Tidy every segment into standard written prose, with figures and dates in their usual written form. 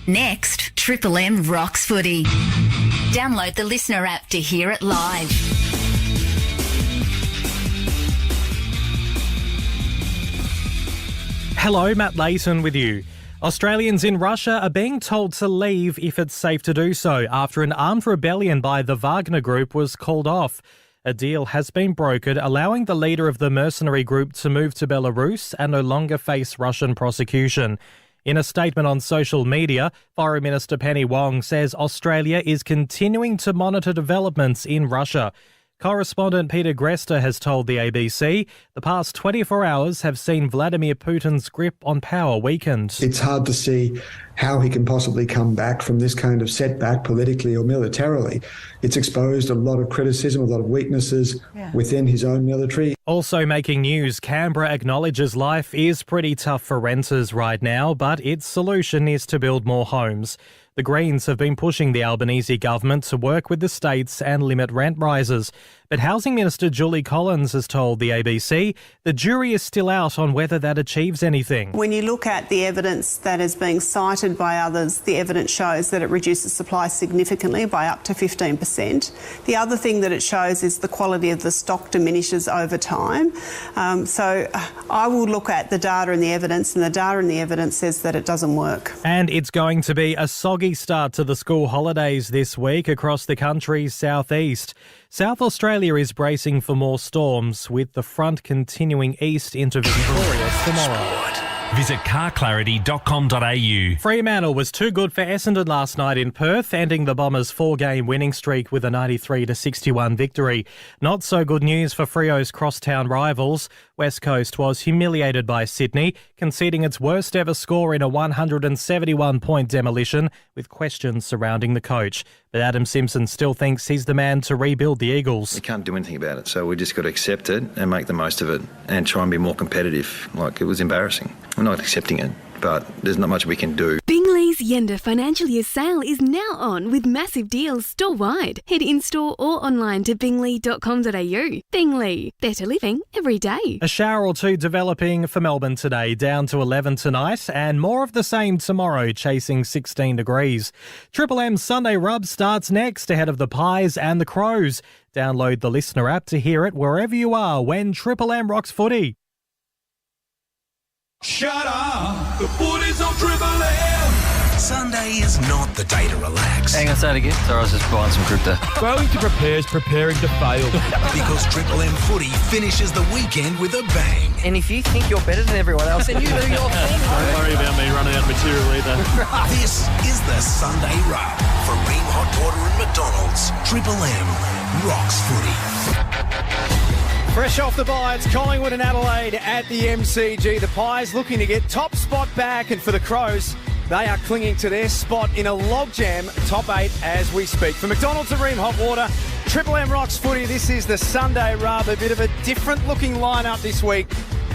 Next, Triple M rocks footy. Download the Listener app to hear it live. Hello, Matt Layton with you. Australians in Russia are being told to leave if it's safe to do so after an armed rebellion by the Wagner Group was called off. A deal has been brokered allowing the leader of the mercenary group to move to Belarus and no longer face Russian prosecution. In a statement on social media, Foreign Minister Penny Wong says Australia is continuing to monitor developments in Russia. Correspondent Peter Grester has told the ABC the past 24 hours have seen Vladimir Putin's grip on power weakened. It's hard to see how he can possibly come back from this kind of setback politically or militarily. It's exposed a lot of criticism, a lot of weaknesses within his own military. Also making news, Canberra acknowledges life is pretty tough for renters right now, but its solution is to build more homes. The Greens have been pushing the Albanese government to work with the states and limit rent rises. But Housing Minister Julie Collins has told the ABC the jury is still out on whether that achieves anything. When you look at the evidence that is being cited by others, the evidence shows that it reduces supply significantly by up to 15%. The other thing that it shows is the quality of the stock diminishes over time. So I will look at the data and the evidence, and the data and the evidence says that it doesn't work. And it's going to be a soggy start to the school holidays this week across the country's southeast. South Australia is bracing for more storms, with the front continuing east into Victoria tomorrow. Visit carclarity.com.au. Fremantle was too good for Essendon last night in Perth, ending the Bombers' 4-game winning streak with a 93-61 victory. Not so good news for Freo's crosstown rivals. West Coast was humiliated by Sydney, conceding its worst ever score in a 171-point demolition, with questions surrounding the coach. But Adam Simpson still thinks he's the man to rebuild the Eagles. You can't do anything about it, so we just got to accept it and make the most of it and try and be more competitive. Like, it was embarrassing. We're not accepting it, but there's not much we can do. Bingley's Yenda Financial Year Sale is now on with massive deals store-wide. Head in-store or online to bingley.com.au. Bingley, better living every day. A shower or two developing for Melbourne today, down to 11 tonight, and more of the same tomorrow, chasing 16 degrees. Triple M's Sunday Rub starts next ahead of the Pies and the Crows. Download the Listener app to hear it wherever you are when Triple M rocks footy. Shut up! The footy's on Triple M! Sunday is not the day to relax. Hang on, say it again. Sorry, I was just buying some crypto. Going to prepare is preparing to fail. Because Triple M footy finishes the weekend with a bang. And if you think you're better than everyone else, then you do your thing. Don't worry about me running out of material either. This is the Sunday Rub from Beam Hot Water and McDonald's. Triple M rocks footy. Fresh off the bye, it's Collingwood and Adelaide at the MCG. The Pies looking to get top spot back, and for the Crows, they are clinging to their spot in a logjam top 8 as we speak. For McDonald's and Ream Hot Water, Triple M rocks footy. This is the Sunday Rub, a bit of a different looking lineup this week.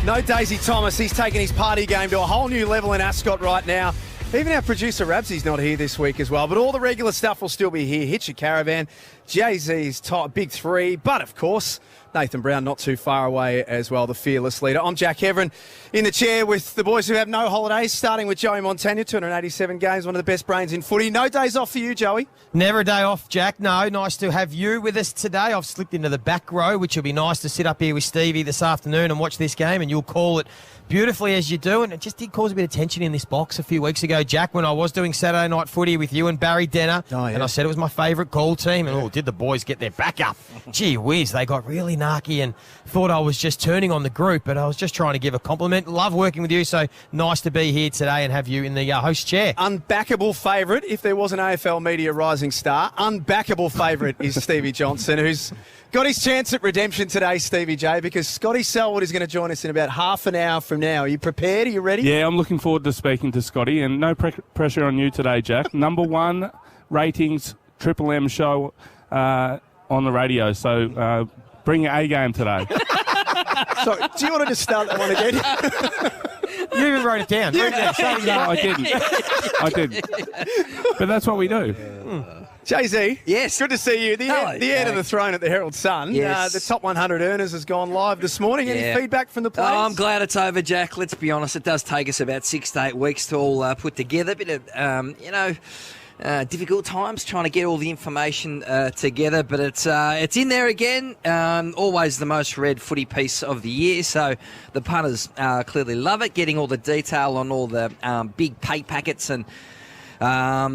No Daisy Thomas, he's taking his party game to a whole new level in Ascot right now. Even our producer Rabsy's not here this week as well, but all the regular stuff will still be here. Hitch Your Caravan, Jay-Z's top big three, but of course, Nathan Brown not too far away as well, the fearless leader. I'm Jack Heverin in the chair with the boys who have no holidays, starting with Joey Montagna, 287 games, one of the best brains in footy. No days off for you, Joey. Never a day off, Jack. No, nice to have you with us today. I've slipped into the back row, which will be nice to sit up here with Stevie this afternoon and watch this game, and you'll call it beautifully as you do. And it just did cause a bit of tension in this box a few weeks ago, Jack, when I was doing Saturday night footy with you and Barry Denner. Oh, yeah. And I said it was my favourite call team. And did the boys get their back up? Gee whiz, they got really narky and thought I was just turning on the group, but I was just trying to give a compliment. Love working with you, so nice to be here today and have you in the host chair. Unbackable favourite, if there was an AFL media rising star, unbackable favourite is Stevie Johnson, who's got his chance at redemption today, Stevie J, because Scotty Selwood is going to join us in about half an hour from now. Are you prepared? Are you ready? Yeah, I'm looking forward to speaking to Scotty, and no pressure on you today, Jack. Number one ratings Triple M show on the radio, so bring your A game today. Sorry, do you want to just start that one again? You even wrote it down. Read it down. No, I didn't. But that's what we do. Jay-Z, yes, good to see you. The heir to the throne at the Herald Sun. Yes. The top 100 earners has gone live this morning. Any feedback from the players? Oh, I'm glad it's over, Jack. Let's be honest, it does take us about 6 to 8 weeks to all put together. Bit of, difficult times trying to get all the information together, but it's in there again. Always the most read footy piece of the year, so the punters clearly love it, getting all the detail on all the big pay packets and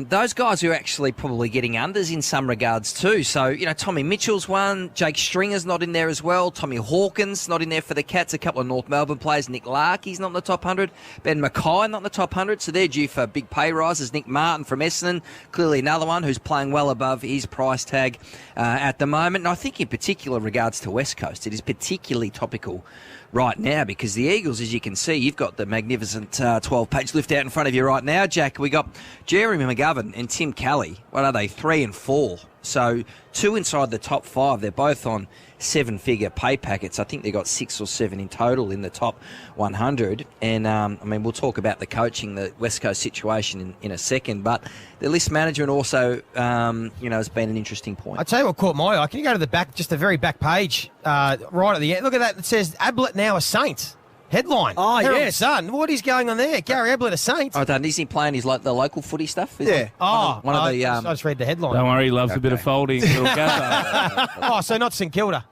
those guys are actually probably getting unders in some regards too. So, Tommy Mitchell's one. Jake Stringer's not in there as well. Tommy Hawkins not in there for the Cats. A couple of North Melbourne players. Nick Larkey's not in the top 100. Ben Mackay not in the top 100. So they're due for big pay rises. Nick Martin from Essendon. Clearly another one who's playing well above his price tag at the moment. And I think in particular regards to West Coast, it is particularly topical right now because the Eagles, as you can see, you've got the magnificent 12-page lift out in front of you right now, Jack. We got Jeremy McGovern and Tim Kelly. What are they? 3 and 4. So 2 inside the top 5. They're both on 7-figure pay packets. I think they got 6 or 7 in total in the top 100. And we'll talk about the coaching, the West Coast situation in a second. But the list management also, has been an interesting point. I tell you what caught my eye. Can you go to the back, just the very back page, right at the end? Look at that. It says Ablett now a Saint. Headline. Oh, Herald yes. Sun. What is going on there? Gary Ablett a Saint. Oh, isn't he playing his the local footy stuff? Yeah. I just read the headline. Don't worry, he loves a bit of folding. Little gather. So not St Kilda.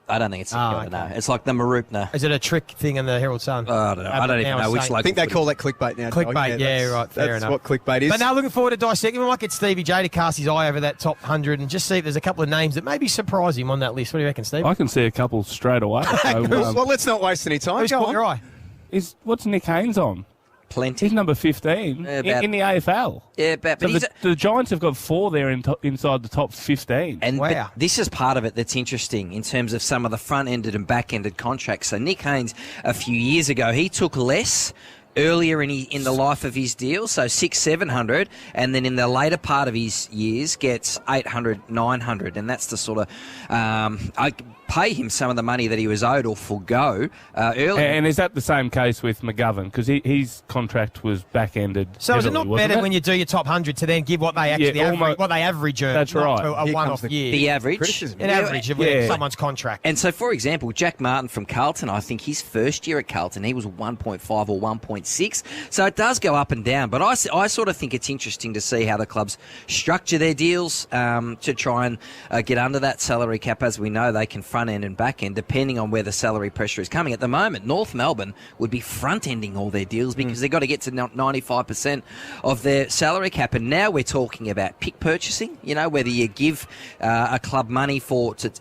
I don't think it's St Kilda, no. It's like the Marupna. Is it a trick thing in the Herald Sun? I don't know. I don't even know which local. I think they call that clickbait now. Clickbait, right. Fair enough. That's what clickbait is. But now looking forward to dissecting. We might get Stevie J to cast his eye over that top 100 and just see if there's a couple of names that maybe surprise him on that list. What do you reckon, Steve? I can see a couple straight away. So, well, let's not waste any time. Who's caught your eye? What's Nick Haynes on? Plenty. He's number 15 in the AFL. Yeah, but the Giants have got 4 there inside the top 15. And wow. This is part of it that's interesting in terms of some of the front-ended and back-ended contracts. So Nick Haynes, a few years ago, he took less earlier in the life of his deal, so 600-700, and then in the later part of his years gets 800-900, and that's the sort of I pay him some of the money that he was owed or forgo earlier. And is that the same case with McGovern? Because his contract was back-ended. So is it not better when you do your top 100 to then give what they actually average? That's right. A one-off year. The average. An average of someone's contract. And so, for example, Jack Martin from Carlton, I think his first year at Carlton, he was 1.5 or 1.6. So it does go up and down. But I sort of think it's interesting to see how the clubs structure their deals to try and get under that salary cap. As we know, they can front end and back end depending on where the salary pressure is coming. At the moment, North Melbourne would be front ending all their deals because they've got to get to 95% of their salary cap. And now we're talking about pick purchasing, whether you give a club money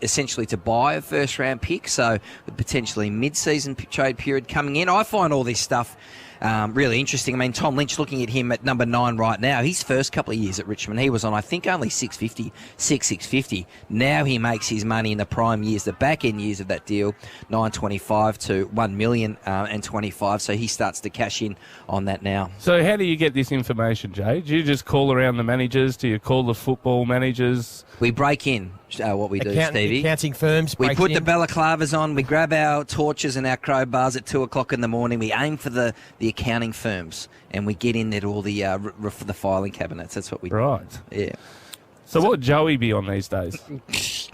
essentially to buy a first round pick. So with potentially mid-season trade period coming in, I find all this stuff really interesting. I mean, Tom Lynch, looking at him at number 9 right now, his first couple of years at Richmond, he was on, I think, only 650. Now he makes his money in the prime years, the back end years of that deal, 925 to 1 million and 25. So he starts to cash in on that now. So how do you get this information, Jay? Do you just call around the managers? Do you call the football managers? We break in. What we do, Stevie. Accounting firms. We put the balaclavas on. We grab our torches and our crowbars at 2 o'clock in the morning. We aim for the accounting firms, and we get in at all the filing cabinets. That's what we do. Right. Yeah. So what would Joey be on these days?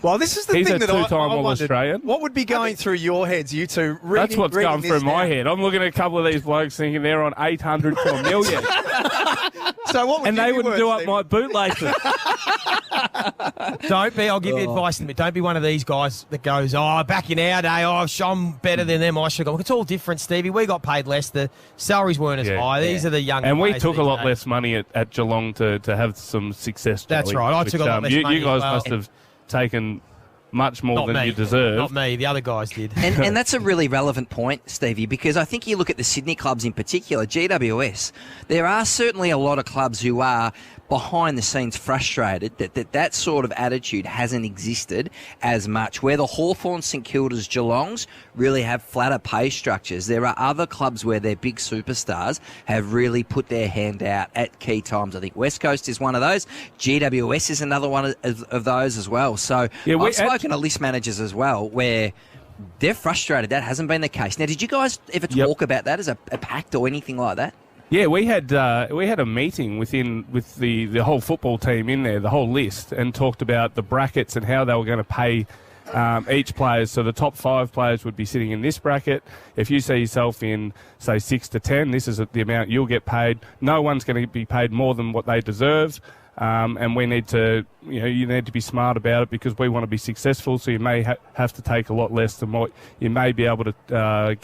Well, this is the He's thing a that I two-time wondered. All-Australian. What would be going through your heads, you two? That's what's going through my head. I'm looking at a couple of these blokes thinking they're on 800 to a million. So what would and you they be wouldn't worth, do up Stephen? my bootlaces. I'll give you advice. Don't be one of these guys that goes, back in our day, I'm better than them, I should go. Look, it's all different, Stevie. We got paid less. The salaries weren't as high. These are the young And we players took a these lot days. less money at Geelong to have some success, Joey. That's right. I took a lot less money You guys as well. must have taken much more Not than me. you deserve. Not me. The other guys did. And that's a really relevant point, Stevie, because I think you look at the Sydney clubs in particular, GWS, there are certainly a lot of clubs who are behind the scenes frustrated that sort of attitude hasn't existed as much. Where the Hawthorns, St Kildas, Geelongs really have flatter pay structures, there are other clubs where their big superstars have really put their hand out at key times. I think West Coast is one of those. GWS is another one of those as well. So I've spoken to list managers as well where they're frustrated. That hasn't been the case. Now, did you guys ever talk about that as a pact or anything like that? Yeah, we had a meeting with the whole football team in there, the whole list, and talked about the brackets and how they were going to pay each player. So the top 5 players would be sitting in this bracket. If you see yourself in, say, 6 to 10, this is the amount you'll get paid. No one's going to be paid more than what they deserve. And we need to, you need to be smart about it because we want to be successful. So you may have to take a lot less than what you may be able to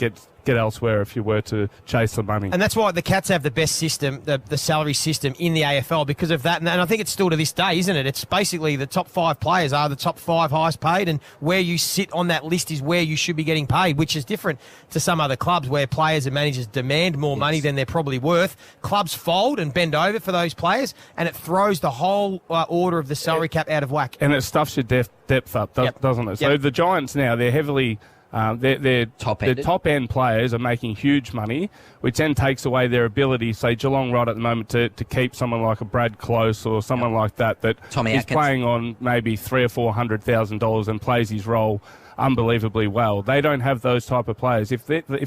get elsewhere if you were to chase the money. And that's why the Cats have the best system, the salary system in the AFL because of that. And I think it's still to this day, isn't it? It's basically the top 5 players are the top 5 highest paid, and where you sit on that list is where you should be getting paid, which is different to some other clubs where players and managers demand more money than they're probably worth. Clubs fold and bend over for those players, and it throws the whole order of the salary cap out of whack. And it stuffs your depth up, doesn't it? So the Giants now, they're heavily... Their top-end players are making huge money, which then takes away their ability, say Geelong right at the moment, to keep someone like a Brad Close or someone like that Tommy is Atkins. playing on maybe $300,000 or $400,000 and plays his role unbelievably well. They don't have those type of players. If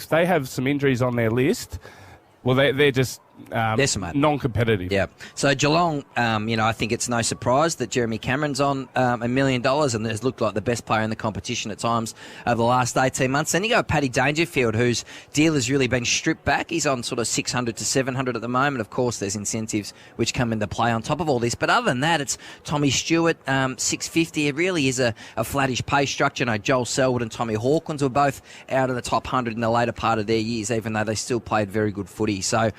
they have some injuries on their list, well, they're just non-competitive. Yeah. So Geelong, I think it's no surprise that Jeremy Cameron's on $1 million and has looked like the best player in the competition at times over the last 18 months. Then you go Paddy Dangerfield, whose deal has really been stripped back. He's on sort of 600 to 700 at the moment. Of course, there's incentives which come into play on top of all this. But other than that, it's Tommy Stewart, 650. It really is a flattish pay structure. Joel Selwood and Tommy Hawkins were both out of the top 100 in the later part of their years, even though they still played very good footy. So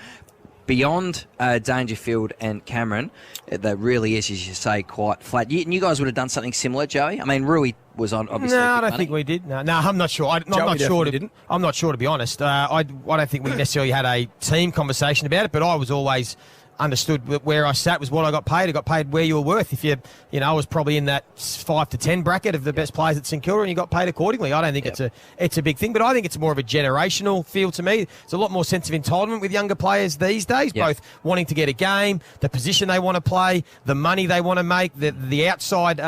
beyond Dangerfield and Cameron, that really is, as you say, quite flat. You guys would have done something similar, Joey? I mean, Rui was on, obviously. No, I don't think we did. No, I'm not sure. I'm not sure, to be honest. I don't think we necessarily had a team conversation about it, but I was always understood where I sat was what I got paid. I got paid where you were worth. If I was probably in that 5 to 10 bracket of the best players at St Kilda, and you got paid accordingly. I don't think it's a big thing, but I think it's more of a generational feel to me. There's a lot more sense of entitlement with younger players these days, both wanting to get a game, the position they want to play, the money they want to make, the outside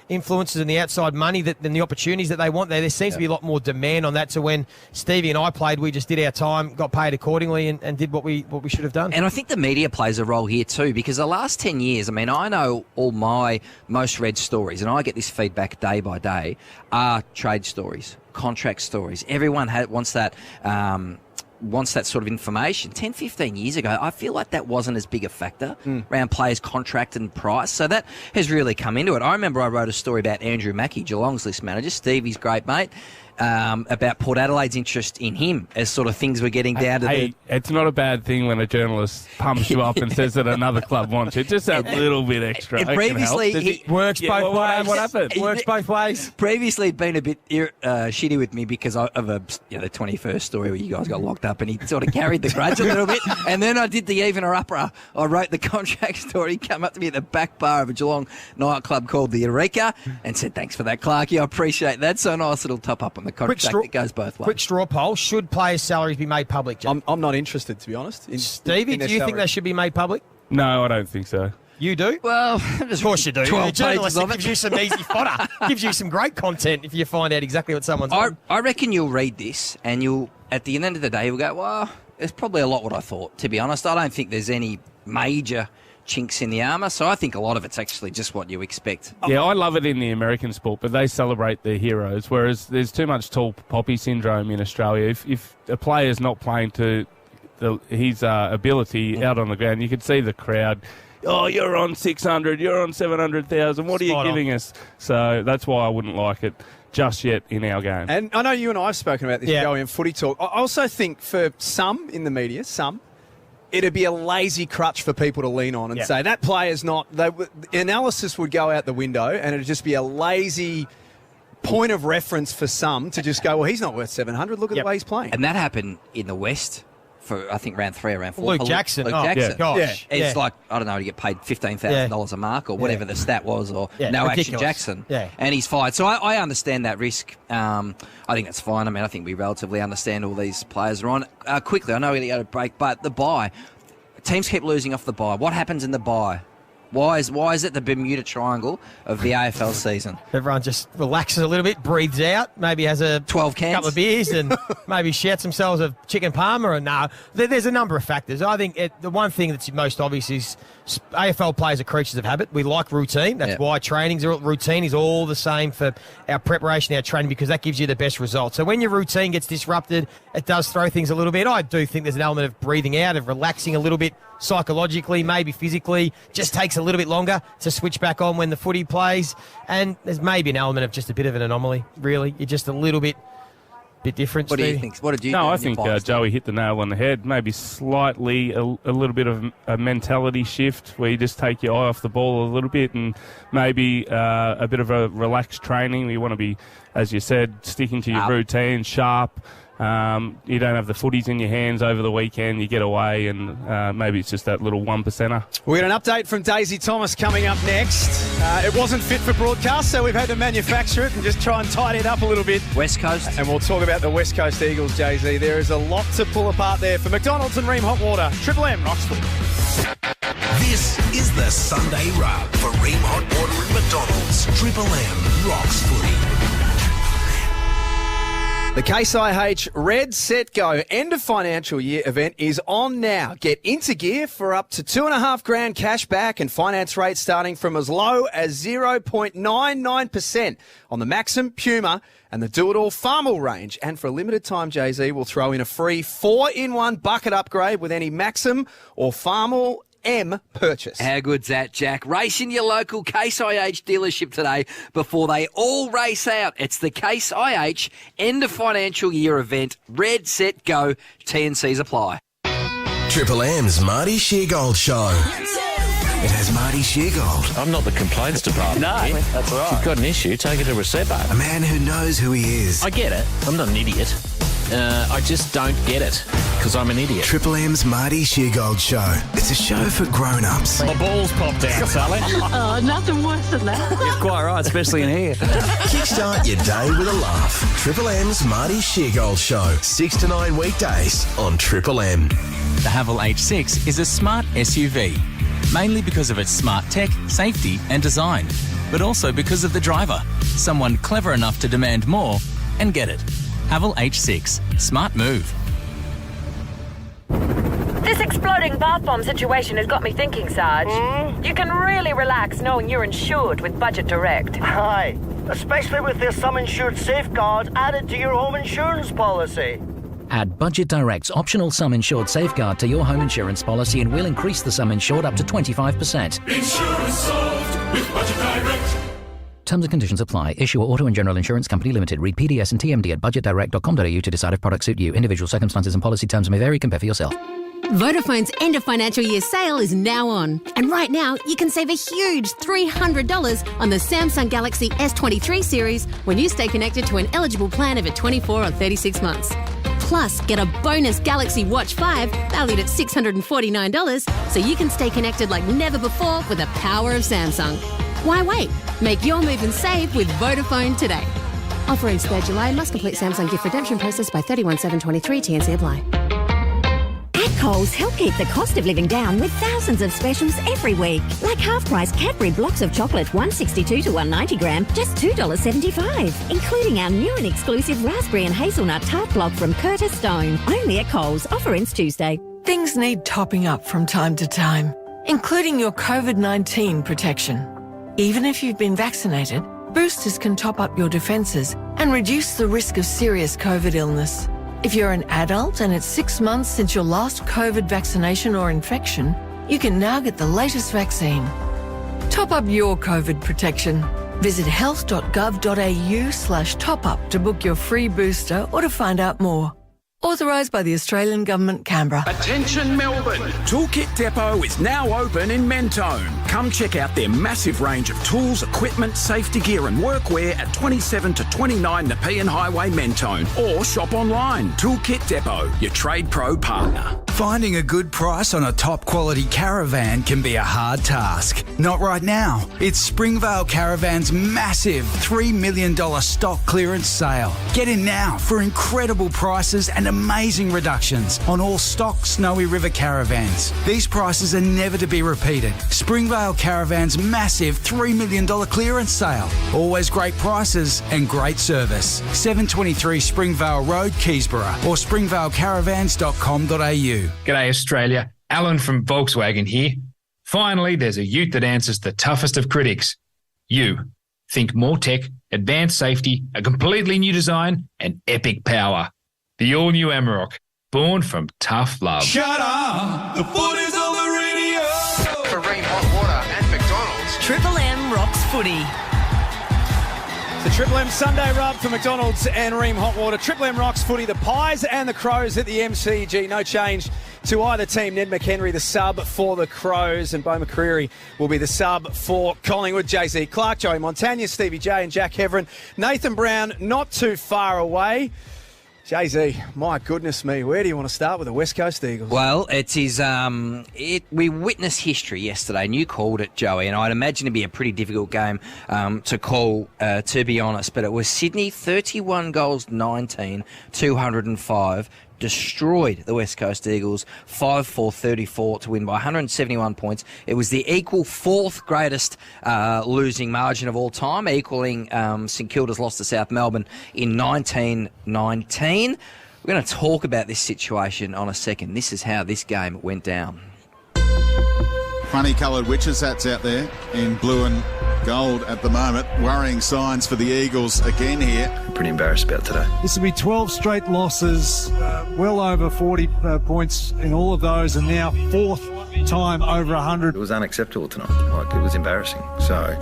influences and the outside money and the opportunities that they want. There seems to be a lot more demand on that. So when Stevie and I played, we just did our time, got paid accordingly, and did what we should have done. And I think the media plays a role here too, because the last 10 years, I mean, I know all my most read stories, and I get this feedback day by day, are trade stories, contract stories. Everyone wants that sort of information. 10, 15 years ago, I feel like that wasn't as big a factor around players' contract and price. So that has really come into it. I remember I wrote a story about Andrew Mackie, Geelong's list manager, Stevie's great mate, about Port Adelaide's interest in him as sort of things were getting down to it's not a bad thing when a journalist pumps you up and says that another club wants you. Just a little bit extra. And previously, it works both ways. What happened? Works both ways. Previously, he'd been a bit shitty with me because of the 21st story where you guys got locked up, and he sort of carried the grudge a little bit. And then I did the even or upper. I wrote the contract story. He came up to me at the back bar of a Geelong nightclub called the Eureka and said, "Thanks for that, Clarkie. I appreciate that." So a nice little top up on the contract that goes both ways. Quick straw poll: should players' salaries be made public, Jack? I'm not interested, to be honest. Stevie, do you think they should be made public? No, I don't think so. You do? Well, of course you do. 12 a journalist pages of gives you some easy fodder. Gives you some great content if you find out exactly what someone's done. I reckon you'll read this and you'll, at the end of the day, you'll go, well, it's probably a lot what I thought, to be honest. I don't think there's any major chinks in the armour, so I think a lot of it's actually just what you expect. Yeah, I love it in the American sport, but they celebrate their heroes, whereas there's too much tall poppy syndrome in Australia. If a player's not playing to his ability out on the ground, you could see the crowd, "Oh, you're on 600, you're on 700,000, what are you giving us?" So that's why I wouldn't like it just yet in our game. And I know you and I have spoken about this, Joey, in Footy Talk. I also think for some in the media, it'd be a lazy crutch for people to lean on and say, that player's not... analysis would go out the window and it'd just be a lazy point of reference for some to just go, well, he's not worth 700. Look at the way he's playing. And that happened in the West for, I think, round 3 or round 4. Luke Jackson. Jackson. Gosh. It's like, I don't know, to get paid $15,000 a mark or whatever the stat was, or no action Jackson. And he's fired. So I understand that risk. I think that's fine. I mean, I think we relatively understand all these players are on. Quickly, I know we got to break, but the bye. Teams keep losing off the bye. What happens in the bye? Why is it the Bermuda Triangle of the AFL season? Everyone just relaxes a little bit, breathes out, maybe has a 12 cans. couple of beers and maybe shouts themselves a chicken parma. Or no, there's a number of factors. I think the one thing that's most obvious is AFL players are creatures of habit. We like routine. That's why routine is all the same for our preparation, our training, because that gives you the best results. So when your routine gets disrupted, it does throw things a little bit. I do think there's an element of breathing out, of relaxing a little bit psychologically, maybe physically. Just takes a little bit longer to switch back on when the footy plays. And there's maybe an element of just a bit of an anomaly, really. You're just a little bit different. What do you think? What did you No, think? I think Joey hit the nail on the head. Maybe slightly a little bit of a mentality shift where you just take your eye off the ball a little bit, and maybe a bit of a relaxed training. You want to be, as you said, sticking to your routine, sharp. You don't have the footies in your hands over the weekend. You get away, and maybe it's just that little 1%er. We've got an update from Daisy Thomas coming up next. It wasn't fit for broadcast, so we've had to manufacture it and just try and tidy it up a little bit. West Coast. And we'll talk about the West Coast Eagles, Jay-Z. There is a lot to pull apart there for McDonald's and Ream Hot Water. Triple M rocks footy. This is the Sunday Rub for Ream Hot Water and McDonald's. Triple M rocks footy. The Case IH Red Set Go end of financial year event is on now. Get into gear for up to $2,500 cash back and finance rates starting from as low as 0.99% on the Maxim, Puma and the Do-It-All Farmall range. And for a limited time, Jay-Z will throw in a free 4-in-1 bucket upgrade with any Maxim or Farmall M purchase. How good's that, Jack? Race in your local Case IH dealership today before they all race out. It's the Case IH end of financial year event. Red, set, go. T&Cs apply. Triple M's Marty Sheargold Show. It has Marty Sheargold. I'm not the complaints department. No, that's all right. If you've got an issue, take it to Recepo. A man who knows who he is. I get it. I'm not an idiot. I just don't get it, because I'm an idiot. Triple M's Marty Sheargold Show. It's a show for grown-ups. My balls popped out, Sally. Oh, nothing worse than that. You're quite right, especially in here. Kickstart your day with a laugh. Triple M's Marty Sheargold Show. 6 to 9 weekdays on Triple M. The Haval H6 is a smart SUV, mainly because of its smart tech, safety and design, but also because of the driver, someone clever enough to demand more and get it. Haval H6. Smart move. This exploding bath bomb situation has got me thinking, Sarge. You can really relax knowing you're insured with Budget Direct. Aye, especially with their sum insured safeguard added to your home insurance policy. Add Budget Direct's optional sum insured safeguard to your home insurance policy and we'll increase the sum insured up to 25%. Insurance solved with Budget Direct. Terms and conditions apply. Issuer Auto and General Insurance Company Limited. Read PDS and TMD at budgetdirect.com.au to decide if products suit you. Individual circumstances and policy terms may vary. Compare for yourself. Vodafone's end of financial year sale is now on. And right now, you can save a huge $300 on the Samsung Galaxy S23 series when you stay connected to an eligible plan over 24 or 36 months. Plus, get a bonus Galaxy Watch 5 valued at $649 so you can stay connected like never before with the power of Samsung. Why wait? Make your move and save with Vodafone today. Offer ends 3rd July. Must complete Samsung gift redemption process by 31/7/23. T&C apply. At Coles, help keep the cost of living down with thousands of specials every week. Like half-price Cadbury blocks of chocolate, 162 to 190 gram, just $2.75. Including our new and exclusive raspberry and hazelnut tart block from Curtis Stone. Only at Coles. Offer ends Tuesday. Things need topping up from time to time, including your COVID-19 protection. Even if you've been vaccinated, boosters can top up your defences and reduce the risk of serious COVID illness. If you're an adult and it's 6 months since your last COVID vaccination or infection, you can now get the latest vaccine. Top up your COVID protection. Visit health.gov.au/top-up to book your free booster or to find out more. Authorised by the Australian Government, Canberra. Attention Melbourne! Toolkit Depot is now open in Mentone. Come check out their massive range of tools, equipment, safety gear and workwear at 27 to 29 Nepean Highway, Mentone. Or shop online. Toolkit Depot, your Trade Pro partner. Finding a good price on a top quality caravan can be a hard task. Not right now. It's Springvale Caravan's massive $3 million stock clearance sale. Get in now for incredible prices and amazing reductions on all stock Snowy River caravans. These prices are never to be repeated. Springvale Caravan's massive $3 million clearance sale. Always great prices and great service. 723 Springvale Road, Keysborough, or springvalecaravans.com.au. G'day Australia, Alan from Volkswagen here. Finally, there's a ute that answers the toughest of critics. You. Think more tech, advanced safety, a completely new design, and epic power. The all-new Amarok, born from tough love. Shut up! The foot is on the radio! For Ream Hot Water and McDonald's. Triple M rocks footy. The Triple M Sunday Rub for McDonald's and Ream Hot Water. Triple M rocks footy. The Pies and the Crows at the MCG. No change to either team. Ned McHenry, the sub for the Crows, and Bo McCreary will be the sub for Collingwood. JZ Clark, Joey Montagna, Stevie J and Jack Heverin. Nathan Brown not too far away. JZ, my goodness me, where do you want to start with the West Coast Eagles? Well, it is. We witnessed history yesterday, and you called it, Joey. And I'd imagine it'd be a pretty difficult game to call, to be honest. But it was Sydney, 31 goals, 19, 205. Destroyed the West Coast Eagles 5-4-34 to win by 171 points. It was the equal fourth greatest losing margin of all time, equaling St Kilda's loss to South Melbourne in 1919. We're going to talk about this situation on a second. This is how this game went down. Funny coloured witches hats out there in blue and gold at the moment. Worrying signs for the Eagles again here. Pretty embarrassed about today. This will be 12 straight losses, well over 40 points in all of those, and now fourth time over 100. It was unacceptable tonight. It was embarrassing. So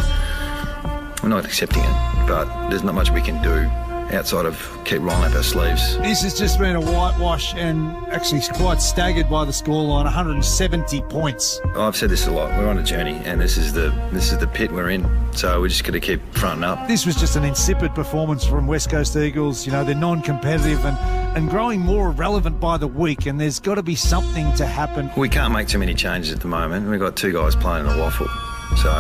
we're not accepting it, but there's not much we can do outside of keep rolling up our sleeves. This has just been a whitewash, and actually quite staggered by the scoreline. 170 points. I've said this a lot. We're on a journey, and this is the pit we're in. So we're just going to keep fronting up. This was just an insipid performance from West Coast Eagles. You know, they're non-competitive and growing more irrelevant by the week, and there's got to be something to happen. We can't make too many changes at the moment. We've got two guys playing in a waffle. So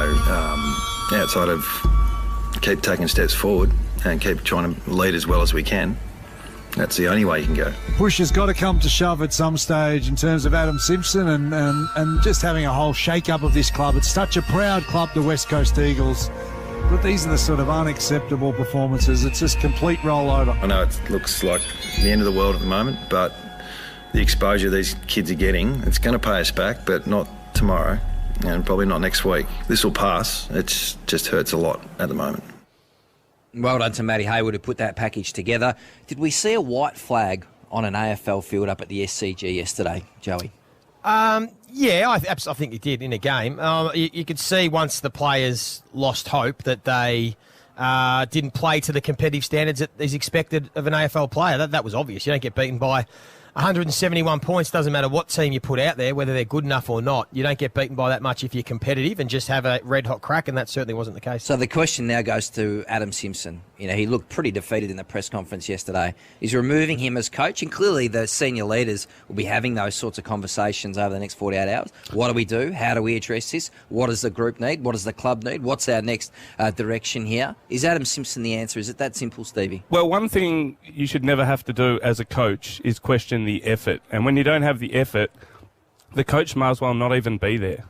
outside of keep taking steps forward and keep trying to lead as well as we can, that's the only way you can go. Push has got to come to shove at some stage in terms of Adam Simpson and just having a whole shake-up of this club. It's such a proud club, the West Coast Eagles, but these are the sort of unacceptable performances. It's just complete rollover. I know it looks like the end of the world at the moment, but the exposure these kids are getting, it's going to pay us back, but not tomorrow and probably not next week. This will pass. It just hurts a lot at the moment. Well done to Matty Hayward who put that package together. Did we see a white flag on an AFL field up at the SCG yesterday, Joey? Yeah, I think it did in a game. You could see once the players lost hope that they didn't play to the competitive standards that is expected of an AFL player. That was obvious. You don't get beaten by 171 points. Doesn't matter what team you put out there, whether they're good enough or not. You don't get beaten by that much if you're competitive and just have a red-hot crack, and that certainly wasn't the case. So the question now goes to Adam Simpson. You know, he looked pretty defeated in the press conference yesterday. Is removing him as coach, and clearly the senior leaders will be having those sorts of conversations over the next 48 hours. What do we do? How do we address this? What does the group need? What does the club need? What's our next direction here? Is Adam Simpson the answer? Is it that simple, Stevie? Well, one thing you should never have to do as a coach is question the effort. And when you don't have the effort, the coach might as well not even be there.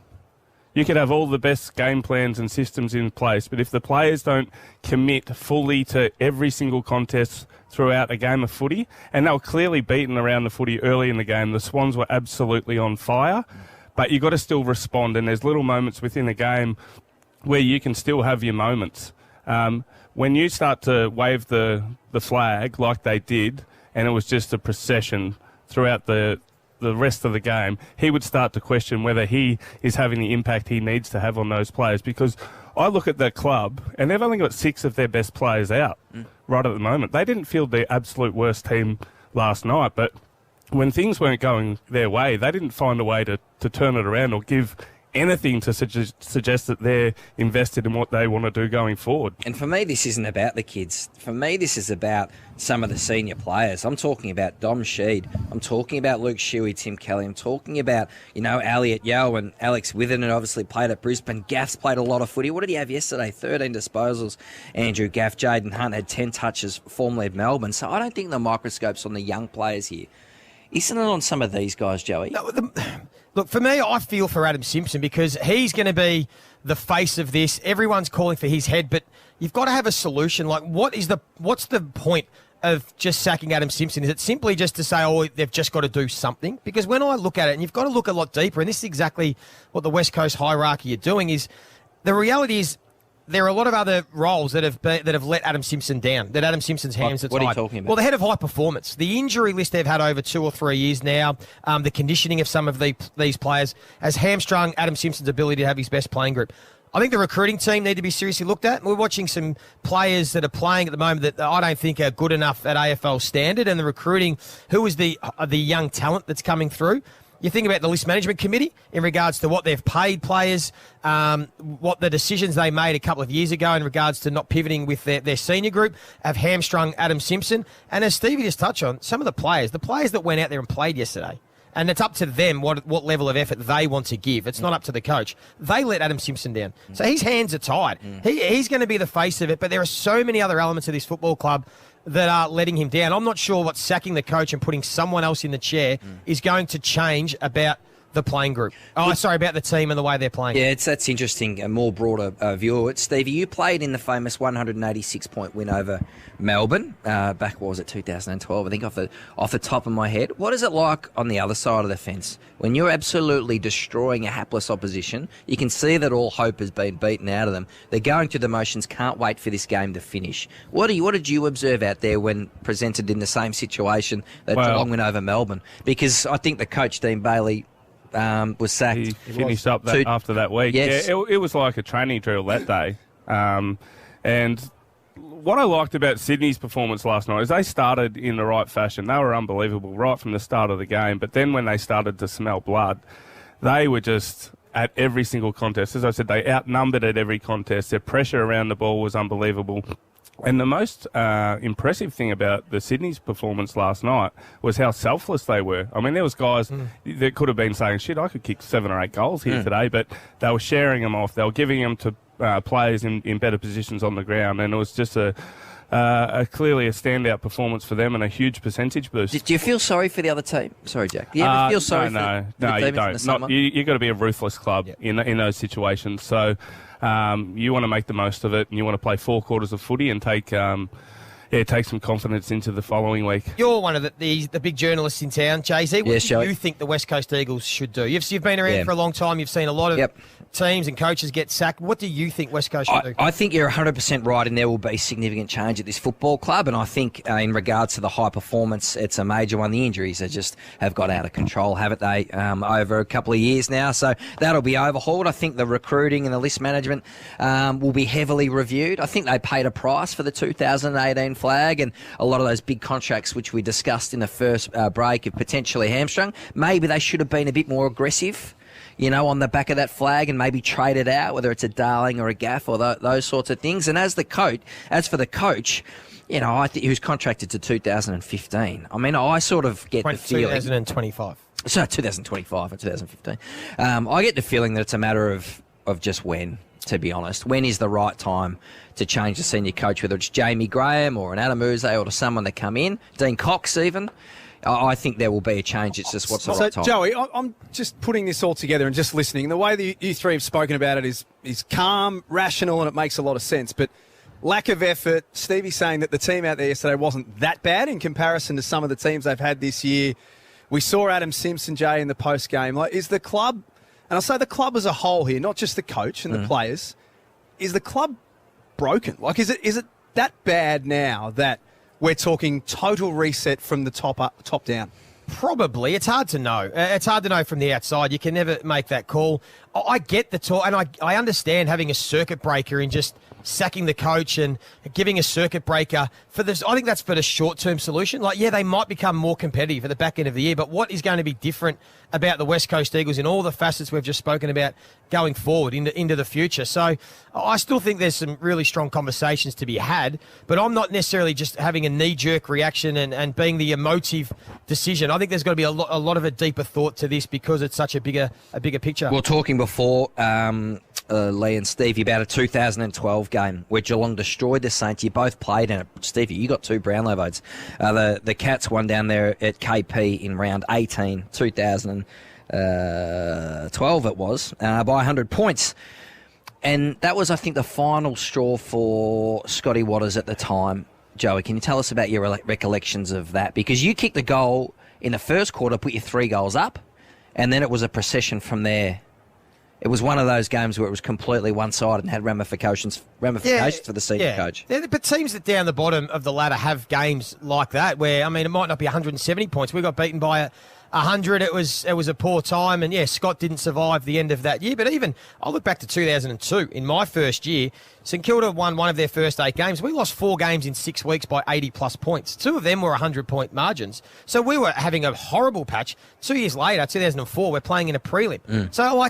You could have all the best game plans and systems in place, but if the players don't commit fully to every single contest throughout a game of footy, and they were clearly beaten around the footy early in the game, the Swans were absolutely on fire, but you've got to still respond, and there's little moments within a game where you can still have your moments. When you start to wave the flag like they did, and it was just a procession throughout the rest of the game, he would start to question whether he is having the impact he needs to have on those players. Because I look at that club, and they've only got 6 of their best players out right at the moment. They didn't field the absolute worst team last night, but when things weren't going their way, they didn't find a way to turn it around or give anything to suggest that they're invested in what they want to do going forward. And for me, this isn't about the kids. For me, this is about some of the senior players. I'm talking about Dom Sheed. I'm talking about Luke Shuey, Tim Kelly. I'm talking about, Elliot Yeo and Alex Witherden obviously played at Brisbane. Gaff's played a lot of footy. What did he have yesterday? 13 disposals. Andrew Gaff. Jaden Hunt had 10 touches, formerly of Melbourne. So I don't think the microscope's on the young players here. Isn't it on some of these guys, Joey? No, look, for me, I feel for Adam Simpson because he's going to be the face of this. Everyone's calling for his head, but you've got to have a solution. Like, what's the point of just sacking Adam Simpson? Is it simply just to say, oh, they've just got to do something? Because when I look at it, and you've got to look a lot deeper, and this is exactly what the West Coast hierarchy are doing, is the reality is there are a lot of other roles that have let Adam Simpson down, that Adam Simpson's hands are tied. What are you talking about? Well, the head of high performance, the injury list they've had over 2 or 3 years now, the conditioning of some of these players has hamstrung Adam Simpson's ability to have his best playing group. I think the recruiting team need to be seriously looked at. We're watching some players that are playing at the moment that I don't think are good enough at AFL standard, and the recruiting, who is the young talent that's coming through. You think about the list management committee in regards to what they've paid players, what the decisions they made a couple of years ago in regards to not pivoting with their senior group have hamstrung Adam Simpson. And as Stevie just touched on, some of the players that went out there and played yesterday, and it's up to them what level of effort they want to give. It's not up to the coach. They let Adam Simpson down. So his hands are tied. He's going to be the face of it, but there are so many other elements of this football club that are letting him down. I'm not sure what sacking the coach and putting someone else in the chair is going to change about the playing group. About the team and the way they're playing. Yeah, that's interesting, a more broader view of it. Stevie, you played in the famous 186-point win over Melbourne back, what was it, 2012, I think, off the top of my head. What is it like on the other side of the fence? When you're absolutely destroying a hapless opposition, you can see that all hope has been beaten out of them. They're going through the motions, can't wait for this game to finish. What did you observe out there when presented in the same situation that Geelong went over Melbourne? Because I think the coach, Dean Bailey, was sacked. He finished up after that week. Yes. Yeah, it was like a training drill that day. And what I liked about Sydney's performance last night is they started in the right fashion. They were unbelievable right from the start of the game. But then when they started to smell blood, they were just at every single contest. As I said, they outnumbered at every contest. Their pressure around the ball was unbelievable. And the most impressive thing about the Sydney's performance last night was how selfless they were. I mean, there was guys that could have been saying, shit, I could kick 7 or 8 goals here today, but they were sharing them off. They were giving them to players in better positions on the ground, and it was just clearly a standout perforence for them and a huge percentage boost. Do you feel sorry for the other team? Sorry, Jack. Do you ever feel sorry for the you team don't. You've got to be a ruthless club in those situations. So you want to make the most of it, and you want to play 4 quarters of footy and take some confidence into the following week. You're one of the big journalists in town, Jay-Z. What do you think the West Coast Eagles should do? You've been around for a long time. You've seen a lot of teams and coaches get sacked. What do you think West Coast should do? I think you're 100% right, and there will be significant change at this football club. And I think in regards to the high performance, it's a major one. The injuries have got out of control, haven't they, over a couple of years now? So that'll be overhauled. I think the recruiting and the list management will be heavily reviewed. I think they paid a price for the 2018 flag, and a lot of those big contracts which we discussed in the first break have potentially hamstrung. Maybe they should have been a bit more aggressive, on the back of that flag, and maybe trade it out, whether it's a Darling or a Gaff or those sorts of things. And as for the coach, I think he was contracted to 2015. I mean, I sort of get the feeling 2025. So 2025 and 2015. I get the feeling that it's a matter of just when. To be honest, when is the right time to change the senior coach, whether it's Jamie Graham or an Adam Uze or to someone to come in, Dean Cox even? I think there will be a change. It's just what's the right time. So, Joey, I'm just putting this all together and just listening. The way that you three have spoken about it is calm, rational, and it makes a lot of sense. But lack of effort, Stevie's saying that the team out there yesterday wasn't that bad in comparison to some of the teams they've had this year. We saw Adam Simpson, Jay, in the post-game. Is the club... And I'll say the club as a whole here, not just the coach and the players, is the club broken? Like, is it that bad now that we're talking total reset from the top down? Probably. It's hard to know. It's hard to know from the outside. You can never make that call. I get the talk, and I understand having a circuit breaker in just sacking the coach and giving a circuit breaker for this. I think that's for the short-term solution. Like, yeah, they might become more competitive at the back end of the year, but what is going to be different about the West Coast Eagles in all the facets we've just spoken about going forward into the future? So I still think there's some really strong conversations to be had, but I'm not necessarily just having a knee-jerk reaction and being the emotive decision. I think there's got to be a lot of a deeper thought to this because it's such a bigger picture. We were talking before, Lee and Stevie, about a 2012 game where Geelong destroyed the Saints. You both played in it. Stevie, you got 2 Brownlow votes. The Cats won down there at KP in round 18, 2012 it was, by 100 points. And that was, I think, the final straw for Scotty Waters at the time. Joey, can you tell us about your recollections of that? Because you kicked the goal in the first quarter, put you 3 goals up, and then it was a procession from there. It was one of those games where it was completely one-sided and had ramifications for the senior coach. Yeah, but teams that down the bottom of the ladder have games like that where, I mean, it might not be 170 points. We got beaten by 100. It was a poor time, and Scott didn't survive the end of that year. But even I look back to 2002 in my first year. St Kilda won one of their first 8 games. We lost 4 games in 6 weeks by 80+ points. 2 of them were 100-point margins. So we were having a horrible patch. 2 years later, 2004, we're playing in a prelim. So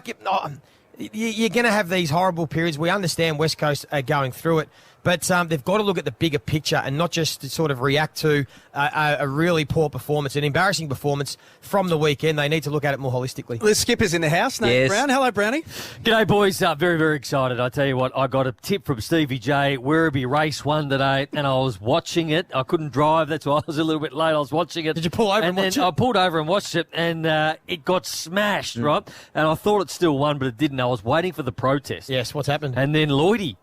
you're going to have these horrible periods. We understand West Coast are going through it. But they've got to look at the bigger picture and not just to sort of react to a really poor performance, an embarrassing performance from the weekend. They need to look at it more holistically. The skipper's in the house, Nathan Brown. Hello, Brownie. G'day, boys. Very, very excited. I tell you what, I got a tip from Stevie J. Werribee race 1 today, and I was watching it. I couldn't drive. That's why I was a little bit late. I was watching it. Did you pull over and watch it? I pulled over and watched it, and it got smashed, right? And I thought it still won, but it didn't. I was waiting for the protest. Yes, what's happened? And then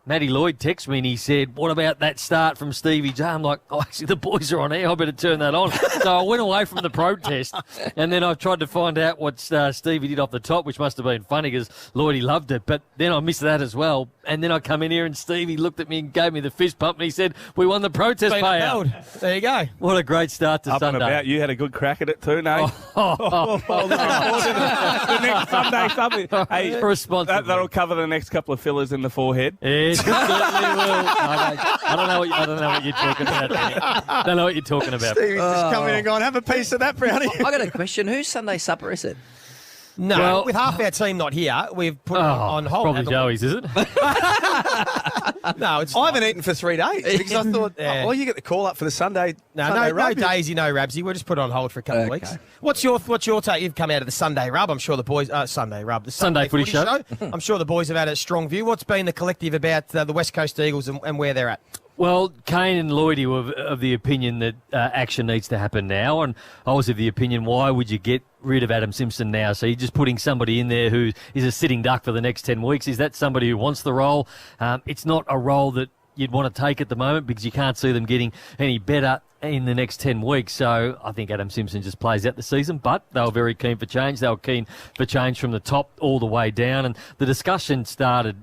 Matty Lloyd texted me, and he said, what about that start from Stevie J? I'm like, actually, the boys are on air. I better turn that on. So I went away from the protest, and then I tried to find out what Stevie did off the top, which must have been funny because Lloydie loved it. But then I missed that as well. And then I come in here, and Stevie looked at me and gave me the fist pump, and he said, we won the protest payout. There you go. What a great start to Up Sunday. And about. You had a good crack at it too, Nate. The next Sunday. Hey, that'll cover the next couple of fillers in the forehead. It certainly will. I don't know what you're talking about. I don't know what you're talking about. Stevie's just come in and gone, have a piece of that, Brownie. I got a question. Whose Sunday supper is it? No, with half our team not here, we've put it on hold. Probably Joey's, is it? No, it's. I haven't eaten for 3 days because I thought, you get the call up for the Sunday. No Daisy, no Rabsy. We'll just put it on hold for a couple of weeks. What's your take? You've come out of the Sunday Rub. I'm sure the boys. The Sunday Footy Show. I'm sure the boys have had a strong view. What's been the collective about the West Coast Eagles and where they're at? Well, Kane and Lloydie were of the opinion that action needs to happen now, and I was of the opinion, why would you get rid of Adam Simpson now? So you're just putting somebody in there who is a sitting duck for the next 10 weeks. Is that somebody who wants the role? It's not a role that you'd want to take at the moment because you can't see them getting any better in the next 10 weeks. So I think Adam Simpson just plays out the season, but they were very keen for change. They were keen for change from the top all the way down, and the discussion started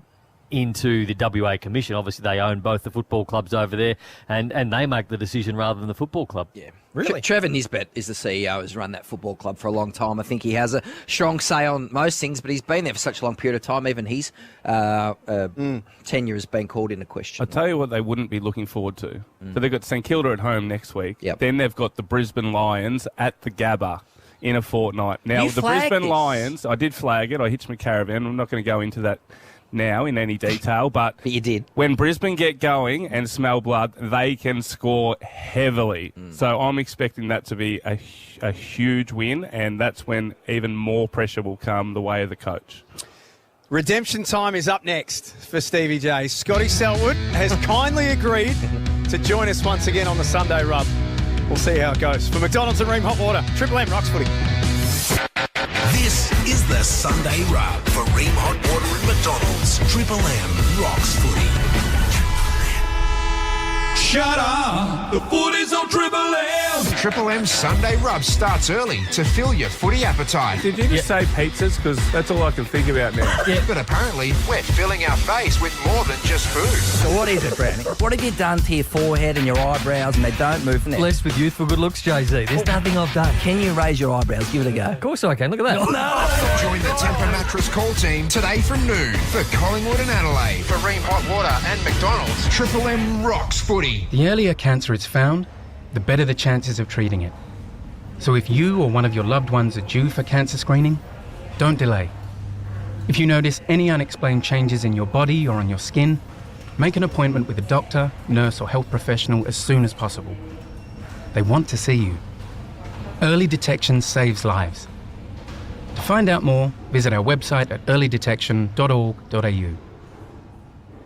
into the WA Commission. Obviously, they own both the football clubs over there, and they make the decision rather than the football club. Yeah. Really? Trevor Nisbet is the CEO, has run that football club for a long time. I think he has a strong say on most things, but he's been there for such a long period of time. Even his tenure has been called into question. I'll tell you what they wouldn't be looking forward to. So they've got St Kilda at home next week. Yep. Then they've got the Brisbane Lions at the Gabba in a fortnight. Now, the Brisbane Lions, I did flag it. I hitched my caravan. I'm not going to go into that now in any detail, but you did. When Brisbane get going and smell blood, they can score heavily. So I'm expecting that to be a huge win, and that's when even more pressure will come the way of the coach. Redemption time is up next for Stevie J. Scotty Selwood has kindly agreed to join us once again on the Sunday Rub. We'll see how it goes. For McDonald's and Ream Hot Water, Triple M Rocks Footy. This is the Sunday Rub for Ream Hot Water and McDonald's. Triple M Rocks Footy. Shut up! The footy's on Triple M! Triple M's Sunday Rub starts early to fill your footy appetite. Did you just say pizzas? Because that's all I can think about now. Yeah. But apparently, we're filling our face with more than just food. So what is it, Brownie? What have you done to your forehead and your eyebrows and they don't move from there? Blessed with youthful good looks, Jay-Z. There's nothing I've done. Can you raise your eyebrows? Give it a go. Of course I can. Look at that. No! Join the Temper Mattress call team today from noon for Collingwood and Adelaide. For Ream Hot Water and McDonald's, Triple M rocks footy. The earlier cancer is found, the better the chances of treating it. So if you or one of your loved ones are due for cancer screening, don't delay. If you notice any unexplained changes in your body or on your skin, make an appointment with a doctor, nurse or health professional as soon as possible. They want to see you. Early detection saves lives. To find out more, visit our website at earlydetection.org.au.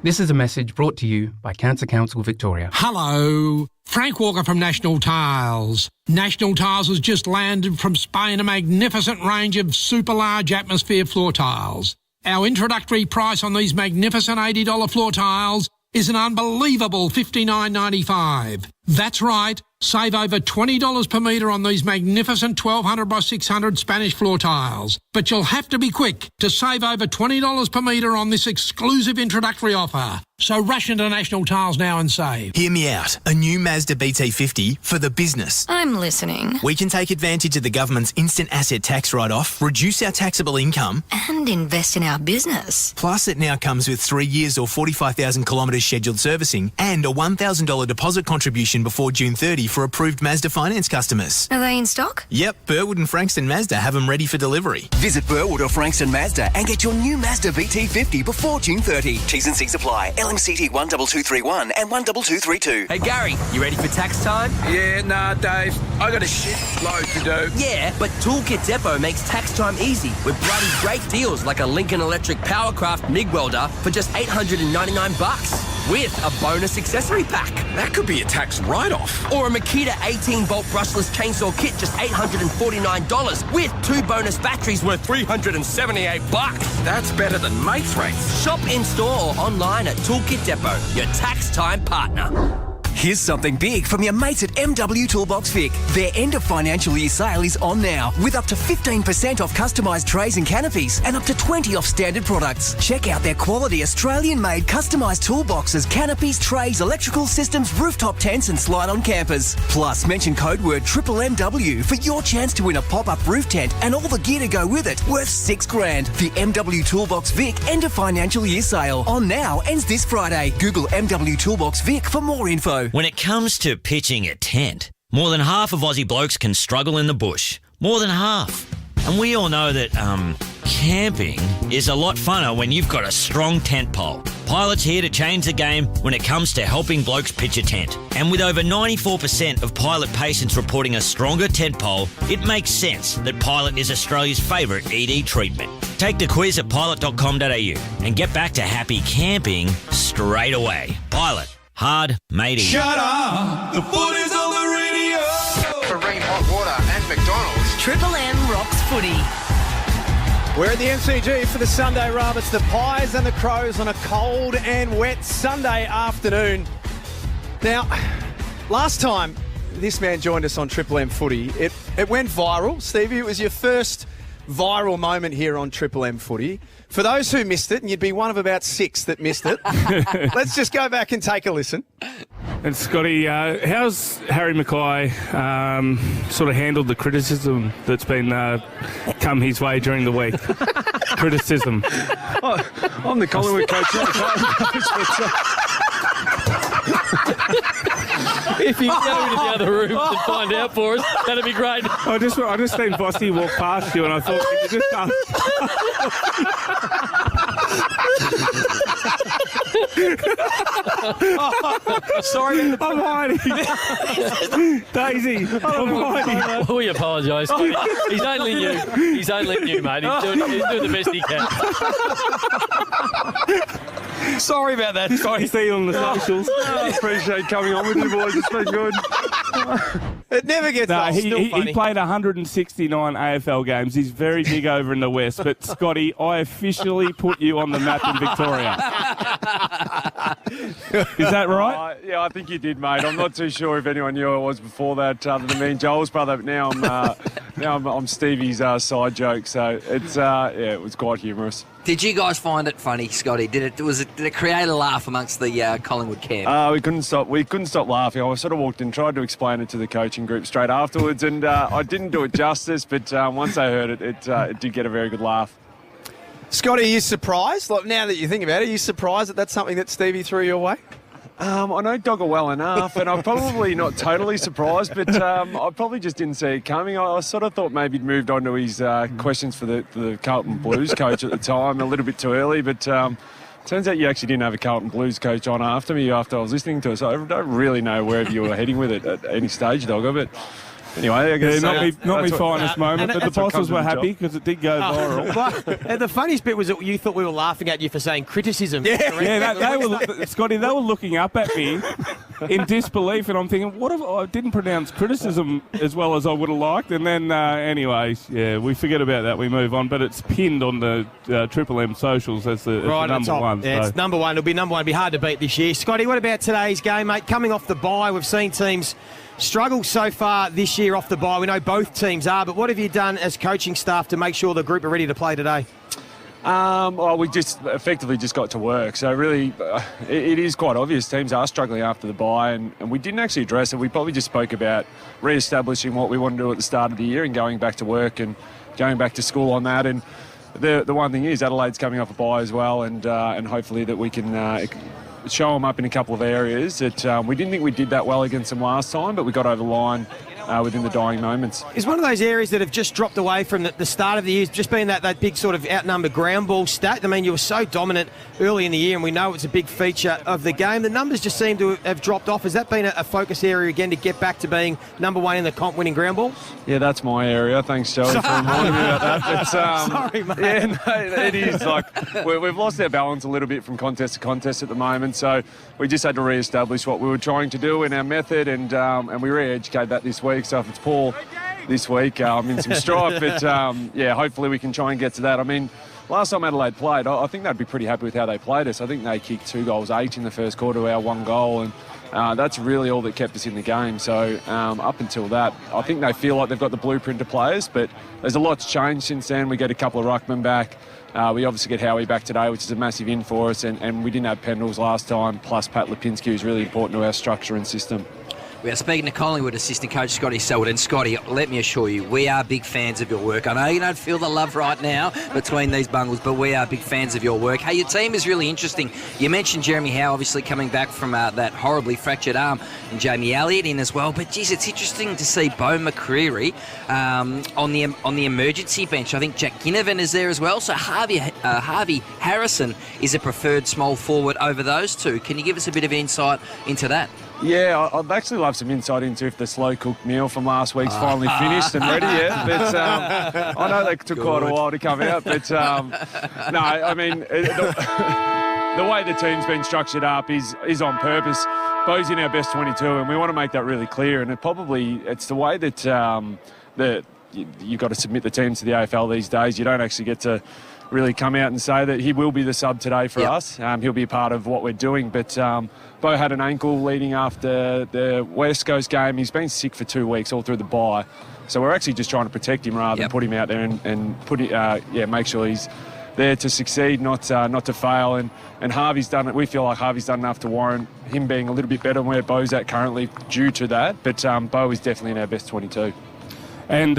This is a message brought to you by Cancer Council Victoria. Hello, Frank Walker from National Tiles. National Tiles has just landed from Spain a magnificent range of super large atmosphere floor tiles. Our introductory price on these magnificent $80 floor tiles is an unbelievable $59.95. That's right, save over $20 per metre on these magnificent 1200 by 600 Spanish floor tiles. But you'll have to be quick to save over $20 per metre on this exclusive introductory offer. So rush into National Tiles now and save. Hear me out. A new Mazda BT50 for the business. I'm listening. We can take advantage of the government's instant asset tax write-off, reduce our taxable income, and invest in our business. Plus, it now comes with 3 years or 45,000 kilometres scheduled servicing and a $1,000 deposit contribution before June 30 for approved Mazda finance customers. Are they in stock? Yep, Burwood and Frankston Mazda have them ready for delivery. Visit Burwood or Frankston Mazda and get your new Mazda BT50 before June 30. T's and C's apply. LMCT 12231 and 12232. Hey Gary, you ready for tax time? Yeah, nah, Dave. I got a shit load to do. Yeah, but Toolkit Depot makes tax time easy with bloody great deals like a Lincoln Electric Powercraft MIG welder for just $899 with a bonus accessory pack. That could be a tax write-off. Or a Makita 18-volt brushless chainsaw kit, just $849 with 2 bonus batteries worth $378. That's better than mates rates. Shop in-store or online at Toolkit Depot, your tax time partner. Here's something big from your mates at MW Toolbox Vic. Their end of financial year sale is on now, with up to 15% off customised trays and canopies and up to 20% off standard products. Check out their quality Australian-made customised toolboxes, canopies, trays, electrical systems, rooftop tents and slide-on campers. Plus, mention code word MMW for your chance to win a pop-up roof tent and all the gear to go with it, worth $6,000. The MW Toolbox Vic end of financial year sale. On now, ends this Friday. Google MW Toolbox Vic for more info. When it comes to pitching a tent, more than half of Aussie blokes can struggle in the bush. More than half. And we all know that, camping is a lot funner when you've got a strong tent pole. Pilot's here to change the game when it comes to helping blokes pitch a tent. And with over 94% of Pilot patients reporting a stronger tent pole, it makes sense that Pilot is Australia's favourite ED treatment. Take the quiz at pilot.com.au and get back to happy camping straight away. Pilot. Hard, made easy. Shut up! The foot is on the radio! For Ream Hot Water and McDonald's, Triple M rocks footy. We're at the MCG for the Sunday Rub. It's the Pies and the Crows on a cold and wet Sunday afternoon. Now, last time this man joined us on Triple M Footy, it went viral. Stevie, it was your first viral moment here on Triple M Footy. For those who missed it, and you'd be one of about 6 that missed it, let's just go back and take a listen. And Scotty, how's Harry Mackay sort of handled the criticism that's been come his way during the week? Criticism. I'm the Collingwood coach. If you go into the other room and find out for us, that'd be great. I just seen Bossy walk past you and I thought, can you just sorry, I'm hiding. Daisy, I'm hiding. We apologise. He's only new. He's only new, mate. He's doing the best he can. Sorry about that, Scotty. See you on the socials. I appreciate coming on with you boys. It's been good. It never gets old. Still funny. He played 169 AFL games. He's very big over in the West. But, Scotty, I officially put you on the map in Victoria. Is that right? Yeah, I think you did, mate. I'm not too sure if anyone knew who I was before that, other than me and Joel's brother. But now I'm Stevie's side joke. So it's it was quite humorous. Did you guys find it funny, Scotty? Did it create a laugh amongst the Collingwood camp? We couldn't stop laughing. I sort of walked in, tried to explain it to the coaching group straight afterwards, and I didn't do it justice. But once they heard it, it did get a very good laugh. Scotty, are you surprised? Like, now that you think about it, are you surprised that that's something that Stevie threw your way? I know Dogger well enough, and I'm probably not totally surprised, but I probably just didn't see it coming. I sort of thought maybe he'd moved on to his questions for the Carlton Blues coach at the time, a little bit too early, but turns out you actually didn't have a Carlton Blues coach on after me after I was listening to it, so I don't really know wherever you were heading with it at any stage, Dogger, but... Anyway, I guess not my finest moment, but the bosses were happy because it did go viral. But the funniest bit was that you thought we were laughing at you for saying criticism. Scotty, they were looking up at me in disbelief, and I'm thinking, what if I didn't pronounce criticism as well as I would have liked? And then, anyways, we forget about that. We move on, but it's pinned on the Triple M socials as the number one. Yeah, so. it's number one. It'll be number one. It'll be hard to beat this year. Scotty, what about today's game, mate? Coming off the bye, we've seen teams struggle so far this year off the bye. We know both teams are, but what have you done as coaching staff to make sure the group are ready to play today? Well, we just effectively just got to work. So really, it is quite obvious teams are struggling after the bye, and we didn't actually address it. We probably just spoke about re-establishing what we want to do at the start of the year and going back to work and going back to school on that. And the one thing is Adelaide's coming off a bye as well, and hopefully that we can show them up in a couple of areas that we didn't think we did that well against them last time, but we got over the line within the dying moments. Is one of those areas that have just dropped away from the start of the year, just being that big sort of outnumbered ground ball stat? I mean, you were so dominant early in the year, and we know it's a big feature of the game. The numbers just seem to have dropped off. Has that been a focus area again to get back to being number one in the comp winning ground ball? Yeah, that's my area. Thanks, Joey, for reminding me about that. But, sorry, mate. Yeah, no, it is. Like, we've lost our balance a little bit from contest to contest at the moment, so we just had to re-establish what we were trying to do in our method, and we re-educate that this week. So if it's poor this week, I'm in some strife, but hopefully we can try and get to that. I mean, last time Adelaide played, I think they'd be pretty happy with how they played us. I think they kicked 2 goals, 8 in the first quarter, our 1 goal, and that's really all that kept us in the game. So up until that, I think they feel like they've got the blueprint to players, but there's a lot's changed since then. We get a couple of ruckmen back. We obviously get Howie back today, which is a massive in for us, and we didn't have Pendles last time, plus Pat Lipinski, who's really important to our structure and system. We are speaking to Collingwood assistant coach Scotty Selwood. And Scotty, let me assure you, we are big fans of your work. I know you don't feel the love right now between these bungles, but we are big fans of your work. Hey, your team is really interesting. You mentioned Jeremy Howe obviously coming back from that horribly fractured arm, and Jamie Elliott in as well. But geez, it's interesting to see Bo McCreary on the emergency bench. I think Jack Ginnivan is there as well. So Harvey Harrison is a preferred small forward over those two. Can you give us a bit of insight into that? Yeah, I'd actually love some insight into if the slow-cooked meal from last week's finally finished and ready yet. But I know that took quite a while to come out. But, no, I mean, the way the team's been structured up is on purpose. Bo's in our best 22, and we want to make that really clear. And it's the way that you've got to submit the team to the AFL these days. You don't actually get to really come out and say that he will be the sub today for us. He'll be a part of what we're doing. But Bo had an ankle leading after the West Coast game. He's been sick for 2 weeks all through the bye. So we're actually just trying to protect him rather than put him out there and make sure he's there to succeed, not to fail. And Harvey's done it. We feel like Harvey's done enough to warrant him being a little bit better than where Bo's at currently due to that. But Bo is definitely in our best 22. And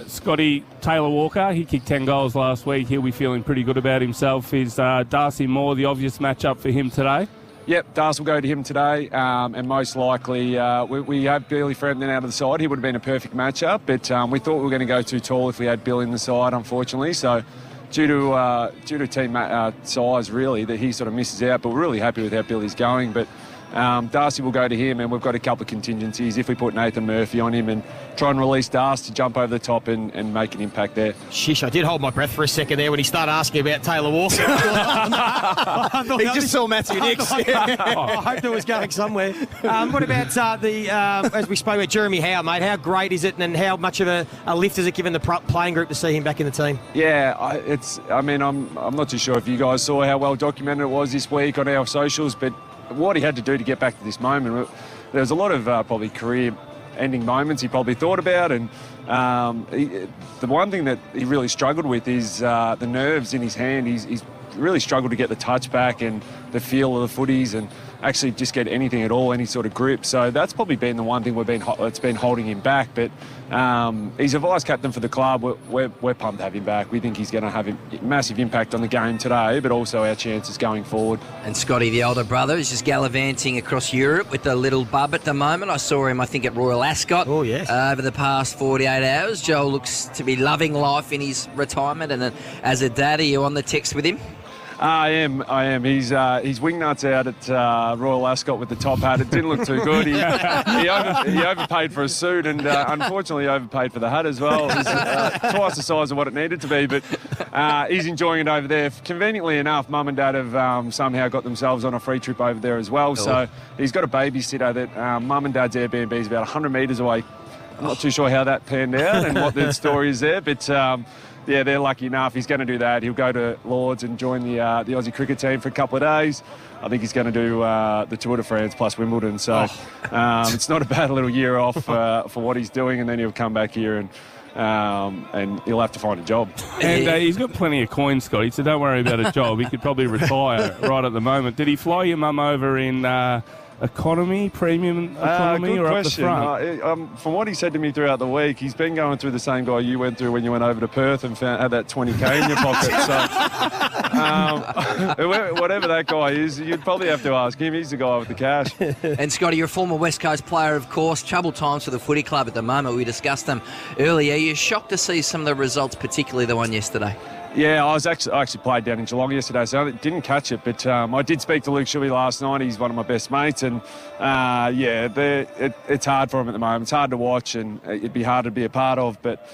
Scotty, Taylor Walker, he kicked 10 goals last week. He'll be feeling pretty good about himself. Is Darcy Moore the obvious matchup for him today? Yep, Darcy will go to him today, and most likely we have Billy Frampton out of the side. He would have been a perfect matchup, but we thought we were going to go too tall if we had Bill in the side, unfortunately. So due to team size, really, that he sort of misses out. But we're really happy with how Billy's going. But Darcy will go to him, and we've got a couple of contingencies. If we put Nathan Murphy on him and try and release Darcy to jump over the top and make an impact there. Shish, I did hold my breath for a second there when he started asking about Taylor Walker. I thought he just saw Matthew Nicks. I hoped it was going somewhere. What about as we spoke about Jeremy Howe, mate? How great is it, and how much of a lift has it given the playing group to see him back in the team? Yeah, I'm not too sure if you guys saw how well documented it was this week on our socials, but what he had to do to get back to this moment, there was a lot of probably career-ending moments he probably thought about, and the one thing that he really struggled with is the nerves in his hand. He's really struggled to get the touch back and the feel of the footies and actually just get anything at all, any sort of grip. So that's probably been the one thing that's been holding him back. But he's a vice captain for the club. We're pumped to have him back. We think he's going to have a massive impact on the game today, but also our chances going forward. And Scotty, the older brother, is just gallivanting across Europe with the little bub at the moment. I saw him, I think, at Royal Ascot over the past 48 hours. Joel looks to be loving life in his retirement. And as a dad, are you on the text with him? I am. He's wingnuts out at Royal Ascot with the top hat. It didn't look too good. He overpaid for a suit, and unfortunately overpaid for the hat as well. It was twice the size of what it needed to be, but he's enjoying it over there. Conveniently enough, Mum and Dad have somehow got themselves on a free trip over there as well. So he's got a babysitter that Mum and Dad's Airbnb is about 100 metres away. I'm not too sure how that panned out and what the story is there, but yeah, they're lucky enough. He's going to do that. He'll go to Lords and join the Aussie cricket team for a couple of days. I think he's going to do the Tour de France plus Wimbledon. So it's not a bad little year off for what he's doing, and then he'll come back here and he'll have to find a job. And he's got plenty of coins, Scotty, so don't worry about a job. He could probably retire right at the moment. Did he fly your mum over in premium economy, or up the front? From what he said to me throughout the week, he's been going through the same guy you went through when you went over to Perth and had that 20k in your pocket. So whatever that guy is, you'd probably have to ask him. He's the guy with the cash. And Scotty, you're a former West Coast player, of course. Troubled times for the footy club at the moment. We discussed them earlier. You're shocked to see some of the results, particularly the one yesterday. Yeah, I actually played down in Geelong yesterday, so I didn't catch it. But I did speak to Luke Shuey last night. He's one of my best mates, and it's hard for him at the moment. It's hard to watch, and it'd be hard to be a part of. But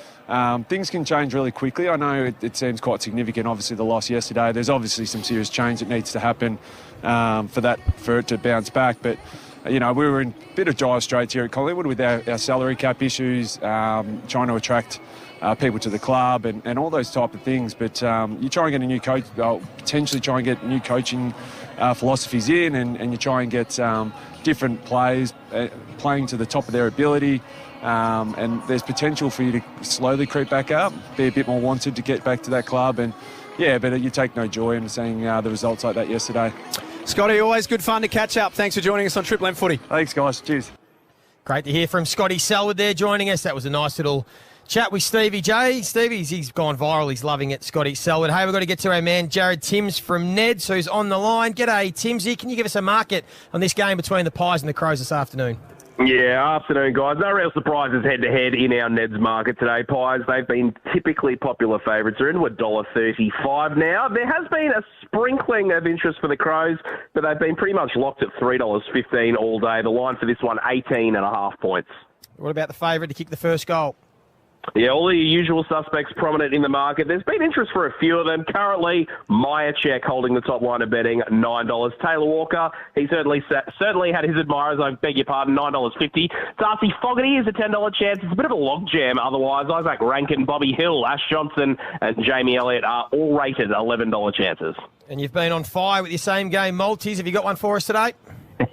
things can change really quickly. I know it seems quite significant. Obviously, the loss yesterday. There's obviously some serious change that needs to happen for it to bounce back. But we were in a bit of dire straits here at Collingwood with our salary cap issues, trying to attract people to the club and all those type of things. But you try and get a new coach, potentially try and get new coaching philosophies in, and you try and get different players playing to the top of their ability. And there's potential for you to slowly creep back up, be a bit more wanted to get back to that club. And but you take no joy in seeing the results like that yesterday. Scotty, always good fun to catch up. Thanks for joining us on Triple M Footy. Thanks, guys. Cheers. Great to hear from Scotty Selwood there joining us. That was a nice little chat with Stevie J. He's gone viral. He's loving it, Scotty Selwood. Hey, we've got to get to our man Jared Timms from Neds, who's on the line. G'day, Timsy. Can you give us a market on this game between the Pies and the Crows this afternoon? Yeah, afternoon, guys. No real surprises head-to-head in our Neds market today. Pies, they've been typically popular favourites. They're into $1.35 now. There has been a sprinkling of interest for the Crows, but they've been pretty much locked at $3.15 all day. The line for this one, 18.5 points. What about the favourite to kick the first goal? Yeah, all the usual suspects prominent in the market. There's been interest for a few of them. Currently, Myercheck holding the top line of betting, $9. Taylor Walker, he certainly had his admirers, I beg your pardon, $9.50. Darcy Fogarty is a $10 chance. It's a bit of a logjam otherwise. Isaac Rankin, Bobby Hill, Ash Johnson and Jamie Elliott are all rated $11 chances. And you've been on fire with your same game multis. Have you got one for us today?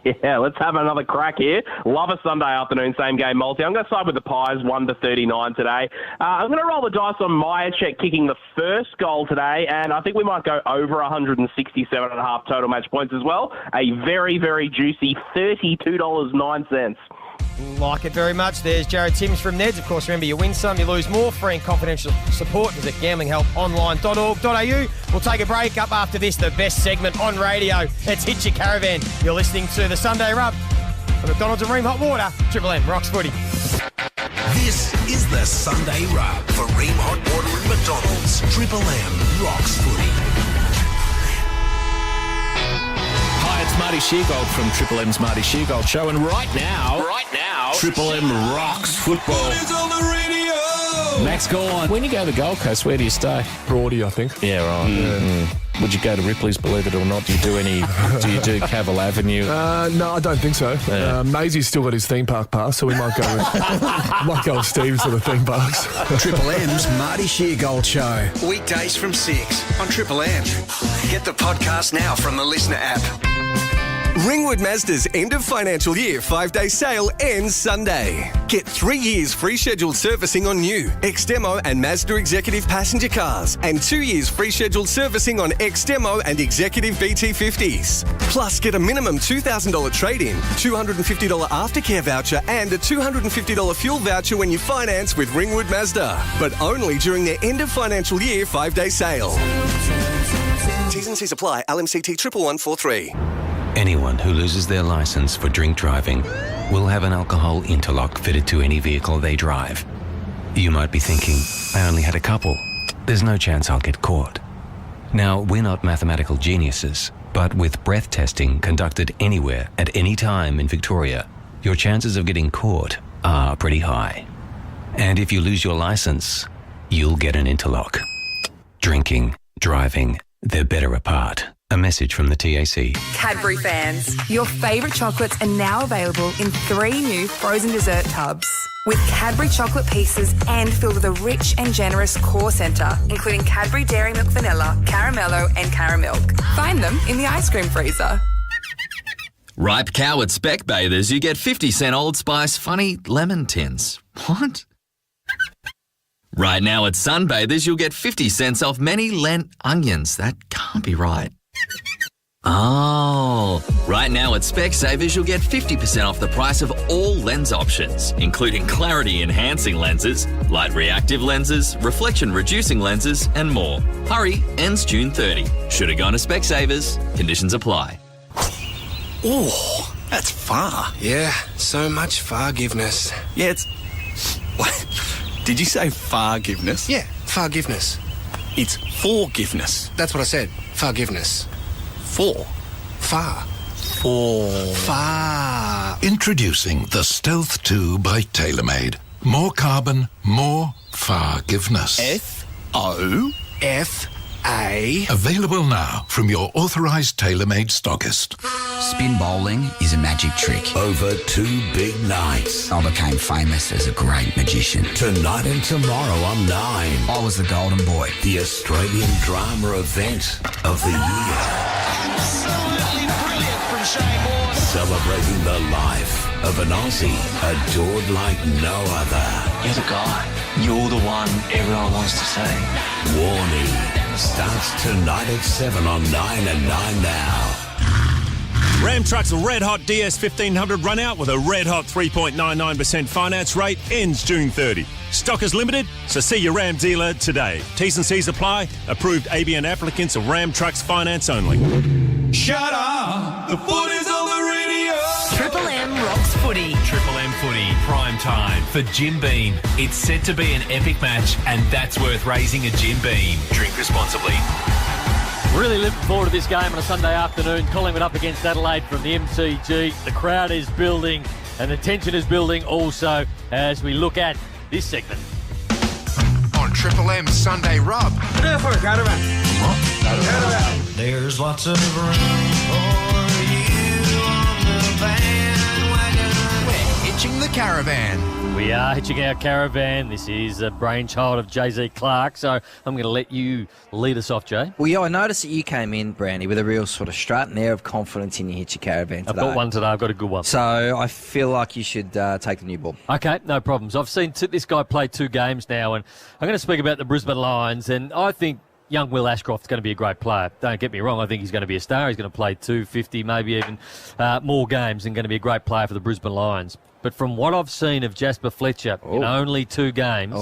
Yeah, let's have another crack here. Love a Sunday afternoon same game multi. I'm going to side with the Pies, 1-39 today. I'm going to roll the dice on Myercheck kicking the first goal today, and I think we might go over 167.5 total match points as well. A very, very juicy $32.09. Like it very much. There's Jared Timms from Neds. Of course, remember, you win some, you lose more. Free and confidential support. Visit gamblinghelponline.org.au. We'll take a break. Up after this, the best segment on radio. It's Hit Your Caravan. You're listening to the Sunday Rub for McDonald's and Ream Hot Water. Triple M Rocks Footy. This is the Sunday Rub for Ream Hot Water and McDonald's. Triple M Rocks Footy. Hi, it's Marty Marty Sheargold from Triple M's Marty Sheargold Show. And right now, Triple M rocks football. Max, go on. When you go to the Gold Coast, where do you stay? Broady, I think. Yeah, right. Would you go to Ripley's, believe it or not? Do you do Cavill Avenue? No, I don't think so. Yeah. Maisie's still got his theme park pass, so we might go with Steve's to the theme parks. Triple M's Marty Sheargold Show. Weekdays from 6 on Triple M. Get the podcast now from the Listener app. Ringwood Mazda's end of financial year 5-day sale ends Sunday. Get 3 years free scheduled servicing on new X-Demo and Mazda Executive passenger cars and 2 years free scheduled servicing on X-Demo and Executive BT50s. Plus, get a minimum $2,000 trade-in, $250 aftercare voucher and a $250 fuel voucher when you finance with Ringwood Mazda. But only during their end of financial year 5-day sale. T's and C's apply. LMCT 11143. Anyone who loses their licence for drink driving will have an alcohol interlock fitted to any vehicle they drive. You might be thinking, I only had a couple. There's no chance I'll get caught. Now, we're not mathematical geniuses, but with breath testing conducted anywhere at any time in Victoria, your chances of getting caught are pretty high. And if you lose your licence, you'll get an interlock. Drinking, driving, they're better apart. A message from the TAC. Cadbury fans, your favourite chocolates are now available in 3 new frozen dessert tubs. With Cadbury chocolate pieces and filled with a rich and generous core centre, including Cadbury Dairy Milk Vanilla, Caramello and Caramilk. Find them in the ice cream freezer. Ripe Coward Spec Bathers, you get 50-cent Old Spice funny lemon tins. What? Right now at Sunbathers, you'll get 50 cents off many Lent onions. That can't be right. Oh, right now at Specsavers, you'll get 50% off the price of all lens options, including clarity-enhancing lenses, light reactive lenses, reflection-reducing lenses, and more. Hurry, ends June 30. Should have gone to Specsavers. Conditions apply. Oh, that's far. Yeah, so much forgiveness. Yeah, it's... What? Did you say forgiveness? Yeah, forgiveness. It's forgiveness. That's what I said. Forgiveness. Far. Introducing the Stealth 2 by TaylorMade. More carbon, more forgiveness. F-O-F-A. Available now from your authorised TaylorMade stockist. Spin bowling is a magic trick. Over 2 big nights. I became famous as a great magician. Tonight and tomorrow on 9. I was the golden boy. The Australian drama event of the year. Absolutely brilliant from Shane Moore. Celebrating the life of an Aussie adored like no other. You're the guy. You're the one everyone wants to say. Warnie starts tonight at 7 on 9 and 9 now. Ram Truck's Red Hot DS 1500 run out with a red hot 3.99% finance rate ends June 30. Stock is limited, so see your Ram dealer today. T's and C's apply. Approved ABN applicants of Ram Trucks finance only. Shut up! The foot is on the radio! Triple M rocks footy. Triple M footy, prime time for Jim Beam. It's set to be an epic match, and that's worth raising a Jim Beam. Drink responsibly. Really looking forward to this game on a Sunday afternoon. Collingwood up against Adelaide from the MCG. The crowd is building and the tension is building also as we look at this segment. On Triple M's Sunday Rub. There's lots of room for you on the bandwagon. We're hitching the caravan. We are hitching our caravan. This is a brainchild of Jay-Z Clark, so I'm going to let you lead us off, Jay. Well, yeah, I noticed that you came in, Brandy, with a real sort of strut and air of confidence in your hitch your caravan today. I've got one today. I've got a good one. So I feel like you should take the new ball. Okay, no problems. I've seen this guy play 2 games now, and I'm going to speak about the Brisbane Lions, and I think young Will Ashcroft's going to be a great player. Don't get me wrong. I think he's going to be a star. He's going to play 250, maybe even more games, and going to be a great player for the Brisbane Lions. But from what I've seen of Jasper Fletcher in only 2 games,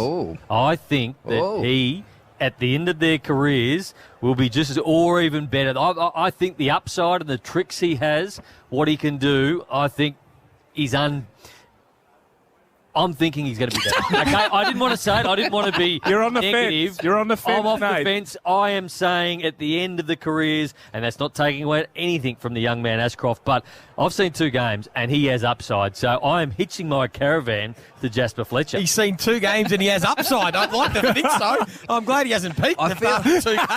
I think that he, at the end of their careers, will be just as or even better. I think the upside and the tricks he has, what he can do, I think is I'm thinking he's going to be better. Okay, I didn't want to say it. I didn't want to be You're on the negative. fence. You're on the fence, I'm off Nate. the fence. I am saying at the end of the careers, and that's not taking away anything from the young man Ashcroft, but I've seen 2 games and he has upside. So I am hitching my caravan to Jasper Fletcher. He's seen 2 games and he has upside. I'd like to think so. I'm glad he hasn't peaked after 2 games.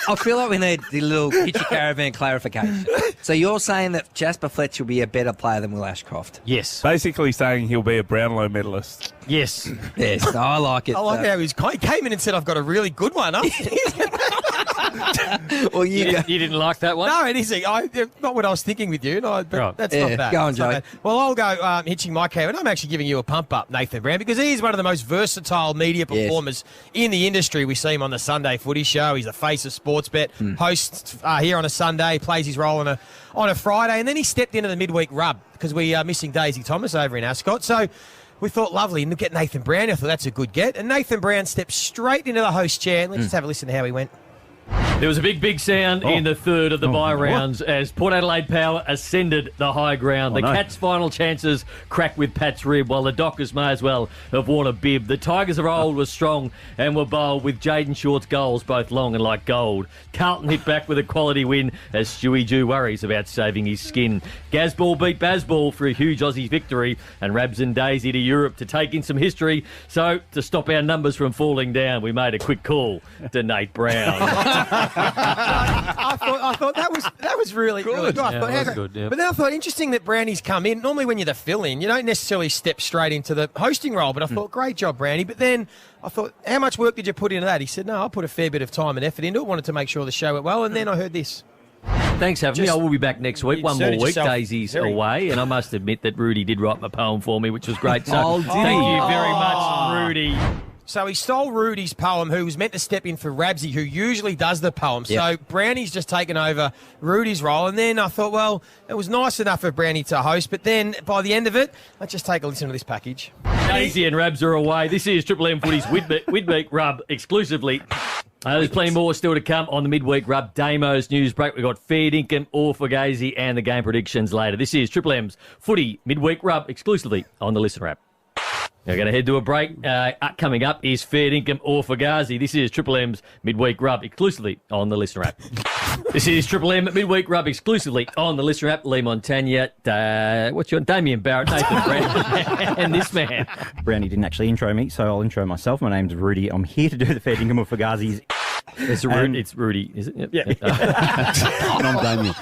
I feel like we need the little Hitcher Caravan clarification. So you're saying that Jasper Fletcher will be a better player than Will Ashcroft? Yes. Basically saying he'll be a Brownlow medalist. Yes. Yes, I like it. I like how he came in and said, I've got a really good one. Huh? Well, you didn't like that one? No, it is. Not what I was thinking with you. No, but Right. that's Yeah, not bad. go on, That's not Joe. bad. Well, I'll go hitching my caravan. I'm actually giving you a pump up, Nathan Brown, because he is one of the most versatile media performers in the industry. We see him on the Sunday Footy Show. He's the face of Sportsbet. Hosts here on a Sunday, plays his role on a Friday, and then he stepped into the midweek rub because we are missing Daisy Thomas over in Ascot. So we thought, lovely, and get Nathan Brown. I thought that's a good get. And Nathan Brown stepped straight into the host chair. Let's just have a listen to how he went. There was a big sound in the third of the bye rounds as Port Adelaide Power ascended the high ground. The Cats' final chances cracked with Pat's rib, while the Dockers may as well have worn a bib. The Tigers of old were strong and were bold, with Jaden Short's goals both long and like gold. Carlton hit back with a quality win as Stewie Jew worries about saving his skin. Gazball beat Bazball for a huge Aussie victory, and Rabs and Daisy to Europe to take in some history. So, to stop our numbers from falling down, we made a quick call to Nate Brown. I thought that was really good. I thought, Yeah, it was good, yeah. But then I thought, interesting that Brownie's come in. Normally when you're the fill-in, you don't necessarily step straight into the hosting role. But I thought, great job, Brownie. But then I thought, how much work did you put into that? He said, no, I put a fair bit of time and effort into it. Wanted to make sure the show went well. And then I heard this. Thanks for having me. I will be back next week. One more inserted week. yourself Daisy's away. And I must admit that Rudy did write my poem for me, which was great. So Thank you very much, Rudy. So he stole Rudy's poem, who was meant to step in for Rabsy, who usually does the poem. So Brownie's just taken over Rudy's role. And then I thought, well, it was nice enough for Brownie to host. But then by the end of it, let's just take a listen to this package. Daisy and Rabs are away. This is Triple M Footy's Midweek Rub exclusively. There's plenty more still to come on the Midweek Rub Damo's news break. We've got fair dinkum, or Fugazi, and the game predictions later. This is Triple M's Footy Midweek Rub exclusively on the Listener app. We're going to head to a break. Coming up is fair dinkum or Fugazi. This is Triple M's Midweek Rub exclusively on the Listener app. This is Triple M Midweek Rub exclusively on the Listener app. Lee Montagna, Damien Barrett, Nathan Brown, and this man. Brownie didn't actually intro me, so I'll intro myself. My name's Rudy. I'm here to do the fair dinkum or Fugazi's. It's Rudy, is it? Yep. And I'm Damien.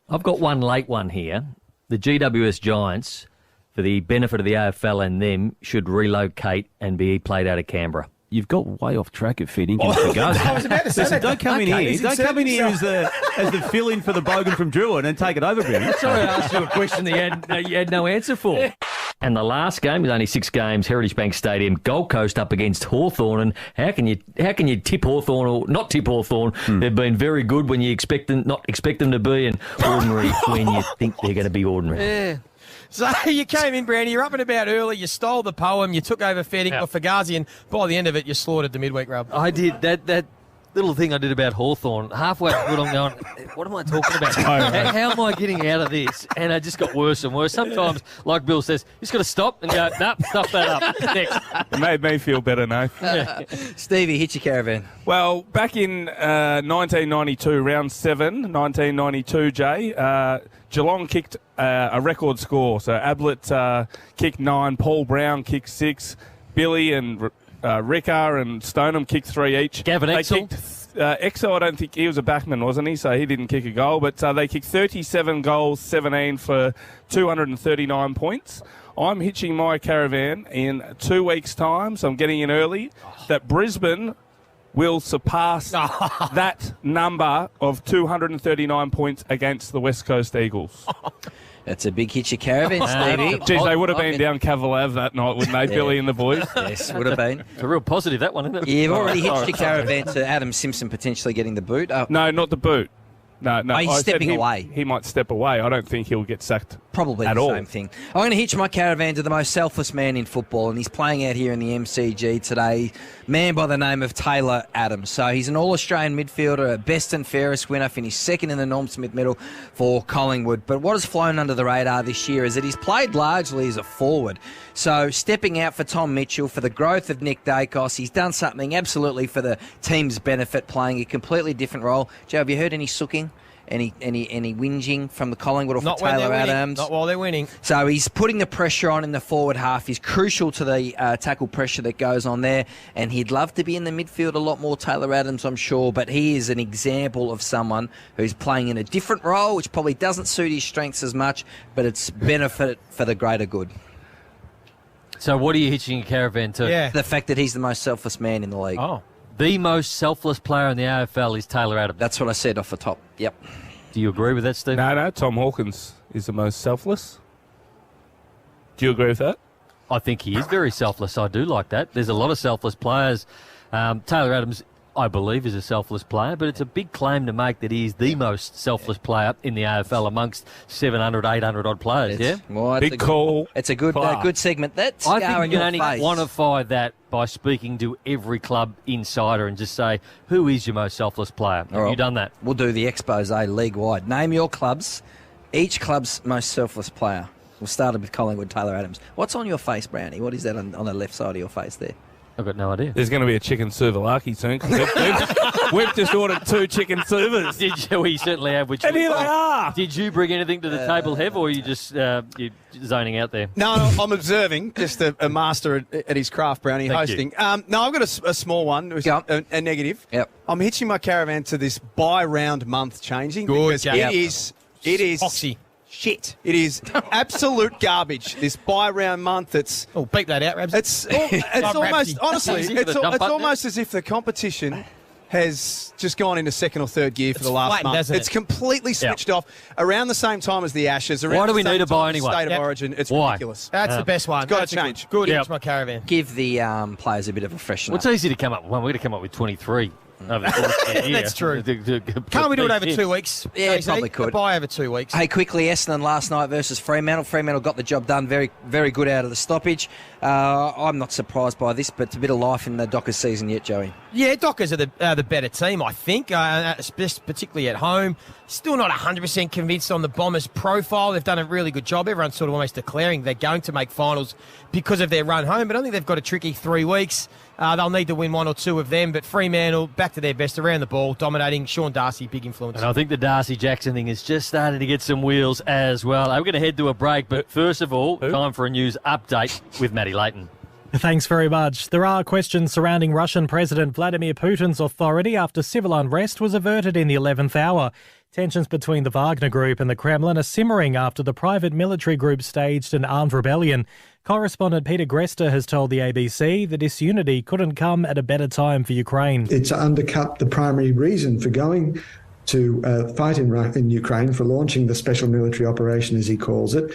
I've got one late one here. The GWS Giants, for the benefit of the AFL and them, should relocate and be played out of Canberra. You've got way off track of fair dinkum or Fugazi. I was about to say Listen, that. don't come in Okay, here. Don't come in here as the fill-in for the bogan from Druin and take it over, Brownie. Sorry, I asked you a question that you had no answer for. And the last game is only 6 games, Heritage Bank Stadium, Gold Coast up against Hawthorn. And how can you tip Hawthorn or not tip Hawthorn? They've been very good when you not expect them to be, and ordinary when you think they're going to be ordinary. Yeah. So you came in, Brownie, you're up and about early, you stole the poem, you took over fair dinkum or Fugazi, and by the end of it, you slaughtered the midweek rub. I did. That little thing I did about Hawthorn, halfway through I'm going, what am I talking about? How am I getting out of this? And it just got worse and worse. Sometimes, like Bill says, you just got to stop and go, nah, stuff that up. Next. It made me feel better, Nate. Stevie, hit your caravan. Well, back in 1992, round 7, 1992, Jay, Geelong kicked a record score. So Ablett kicked 9, Paul Brown kicked 6, Billy and Ricker and Stoneham kicked 3 each. Gavin Exel? Exel, I don't think he was a backman, wasn't he? So he didn't kick a goal. But they kicked 37 goals, 17 for 239 points. I'm hitching my caravan in 2 weeks' time, so I'm getting in early, that Brisbane will surpass that number of 239 points against the West Coast Eagles. That's a big hit your caravan, Stevie. Geez, they would have been down Cavalav that night, wouldn't they, Billy and the boys? Yes, would have been. It's a real positive, that one, isn't it? You've already hitched your caravan to Adam Simpson potentially getting the boot. No, not the boot. No. Oh, he's I said stepping away. He might step away. I don't think he'll get sacked Probably the same thing. I'm going to hitch my caravan to the most selfless man in football, and he's playing out here in the MCG today. Man by the name of Taylor Adams. So he's an All-Australian midfielder, a best and fairest winner, finished second in the Norm Smith medal for Collingwood. But what has flown under the radar this year is that he's played largely as a forward. So stepping out for Tom Mitchell, for the growth of Nick Dacos, he's done something absolutely for the team's benefit, playing a completely different role. Joe, have you heard any sooking? Any whinging from the Collingwood or for Taylor Adams? Not while they're winning. So he's putting the pressure on in the forward half. He's crucial to the tackle pressure that goes on there, and he'd love to be in the midfield a lot more, Taylor Adams, I'm sure, but he is an example of someone who's playing in a different role, which probably doesn't suit his strengths as much, but it's benefit for the greater good. So what are you hitching your caravan to? Yeah. The fact that he's the most selfless man in the league. Oh. The most selfless player in the AFL is Taylor Adams. That's what I said off the top. Yep. Do you agree with that, Steve? No, Tom Hawkins is the most selfless. Do you agree with that? I think he is very selfless. I do like that. There's a lot of selfless players. Taylor Adams, I believe, is a selfless player, but it's a big claim to make that he is the most selfless player in the AFL amongst 700, 800-odd players, Well, Big call. It's a good segment. That's I think going you your can only face. quantify that by speaking to every club insider and just say, who is your most selfless player? Have right. you done that? We'll do the expose league-wide. Name your clubs, each club's most selfless player. We'll start with Collingwood, Taylor Adams. What's on your face, Brownie? What is that on the left side of your face there? I've got no idea. There's going to be a chicken souvlaki soon. 'Cause we've just ordered 2 chicken souvers. Did you? We certainly have. Which And here they are. Did you bring anything to the table, Hev, or are you just you zoning out there? No, I'm observing. Just a master at his craft, Brownie, Thank hosting. No, I've got a small one, a negative. Yep. I'm hitching my caravan to this buy-round month changing. Good, because Jack. it is Foxy. shit. It is absolute garbage. This buy-round month, it's... Oh, beep that out, Rabs. It's almost, honestly, it's almost as if the competition has just gone into second or third gear for the last flattened, month. hasn't it? It's completely switched off around the same time as the Ashes. Around Why do we the same need to buy time as anyway? State of Origin. It's Why? ridiculous. That's the best one. It's gotta That's a change. Good. Yep. It's my caravan. Give the players a bit of a freshener. Well, it's easy to come up with one. We're going to come up with 23 over the course of the year. That's true. Can't we do it over 2 weeks? Yeah, Casey? probably could. A buy over 2 weeks. Hey, quickly, Essendon last night versus Fremantle. Fremantle got the job done very, very good out of the stoppage. I'm not surprised by this, but it's a bit of life in the Dockers season yet, Joey. Yeah, Dockers are the better team, I think, particularly at home. Still not 100% convinced on the Bombers' profile. They've done a really good job. Everyone's sort of almost declaring they're going to make finals because of their run home, but I think they've got a tricky 3 weeks. They'll need to win 1 or 2 of them, but Fremantle, back to their best, around the ball, dominating. Sean Darcy, big influence. And I think the Darcy-Jackson thing is just starting to get some wheels as well. We're going to head to a break, but first of all, time for a news update with Matty Leighton. Thanks very much. There are questions surrounding Russian President Vladimir Putin's authority after civil unrest was averted in the 11th hour. Tensions between the Wagner Group and the Kremlin are simmering after the private military group staged an armed rebellion. Correspondent Peter Grester has told the ABC the disunity couldn't come at a better time for Ukraine. It's undercut the primary reason for going to fight in Ukraine, for launching the special military operation, as he calls it,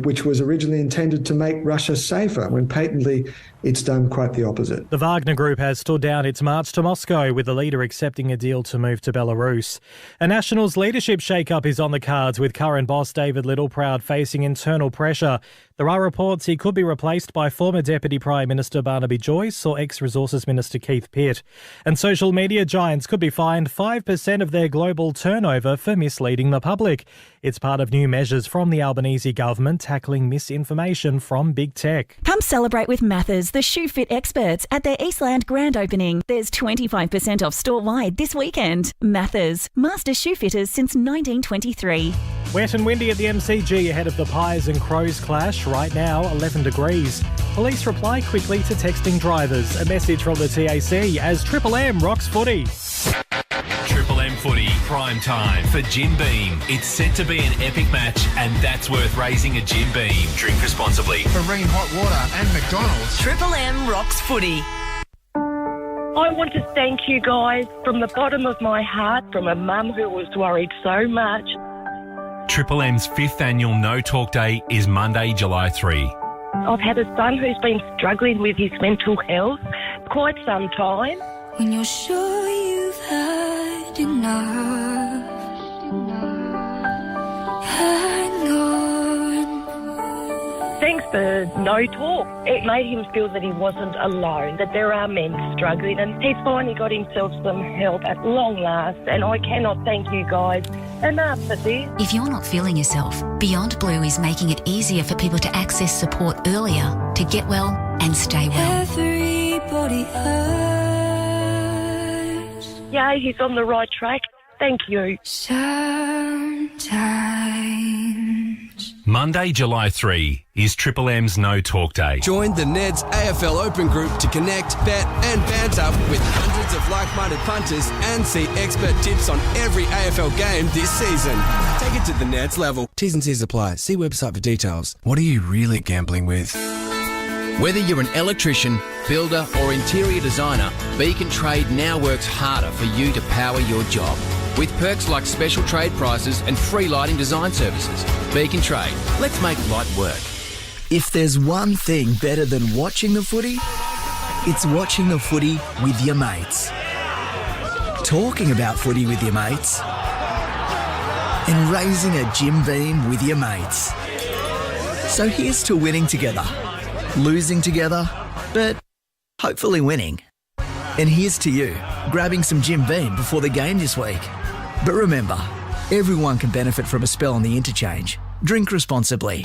which was originally intended to make Russia safer, when patently it's done quite the opposite. The Wagner Group has stood down its march to Moscow, with the leader accepting a deal to move to Belarus. A Nationals leadership shake-up is on the cards, with current boss David Littleproud facing internal pressure. There are reports he could be replaced by former Deputy Prime Minister Barnaby Joyce or ex-Resources Minister Keith Pitt. And social media giants could be fined 5% of their global turnover for misleading the public. It's part of new measures from the Albanese government tackling misinformation from big tech. Come celebrate with Mathers, the shoe fit experts, at their Eastland grand opening. There's 25% off store-wide this weekend. Mathers, master shoe fitters since 1923. Wet and windy at the MCG ahead of the Pies and Crows clash. Right now, 11 degrees. Police reply quickly to texting drivers. A message from the TAC as Triple M rocks footy. Triple M footy, prime time for Jim Beam. It's set to be an epic match, and that's worth raising a Jim Beam. Drink responsibly. For Ream Hot Water and McDonald's. Triple M rocks footy. I want to thank you guys from the bottom of my heart, from a mum who was worried so much. Triple M's 5th annual No Talk Day is Monday, July 3. I've had a son who's been struggling with his mental health quite some time. When you're sure you've had enough, hang on. the no talk. It made him feel that he wasn't alone, that there are men struggling, and he's finally got himself some help at long last, and I cannot thank you guys enough for this. If you're not feeling yourself, Beyond Blue is making it easier for people to access support earlier, to get well and stay well. Everybody hurts. Yeah, he's on the right track. Thank you. Sometimes. Monday, July 3 is Triple M's No Talk Day. Join the Neds AFL Open Group to connect, bet and banter with hundreds of like-minded punters and see expert tips on every AFL game this season. Take it to the Neds level. T's and C's apply. See website for details. What are you really gambling with? Whether you're an electrician, builder or interior designer, Beacon Trade now works harder for you to power your job. With perks like special trade prices and free lighting design services. Beacon Trade. Let's make light work. If there's one thing better than watching the footy, it's watching the footy with your mates. Talking about footy with your mates. And raising a Jim Beam with your mates. So here's to winning together. Losing together, but hopefully winning. And here's to you, grabbing some Jim Beam before the game this week. But remember, everyone can benefit from a spell on the interchange. Drink responsibly.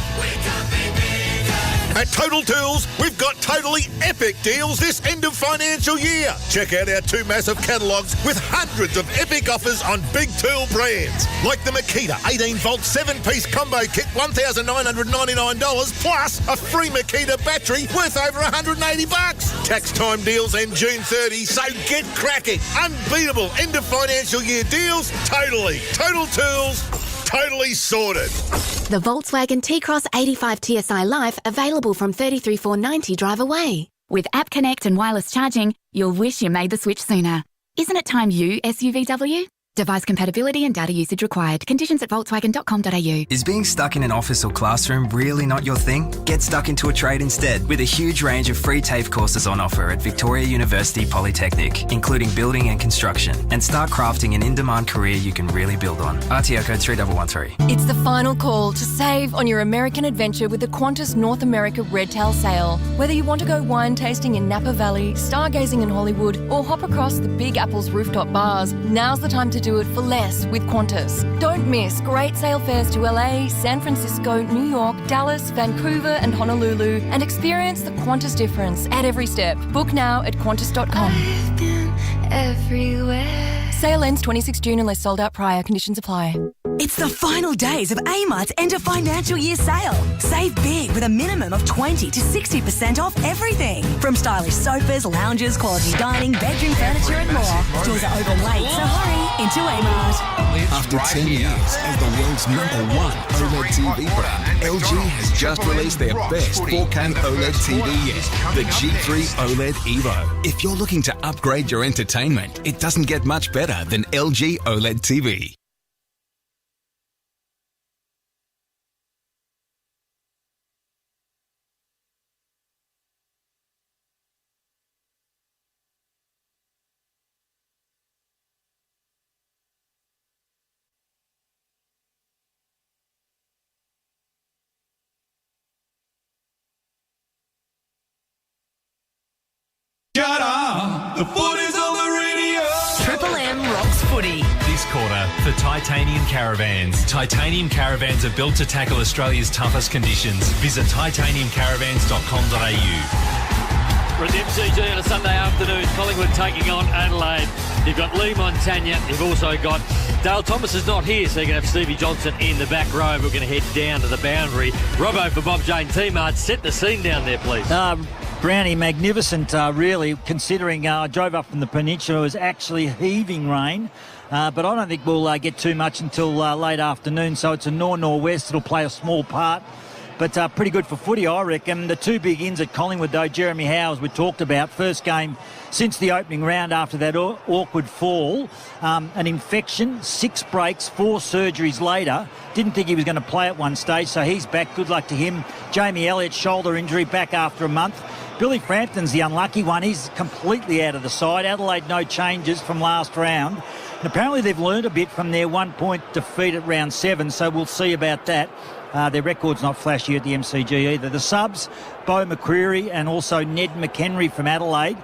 At Total Tools, we've got totally epic deals this end of financial year. Check out our two massive catalogues with hundreds of epic offers on big tool brands. Like the Makita 18-volt 7-piece combo kit, $1,999, plus a free Makita battery worth over $180. Tax time deals end June 30, so get cracking. Unbeatable end of financial year deals, totally. Total Tools, totally sorted. The Volkswagen T-Cross 85 TSI Life available from $33,490 drive away. With App Connect and wireless charging, you'll wish you made the switch sooner. Isn't it time you SUVW? Device compatibility and data usage required. Conditions at volkswagen.com.au. Is being stuck in an office or classroom really not your thing? Get stuck into a trade instead with a huge range of free TAFE courses on offer at Victoria University Polytechnic, including building and construction, and start crafting an in-demand career you can really build on. RTO code 3113. It's the final call to save on your American adventure with the Qantas North America Redtail Sale. Whether you want to go wine tasting in Napa Valley, stargazing in Hollywood, or hop across the Big Apple's rooftop bars, now's the time to do it for less with Qantas. Don't miss great sale fares to LA, San Francisco, New York, Dallas, Vancouver and Honolulu, and experience the Qantas difference at every step. Book now at qantas.com. I've been everywhere. Sale ends 26 June unless sold out prior. Conditions apply. It's the final days of Amart's end of financial year sale. Save big with a minimum of 20 to 60% off everything. From stylish sofas, lounges, quality dining, bedroom furniture and more. Stores are open late, so hurry into Amart. After 10 years as the world's #1 OLED TV brand, LG has just released their best 4K OLED TV yet, the G3 OLED Evo. If you're looking to upgrade your entertainment, it doesn't get much better than LG OLED TV. Shut up! The footy's on the radio! Triple M rocks footy. This quarter for Titanium Caravans. Titanium Caravans are built to tackle Australia's toughest conditions. Visit titaniumcaravans.com.au. For the MCG on a Sunday afternoon, Collingwood taking on Adelaide. You've got Lee Montagna. You've also got Dale Thomas is not here, so you're going to have Stevie Johnson in the back row. We're going to head down to the boundary. Robbo for Bob Jane T-Mart. Set the scene down there, please. Brownie, magnificent, really, considering I drove up from the peninsula. It was actually heaving rain, but I don't think we'll get too much until late afternoon, so it's a north-northwest. It'll play a small part, but pretty good for footy, I reckon. The two big ins at Collingwood, though, Jeremy Howe, as we talked about, first game since the opening round after that awkward fall, an infection, 6 breaks, 4 surgeries later. Didn't think he was going to play at one stage, so he's back. Good luck to him. Jamie Elliott's shoulder injury, back after a month. Billy Frampton's the unlucky one. He's completely out of the side. Adelaide, no changes from last round. And apparently they've learned a bit from their 1-point defeat at round 7, so we'll see about that. Their record's not flashy at the MCG either. The subs, Beau McCreary and also Ned McHenry from Adelaide.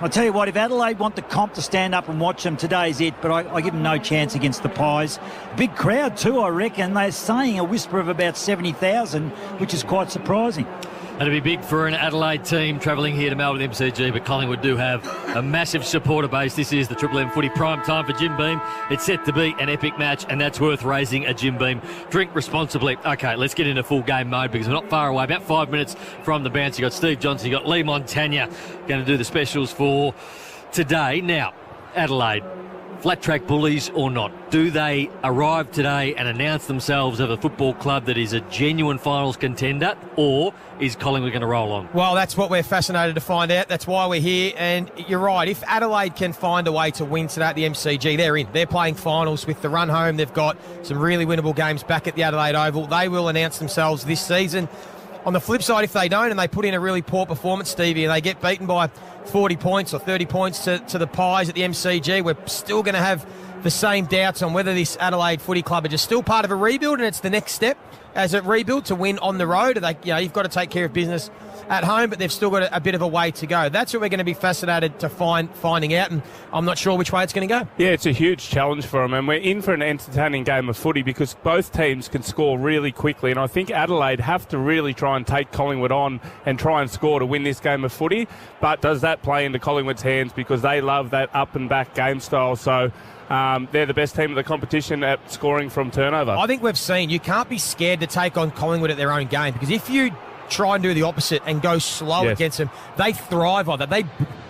I'll tell you what, if Adelaide want the comp to stand up and watch them, today's it, but I give them no chance against the Pies. Big crowd too, I reckon. They're saying a whisper of about 70,000, which is quite surprising. It'll be big for an Adelaide team travelling here to Melbourne MCG, but Collingwood do have a massive supporter base. This is the Triple M Footy prime time for Jim Beam. It's set to be an epic match, and that's worth raising a Jim Beam. Drink responsibly. Okay, let's get into full game mode because we're not far away. About 5 minutes from the bounce. You've got Steve Johnson, you've got Lee Montagna going to do the specials for today. Now, Adelaide, flat track bullies or not? Do they arrive today and announce themselves as a football club that is a genuine finals contender, or is Collingwood going to roll on? Well, that's what we're fascinated to find out. That's why we're here. And you're right. If Adelaide can find a way to win today at the MCG, they're in. They're playing finals with the run home. They've got some really winnable games back at the Adelaide Oval. They will announce themselves this season. On the flip side, if they don't and they put in a really poor performance, Stevie, and they get beaten by 40 points or 30 points to the Pies at the MCG, we're still going to have the same doubts on whether this Adelaide Footy Club are just still part of a rebuild, and it's the next step as a rebuild to win on the road. You've got to take care of business at home, but they've still got a bit of a way to go. That's what we're going to be fascinated to finding out, and I'm not sure which way it's going to go. Yeah, it's a huge challenge for them, and we're in for an entertaining game of footy because both teams can score really quickly, and I think Adelaide have to really try and take Collingwood on and try and score to win this game of footy. But does that play into Collingwood's hands because they love that up and back game style? So they're the best team of the competition at scoring from turnover. I think we've seen you can't be scared to take on Collingwood at their own game, because if you try and do the opposite and go slow against them, they thrive on that. They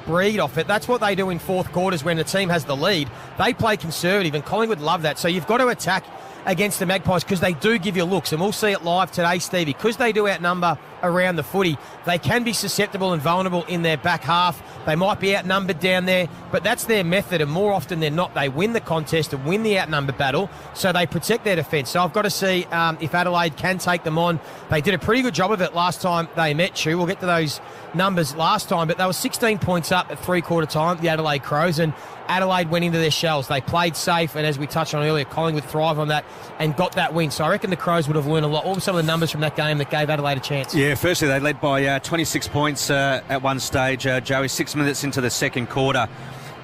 breed off it. That's what they do in fourth quarters when the team has the lead. They play conservative, and Collingwood love that. So you've got to attack against the Magpies because they do give you looks, and we'll see it live today, Stevie. Because they do outnumber around the footy, they can be susceptible and vulnerable in their back half. They might be outnumbered down there, but that's their method, and more often than not, they win the contest and win the outnumber battle, so they protect their defence. So I've got to see if Adelaide can take them on. They did a pretty good job of it last time they met you. We'll get to those numbers last time, but they were 16 points up at three-quarter time, the Adelaide Crows, and Adelaide went into their shells. They played safe, and as we touched on earlier, Collingwood thrive on that and got that win. So I reckon the Crows would have learned a lot. What were some of the numbers from that game that gave Adelaide a chance? Yeah, firstly, they led by 26 points at one stage, Joey, 6 minutes into the second quarter,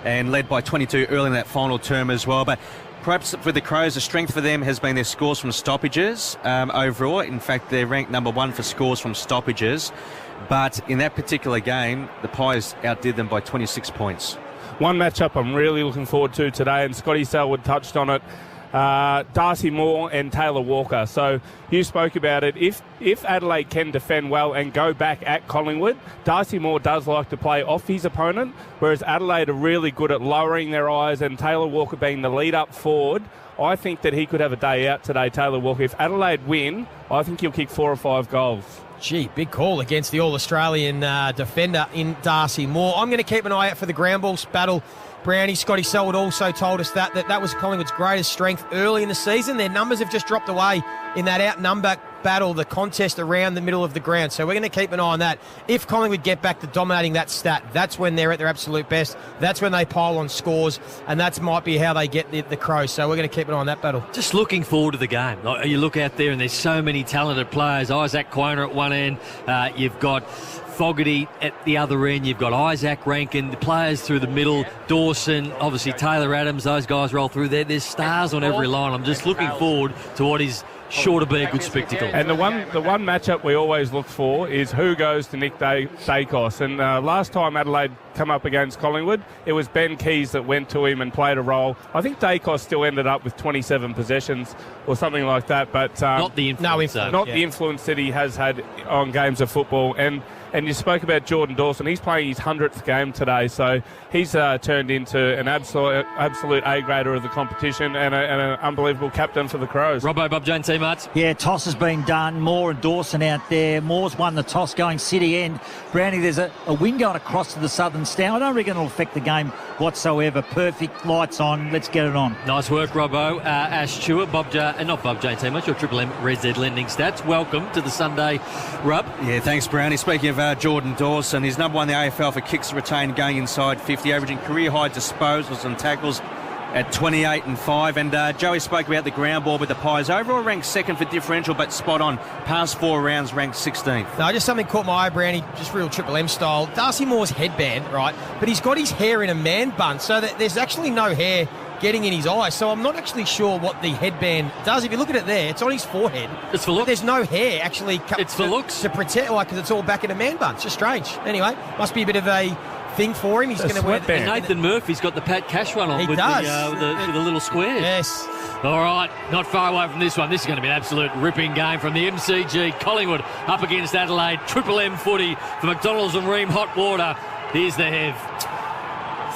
and led by 22 early in that final term as well. But perhaps for the Crows, the strength for them has been their scores from stoppages overall. In fact, they're ranked number one for scores from stoppages. But in that particular game, the Pies outdid them by 26 points. One matchup I'm really looking forward to today, and Scotty Selwood touched on it, Darcy Moore and Taylor Walker. So you spoke about it. If Adelaide can defend well and go back at Collingwood, Darcy Moore does like to play off his opponent, whereas Adelaide are really good at lowering their eyes, and Taylor Walker being the lead-up forward, I think that he could have a day out today, Taylor Walker. If Adelaide win, I think he'll kick 4 or 5 goals. Gee, big call against the All-Australian defender in Darcy Moore. I'm going to keep an eye out for the ground balls battle. Brownie, Scotty Selwood also told us that was Collingwood's greatest strength early in the season. Their numbers have just dropped away in that outnumber battle, the contest around the middle of the ground. So we're going to keep an eye on that. If Collingwood get back to dominating that stat, that's when they're at their absolute best. That's when they pile on scores, and that might be how they get the Crows. So we're going to keep an eye on that battle. Just looking forward to the game. You look out there and there's so many talented players. Isaac Quona at one end. You've got Fogarty at the other end. You've got Isaac Rankin, the players through the middle, Dawson, obviously Taylor Adams. Those guys roll through there. There's stars on every line. I'm just looking forward to what is sure to be a good spectacle. And the one matchup we always look for is who goes to Nick Dacos. And last time Adelaide come up against Collingwood, it was Ben Keys that went to him and played a role. I think Dacos still ended up with 27 possessions or something like that, but not the influence, the influence that he has had on games of football. And you spoke about Jordan Dawson. He's playing his 100th game today, so he's turned into an absolute A-grader of the competition and an unbelievable captain for the Crows. Robbo, Bob Jones, T-Marts. Yeah, toss has been done. Moore and Dawson out there. Moore's won the toss going city end. Brownie, there's a wind going across to the southern stand. I don't reckon it'll affect the game whatsoever. Perfect, lights on, let's get it on. Nice work, Robbo. Ash Stewart, not Bob J. Team, your Triple M Red Z Lending Stats. Welcome to the Sunday Rub. Yeah, thanks, Brownie. Speaking of Jordan Dawson, he's number 1 in the AFL for kicks retained going inside 50, averaging career-high disposals and tackles at 28 and 5. And Joey spoke about the ground ball with the Pies. Overall ranked second for differential, but spot on. Past 4 rounds ranked 16th. No, just something caught my eye, Brownie, just real Triple M style. Darcy Moore's headband, right? But he's got his hair in a man bun, so that there's actually no hair getting in his eyes. So I'm not actually sure what the headband does. If you look at it there, it's on his forehead. It's for looks. There's no hair actually. It's for looks. To protect, like, because it's all back in a man bun. It's just strange. Anyway, must be a bit of a thing for him. He's going to wear. And Nathan Murphy's got the Pat Cash one on He with does. The little square. Yes. All right, not far away from this one. This is going to be an absolute ripping game from the MCG. Collingwood up against Adelaide. Triple M footy for McDonald's and Ream Hot Water. Here's the Hev.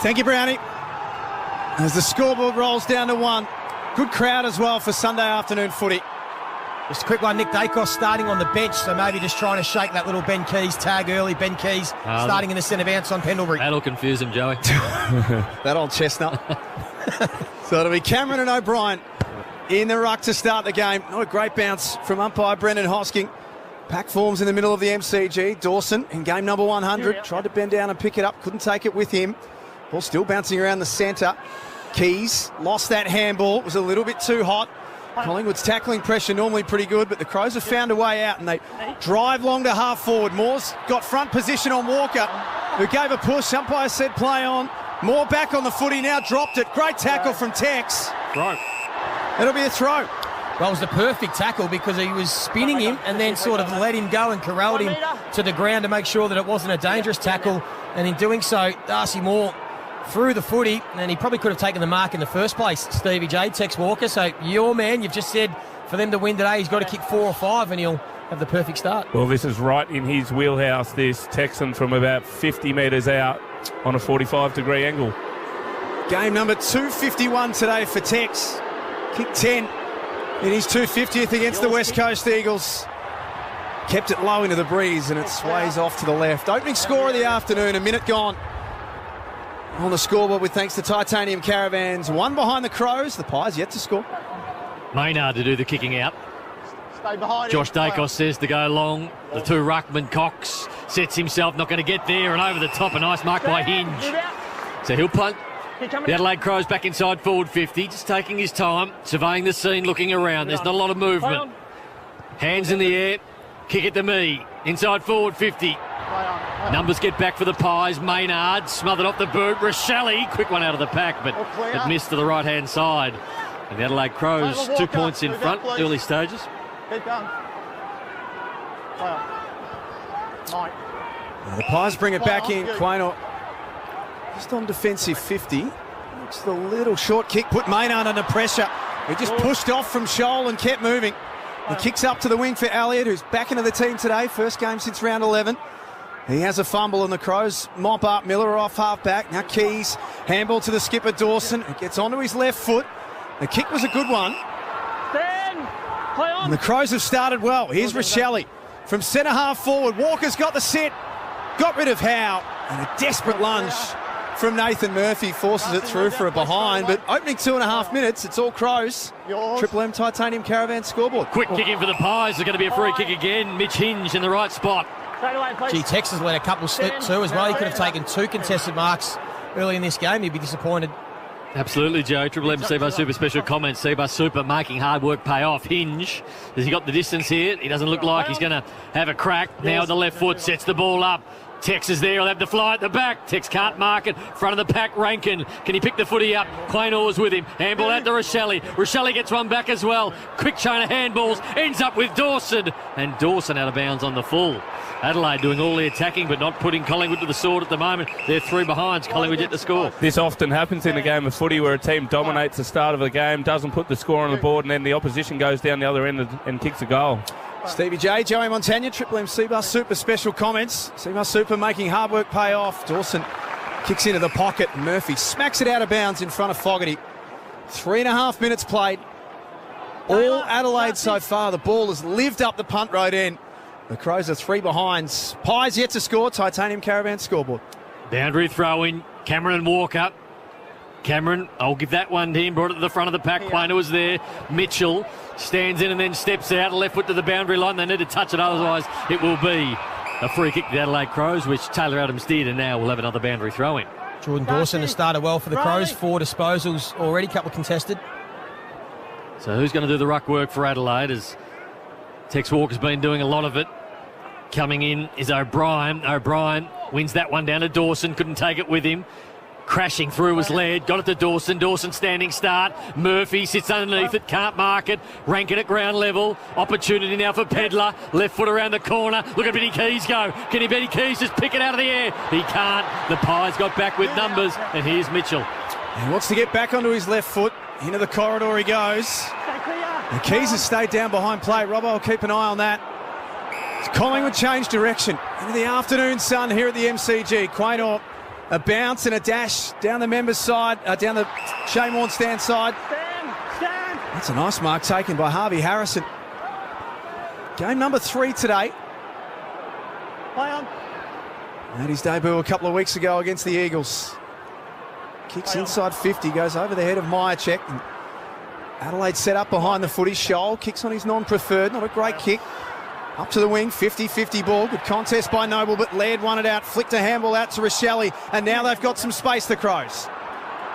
Thank you, Brownie. As the scoreboard rolls down to 1. Good crowd as well for Sunday afternoon footy. Just a quick one, Nick Dacos starting on the bench, so maybe just trying to shake that little Ben Keys tag early. Ben Keys starting in the centre bounce on Pendlebury. That'll confuse him, Joey. That old chestnut. So it'll be Cameron and O'Brien in the ruck to start the game. Not a great bounce from umpire Brendan Hosking. Pack forms in the middle of the MCG. Dawson in game number 100. Tried to bend down and pick it up. Couldn't take it with him. Ball still bouncing around the centre. Keys lost that handball. It was a little bit too hot. Collingwood's tackling pressure normally pretty good, but the Crows have found a way out and they drive long to half forward. Moore's got front position on Walker, who gave a push. Umpire said play on. Moore back on the footy, now dropped it. Great tackle from Tex. Throw. It'll be a throw. Well, it was the perfect tackle because he was spinning him and then sort of let him go and corralled him to the ground to make sure that it wasn't a dangerous tackle. And in doing so, Darcy Moore threw the footy, and he probably could have taken the mark in the first place, Stevie J. Tex Walker. So your man, you've just said for them to win today, he's got to kick 4 or 5 and he'll have the perfect start. Well, this is right in his wheelhouse, this Texan from about 50 metres out on a 45-degree angle. Game number 251 today for Tex. Kick 10 in his 250th against the West Coast Eagles. Kept it low into the breeze and it sways off to the left. Opening score of the afternoon, a minute gone on the scoreboard with thanks to Titanium Caravans. 1 behind the Crows. The Pies yet to score. Maynard to do the kicking out. Josh Dacos says to go long. The 2 ruckman, Cox sets himself, not going to get there, and over the top, a nice mark by Hinge. So he'll punt. The Adelaide Crows back inside forward 50, just taking his time, surveying the scene, looking around. There's not a lot of movement. Hands in the air, kick it to me. Inside forward 50. Numbers get back for the Pies. Maynard smothered off the boot. Rochelle, quick one out of the pack, but it missed to the right-hand side. And the Adelaide Crows 2 points in front, early stages. The Pies bring it back in. Quaynor just on defensive 50. Looks the little short kick, put Maynard under pressure. He just pushed off from Scholl and kept moving. He kicks up to the wing for Elliott, who's back into the team today. First game since round 11. He has a fumble and the Crows mop up. Miller off half-back. Now Keys. Handball to the skipper Dawson. It gets onto his left foot. The kick was a good one. And the Crows have started well. Here's Rochelle from centre half forward. Walker's got the set. Got rid of Howe. And a desperate lunge from Nathan Murphy forces it through for a behind. But opening 2.5 minutes, it's all Crows. Triple M Titanium Caravan scoreboard. Quick kick in for the Pies. There's going to be a free kick again. Mitch Hinge in the right spot. Gee, Tex has let a couple slip too as well. He could have taken 2 contested marks early in this game. He'd be disappointed. Absolutely, Joe. Triple M Seabar Super special comments. Seabar Super making hard work pay off. Hinge, has he got the distance here? He doesn't look like he's going to have a crack. Now the left foot sets the ball up. Tex is there. He'll have the fly at the back. Tex can't mark it. Front of the pack, Rankin. Can he pick the footy up? Quaynor's with him. Handball out to Rochelle. Rochelle gets one back as well. Quick chain of handballs. Ends up with Dawson. And Dawson out of bounds on the full. Adelaide doing all the attacking but not putting Collingwood to the sword at the moment. They're 3 behind. Collingwood yet to score. This often happens in a game of footy where a team dominates the start of the game, doesn't put the score on the board, and then the opposition goes down the other end and kicks a goal. Stevie J, Joey Montagna, Triple M Seabar Super special comments. Seabar Super making hard work pay off. Dawson kicks into the pocket. Murphy smacks it out of bounds in front of Fogarty. 3.5 minutes played. All Adelaide so far. The ball has lived up the punt road end. The Crows are 3 behind. Pies yet to score. Titanium Caravan scoreboard. Boundary throw in. Cameron Walker Cameron, I'll give that one to him. Brought it to the front of the pack. Quainer was there. Mitchell stands in and then steps out. Left foot to the boundary line. They need to touch it, otherwise it will be a free kick to the Adelaide Crows, which Taylor Adams did, and now we'll have another boundary throw in. Jordan Dawson has started well for the Crows. 4 disposals already, couple contested. So who's going to do the ruck work for Adelaide, as Tex Walker's been doing a lot of it. Coming in is O'Brien. O'Brien wins that one down to Dawson. Couldn't take it with him. Crashing through was Laird. Got it to Dawson. Dawson standing start. Murphy sits underneath it. Can't mark it. Rankin at ground level. Opportunity now for Pedlar. Left foot around the corner. Look at Benny Keys go. Can he Benny Keys just pick it out of the air? He can't. The Pies got back with numbers. And here's Mitchell. He wants to get back onto his left foot. Into the corridor he goes. The Keys has stayed down behind play. Robbo will keep an eye on that. Collingwood changed direction into the afternoon sun here at the MCG. Quaynor, a bounce and a dash down the members' side, down the Shane Warne stand side. Stand. That's a nice mark taken by Harvey Harrison. Game number 3 today. Play on. Made his debut a couple of weeks ago against the Eagles. Kicks inside 50, goes over the head of Myercheck. Adelaide set up behind the footy. Scholl kicks on his non-preferred, not a great kick. Up to the wing, 50-50 ball. Good contest by Noble, but Laird won it out. Flicked a handball out to Rochelle, and now they've got some space, the Crows.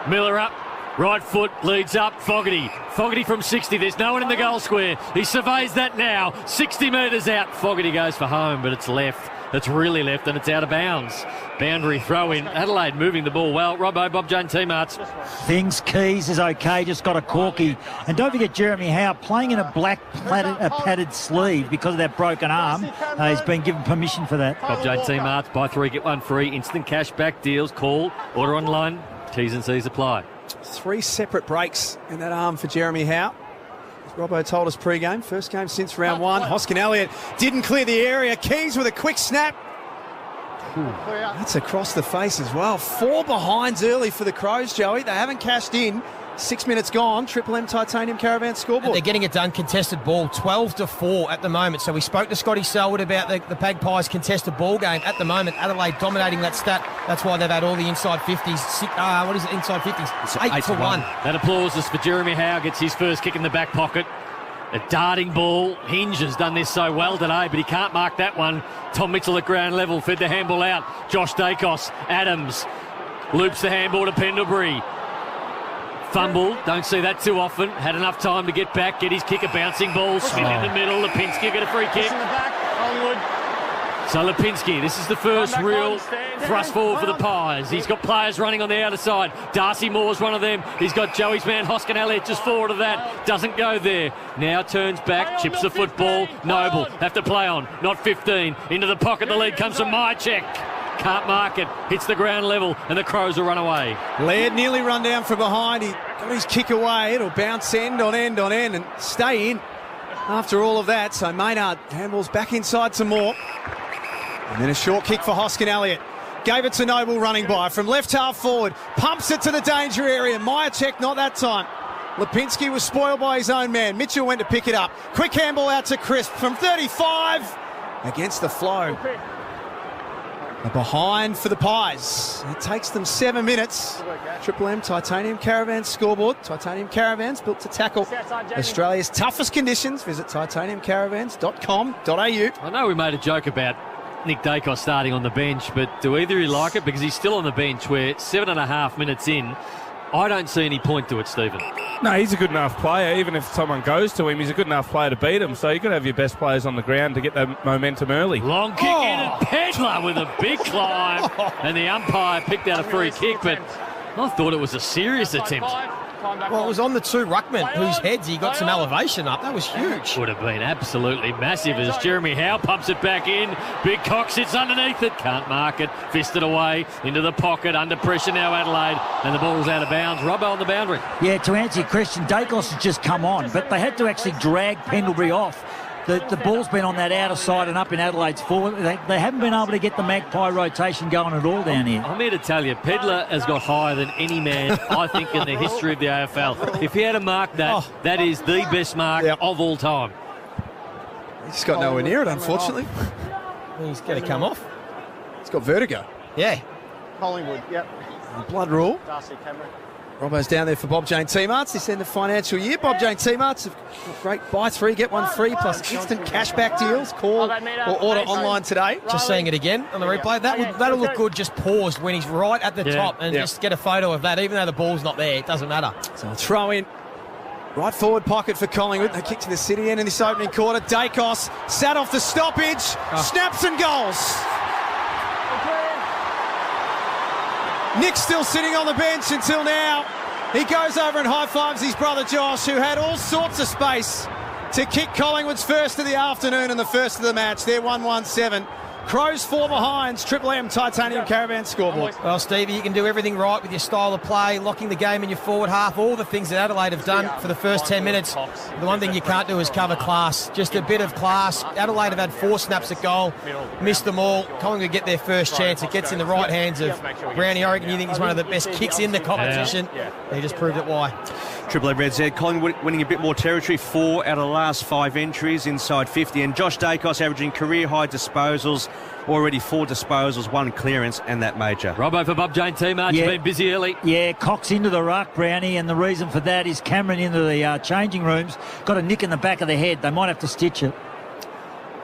Miller up. Right foot leads up. Fogarty. Fogarty from 60. There's no one in the goal square. He surveys that now. 60 metres out. Fogarty goes for home, but it's left. It's really left, and it's out of bounds. Boundary throw in. Adelaide moving the ball well. Robbo, Bob Jane T-Marts. Things Keys is okay, just got a corky. And don't forget Jeremy Howe playing in a black padded sleeve because of that broken arm. He's been given permission for that. Bob Jane T-Marts, buy 3, get 1 free. Instant cash back deals. Call, order online. T's and C's apply. 3 separate breaks in that arm for Jeremy Howe. As Robbo told us pre-game, first game since round 1. Hoskin Elliott didn't clear the area. Keys with a quick snap. That's across the face as well. 4 behinds early for the Crows, Joey. They haven't cashed in. 6 minutes gone. Triple M Titanium Caravan scoreboard. And they're getting it done. Contested ball, 12-4 at the moment. So we spoke to Scotty Selwood about the Magpies contested ball game. At the moment, Adelaide dominating that stat. That's why they've had all the inside 50s. What is it, inside 50s? It's 8-1. That applause is for Jeremy Howe. Gets his first kick in the back pocket. A darting ball. Hinge has done this so well today, but he can't mark that one. Tom Mitchell at ground level fed the handball out. Josh Dacos. Adams loops the handball to Pendlebury. Fumble, don't see that too often. Had enough time to get back, get his kick, a bouncing ball, spin in the middle. Lipinski get a free kick. In the back, Collingwood. So Lipinski, this is the first real thrust forward for the Pies. He's got players running on the outer side. Darcy Moore's one of them. He's got Joey's man, Hoskin Elliott, just forward of that. Doesn't go there. Now turns back, chips the football. Noble, have to play on. Not 15. Into the pocket, the lead comes from Myercheck. Can't mark it. Hits the ground level, and the Crows will run away. Laird nearly run down from behind. He got his kick away. It'll bounce end on end on end and stay in after all of that. So Maynard handballs back inside some more. And then a short kick for Hoskin Elliott. Gave it to Noble running by from left half forward. Pumps it to the danger area. Myercheck not that time. Lipinski was spoiled by his own man. Mitchell went to pick it up. Quick handball out to Crisp from 35. Against the flow. A behind for the Pies. It takes them 7 minutes. Triple M Titanium Caravan scoreboard. Titanium Caravans built to tackle Australia's toughest conditions. Visit titaniumcaravans.com.au. I know we made a joke about Nick Dacos starting on the bench, but do either of you like it? Because he's still on the bench. We're 7.5 minutes in. I don't see any point to it, Stephen. No, he's a good enough player. Even if someone goes to him, he's a good enough player to beat him. So you've got to have your best players on the ground to get that momentum early. Long kick in, and Pedlar with a big climb. And the umpire picked out a free kick, but I thought it was a serious attempt. Well, it was on the 2 ruckmen whose heads he got some elevation up. That was huge. Would have been absolutely massive as Jeremy Howe pumps it back in. Big Cock sits underneath it. Can't mark it. Fisted away into the pocket. Under pressure now Adelaide. And the ball's out of bounds. Robbo on the boundary. Yeah, to answer your question, Dacos has just come on, but they had to actually drag Pendlebury off. The ball's been on that outer side and up in Adelaide's forward. They haven't been able to get the Magpie rotation going at all down here. I'm here to tell you, Pedlar has got higher than any man, I think, in the history of the AFL. If he had a mark that, that is the best mark of all time. He's got nowhere near it, unfortunately. He's going to come off. He's got vertigo. Yeah. Collingwood, yep. Blood rule. Darcy Cameron. Robbo's down there for Bob Jane T-Marts this end of financial year. Bob Jane T-Marts have got great buy 3, get 1 free plus instant cashback deals. Call or order online today. Just seeing it again on the replay. That'll look good just paused when he's right at the top and just get a photo of that. Even though the ball's not there, it doesn't matter. So I'll throw in right forward pocket for Collingwood. They kick to the city end in this opening quarter. Dacos sat off the stoppage. Snaps and goals. Nick's still sitting on the bench until now. He goes over and high-fives his brother Josh, who had all sorts of space to kick Collingwood's first of the afternoon and the first of the match. They're 1-1-7. Crows 4 behinds. Triple M Titanium Caravan scoreboard. Well, Stevie, you can do everything right with your style of play, locking the game in your forward half, all the things that Adelaide have done for the first 10 minutes. The one thing you can't do is cover class. Just a bit of class. Adelaide have had 4 snaps at goal, missed them all. Collingwood get their first chance. It gets in the right hands of Brownie. I reckon you think he's one of the best kicks in the competition. He just proved it why. Triple M Red Z, Collingwood winning a bit more territory, 4 out of the last 5 entries inside 50, and Josh Dacos averaging career-high disposals, already 4 disposals, 1 clearance, and that major. Robbo for Bob Jane T-March, you've been busy early. Yeah, Cox into the ruck, Brownie, and the reason for that is Cameron into the changing rooms, got a nick in the back of the head. They might have to stitch it.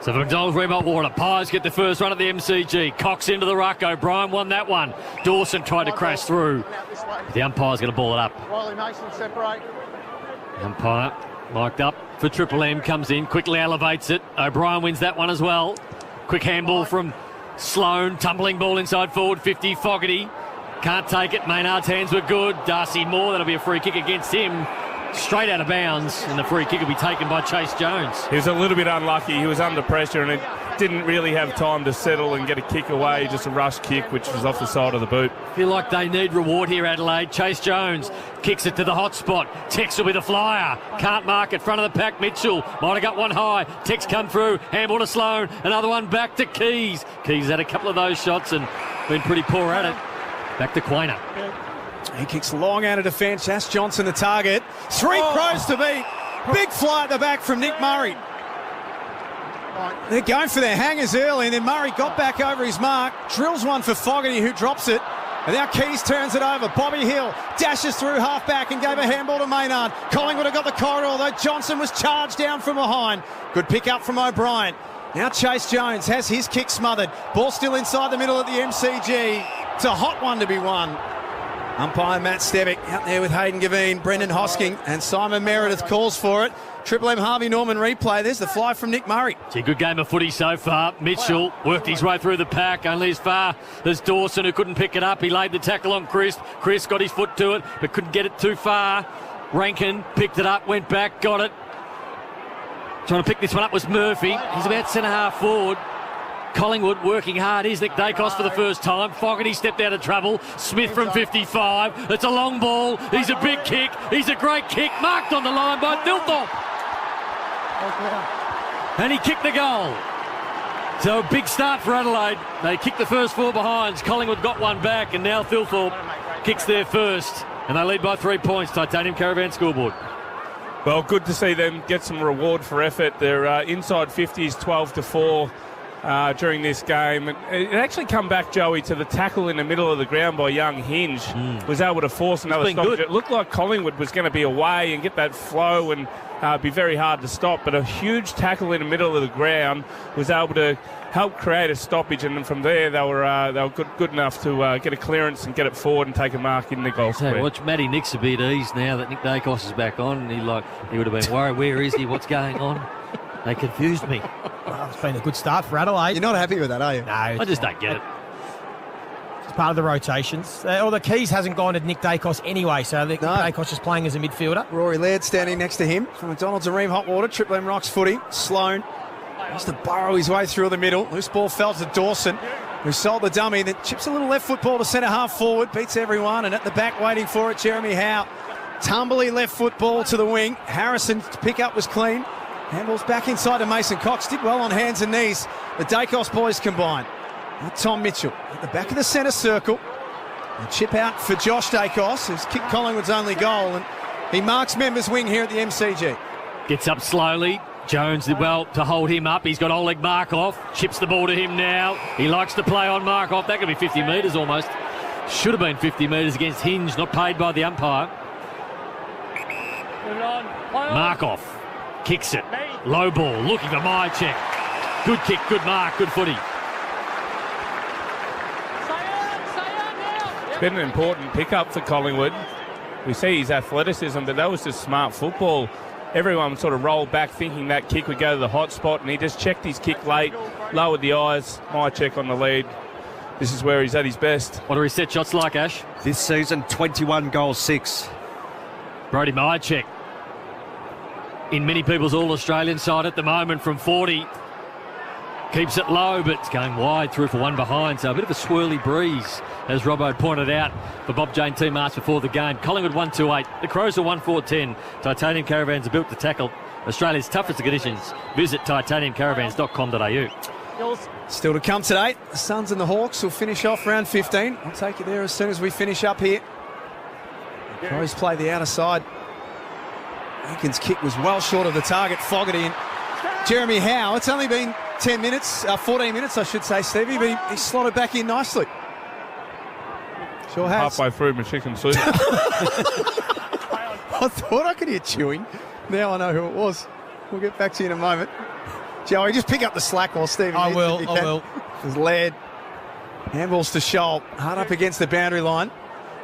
So for McDonald's, Remont Water, Pies get the first run at the MCG. Cox into the ruck. O'Brien won that one. Dawson tried to crash through. The umpire's going to ball it up. Riley Mason separate. Umpire mic'd up for Triple M, comes in, quickly elevates it. O'Brien wins that one as well. Quick handball from Sloan, tumbling ball inside forward 50. Fogarty can't take it. Maynard's hands were good. Darcy Moore, that'll be a free kick against him. Straight out of bounds, and the free kick will be taken by Chase Jones. He was a little bit unlucky. He was under pressure and it didn't really have time to settle and get a kick away. Just a rush kick, which was off the side of the boot. Feel like they need reward here, Adelaide. Chase Jones kicks it to the hot spot. Tex will be the flyer. Can't mark it. Front of the pack, Mitchell. Might have got one high. Tex come through. Handball to Sloan. Another one back to Keys. Keys had a couple of those shots and been pretty poor at it. Back to Quainer. He kicks long out of defence. That's Johnson the target. 3 Crows to beat. Big fly at the back from Nick Murray. They're going for their hangers early, and then Murray got back over his mark. Drills one for Fogarty, who drops it. And now Keys turns it over. Bobby Hill dashes through half-back and gave a handball to Maynard. Collingwood have got the corridor, although Johnson was charged down from behind. Good pick up from O'Brien. Now Chase Jones has his kick smothered. Ball still inside the middle of the MCG. It's a hot one to be won. Umpire Matt Stevick out there with Hayden Gavine, Brendan Hosking, and Simon Meredith calls for it. Triple M Harvey Norman replay. There's the fly from Nick Murray. It's a good game of footy so far. Mitchell worked his way through the pack, only as far as Dawson, who couldn't pick it up. He laid the tackle on Chris. Chris got his foot to it, but couldn't get it too far. Rankin picked it up, went back, got it. Trying to pick this one up was Murphy. He's about centre-half forward. Collingwood working hard. Here's Nick Dacos for the first time. Fogarty stepped out of trouble. Smith from 55. It's a long ball. He's a big kick. He's a great kick. Marked on the line by Thilthorpe. And he kicked the goal. So a big start for Adelaide. They kicked the first 4 behinds. Collingwood got one back, and now Thilthorpe kicks their first. And they lead by 3 points. Titanium Caravan scoreboard. Well, good to see them get some reward for effort. Their inside 50s 12-4. During this game. It actually come back, Joey, to the tackle in the middle of the ground by young Hinge. Was able to force another stop. It looked like Collingwood was going to be away and get that flow and be very hard to stop, but a huge tackle in the middle of the ground was able to help create a stoppage, and then from there they were good enough to get a clearance and get it forward and take a mark in the goal square. Watch Matty Nix a bit ease now that Nick Dacos is back on. He would have been worried, where is he, what's going on? They confused me. Well, it's been a good start for Adelaide. You're not happy with that, are you? No. I just don't get it. It's part of the rotations. The Keys hasn't gone to Nick Dacos anyway, so Dacos is playing as a midfielder. Rory Laird standing next to him. From McDonald's and Ream Hot Water, Triple M Rocks footy. Sloan has to burrow his way through the middle. Loose ball fell to Dawson, who sold the dummy. Then chips a little left foot ball to centre half forward. Beats everyone, and at the back waiting for it, Jeremy Howe. Tumbly left foot ball to the wing. Harrison's pick up was clean. Handballs back inside to Mason Cox. Did well on hands and knees. The Dacos boys combine. Now Tom Mitchell at the back of the centre circle. A chip out for Josh Dacos, who's kicked Collingwood's only goal. And he marks members wing here at the MCG. Gets up slowly. Jones did well to hold him up. He's got Oleg Markov. Chips the ball to him now. He likes to play on Markov. That could be 50 metres almost. Should have been 50 metres against Hinge, not paid by the umpire. Markov kicks it. Low ball, looking for Myercheck. Good kick, good mark, good footy. It's been an important pickup for Collingwood. We see his athleticism, but that was just smart football. Everyone sort of rolled back thinking that kick would go to the hot spot, and he just checked his kick late, lowered the eyes. Myercheck on the lead. This is where he's at his best. What are his set shots like, Ash? This season, 21 goals, 6. Brody Myercheck in many people's All-Australian side at the moment from 40. Keeps it low, but it's going wide through for one behind. So a bit of a swirly breeze, as Robbo pointed out, for Bob Jane team marks before the game. Collingwood 1-2-8. The Crows are 1-4-10. Titanium Caravans are built to tackle Australia's toughest conditions. Visit titaniumcaravans.com.au. Still to come today. The Suns and the Hawks will finish off round 15. I'll take you there as soon as we finish up here. The Crows play the outer side. Aiken's kick was well short of the target. Fogarty and Jeremy Howe. It's only been 14 minutes, I should say, Stevie, but he slotted back in nicely. Sure has. Halfway through my chicken soup. I thought I could hear chewing. Now I know who it was. We'll get back to you in a moment. Joey, just pick up the slack while Stevie. I will. There's Laird. Handballs to Scholl. Hard up against the boundary line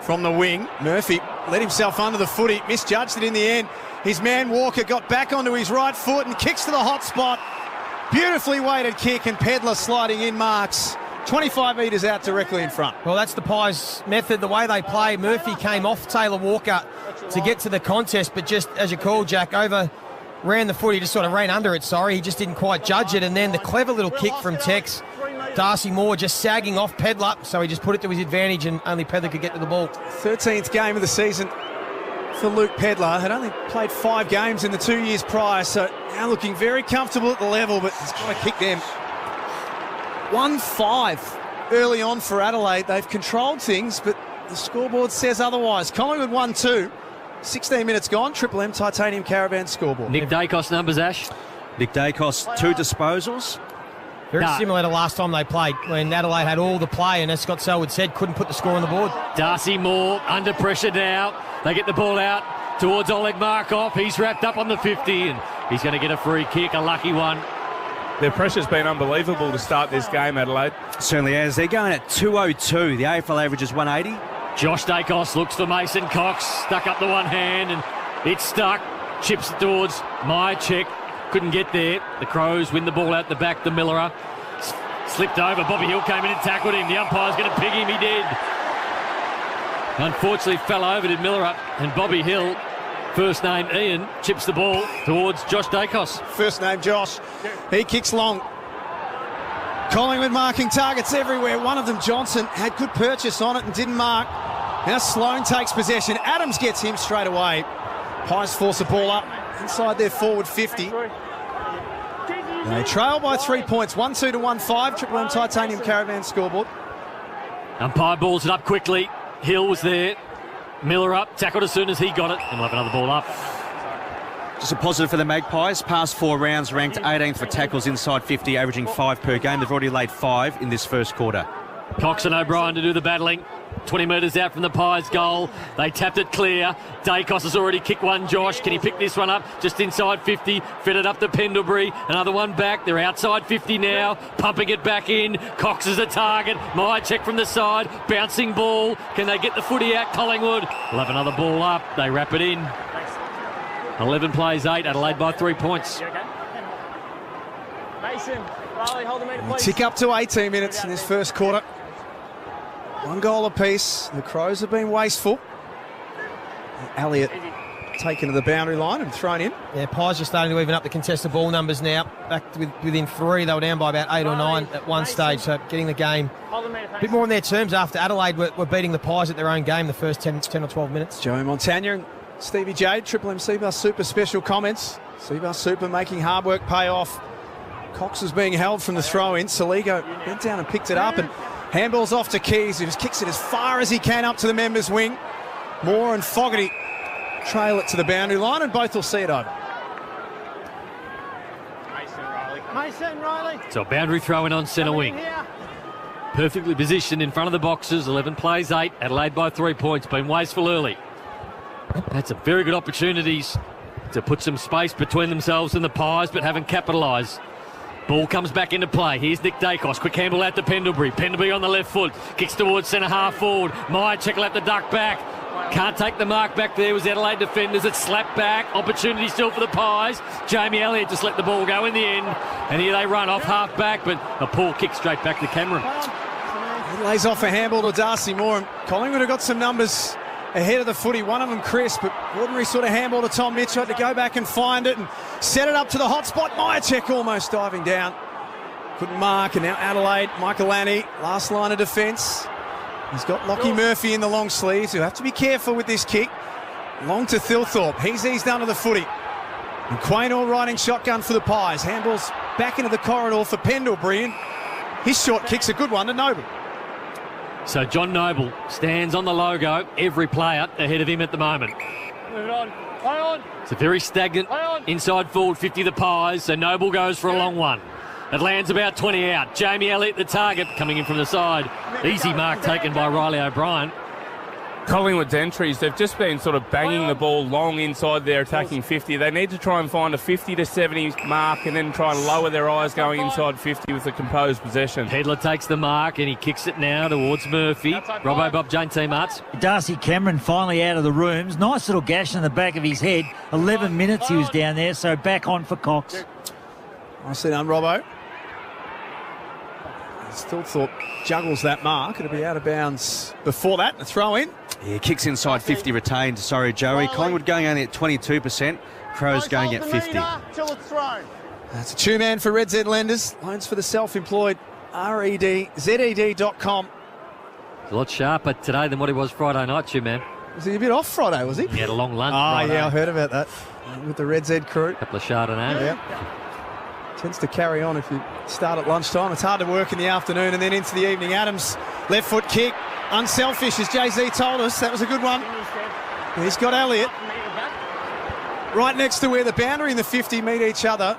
from the wing. Murphy let himself under the footy. Misjudged it in the end. His man Walker got back onto his right foot and kicks to the hot spot. Beautifully weighted kick, and Pedler sliding in marks 25 metres out directly in front. Well, that's the Pies method, the way they play. Murphy came off Taylor Walker to get to the contest, but just, as you call, Jack, ran the foot. He just sort of ran under it, He just didn't quite judge it. And then the clever little kick from Tex. Darcy Moore just sagging off Pedler, so he just put it to his advantage, and only Pedler could get to the ball. 13th game of the season for Luke Pedler. Had only played 5 games in the 2 years prior, so now looking very comfortable at the level, but he's got to kick them. 1-5 early on for Adelaide. They've controlled things, but the scoreboard says otherwise. Collingwood 1-2. 16 minutes gone. Triple M Titanium Caravan scoreboard. Nick Dacos numbers, Ash. Nick Dacos, 2 disposals. Very similar to last time they played, when Adelaide had all the play, and as Scott Selwood said, couldn't put the score on the board. Darcy Moore under pressure now. They get the ball out towards Oleg Markov. He's wrapped up on the 50, and he's going to get a free kick, a lucky one. Their pressure's been unbelievable to start this game, Adelaide. Certainly has. They're going at 202. The AFL average is 180. Josh Dacos looks for Mason Cox. Stuck up the one hand, and it's stuck. Chips it towards Myercheck. Couldn't get there. The Crows win the ball out the back. The Millerer slipped over. Bobby Hill came in and tackled him. The umpire's going to pig him. He did. Unfortunately, fell over, did Millerer. And Bobby Hill, first name Ian, chips the ball towards Josh Dacos. First name Josh. He kicks long. Collingwood marking targets everywhere. One of them, Johnson, had good purchase on it and didn't mark. Now Sloane takes possession. Adams gets him straight away. Pies force the ball up inside their forward 50. They trail by 3 points, 1-2 to 1-5. Triple M Titanium Caravan scoreboard. Umpire balls it up quickly. Hill was there. Miller up, tackled as soon as he got it, and we'll have another ball up. Just a positive for the Magpies. Past 4 rounds, ranked 18th for tackles inside 50, averaging 5 per game. They've already laid 5 in this first quarter. Cox and O'Brien to do the battling. 20 metres out from the Pies' goal. They tapped it clear. Dacos has already kicked one, Josh. Can he pick this one up? Just inside 50. Fed it up to Pendlebury. Another one back. They're outside 50 now. Pumping it back in. Cox is a target. Myercheck from the side. Bouncing ball. Can they get the footy out? Collingwood will have another ball up. They wrap it in. 11 plays 8. Adelaide by 3 points. Mason, Riley, hold the meter, please. Tick up to 18 minutes in this first quarter. 1 goal apiece. The Crows have been wasteful. Elliott taken to the boundary line and thrown in. Yeah, Pies are starting to even up the contested ball numbers now. Back within 3. They were down by about 8 or 9 at one stage, so getting the game a bit more on their terms after Adelaide were beating the Pies at their own game the first 10 or 12 minutes. Joey Montagna and Stevie Jade, Triple M Seabus Super special comments. Seabus Super making hard work pay off. Cox is being held from the throw-in. Saligo went down and picked it up, and handball's off to Keys, who just kicks it as far as he can up to the members' wing. Moore and Fogarty trail it to the boundary line, and both will see it over. Mason, Riley. So boundary throw-in on centre wing. Perfectly positioned in front of the boxes. 11 plays 8. Adelaide by 3 points. Been wasteful early. Had some very good opportunities to put some space between themselves and the Pies, but haven't capitalised. Ball comes back into play. Here's Nick Dacos. Quick handball out to Pendlebury. Pendlebury on the left foot. Kicks towards centre half forward. Myercheck will have to duck back. Can't take the mark back there. Was Adelaide defenders. It's slapped back. Opportunity still for the Pies. Jamie Elliott just let the ball go in the end. And here they run off half back, but a poor kick straight back to Cameron. He lays off a handball to Darcy Moore. And Collingwood have got some numbers ahead of the footy. One of them crisp, but ordinary sort of handball to Tom Mitchell. Had to go back and find it and set it up to the hot spot. Myercheck almost diving down. Couldn't mark, and now Adelaide, Michael Lanny, last line of defence. He's got Lockie Murphy in the long sleeves. He'll have to be careful with this kick. Long to Thilthorpe. He's eased under the footy. And Quaynor riding shotgun for the Pies. Handballs back into the corridor for Pendlebury. And his short kick's a good one to Noble. So John Noble stands on the logo. Every player ahead of him at the moment. Move it on. Play on. It's a very stagnant inside forward 50 the Pies. So Noble goes for a long one. It lands about 20 out. Jamie Elliott, the target, coming in from the side. Easy mark taken by Riley O'Brien. Collingwood's entries, they've just been sort of banging the ball long inside their attacking 50. They need to try and find a 50 to 70 mark and then try and lower their eyes going inside 50 with a composed possession. Pedler takes the mark and he kicks it now towards Murphy. Robbo Bob Jane team arts. Darcy Cameron finally out of the rooms. Nice little gash in the back of his head. 11 minutes he was down there, so back on for Cox. Nicely done, Robbo. Still thought juggles that mark. It'll be out of bounds before that. A throw in. Yeah, kicks inside 50 retained. Sorry, Joey. Collingwood going only at 22%. Crows going at 50. That's a two-man for Red Z Lenders. Loans for the self-employed. REDZED.com. He's a lot sharper today than what he was Friday night, two-man. Was he a bit off Friday, was he? He had a long lunch. Oh, yeah, I heard about that. With the Red Z crew. Couple of Chardonnay. Yeah. Tends to carry on if you start at lunchtime. It's hard to work in the afternoon and then into the evening. Adams, left foot kick. Unselfish, as Jay-Z told us. That was a good one. He's got Elliott. Right next to where the boundary and the 50 meet each other.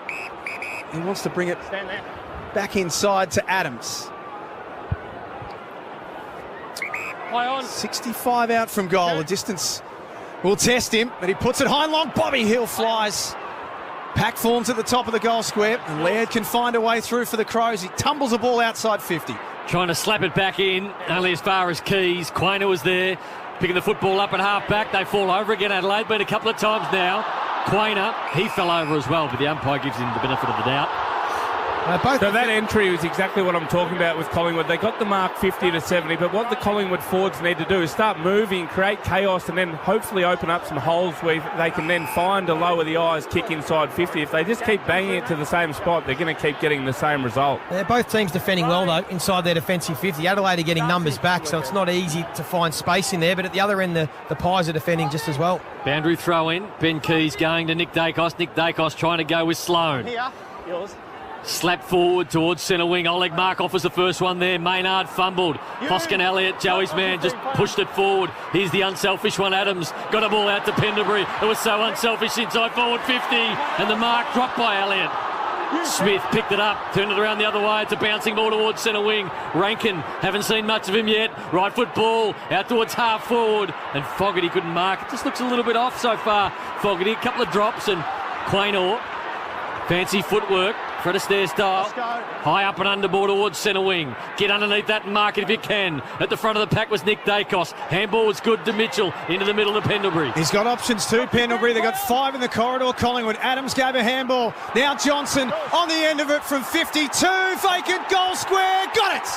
He wants to bring it back inside to Adams. 65 out from goal. The distance will test him, but he puts it high and long. Bobby Hill flies. Pack forms at the top of the goal square, and Laird can find a way through for the Crows. He tumbles the ball outside 50. Trying to slap it back in, only as far as Keys. Quaynor was there, picking the football up at half-back. They fall over again, Adelaide, been a couple of times now. Quaynor, he fell over as well, but the umpire gives him the benefit of the doubt. So that entry was exactly what I'm talking about with Collingwood. They got the mark 50 to 70, but what the Collingwood forwards need to do is start moving, create chaos, and then hopefully open up some holes where they can then find a lower the eyes kick inside 50. If they just keep banging it to the same spot, they're going to keep getting the same result. Yeah, both teams defending well, though, inside their defensive 50. Adelaide are getting numbers back, so it's not easy to find space in there, but at the other end, the Pies are defending just as well. Boundary throw in. Ben Keys going to Nick Dacos. Nick Dacos trying to go with Sloane. Here, yours. Slap forward towards centre wing. Oleg Markov was the first one there. Maynard fumbled. Hoskin Elliott, Joey's man, just pushed it forward. Here's the unselfish one. Adams got a ball out to Pendlebury. It was so unselfish inside forward 50. And the mark dropped by Elliott. Smith picked it up, turned it around the other way. It's a bouncing ball towards centre wing. Rankin, haven't seen much of him yet. Right foot ball out towards half forward. And Fogarty couldn't mark. It just looks a little bit off so far. Fogarty, a couple of drops, and Quaynor. Fancy footwork. Fred Astaire style. High up and under ball towards centre wing. Get underneath that and mark it if you can. At the front of the pack was Nick Dacos. Handball was good to Mitchell. Into the middle of Pendlebury. He's got options too, Pendlebury. They've got 5 in the corridor. Collingwood. Adams gave a handball. Now Johnson on the end of it from 52. Vacant goal square. Got it!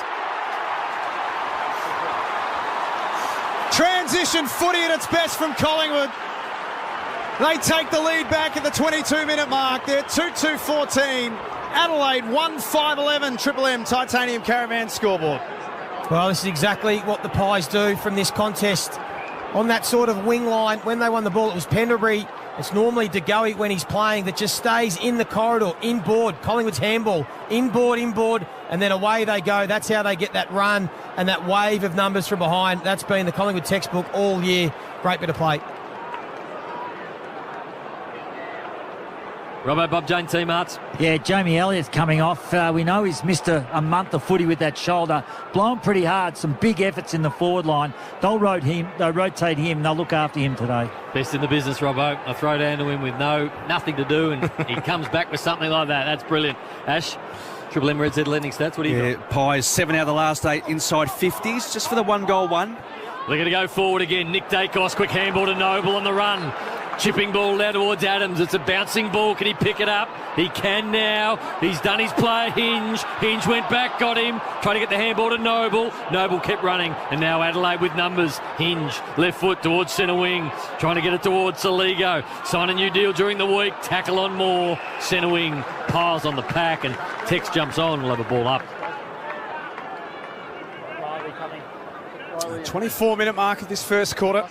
Transition footy at its best from Collingwood. They take the lead back at the 22-minute mark. They're 2-2-14. Adelaide 1-5-11. Triple M Titanium Caravan scoreboard. Well, this is exactly what the Pies do from this contest. On that sort of wing line, when they won the ball, it was Pendlebury. It's normally De Goey when he's playing that just stays in the corridor, inboard. Collingwood's handball, inboard, and then away they go. That's how they get that run and that wave of numbers from behind. That's been the Collingwood textbook all year. Great bit of play. Robbo, Bob Jane, Team Arts. Yeah, Jamie Elliott's coming off. We know he's missed a month of footy with that shoulder. Blown pretty hard. Some big efforts in the forward line. They'll rotate him. They'll look after him today. Best in the business, Robbo. A throw down to him with nothing to do, and he comes back with something like that. That's brilliant. Ash, Triple M Red Z Lending Stats. What do you got? Pies, 7 out of the last 8 inside 50s, just for the 1-goal one. They're going to go forward again. Nick Dacos, quick handball to Noble on the run. Chipping ball down towards Adams. It's a bouncing ball. Can he pick it up? He can now. He's done his play. Hinge went back, got him. Trying to get the handball to Noble. Noble kept running. And now Adelaide with numbers. Hinge, left foot towards centre wing. Trying to get it towards Saligo. Sign a new deal during the week. Tackle on Moore. Centre wing piles on the pack. And Tex jumps on. We'll have a ball up. 24-minute mark of this first quarter.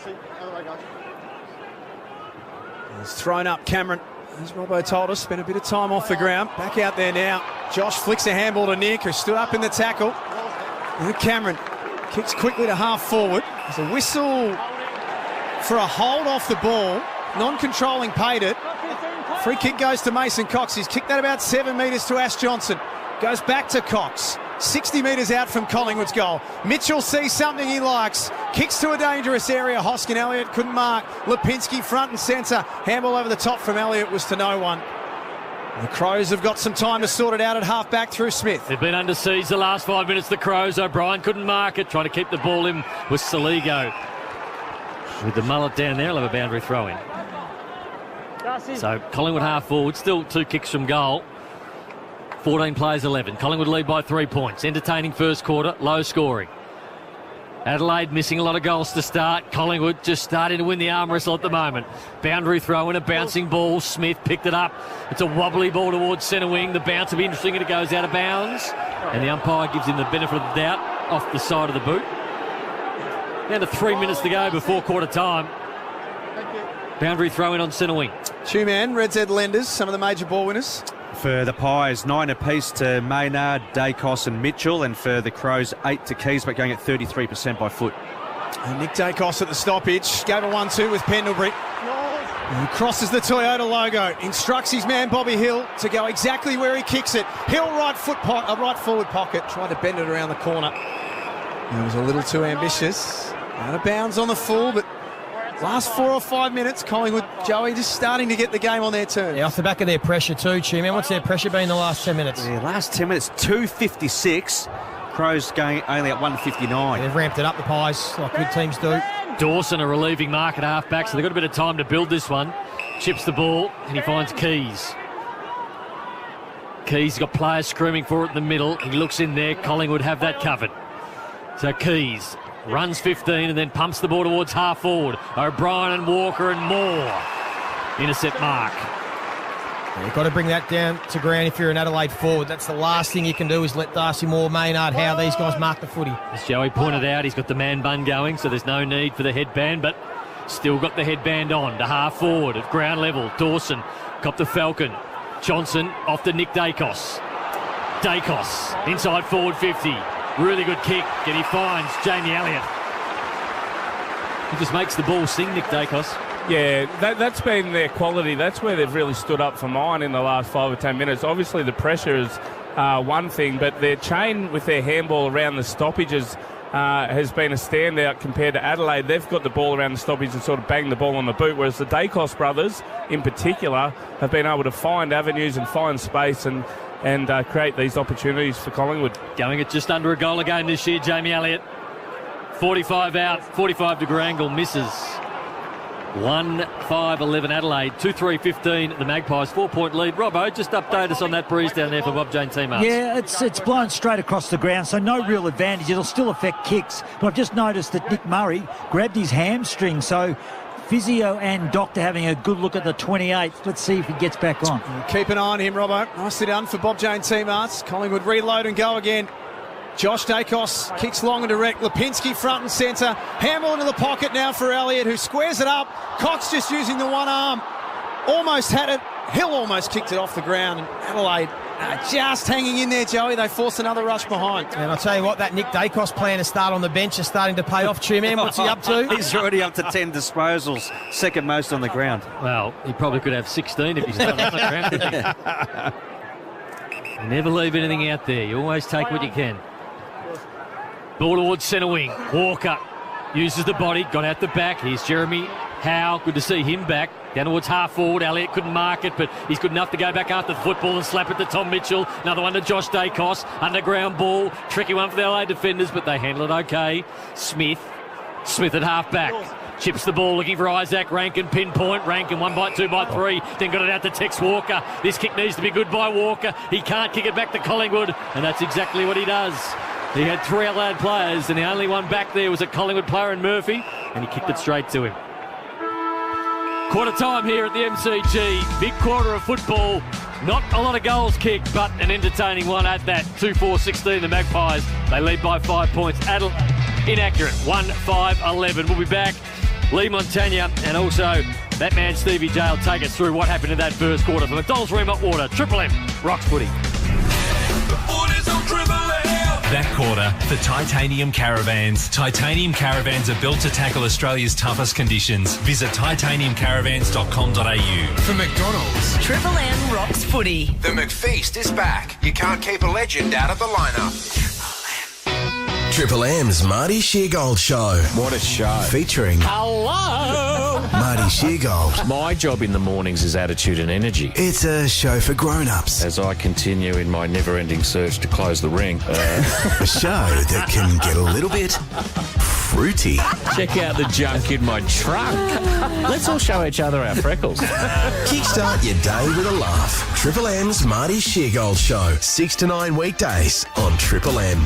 He's thrown up Cameron. As Robbo told us, spent a bit of time off the ground. Back out there now. Josh flicks a handball to Nick, who stood up in the tackle. And Cameron kicks quickly to half forward. There's a whistle for a hold off the ball. Non-controlling paid it. Free kick goes to Mason Cox. He's kicked that about 7 metres to Ash Johnson. Goes back to Cox. 60 metres out from Collingwood's goal. Mitchell sees something he likes. Kicks to a dangerous area. Hoskin Elliott couldn't mark. Lipinski front and centre. Handball over the top from Elliott was to no one. The Crows have got some time to sort it out at half-back through Smith. They've been under siege the last 5 minutes, the Crows. O'Brien couldn't mark it. Trying to keep the ball in with Saligo. With the mullet down there, he'll have a boundary throw in. So Collingwood half forward. Still 2 kicks from goal. 14 plays 11. Collingwood lead by 3 points. Entertaining first quarter, low scoring. Adelaide missing a lot of goals to start. Collingwood just starting to win the arm wrestle at the moment. Boundary throw in, a bouncing ball. Smith picked it up. It's a wobbly ball towards centre wing. The bounce will be interesting and it goes out of bounds. And the umpire gives him the benefit of the doubt off the side of the boot. Down to 3 minutes to go before quarter time. Boundary throw in on centre wing. Two-man, Red Z Lenders, some of the major ball winners. For the Pies, 9 apiece to Maynard, Dacos and Mitchell, and for the Crows, 8 to Keys, but going at 33% by foot. And Nick Dacos at the stoppage, gave a 1-2 with Pendlebury. He crosses the Toyota logo, instructs his man Bobby Hill to go exactly where he kicks it. Hill right forward pocket, tried to bend it around the corner. It was a little too ambitious. Out of bounds on the full, but last 4 or 5 minutes, Collingwood, Joey, just starting to get the game on their turn. Yeah, off the back of their pressure too, Chi-Man. What's their pressure been the last 10 minutes? Yeah, last 10 minutes, 256. Crows going only at 159. They've ramped it up, the Pies, like good teams do. Dawson, a relieving mark at half-back, so they've got a bit of time to build this one. Chips the ball, and he finds Keys. Keys got players screaming for it in the middle. He looks in there. Collingwood have that covered. So Keys runs 15 and then pumps the ball towards half forward. O'Brien and Walker and Moore. Intercept mark. You've got to bring that down to ground if you're an Adelaide forward. That's the last thing you can do is let Darcy Moore, Maynard, how these guys mark the footy. As Joey pointed out, he's got the man bun going, so there's no need for the headband, but still got the headband on to half forward at ground level. Dawson got the Falcon. Johnson off to Nick Dacos. Dacos inside forward 50. Really good kick, and he finds Jamie Elliott. He just makes the ball sing, Nick Dacos. Yeah, that's been their quality. That's where they've really stood up for mine in the last 5 or 10 minutes. Obviously, the pressure is one thing, but their chain with their handball around the stoppages has been a standout compared to Adelaide. They've got the ball around the stoppage and sort of bang the ball on the boot, whereas the Dacos brothers, in particular, have been able to find avenues and find space and create these opportunities for Collingwood. Going at just under a goal a game this year, Jamie Elliott. 45 out, 45-degree angle, misses. 1-5-11 Adelaide, 2-3-15 the Magpies, 4-point lead. Robbo, just update us on that breeze down there for Bob Jane Team Arts. Yeah, it's blown straight across the ground, so no real advantage. It'll still affect kicks. But I've just noticed that Nick Murray grabbed his hamstring, so physio and doctor having a good look at the 28. Let's see if he gets back on. Keep an eye on him, Robbo. Nicely done for Bob Jane Team Arts. Collingwood reload and go again. Josh Dacos kicks long and direct. Lipinski front and centre. Handball into the pocket now for Elliott, who squares it up. Cox just using the one arm. Almost had it. Hill almost kicked it off the ground. And Adelaide Just hanging in there, Joey. They force another rush behind. And I'll tell you what, that Nick Dacos plan to start on the bench is starting to pay off. Trim, what's he up to? He's already up to 10 disposals, second most on the ground. Well, he probably could have 16 if he's not on the ground. You never leave anything out there. You always take what you can. Ball towards centre wing. Walker uses the body, got out the back. Here's Jeremy Howe. Good to see him back. Down towards half forward. Elliott couldn't mark it, but he's good enough to go back after the football and slap it to Tom Mitchell. Another one to Josh Dacos. Underground ball. Tricky one for the Adelaide defenders, but they handle it okay. Smith at half back. Chips the ball looking for Isaac. Rankin pinpoint. Rankin 1 by 2 by 3. Then got it out to Tex Walker. This kick needs to be good by Walker. He can't kick it back to Collingwood, and that's exactly what he does. He had 3 Adelaide players, and the only one back there was a Collingwood player in Murphy, and he kicked it straight to him. Quarter time here at the MCG. Big quarter of football. Not a lot of goals kicked, but an entertaining one at that. 2-4-16, the Magpies. They lead by 5 points. Adelaide, inaccurate. 1-5-11. We'll be back. Lee Montagna and also that man Stevie J will take us through what happened in that first quarter. For McDonald's Remote Water, Triple M, Rocks Footy. That quarter for Titanium Caravans. Titanium Caravans are built to tackle Australia's toughest conditions. Visit titaniumcaravans.com.au. For McDonald's, Triple M Rocks Footy. The McFeast is back. You can't keep a legend out of the lineup. Triple M's Marty Sheargold Show. What a show. Featuring Hello! Marty Sheargold. My job in the mornings is attitude and energy. It's a show for grown-ups. As I continue in my never-ending search to close the ring. A show that can get a little bit fruity. Check out the junk in my trunk. Let's all show each other our freckles. Kickstart your day with a laugh. Triple M's Marty Sheargold Show. 6 to 9 weekdays on Triple M.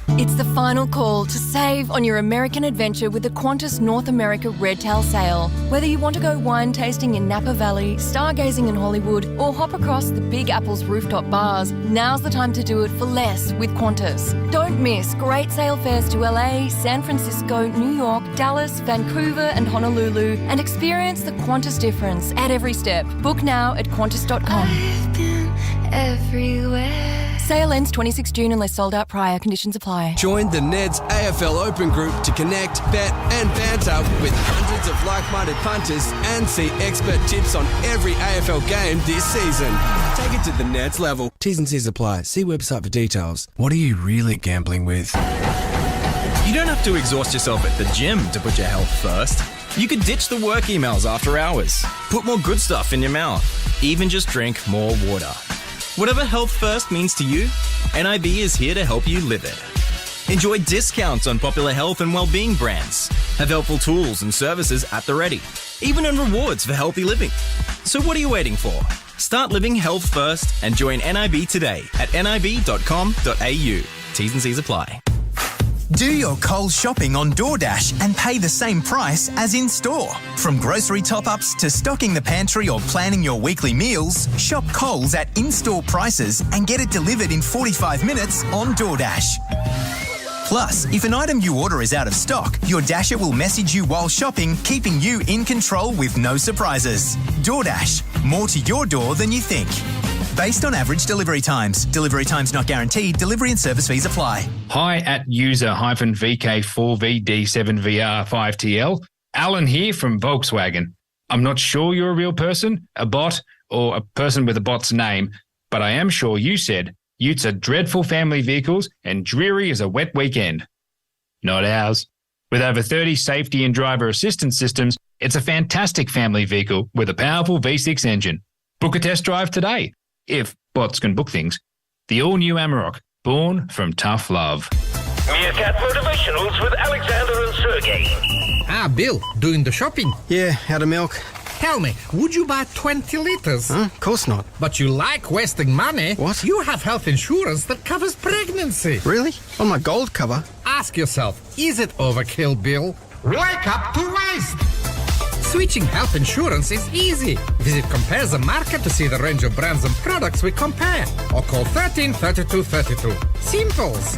It's the final call to save on your American adventure with the Qantas North America Redtail Sale. Whether you want to go wine tasting in Napa Valley, stargazing in Hollywood, or hop across the Big Apple's rooftop bars, now's the time to do it for less with Qantas. Don't miss great sale fares to LA, San Francisco, New York, Dallas, Vancouver, and Honolulu, and experience the Qantas difference at every step. Book now at Qantas.com. I've been everywhere. Sale ends 26 June unless sold out prior. Conditions apply. Join the Neds AFL Open Group to connect, bet and banter with hundreds of like-minded punters and see expert tips on every AFL game this season. Take it to the Neds level. T's and C's apply. See website for details. What are you really gambling with? You don't have to exhaust yourself at the gym to put your health first. You could ditch the work emails after hours. Put more good stuff in your mouth. Even just drink more water. Whatever health first means to you, NIB is here to help you live it. Enjoy discounts on popular health and wellbeing brands. Have helpful tools and services at the ready. Even earn rewards for healthy living. So what are you waiting for? Start living health first and join NIB today at nib.com.au. T's and C's apply. Do your Coles shopping on DoorDash and pay the same price as in store. From grocery top-ups to stocking the pantry or planning your weekly meals, shop Coles at in-store prices and get it delivered in 45 minutes on DoorDash. Plus, if an item you order is out of stock, your Dasher will message you while shopping, keeping you in control with no surprises. DoorDash, more to your door than you think. Based on average delivery times. Delivery times not guaranteed. Delivery and service fees apply. Hi at user-VK4VD7VR5TL. Alan here from Volkswagen. I'm not sure you're a real person, a bot, or a person with a bot's name, but I am sure you said utes are dreadful family vehicles and dreary as a wet weekend. Not ours. With over 30 safety and driver assistance systems, it's a fantastic family vehicle with a powerful V6 engine. Book a test drive today. If bots can book things. The all-new Amarok, born from tough love. Meerkat Motivationals with Alexander and Sergey. Ah, Bill, doing the shopping? Yeah, out of milk. Tell me, would you buy 20 litres? Of course not. But you like wasting money. What? You have health insurance that covers pregnancy. Really? On my gold cover? Ask yourself, is it overkill, Bill? Wake up to waste! Switching health insurance is easy. Visit Compare the Market to see the range of brands and products we compare. Or call 13 32 32. Simples.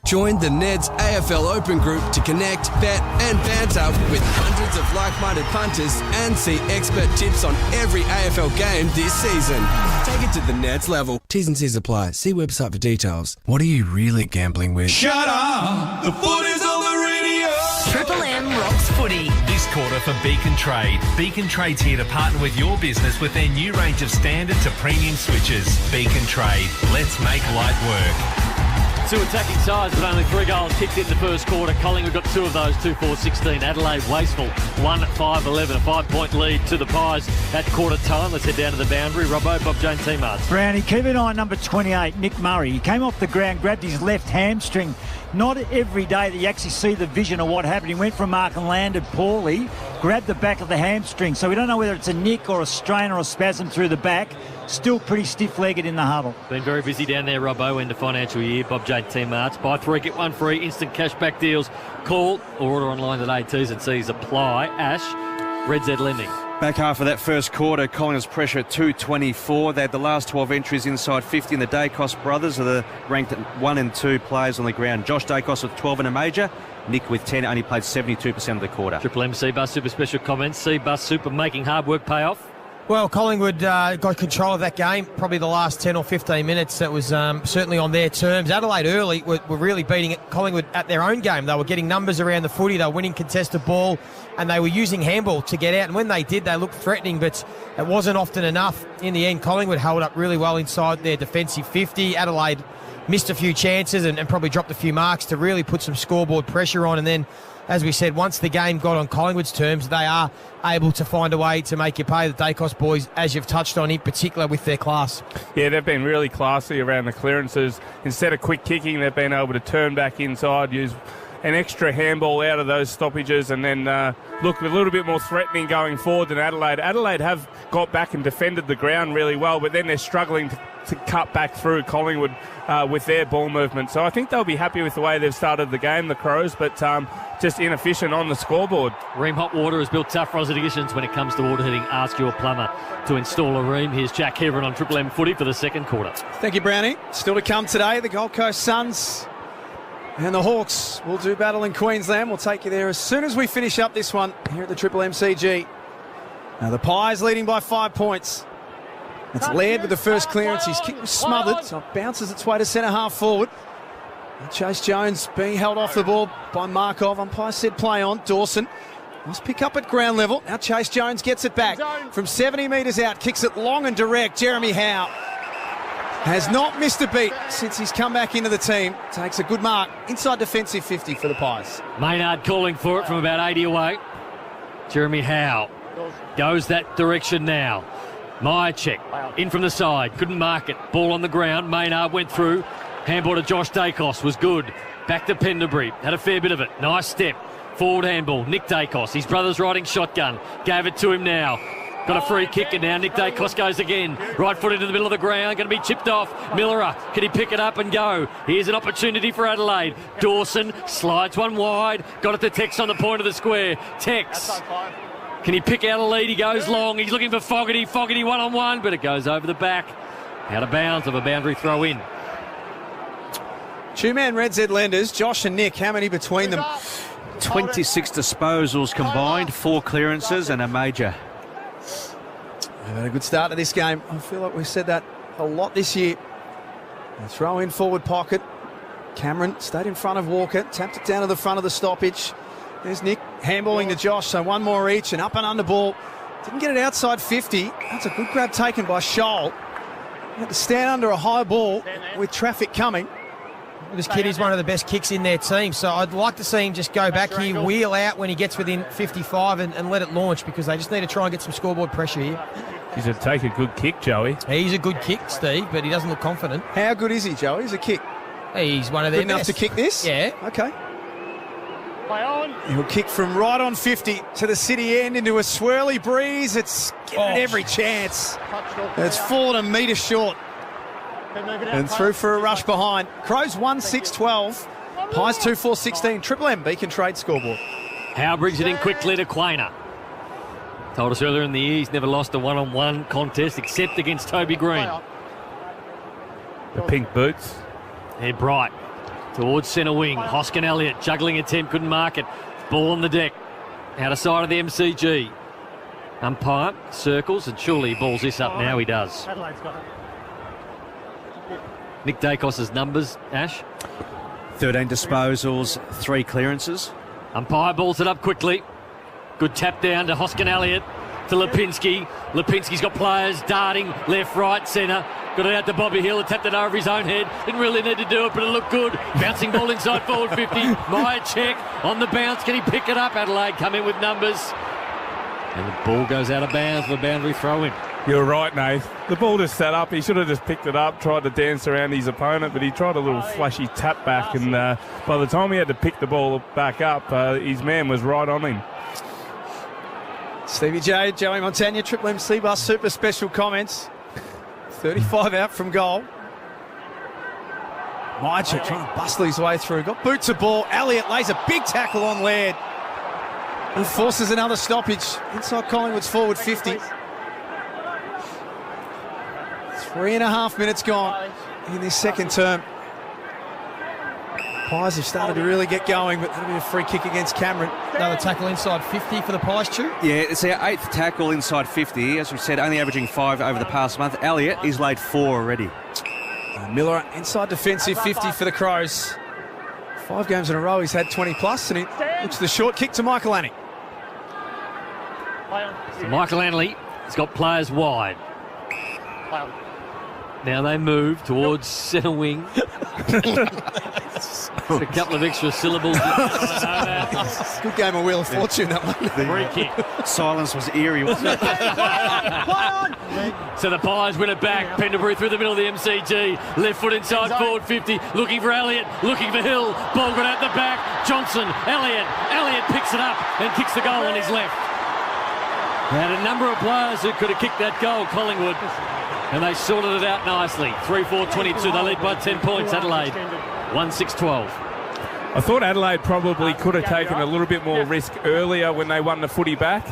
Join the Neds AFL Open Group to connect, bet and banter with hundreds of like-minded punters and see expert tips on every AFL game this season. Take it to the Neds level. T's and C's apply. See website for details. What are you really gambling with? Shut up! The foot is on the radio! Triple M rocks footy. This quarter for Beacon Trade. Beacon Trade's here to partner with your business with their new range of standard to premium switches. Beacon Trade. Let's make light work. Two attacking sides, but only 3 goals kicked in the first quarter. Collingwood got 2 of those, 2-4-16. Adelaide wasteful, 1-5-11. A 5-point lead to the Pies at quarter time. Let's head down to the boundary. Robbo, Bob Jones, T-Marts. Brownie, keep an eye on number 28, Nick Murray. He came off the ground, grabbed his left hamstring. Not every day that you actually see the vision of what happened. He went from mark and landed poorly, grabbed the back of the hamstring. So we don't know whether it's a nick or a strain or a spasm through the back. Still pretty stiff-legged in the huddle. Been very busy down there, Robbo, end of financial year. Bob J. T-Marts. Buy 3, get 1 free. Instant cashback deals. Call or order online today. T's and C's apply. Ash, Red Z Lending. Back half of that first quarter, Collingwood's pressure at 224. They had the last 12 entries inside 50, and the Dacos brothers are the ranked 1 and 2 players on the ground. Josh Dacos with 12 in a major. Nick with 10 only played 72% of the quarter. Triple M C-Bus Super special comments. C-Bus Super making hard work pay off. Well, Collingwood got control of that game, probably the last 10 or 15 minutes. That was certainly on their terms. Adelaide early were really beating Collingwood at their own game. They were getting numbers around the footy. They were winning contested ball, and they were using handball to get out. And when they did, they looked threatening, but it wasn't often enough. In the end, Collingwood held up really well inside their defensive 50. Adelaide missed a few chances and probably dropped a few marks to really put some scoreboard pressure on. And then, as we said, once the game got on Collingwood's terms, they are able to find a way to make you pay. The Dacos boys, as you've touched on, in particular with their class. Yeah, they've been really classy around the clearances. Instead of quick kicking, they've been able to turn back inside, use an extra handball out of those stoppages, and then look a little bit more threatening going forward than Adelaide. Adelaide have got back and defended the ground really well, but then they're struggling to cut back through Collingwood with their ball movement. So I think they'll be happy with the way they've started the game, the Crows, but just inefficient on the scoreboard. Ream Hot Water has built tough frozen conditions when it comes to water heating. Ask your plumber to install a Ream. Here's Jack Heron on Triple M Footy for the second quarter. Thank you, Brownie. Still to come today, the Gold Coast Suns and the Hawks will do battle in Queensland. We'll take you there as soon as we finish up this one here at the Triple MCG. Now the Pies leading by 5 points. It's Laird with the first clearance. His kick was smothered, so it bounces its way to centre-half forward. And Chase Jones being held off the ball by Markov. Umpire said play on. Dawson must pick up at ground level. Now Chase Jones gets it back from 70 metres out. Kicks it long and direct. Jeremy Howe has not missed a beat since he's come back into the team. Takes a good mark inside defensive 50 for the Pies. Maynard calling for it from about 80 away. Jeremy Howe goes that direction now. Myercheck in from the side, couldn't mark it. Ball on the ground. Maynard went through. Handball to Josh Dacos was good. Back to Pendlebury. Had a fair bit of it. Nice step. Forward handball. Nick Dacos. His brother's riding shotgun. Gave it to him now. Got a free kick, and now Nick Dacos goes again. Right foot into the middle of the ground. Going to be chipped off. Millerer. Can he pick it up and go? Here's an opportunity for Adelaide. Dawson slides one wide. Got it to Tex on the point of the square. Tex. Can he pick out a lead? He goes long. He's looking for Fogarty. Fogarty one-on-one, but it goes over the back. Out of bounds of a boundary throw in. Two-man Red Z lenders, Josh and Nick. How many between them? 26 disposals combined, 4 clearances and a major. We've had a good start to this game. I feel like we've said that a lot this year. A throw in forward pocket. Cameron stayed in front of Walker. Tapped it down to the front of the stoppage. There's Nick handballing to Josh, so one more each, and up and under ball. Didn't get it outside 50. That's a good grab taken by Scholl. Had to stand under a high ball with traffic coming. This kid is one of the best kicks in their team, so I'd like to see him just go back here, wheel out when he gets within 55 and let it launch, because they just need to try and get some scoreboard pressure here. He's a take a good kick, Joey. He's a good kick, Steve, but he doesn't look confident. How good is he, Joey? He's a kick. He's one of their best. Good enough to kick this? Yeah. Okay. He'll kick from right on 50 to the city end into a swirly breeze. It's given every chance. It's fallen a metre short. And through for a rush behind. Crows 1-6-12. Pies 2-4-16. Triple M Beacon Trade scoreboard. Howe brings it in quickly to Quainer. Told us earlier in the year he's never lost a one-on-one contest except against Toby Green. The pink boots. They're bright. towards centre wing. Hoskin Elliott, juggling attempt, couldn't mark it. Ball on the deck. Out of sight of the MCG. Umpire circles, and surely he balls this up now. He does. Adelaide's got it. Nick Dacos's numbers, Ash. 13 disposals, 3 clearances. Umpire balls it up quickly. Good tap down to Hoskin Elliott, to Lipinski. Lipinski's got players darting left, right, centre. Got it out to Bobby Hill, tapped it over his own head. Didn't really need to do it, but it looked good. Bouncing ball inside forward 50. Maya check on the bounce. Can he pick it up? Adelaide come in with numbers. And the ball goes out of bounds for the boundary throw-in. You're right, Nath. The ball just sat up. He should have just picked it up, tried to dance around his opponent, but he tried a little flashy tap back, and by the time he had to pick the ball back up, his man was right on him. Stevie J, Joey Montagna, Triple MC Bus Super Special comments. 35 out from goal. Mychek trying to bustle his way through. Got boots of ball. Elliott lays a big tackle on Laird. And forces another stoppage inside Collingwood's forward 50. 3.5 minutes gone in this second term. Pies have started to really get going, but that'll be a free kick against Cameron. Another tackle inside 50 for the Pies, Stu. Yeah, it's our 8th tackle inside 50. As we said, only averaging 5 over the past month. Elliott, he's laid 4 already. Miller inside defensive 50 for the Crows. 5 games in a row he's had 20 plus, and he looks the short kick to Michael Anning. So Michael Anley has got players wide. Now they move towards centre wing. A couple of extra syllables. Good game of Wheel of Fortune, that one. Free kick. Silence was eerie, wasn't it? So the Pies win it back. Pendlebury through the middle of the MCG. Left foot inside forward 50. Looking for Elliott. Looking for Hill. Ball got out the back. Johnson. Elliott. Elliott picks it up and kicks the goal on his left. They had a number of players who could have kicked that goal, Collingwood. And they sorted it out nicely. 3-4-22. They lead by 10 points, Adelaide. 1-6-12. I thought Adelaide probably could have taken a little bit more risk earlier when they won the footy back.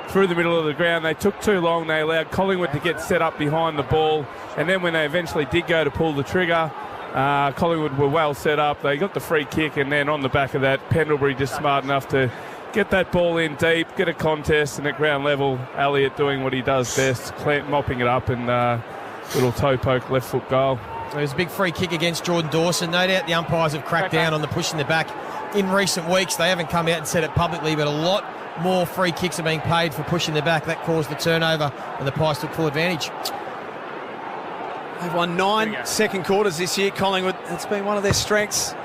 Through the middle of the ground, they took too long. They allowed Collingwood to get set up behind the ball. And then when they eventually did go to pull the trigger, Collingwood were well set up. They got the free kick, and then on the back of that, Pendlebury just smart enough to get that ball in deep, get a contest, and at ground level, Elliott doing what he does best, mopping it up, and little toe poke left foot goal. It was a big free kick against Jordan Dawson. No doubt the umpires have cracked down on the push in the back in recent weeks. They haven't come out and said it publicly, but a lot more free kicks are being paid for pushing the back. That caused the turnover, and the Pies took full advantage. They've won 9 second quarters this year, Collingwood. That's been one of their strengths.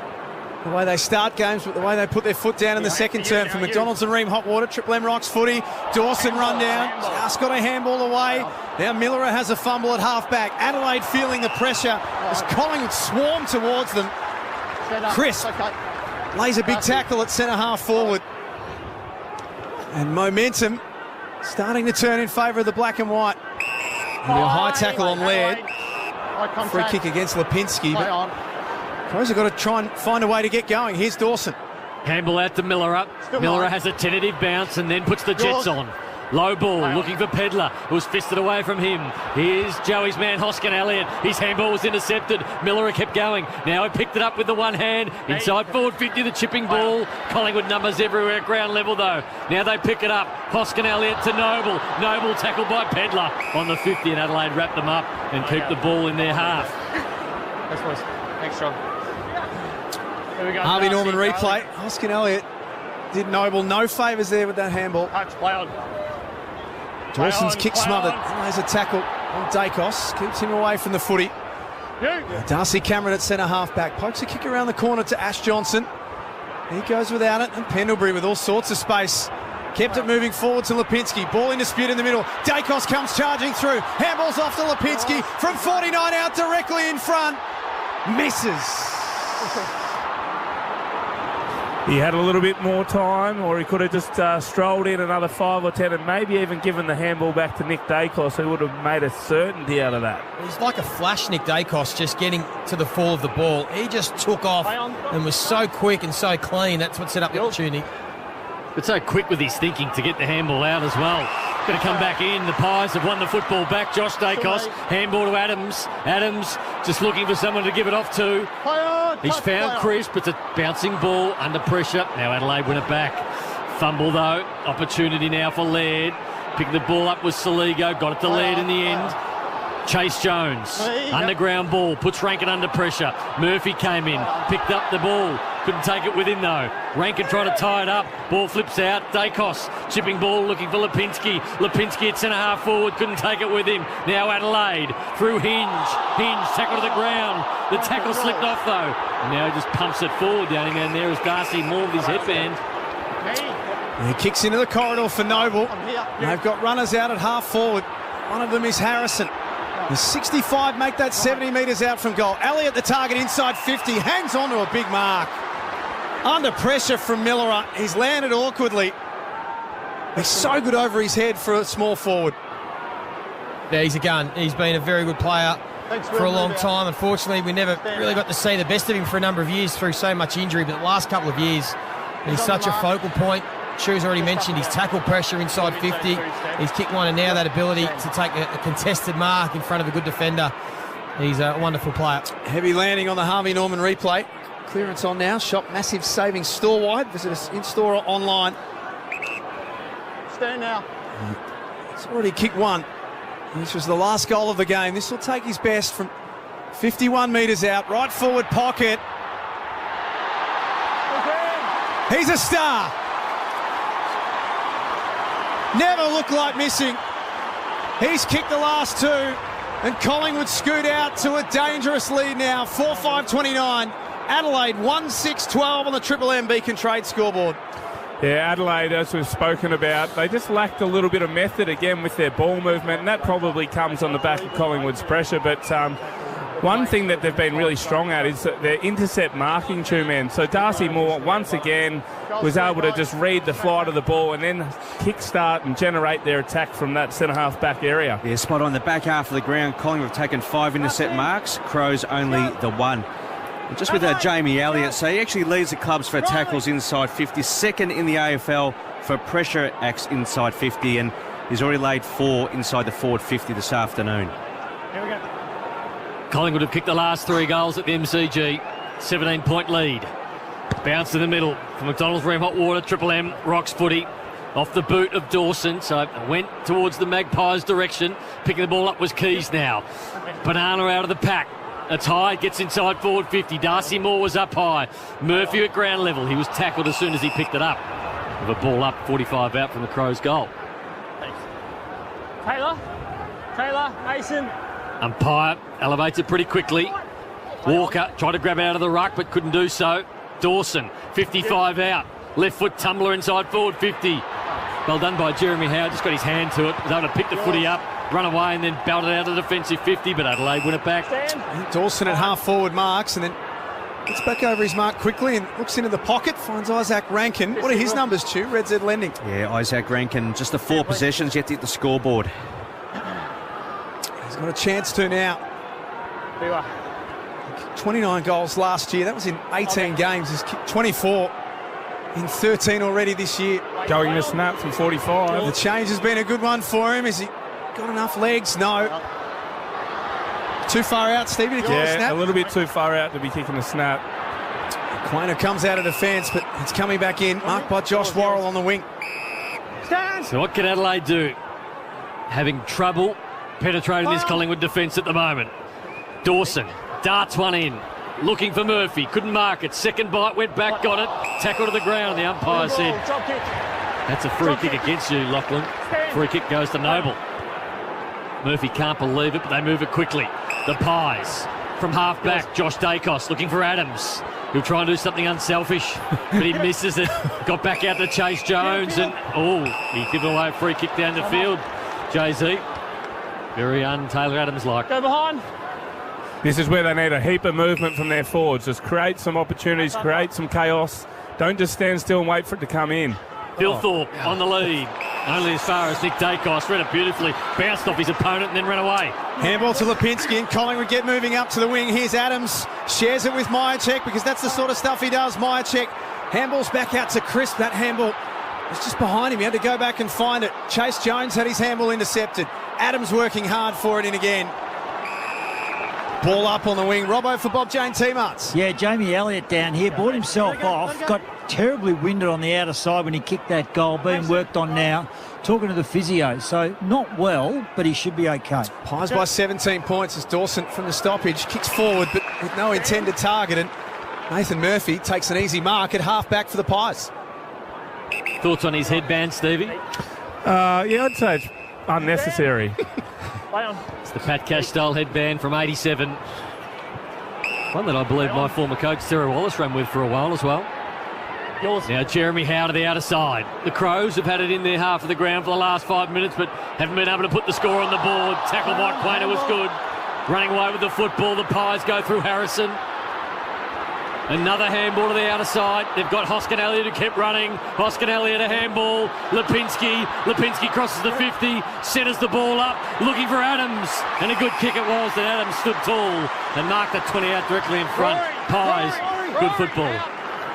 The way they start games, but the way they put their foot down in the second term. For McDonald's and Ream Hotwater, Triple M Rocks footy. Dawson run down, just got a handball away. Now Miller has a fumble at half-back. Adelaide feeling the pressure as Collingwood swarm towards them. Crisp lays a big tackle at centre-half forward. And momentum starting to turn in favour of the black and white. And a high tackle on Laird. Free kick against Lipinski, but Crows have got to try and find a way to get going. Here's Dawson. Handball out to Miller. Miller has a tentative bounce and then puts the Jets on. Low ball, looking for Pedler, who's fisted away from him. Here's Joey's man, Hoskin Elliott. His handball was intercepted. Miller kept going. Now he picked it up with the one hand. Inside forward 50, the chipping ball. Collingwood numbers everywhere at ground level, though. Now they pick it up. Hoskin Elliott to Noble. Noble tackled by Pedler on the 50, and Adelaide wrap them up and keep the ball in their half. Thanks, boys. Thanks, John. Harvey Norman replay. Hoskin Elliott did Noble no favours there with that handball. Play on. Dawson's kick smothered. There's a tackle on Dacos. Keeps him away from the footy. Darcy Cameron at centre half-back. Pokes a kick around the corner to Ash Johnson. He goes without it. And Pendlebury with all sorts of space. Kept it moving forward to Lipinski. Ball in dispute in the middle. Dacos comes charging through. Handballs off to Lipinski. From 49 out directly in front. Misses. He had a little bit more time, or he could have just strolled in another 5 or 10 and maybe even given the handball back to Nick Dacos, who would have made a certainty out of that. He's like a flash, Nick Dacos, just getting to the fall of the ball. He just took off and was so quick and so clean. That's what set up the opportunity. But so quick with his thinking to get the handball out as well. Going to come back in. The Pies have won the football back. Josh Dacos, handball to Adams. Adams just looking for someone to give it off to. He's found Chris, but it's a bouncing ball under pressure. Now Adelaide win it back. Fumble though. Opportunity now for Laird. Picking the ball up with Saligo. Got it to Laird in the end. Chase Jones. Underground ball. Puts Rankin under pressure. Murphy came in. Picked up the ball. Couldn't take it with him though. Rankin trying to tie it up. Ball flips out. Dacos chipping ball looking for Lipinski. Lipinski at centre half forward. Couldn't take it with him. Now Adelaide through Hinge. Hinge tackle to the ground. The tackle slipped off though. And now he just pumps it forward. The only man there is Darcy Moore with his headband. He kicks into the corridor for Noble. They've got runners out at half forward. One of them is Harrison. The 65 make that 70 metres out from goal. Elliott the target inside 50. Hangs on to a big mark. Under pressure from Miller. He's landed awkwardly. He's so good over his head for a small forward. Yeah, he's a gun. He's been a very good player for a long time. Unfortunately, we never really got to see the best of him for a number of years through so much injury. But the last couple of years, he's such a focal point. Shu's already mentioned his tackle pressure inside 50. He's kicked one, and now that ability to take a contested mark in front of a good defender. He's a wonderful player. Heavy landing on the Harvey Norman replay. Clearance on now. Shop massive savings store-wide. Visit us in-store or online. Stand now. He's already kicked one. This was the last goal of the game. This will take his best from 51 metres out. Right forward pocket. He's a star. Never looked like missing. He's kicked the last two, and Collingwood scoot out to a dangerous lead now. 4-5-29. Adelaide 1-6-12 on the Triple M Beacon Trade scoreboard. Yeah, Adelaide, as we've spoken about, they just lacked a little bit of method again with their ball movement, and that probably comes on the back of Collingwood's pressure. But one thing that they've been really strong at is their intercept marking two men. So Darcy Moore, once again, was able to just read the flight of the ball and then kickstart and generate their attack from that centre-half back area. Yeah, spot on the back half of the ground. Collingwood have taken 5 intercept marks. Crows only the 1. And just with Jamie Elliott, so he actually leads the clubs for tackles inside 50, second in the AFL for pressure acts inside 50, and he's already laid 4 inside the forward 50 this afternoon. Here we go. Collingwood have kicked the last 3 goals at the MCG. 17-point lead. Bounce in the middle for McDonald's Rem Hot Water. Triple M rocks footy off the boot of Dawson. So went towards the Magpies' direction. Picking the ball up was Keys now. Banana out of the pack. It's high, gets inside forward 50. Darcy Moore was up high. Murphy at ground level. He was tackled as soon as he picked it up. With a ball up, 45 out from the Crows' goal. Thanks. Taylor, Mason. Umpire elevates it pretty quickly. Walker tried to grab it out of the ruck but couldn't do so. Dawson, 55 out. Left foot tumbler inside forward 50. Well done by Jeremy Howard, just got his hand to it. Was able to pick the footy up, run away and then belted out of the defensive 50, but Adelaide win it back. Dawson at half forward marks and then gets back over his mark quickly and looks into the pocket, finds Isaac Rankin. What are his numbers, Stu? Red Z Lending. Yeah, Isaac Rankin, just the 4 possessions yet to hit the scoreboard. He's got a chance to now. 29 goals last year. That was in 18 games. He's kicked 24 in 13 already this year. Going to snap from 45. The change has been a good one for him. Has he got enough legs? No. Too far out, Stevie, to kick a snap? Yeah, a little bit too far out to be kicking a snap. Quainer comes out of defence, but it's coming back in. Marked by Josh Worrell on the wing. So what can Adelaide do? Having trouble penetrating this Collingwood defence at the moment. Dawson darts one in. Looking for Murphy. Couldn't mark it. Second bite, went back, got it. Tackle to the ground. The umpire said, that's a free kick against you, Lachlan. Free kick goes to Noble. Murphy can't believe it, but they move it quickly. The Pies from half back. Josh Dacos looking for Adams. He'll try and do something unselfish, but he misses it. Got back out to Chase Jones, and he given away a free kick down the field. Jay-Z, very un-Taylor Adams-like. Go behind. This is where they need a heap of movement from their forwards. Just create some opportunities, create some chaos. Don't just stand still and wait for it to come in. Phil Thorpe on the lead. Only as far as Nick Dacos. Read it beautifully. Bounced off his opponent and then ran away. Handball to Lipinski and Collingwood get moving up to the wing. Here's Adams. Shares it with Myercheck because that's the sort of stuff he does. Myercheck. Handball's back out to Crisp. That handball was just behind him. He had to go back and find it. Chase Jones had his handball intercepted. Adams working hard for it in again. Ball up on the wing. Robbo for Bob Jane T-Marts. Yeah, Jamie Elliott down here brought himself off. Got terribly winded on the outer side when he kicked that goal. Being worked on now. Talking to the physio. So not well, but he should be okay. Pies by 17 points as Dawson from the stoppage kicks forward, but with no intended target. And Nathan Murphy takes an easy mark at half-back for the Pies. Thoughts on his headband, Stevie? Yeah, I'd say it's unnecessary. It's the Pat Cash-style headband from 87. One that I believe my former coach, Sarah Wallace, ran with for a while as well. Now Jeremy Howe to the outer side. The Crows have had it in their half of the ground for the last 5 minutes, but haven't been able to put the score on the board. Tackle by Quainer was good. Running away with the football. The Pies go through Harrison. Another handball to the outer side. They've got Hoskin Elliott who kept running. Hoskin Elliott a handball. Lipinski crosses the 50, centres the ball up, looking for Adams. And a good kick it was that Adams stood tall and marked that 20 out directly in front. Pies, good football.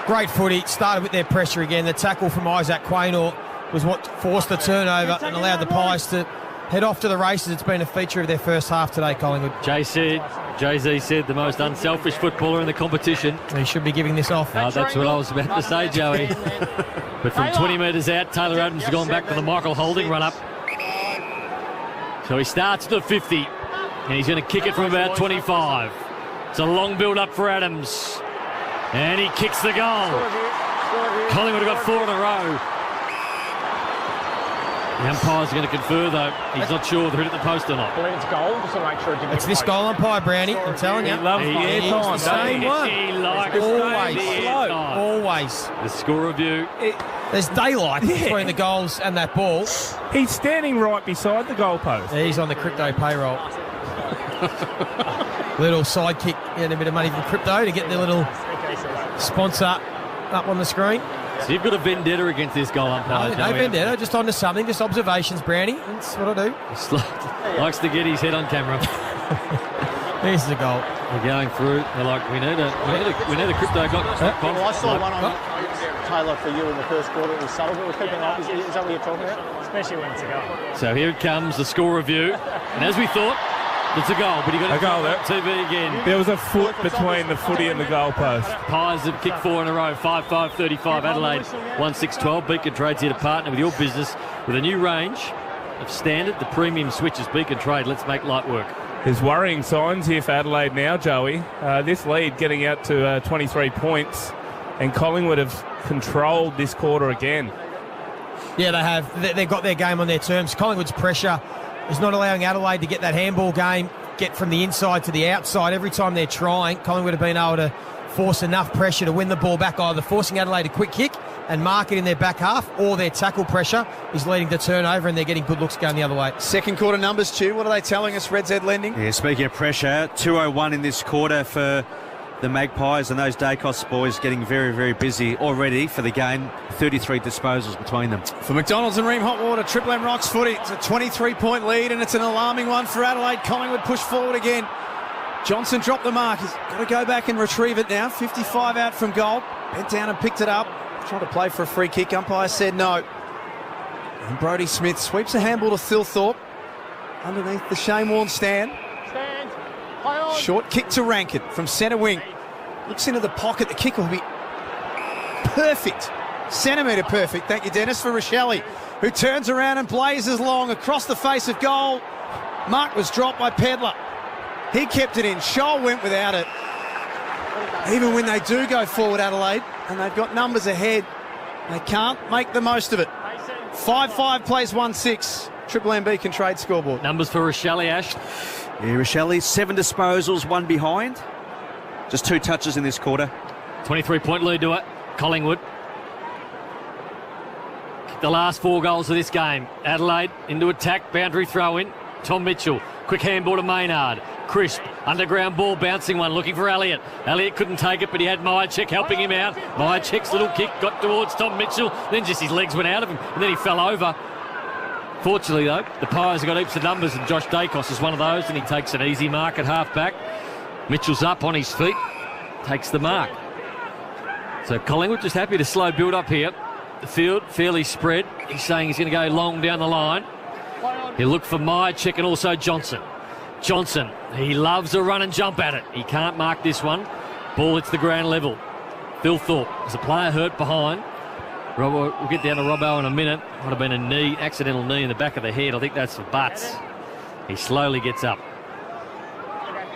Great footy. Started with their pressure again. The tackle from Isaac Quaynor was what forced the turnover and allowed the Pies to head off to the races. It's been a feature of their first half today, Collingwood. Jay-Z said the most unselfish footballer in the competition. He should be giving this off. Oh, that's what I was about to say, Joey. But from 20 metres out, Taylor Adams has gone back to the Michael Holding run-up. So he starts at the 50, and he's going to kick it from about 25. It's a long build-up for Adams. And he kicks the goal. Collingwood have got 4 in a row. The umpire's going to confer, though. He's not sure whether it hit the post or not. I believe it's goal, just to make sure it didn't It's this goal umpire, Brownie. I'm telling you. He loves the airtime. The same one. He likes Always. The score review. There's daylight between the goals and that ball. He's standing right beside the goalpost. He's on the crypto payroll. Little sidekick, getting a bit of money from crypto to get their little sponsor up on the screen. So you've got a vendetta against this goal umpire. No vendetta, just onto something, just observations, Brownie. That's what I do. Likes to get his head on camera. This is a goal. They're going through. They're like, we need a crypto. Well, I saw one on Taylor for you in the first quarter. It was subtle, but we're keeping up. Is that what you're talking about? Especially when it's a goal. So here it comes, the score review. And as we thought, it's a goal, but he got a goal there. TV again. There was a foot between the footy and the goalpost. Pies have kicked 4 in a row. 5-5-35. Adelaide 1-6-12. Beacon Trade's here to partner with your business with a new range of standard, the premium switches. Beacon Trade, let's make light work. There's worrying signs here for Adelaide now, Joey. This lead getting out to 23 points, and Collingwood have controlled this quarter again. Yeah, they have. They've got their game on their terms. Collingwood's pressure is not allowing Adelaide to get that handball game, get from the inside to the outside. Every time they're trying, Collingwood have been able to force enough pressure to win the ball back, either forcing Adelaide a quick kick and mark it in their back half, or their tackle pressure is leading to turnover and they're getting good looks going the other way. Second quarter numbers, Stu. What are they telling us, Red Z Lending? Yeah, speaking of pressure, 2:01 in this quarter for the Magpies, and those Dacos boys getting very, very busy already for the game. 33 disposals between them. For McDonald's and Ream Hot Water, Triple M Rocks footy. It's a 23-point lead, and it's an alarming one for Adelaide. Collingwood push forward again. Johnson dropped the mark. He's got to go back and retrieve it now. 55 out from goal. Bent down and picked it up. Trying to play for a free kick. Umpire said no. And Brodie Smith sweeps a handball to Thilthorpe underneath the Shane Warne stand. Short kick to Rankin from centre wing. Looks into the pocket. The kick will be perfect. Centimetre perfect. Thank you, Dennis, for Rochelle, who turns around and blazes long across the face of goal. Mark was dropped by Pedler. He kept it in. Scholl went without it. Even when they do go forward, Adelaide, and they've got numbers ahead, they can't make the most of it. 5-5 plays 1-6. Triple M Beacon Trade scoreboard. Numbers for Rochelle, Ash. Yeah, Rochelle, 7 disposals, 1 behind. Just 2 touches in this quarter. 23-point lead to it. Collingwood. The last 4 goals of this game. Adelaide into attack, boundary throw in. Tom Mitchell, quick handball to Maynard. Crisp, underground ball, bouncing one, looking for Elliott. Elliott couldn't take it, but he had Myercheck helping him out. Myercheck's little kick got towards Tom Mitchell, then just his legs went out of him, and then he fell over. Fortunately, though, the Pies have got heaps of numbers, and Josh Dacos is one of those, and he takes an easy mark at half-back. Mitchell's up on his feet, takes the mark. So Collingwood just happy to slow build up here. the field, fairly spread. He's saying he's going to go long down the line. He'll look for Myercheck and also Johnson. Johnson, he loves a run and jump at it. He can't mark this one. Ball hits the ground level. Phil Thorpe, there's a player hurt behind. We'll get down to Robbo in a minute. Might have been a knee, accidental knee in the back of the head. I think that's for Butts. He slowly gets up.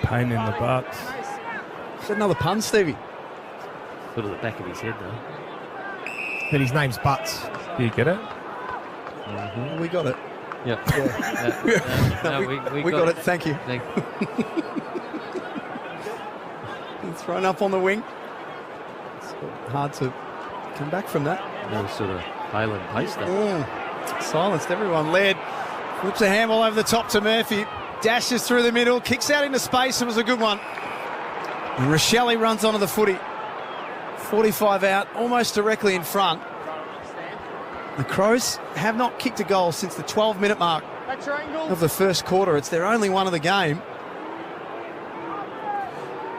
Pain in the butts. Is that another pun, Stevie? Foot at the back of his head, though. But his name's Butts. Do you get it? Mm-hmm. We got it. Yep. Yeah. We got it. Thank you. He's thrown up on the wing. It's hard to come back from that. No sort of hail and pace there. Silenced everyone. Laird flips a handball over the top to Murphy. Dashes through the middle. Kicks out into space. It was a good one. And Rochelle runs onto the footy. 45 out, almost directly in front. The Crows have not kicked a goal since the 12-minute mark of the first quarter. It's their only one of the game.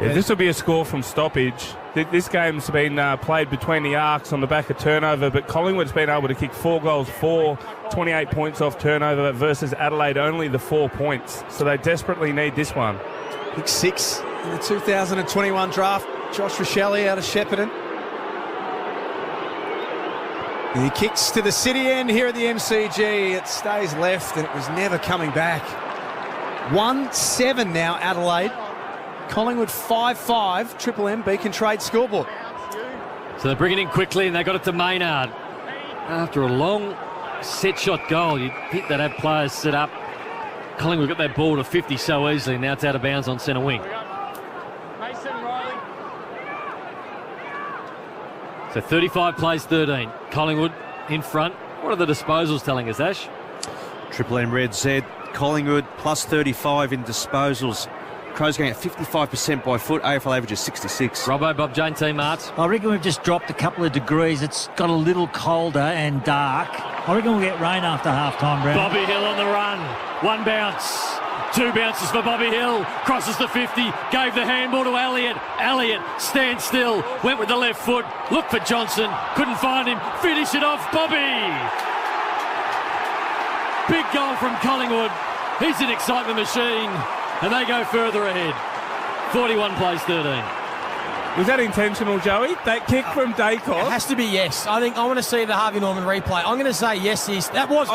Yeah, this will be a score from stoppage. This game's been played between the arcs on the back of turnover, but Collingwood's been able to kick 4 goals, 28 points off turnover versus Adelaide only the 4 points. So they desperately need this one. Pick 6 in the 2021 draft. Josh Rochelle out of Shepparton. He kicks to the city end here at the MCG. It stays left and it was never coming back. 1-7 now, Adelaide. Collingwood 5-5. Triple M Beacon Trade scoreboard. So they bring it in quickly and they got it to Maynard. After a long set shot goal, you'd think they'd have players set up. Collingwood got that ball to 50 so easily. Now it's out of bounds on centre wing. So 35 plays 13. Collingwood in front. What are the disposals telling us, Ash? Triple M Red Z. Collingwood plus 35 in disposals. Crows going at 55% by foot. AFL average is 66. Robbo, Bob Jane, Team Arts. I reckon we've just dropped a couple of degrees. It's got a little colder and dark. I reckon we'll get rain after half-time, Brad. Bobby Hill on the run. One bounce. 2 bounces for Bobby Hill. Crosses the 50. Gave the handball to Elliott. Elliott stands still. Went with the left foot. Looked for Johnson. Couldn't find him. Finish it off. Bobby. Big goal from Collingwood. He's an excitement machine. And they go further ahead. 41 plays 13. Was that intentional, Joey? That kick from Dacos? It has to be yes. I want to see the Harvey Norman replay. I'm going to say yes. That was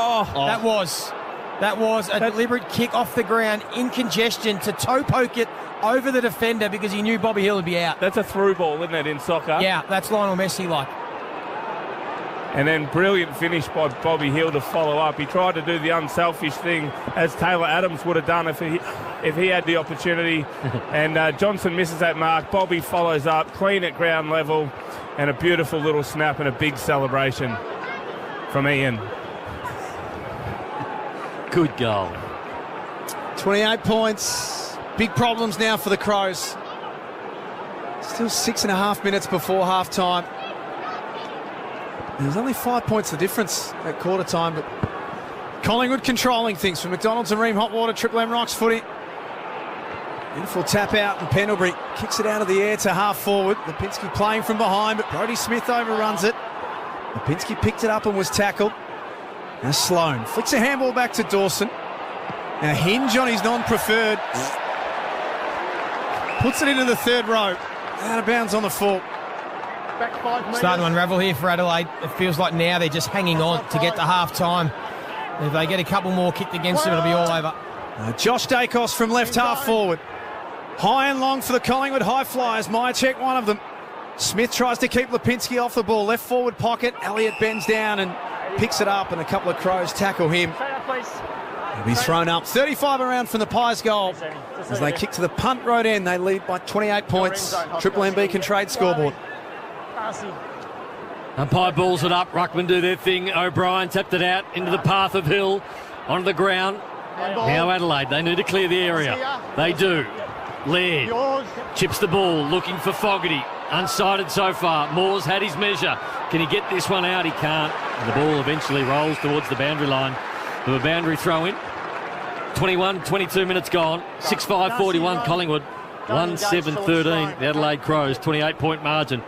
a deliberate kick off the ground in congestion to toe poke it over the defender because he knew Bobby Hill would be out. That's a through ball, isn't it, in soccer? Yeah, that's Lionel Messi like. And then brilliant finish by Bobby Hill to follow up. He tried to do the unselfish thing as Taylor Adams would have done if he had the opportunity. And Johnson misses that mark. Bobby follows up, clean at ground level, and a beautiful little snap and a big celebration from Ian. Good goal. 28 points. Big problems now for the Crows. Still 6.5 minutes before half-time. There's only 5 points the difference at quarter time, but Collingwood controlling things from McDonald's and Ream Hotwater. Triple M Rocks footy. Beautiful tap out, and Pendlebury kicks it out of the air to half forward. Lipinski playing from behind, but Brodie Smith overruns it. Lipinski picked it up and was tackled. Now Sloan flicks a handball back to Dawson. Now Hinge on his non-preferred. Puts it into the third row. Out of bounds on the full. Starting to unravel here for Adelaide. It feels like now they're just hanging on to get to half-time. If they get a couple more kicked against them, it'll be all over. Josh Dacos from left half forward. High and long for the Collingwood high flyers. Myercheck, one of them. Smith tries to keep Lipinski off the ball. Left forward pocket. Elliott bends down and picks it up, and a couple of Crows tackle him. He'll be thrown up. 35 around from the Pies goal. As they kick to the punt road end, they lead by 28 points. Triple M Beacon Trade scoreboard. Umpire balls it up. Ruckman do their thing. O'Brien tapped it out into the path of Hill. Onto the ground. Now Adelaide, they need to clear the area. They do. Laird chips the ball, looking for Fogarty. Unsighted so far. Moore's had his measure. Can he get this one out? He can't. And the ball eventually rolls towards the boundary line of a boundary throw-in. 22 minutes gone. 6-5-41 Collingwood. 1-7-13. The Adelaide Crows, 28-point margin.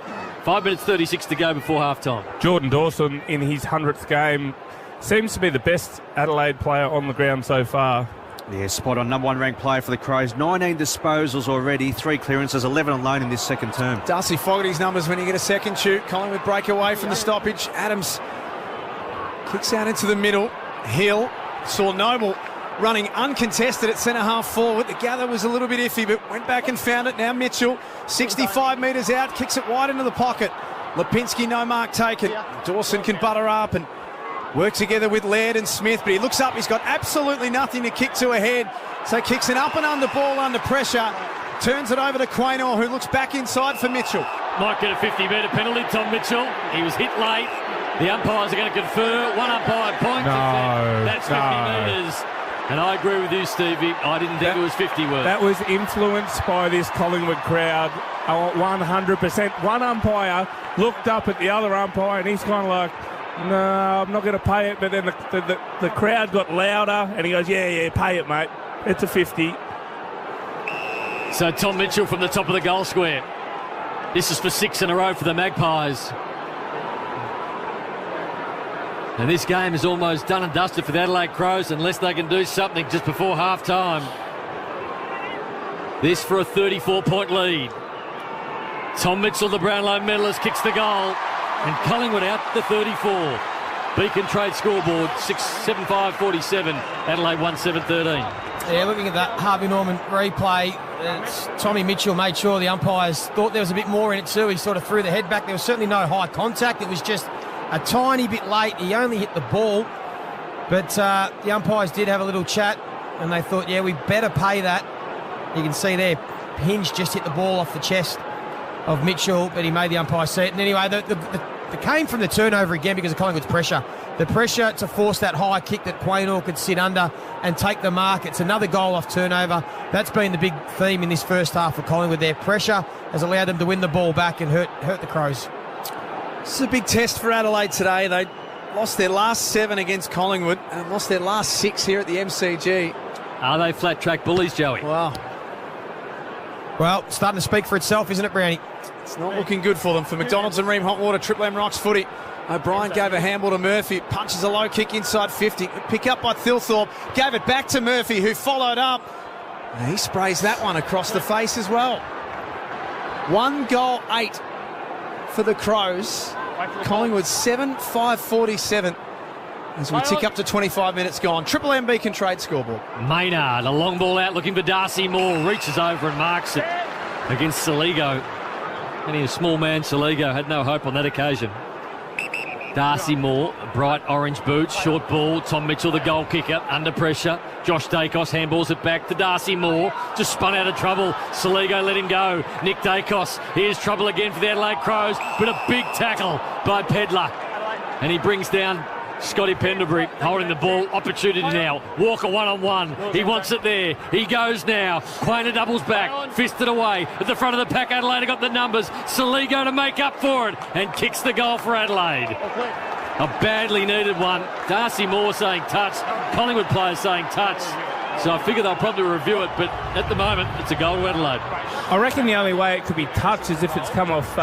5 minutes 36 to go before half-time. Jordan Dawson in his 100th game seems to be the best Adelaide player on the ground so far. Yeah, spot on. Number 1 ranked player for the Crows. 19 disposals already, 3 clearances, 11 alone in this second term. Darcy Fogarty's numbers when you get a second shoot. Collingwood break away from the stoppage. Adams kicks out into the middle. Hill saw Noble running uncontested at centre-half forward. The gather was a little bit iffy, but went back and found it. Now Mitchell, 65 metres out, kicks it wide into the pocket. Lipinski, no mark taken. Dawson can butter up and work together with Laird and Smith, but he looks up, he's got absolutely nothing to kick to ahead, so kicks an up and under ball under pressure, turns it over to Quaynor, who looks back inside for Mitchell. Might get a 50-metre penalty, Tom Mitchell. He was hit late. The umpires are going to confer. One umpire points. That's 50 metres. And I agree with you, Stevie. I didn't think it was 50 worth. That was influenced by this Collingwood crowd 100%. One umpire looked up at the other umpire and he's kind of like, no, I'm not going to pay it. But then the crowd got louder and he goes, yeah, pay it, mate. It's a 50. So Tom Mitchell from the top of the goal square. This is for 6 in a row for the Magpies. And this game is almost done and dusted for the Adelaide Crows unless they can do something just before half-time. This for a 34-point lead. Tom Mitchell, the Brownlow medalist, kicks the goal. And Collingwood out to 34. Beacon Trade scoreboard, 6-7-5-47. Adelaide 1-7-13. Yeah, looking at that Harvey Norman replay, Tommy Mitchell made sure the umpires thought there was a bit more in it too. He sort of threw the head back. There was certainly no high contact. It was just a tiny bit late. He only hit the ball. But the umpires did have a little chat and they thought, yeah, we better pay that. You can see there, Hinge just hit the ball off the chest of Mitchell, but he made the umpire see it. And anyway, the came from the turnover again because of Collingwood's pressure. The pressure to force that high kick that Quaynor could sit under and take the mark. It's another goal off turnover. That's been the big theme in this first half for Collingwood. Their pressure has allowed them to win the ball back and hurt the Crows. This is a big test for Adelaide today. They lost their last 7 against Collingwood and lost their last 6 here at the MCG. Are they flat track bullies, Joey? Wow. Well, starting to speak for itself, isn't it, Brownie? It's not looking good for them. For McDonald's and Ream Hot Water, Triple M Rocks footy. O'Brien gave a handball to Murphy. Punches a low kick inside 50. Pick up by Thilthorpe. Gave it back to Murphy, who followed up. And he sprays that one across the face as well. 1 goal, 8 for the Crows. Collingwood 7-5-47. As we tick up to 25 minutes gone. Triple M Beacon Trade scoreboard. Maynard, a long ball out looking for Darcy Moore. Reaches over and marks it against Saligo. Only a small man, Saligo, had no hope on that occasion. Darcy Moore, bright orange boots, short ball. Tom Mitchell, the goal kicker, under pressure. Josh Dacos handballs it back to Darcy Moore. Just spun out of trouble. Saligo let him go. Nick Dacos, here's trouble again for the Adelaide Crows, but a big tackle by Pedler. And he brings down Scotty Pendlebury holding the ball. Opportunity now. Walker one-on-one. He wants it there. He goes now. Quaynor doubles back. Fisted away. At the front of the pack, Adelaide got the numbers. Saligo to make up for it and kicks the goal for Adelaide. A badly needed one. Darcy Moore saying touch. Collingwood players saying touch. So I figure they'll probably review it, but at the moment, it's a goal to Adelaide. I reckon the only way it could be touched is if it's come off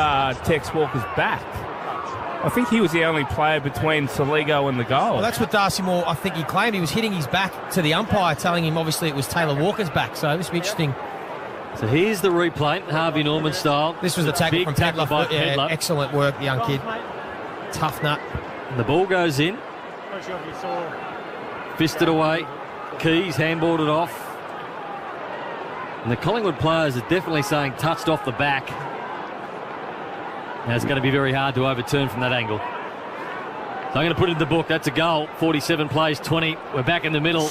Tex Walker's back. I think he was the only player between Saligo and the goal. Well, that's what Darcy Moore, I think he claimed. He was hitting his back to the umpire, telling him obviously it was Taylor Walker's back. So this will be interesting. So here's the replay, Harvey Norman style. This was the tackle from Pedler. By Pedler. Excellent work, the young kid. Tough nut. And the ball goes in. Fisted away. Keys handballed it off. And the Collingwood players are definitely saying touched off the back. Now it's going to be very hard to overturn from that angle. So I'm going to put it in the book. That's a goal. 47 plays, 20. We're back in the middle.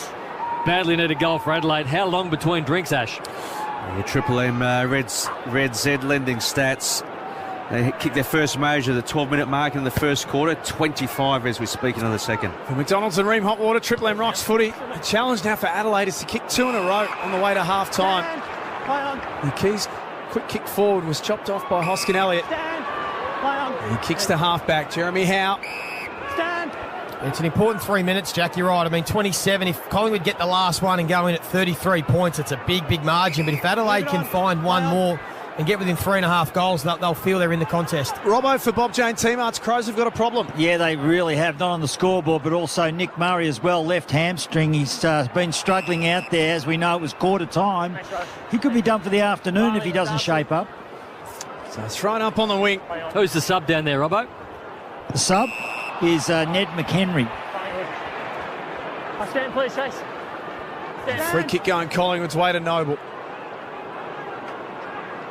Badly needed goal for Adelaide. How long between drinks, Ash? Yeah, Triple M Red Z lending stats. They kicked their first major, the 12-minute mark in the first quarter. 25 as we speak into the second. For McDonald's and Ream Hot Water, Triple M Rocks footy. The challenge now for Adelaide is to kick 2 in a row on the way to half-time. The Keys' quick kick forward was chopped off by Hoskin Elliott. He kicks to half-back, Jeremy Howe. It's an important 3 minutes, Jack. You're right. I mean, 27. If Collingwood get the last one and go in at 33 points, it's a big, big margin. But if Adelaide can find one more and get within 3.5 goals, they'll feel they're in the contest. Robbo, for Bob Jane teammates, Crows have got a problem. Yeah, they really have. Not on the scoreboard, but also Nick Murray as well. Left hamstring. He's been struggling out there. As we know, it was quarter time. He could be done for the afternoon if he doesn't shape up. So thrown up on the wing. Who's the sub down there, Robbo? The sub is Ned McHenry. Stand, please, Chase. Free kick going Collingwood's way to Noble.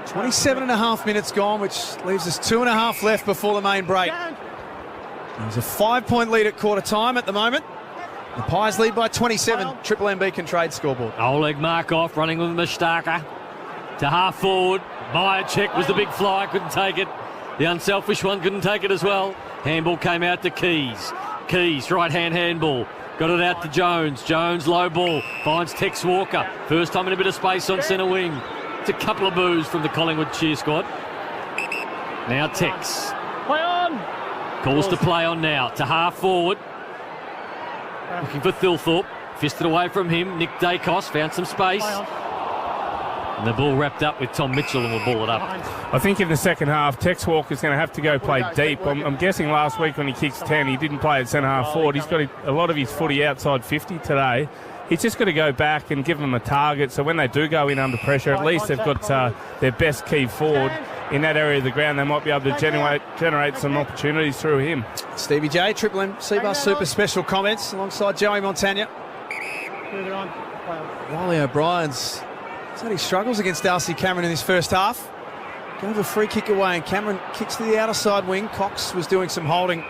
27.5 minutes gone, which leaves us 2.5 left before the main break. There's a 5-point lead at quarter time at the moment. The Pies lead by 27. Triple M Beacon Trade scoreboard. Oleg Markov running with Mustaka to half forward. Myercheck was the big fly, couldn't take it. The unselfish one couldn't take it as well. Handball came out to Keys. Keys, right-hand handball. Got it out to Jones. Jones, low ball. Finds Tex Walker. First time in a bit of space on centre wing. It's a couple of boos from the Collingwood cheer squad. Now Tex. Play on! Calls to play on now. To half forward. Looking for Thilthorpe. Fisted away from him. Nick Dacos found some space. And the ball wrapped up with Tom Mitchell and will ball it up. I think in the second half, Tex Walker's going to have to go play deep. I'm guessing last week when he kicks 10, he didn't play at centre half forward. He's got a lot of his footy outside 50 today. He's just got to go back and give them a target, so when they do go in under pressure, at least they've got their best key forward in that area of the ground. They might be able to generate some opportunities through him. Stevie J, Triple M Seabus Super Special comments alongside Joey Montagna. Riley O'Brien's said he struggles against Darcy Cameron in this first half. Going a free kick away, and Cameron kicks to the outer side wing. Cox was doing some holding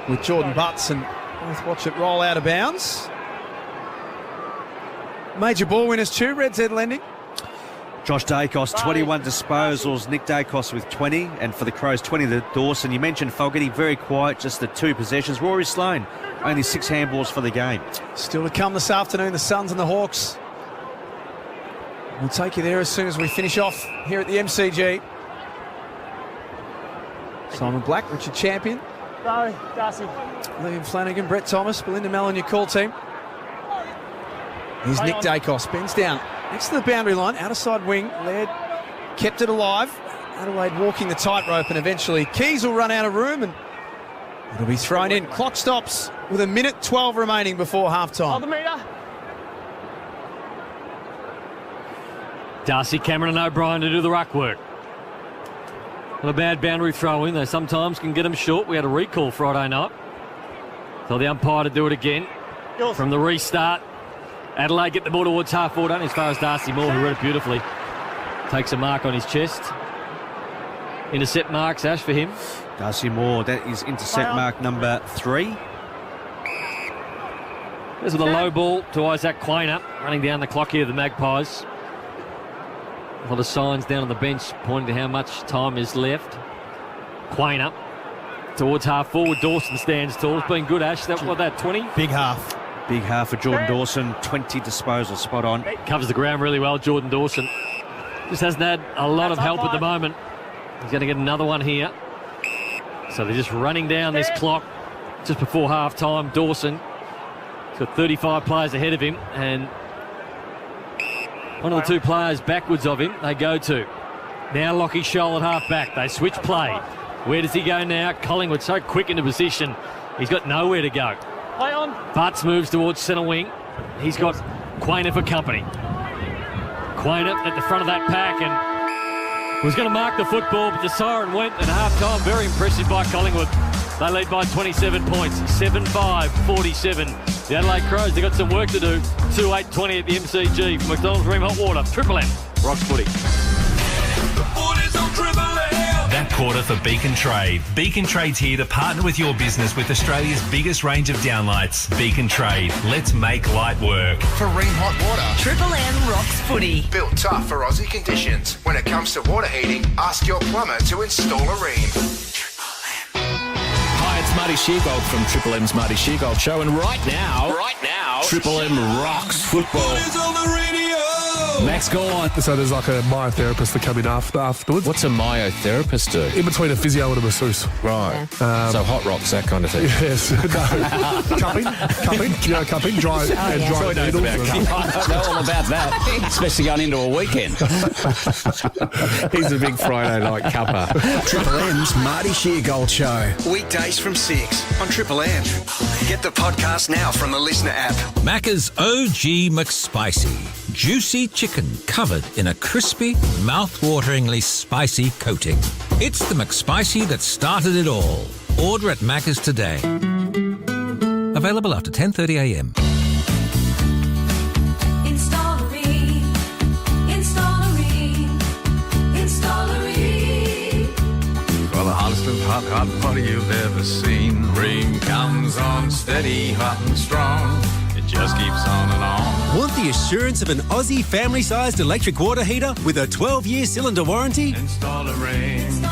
with Jordan Butts, and both watch it roll out of bounds. Major ball winners too, Red Z Lending. Josh Dacos, 21 disposals. Nick Dacos with 20. And for the Crows, 20 to Dawson. You mentioned Fogarty, very quiet, just the 2 possessions. Rory Sloane, only 6 handballs for the game. Still to come this afternoon, the Suns and the Hawks. We'll take you there as soon as we finish off here at the MCG. Simon Black, Richard Champion. No, Darcy. Liam Flanagan, Brett Thomas, Belinda Mellon, your call team. Here's Nick Dacos, bends down next to the boundary line, outer side wing. Laird kept it alive. Adelaide walking the tightrope, and eventually Keys will run out of room and it'll be thrown in. Clock stops with 1:12 remaining before half-time. Darcy Cameron and O'Brien to do the ruck work. Not a bad boundary throw-in. They sometimes can get them short. We had a recall Friday night. Tell the umpire to do it again. From the restart. Adelaide get the ball towards half forward, only as far as Darcy Moore, who read it beautifully. Takes a mark on his chest. Intercept marks, Ash, for him. Darcy Moore, that is intercept mark number 3. There's with a low ball to Isaac Quainer, running down the clock here, the Magpies. A lot of signs down on the bench pointing to how much time is left. Quainer towards half forward. Dawson stands tall. It's been good, Ash. What, 20? Big half. Big half for Jordan Dawson. 20 disposals, spot on. Covers the ground really well, Jordan Dawson. Just hasn't had a lot of help at the moment. He's going to get another one here. So they're just running down this clock just before half-time. Dawson, he's got 35 players ahead of him, and one of the 2 players backwards of him they go to. Now Lockie Scholl at half-back. They switch play. Where does he go now? Collingwood so quick into position. He's got nowhere to go. Play on. Butts moves towards centre wing. He's got Quainer for company. Quainer at the front of that pack and was going to mark the football, but the siren went at half-time. Very impressive by Collingwood. They lead by 27 points, 7-5-47. The Adelaide Crows, they've got some work to do. 2-8-20 at the MCG. From McDonald's Ream Hot Water. Triple M. Rocks footy. That quarter for Beacon Trade. Beacon Trade's here to partner with your business with Australia's biggest range of downlights. Beacon Trade. Let's make light work. For Ream Hot Water. Triple M rocks footy. Built tough for Aussie conditions. When it comes to water heating, ask your plumber to install a Ream. Hi, it's Marty Sheargold from Triple M's Marty Sheargold Show, and right now, Triple M rocks football. On the radio. Max, go on. So there's like a myotherapist to come in afterwards. What's a myotherapist do? In between a physio and a masseuse. Right. So hot rocks, that kind of thing. Yes. No. Cupping. You know, cupping. Dry needles. I know all about that, especially going into a weekend. He's a big Friday night cuppa. Triple M's Marty Sheargold Show. Weekdays from 6 on Triple M. Get the podcast now from the Listener app. Macca's OG McSpicy. Juicy chicken covered in a crispy, mouth-wateringly spicy coating. It's the McSpicy that started it all. Order at Macca's today. Available after 10:30am. For the hottest of hot party you've ever seen. Ream comes on steady, hot and strong. It just keeps on and on. Want the assurance of an Aussie family-sized electric water heater with a 12-year cylinder warranty? Install a Ream.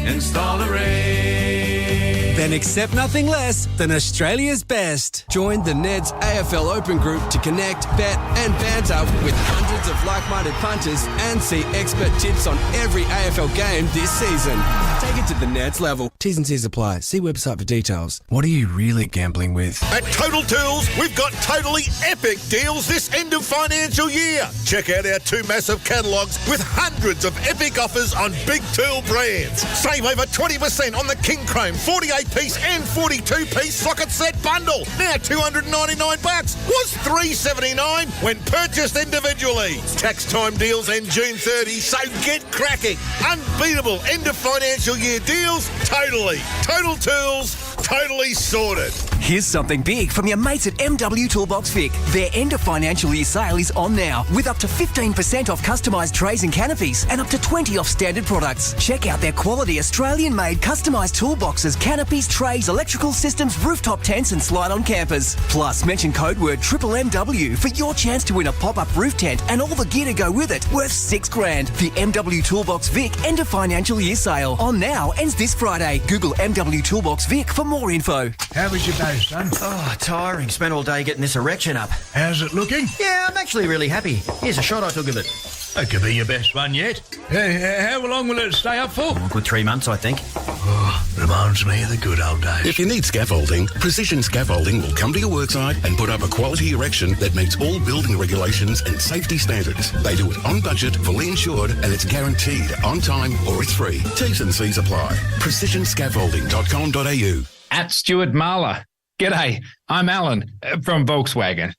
Install a Ream. Then accept nothing less than Australia's best. Join the Neds AFL Open Group to connect, bet and banter with hundreds of like-minded punters and see expert tips on every AFL game this season. Take it to the Neds level. T's and C's apply. See website for details. What are you really gambling with? At Total Tools, we've got totally epic deals this end of financial year. Check out our two massive catalogues with hundreds of epic offers on big tool brands. Save over 20% on the King Chrome 48-piece and 42-piece socket set bundle. Now $299 was $379 when purchased individually. Tax time deals end June 30, so get cracking. Unbeatable end of financial year deals, totally. Total Tools, totally sorted. Here's something big from your mates at MW Toolbox Vic. Their end of financial year sale is on now, with up to 15% off customised trays and canopies and up to 20% off standard products. Check out their quality Australian-made customised toolboxes, canopies, trays, electrical systems, rooftop tents and slide-on campers. Plus, mention code word MMW for your chance to win a pop-up roof tent and all the gear to go with it, worth $6,000. The MW Toolbox Vic end of financial year sale on now, ends this Friday. Google MW Toolbox Vic for more info. How was your day, son? Oh, tiring. Spent all day getting this erection up. How's it looking? Yeah, I'm actually really happy. Here's a shot I took of it. That could be your best one yet. How long will it stay up for? A good 3 months, I think. Oh, reminds me of the good old days. If you need scaffolding, Precision Scaffolding will come to your worksite and put up a quality erection that meets all building regulations and safety standards. They do it on budget, fully insured, and it's guaranteed on time or it's free. T's and C's apply. PrecisionScaffolding.com.au. At Stuart Marler. G'day, I'm Alan from Volkswagen.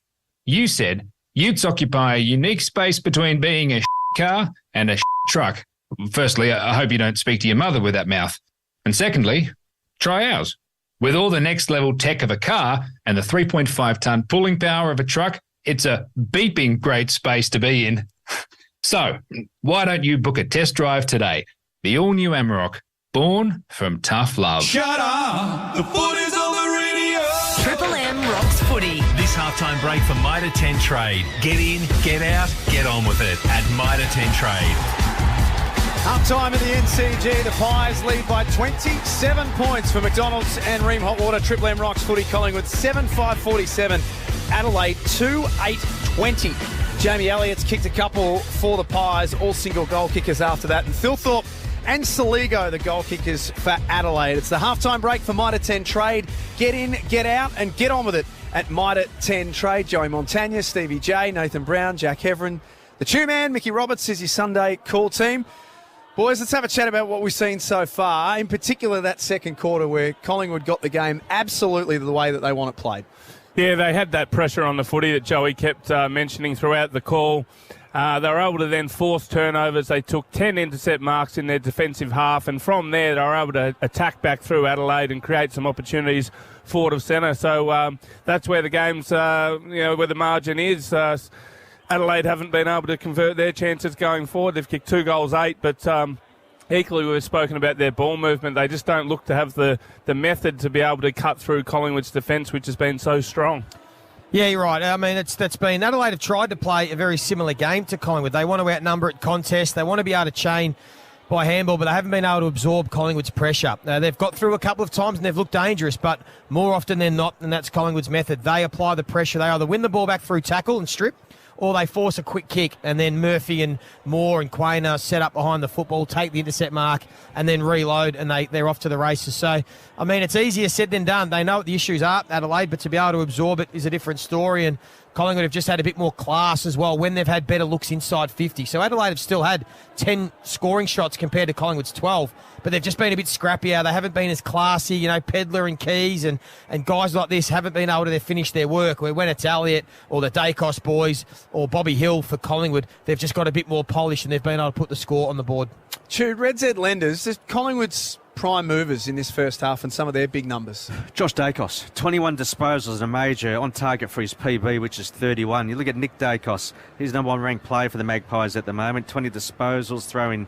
You said utes occupy a unique space between being a car and a truck. Firstly, I hope you don't speak to your mother with that mouth. And secondly, try ours. With all the next level tech of a car and the 3.5-ton pulling power of a truck, it's a beeping great space to be in. So, why don't you book a test drive today? The all-new Amarok, born from tough love. Shut up! The footy's on the radio! Triple M rocks footy. This halftime break for Mitre 10 Trade. Get in, get out, get on with it at Mitre 10 Trade. Half time at the NCG. The Pies lead by 27 points for McDonald's and Ream Hot Water. Triple M rocks footy. Collingwood 7-5-47. Adelaide 2-8-20. Jamie Elliott's kicked a couple for the Pies, all single goal kickers after that. And Thilthorpe and Saligo, the goal kickers for Adelaide. It's the halftime break for Mitre 10 Trade. Get in, get out, and get on with it at Mitre 10 Trade. Joey Montagna, Stevie J, Nathan Brown, Jack Heverin, the Two-Man, Mickey Roberts is your Sunday call team. Boys, let's have a chat about what we've seen so far, in particular that second quarter where Collingwood got the game absolutely the way that they want it played. Yeah, they had that pressure on the footy that Joey kept mentioning throughout the call. They were able to then force turnovers. They took 10 intercept marks in their defensive half, and from there they were able to attack back through Adelaide and create some opportunities forward of centre. So that's where the game's, where the margin is. Adelaide haven't been able to convert their chances going forward. They've kicked 2 goals, 8, but equally we've spoken about their ball movement. They just don't look to have the method to be able to cut through Collingwood's defence, which has been so strong. Yeah, you're right. I mean, that's been... Adelaide have tried to play a very similar game to Collingwood. They want to outnumber at contest. They want to be able to chain by handball, but they haven't been able to absorb Collingwood's pressure. They've got through a couple of times and they've looked dangerous, but more often than not, and that's Collingwood's method. They apply the pressure. They either win the ball back through tackle and strip, or they force a quick kick and then Murphy and Moore and Quainer set up behind the football, take the intercept mark and then reload, and they're off to the races. So, I mean, it's easier said than done. They know what the issues are, Adelaide, but to be able to absorb it is a different story, and Collingwood have just had a bit more class as well when they've had better looks inside 50. So Adelaide have still had 10 scoring shots compared to Collingwood's 12, but they've just been a bit scrappier. They haven't been as classy. You know, Pedler and Keys and guys like this haven't been able to finish their work. When it's Elliott or the Dacos boys or Bobby Hill for Collingwood, they've just got a bit more polish and they've been able to put the score on the board. Jude, Red Z lenders, just Collingwood's prime movers in this first half and some of their big numbers. Josh Dacos, 21 disposals in a major, on target for his PB, which is 31. You look at Nick Dacos, he's number one ranked player for the Magpies at the moment. 20 disposals, throwing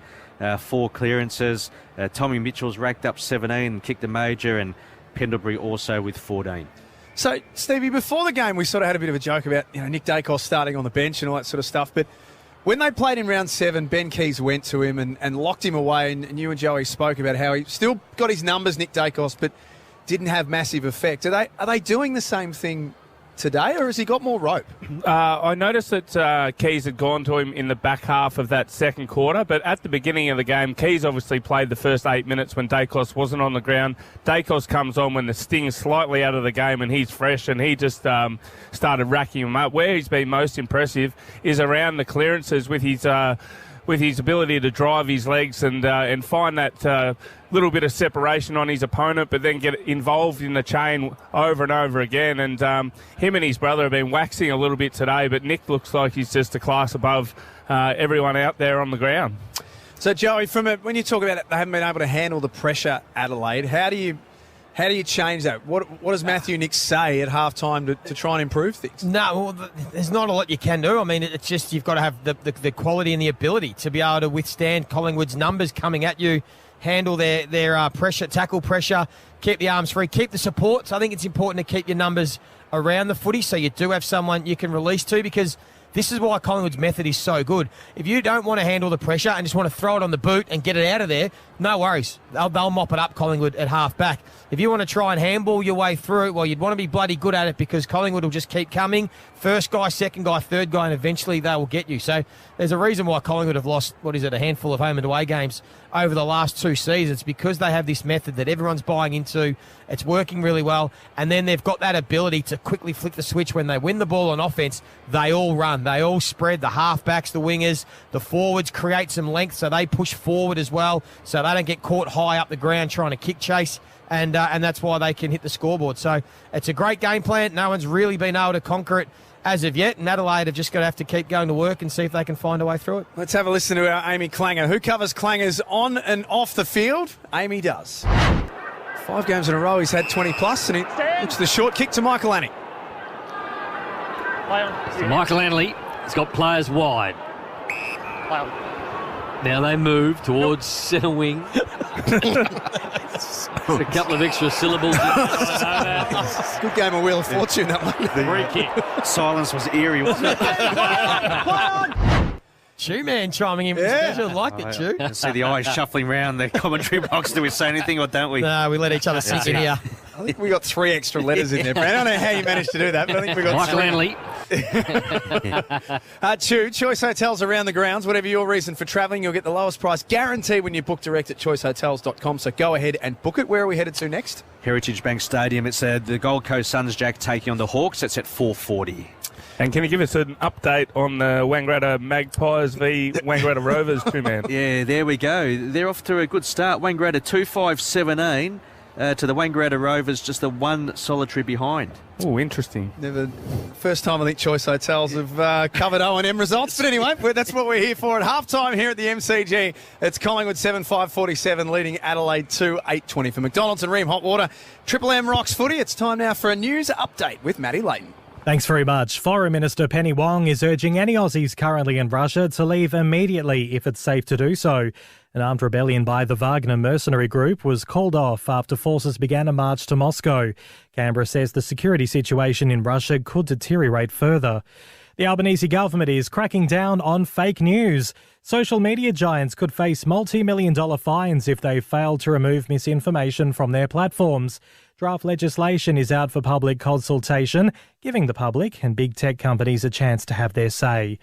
4 clearances. Tommy Mitchell's racked up 17 and kicked a major, and Pendlebury also with 14. So, Stevie, before the game, we sort of had a bit of a joke about Nick Dacos starting on the bench and all that sort of stuff, but when they played in round 7, Ben Keys went to him and locked him away, and you and Joey spoke about how he still got his numbers, Nick Dacos, but didn't have massive effect. Are they doing the same thing today, or has he got more rope? I noticed that Keys had gone to him in the back half of that second quarter, but at the beginning of the game, Keys obviously played the first 8 minutes when Dacos wasn't on the ground. Dacos comes on when the sting's slightly out of the game and he's fresh, and he just started racking him up. Where he's been most impressive is around the clearances with his ability to drive his legs and find that little bit of separation on his opponent, but then get involved in the chain over and over again. And him and his brother have been waxing a little bit today, but Nick looks like he's just a class above everyone out there on the ground. So, Joey, when you talk about it, they haven't been able to handle the pressure, Adelaide, how do you change that? What does Matthew Nicks say at halftime to try and improve things? No, well, there's not a lot you can do. I mean, it's just you've got to have the quality and the ability to be able to withstand Collingwood's numbers coming at you, handle their pressure, tackle pressure, keep the arms free, keep the supports. I think it's important to keep your numbers around the footy so you do have someone you can release to, because this is why Collingwood's method is so good. If you don't want to handle the pressure and just want to throw it on the boot and get it out of there, no worries. They'll mop it up, Collingwood, at half back. If you want to try and handball your way through it, well, you'd want to be bloody good at it, because Collingwood will just keep coming. First guy, second guy, third guy, and eventually they will get you. So there's a reason why Collingwood have lost, a handful of home and away games over the last 2 seasons, because they have this method that everyone's buying into. It's working really well. And then they've got that ability to quickly flick the switch when they win the ball on offense. They all run. They all spread. The halfbacks, the wingers, the forwards create some length, so they push forward as well, so they don't get caught high up the ground trying to kick chase. And that's why they can hit the scoreboard. So it's a great game plan. No one's really been able to conquer it as of yet, and Adelaide have just got to have to keep going to work and see if they can find a way through it. Let's have a listen to our Amy Clanger, who covers Clangers on and off the field. Amy does. 5 games in a row, he's had 20 plus, and he looks the short kick to Michael Annie. So Michael Anley has got players wide. Now they move towards centre wing. A couple of extra syllables. Good game of Wheel of Fortune, that one. Free kick. Silence was eerie, wasn't it? Chew Man chiming in with special. Like it, Chew. I see the eyes shuffling around the commentary box. Do we say anything or don't we? No, we let each other sink in here. I think we got 3 extra letters in there, Brad. I don't know how you managed to do that, but I think we got Michael 3. Anley. Chew, Choice Hotels around the grounds. Whatever your reason for travelling, you'll get the lowest price guaranteed when you book direct at choicehotels.com. So go ahead and book it. Where are we headed to next? Heritage Bank Stadium. It's the Gold Coast Suns, Jack, taking on the Hawks. It's at 4:40. And can you give us an update on the Wangaratta Magpies v Wangaratta Rovers, too, man? Yeah, there we go. They're off to a good start. Wangaratta 2-5-17 to the Wangaratta Rovers, just the 1 solitary behind. Oh, interesting. First time I think Choice Hotels have covered O&M results. But anyway, that's what we're here for at halftime here at the MCG. It's Collingwood 7-5-47 leading Adelaide 2-8-20 for McDonald's and Ream Hot Water. Triple M rocks footy. It's time now for a news update with Matty Layton. Thanks very much. Foreign Minister Penny Wong is urging any Aussies currently in Russia to leave immediately if it's safe to do so. An armed rebellion by the Wagner mercenary group was called off after forces began a march to Moscow. Canberra says the security situation in Russia could deteriorate further. The Albanese government is cracking down on fake news. Social media giants could face multi-million-dollar fines if they fail to remove misinformation from their platforms. Draft legislation is out for public consultation, giving the public and big tech companies a chance to have their say.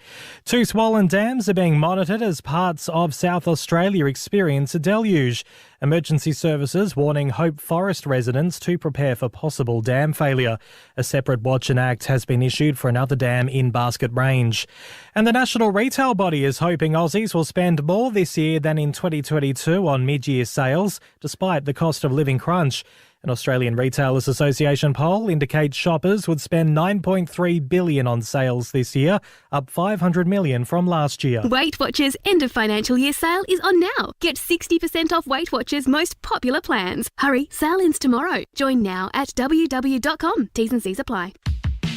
2 swollen dams are being monitored as parts of South Australia experience a deluge. Emergency services warning Hope Forest residents to prepare for possible dam failure. A separate watch and act has been issued for another dam in Basket Range. And the National Retail Body is hoping Aussies will spend more this year than in 2022 on mid-year sales, despite the cost of living crunch. An Australian Retailers Association poll indicates shoppers would spend $9.3 billion on sales this year, up $500 million from last year. Weight Watchers' end of financial year sale is on now. Get 60% off Weight Watchers' most popular plans. Hurry, sale ends tomorrow. Join now at www.com. T's and C's apply.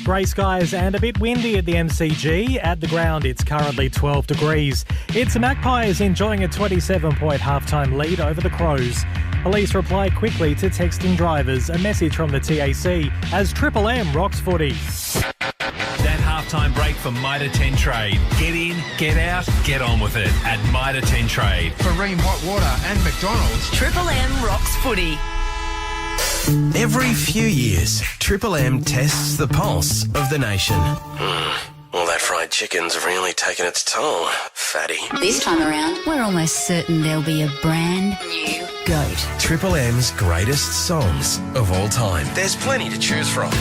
Grey skies and a bit windy at the MCG. At the ground, it's currently 12 degrees. It's Magpies enjoying a 27-point halftime lead over the Crows. Police reply quickly to texting drivers. A message from the TAC as Triple M rocks footy. That halftime break for Mitre 10 Trade. Get in, get out, get on with it at Mitre 10 Trade. For Ream Hot Water and McDonald's. Triple M rocks footy. Every few years, Triple M tests the pulse of the nation. All that fried chicken's really taken its toll, fatty. This time around, we're almost certain there'll be a brand new goat. Triple M's greatest songs of all time. There's plenty to choose from.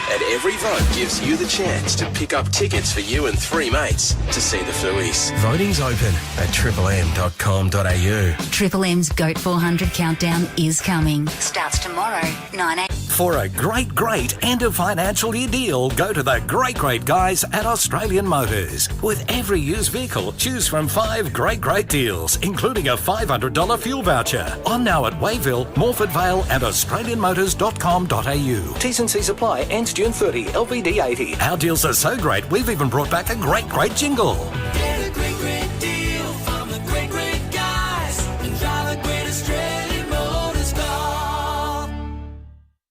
And every vote gives you the chance to pick up tickets for you and 3 mates to see the Fooies. Voting's open at triplem.com.au. Triple M's Goat 400 countdown is coming. Starts tomorrow, 9 a.m. For a great end of financial year deal, go to the great guys at Australian Motors. With every used vehicle, choose from 5 great deals, including a $500 fuel voucher. On now at Wayville, Morford Vale and australianmotors.com.au. T's and C's apply. Ends June 30, LVD 80. Our deals are so great, we've even brought back a great jingle. Get a great deal from the great guys and drive a great Australian Motors car.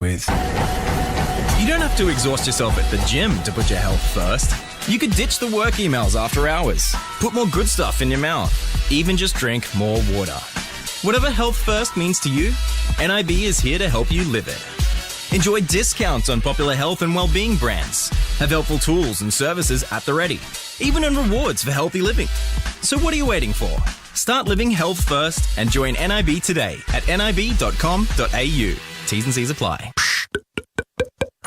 You don't have to exhaust yourself at the gym to put your health first. You could ditch the work emails after hours. Put more good stuff in your mouth. Even just drink more water. Whatever health first means to you, NIB is here to help you live it. Enjoy discounts on popular health and wellbeing brands. Have helpful tools and services at the ready. Even earn rewards for healthy living. So what are you waiting for? Start living health first and join NIB today at nib.com.au. T's and C's apply.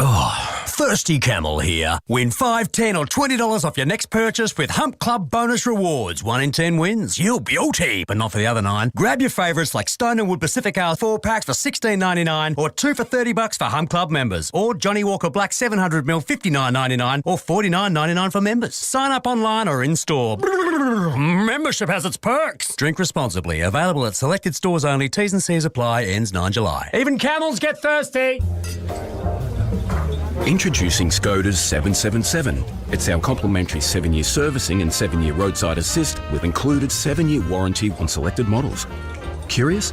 Oh, Thirsty Camel here. Win $5, $10 or $20 off your next purchase with Hump Club bonus rewards. 1 in 10 wins. You'll beauty, but not for the other 9. Grab your favourites like Stone and Wood Pacific Ale 4-packs for $16.99 or 2 for $30 for Hump Club members. Or Johnny Walker Black 700ml $59.99 or $49.99 for members. Sign up online or in-store. Membership has its perks. Drink responsibly. Available at selected stores only. T's and C's apply. Ends 9 July. Even camels get thirsty. Introducing Skoda's 777. It's our complimentary 7-year servicing and 7-year roadside assist with included 7-year warranty on selected models. Curious?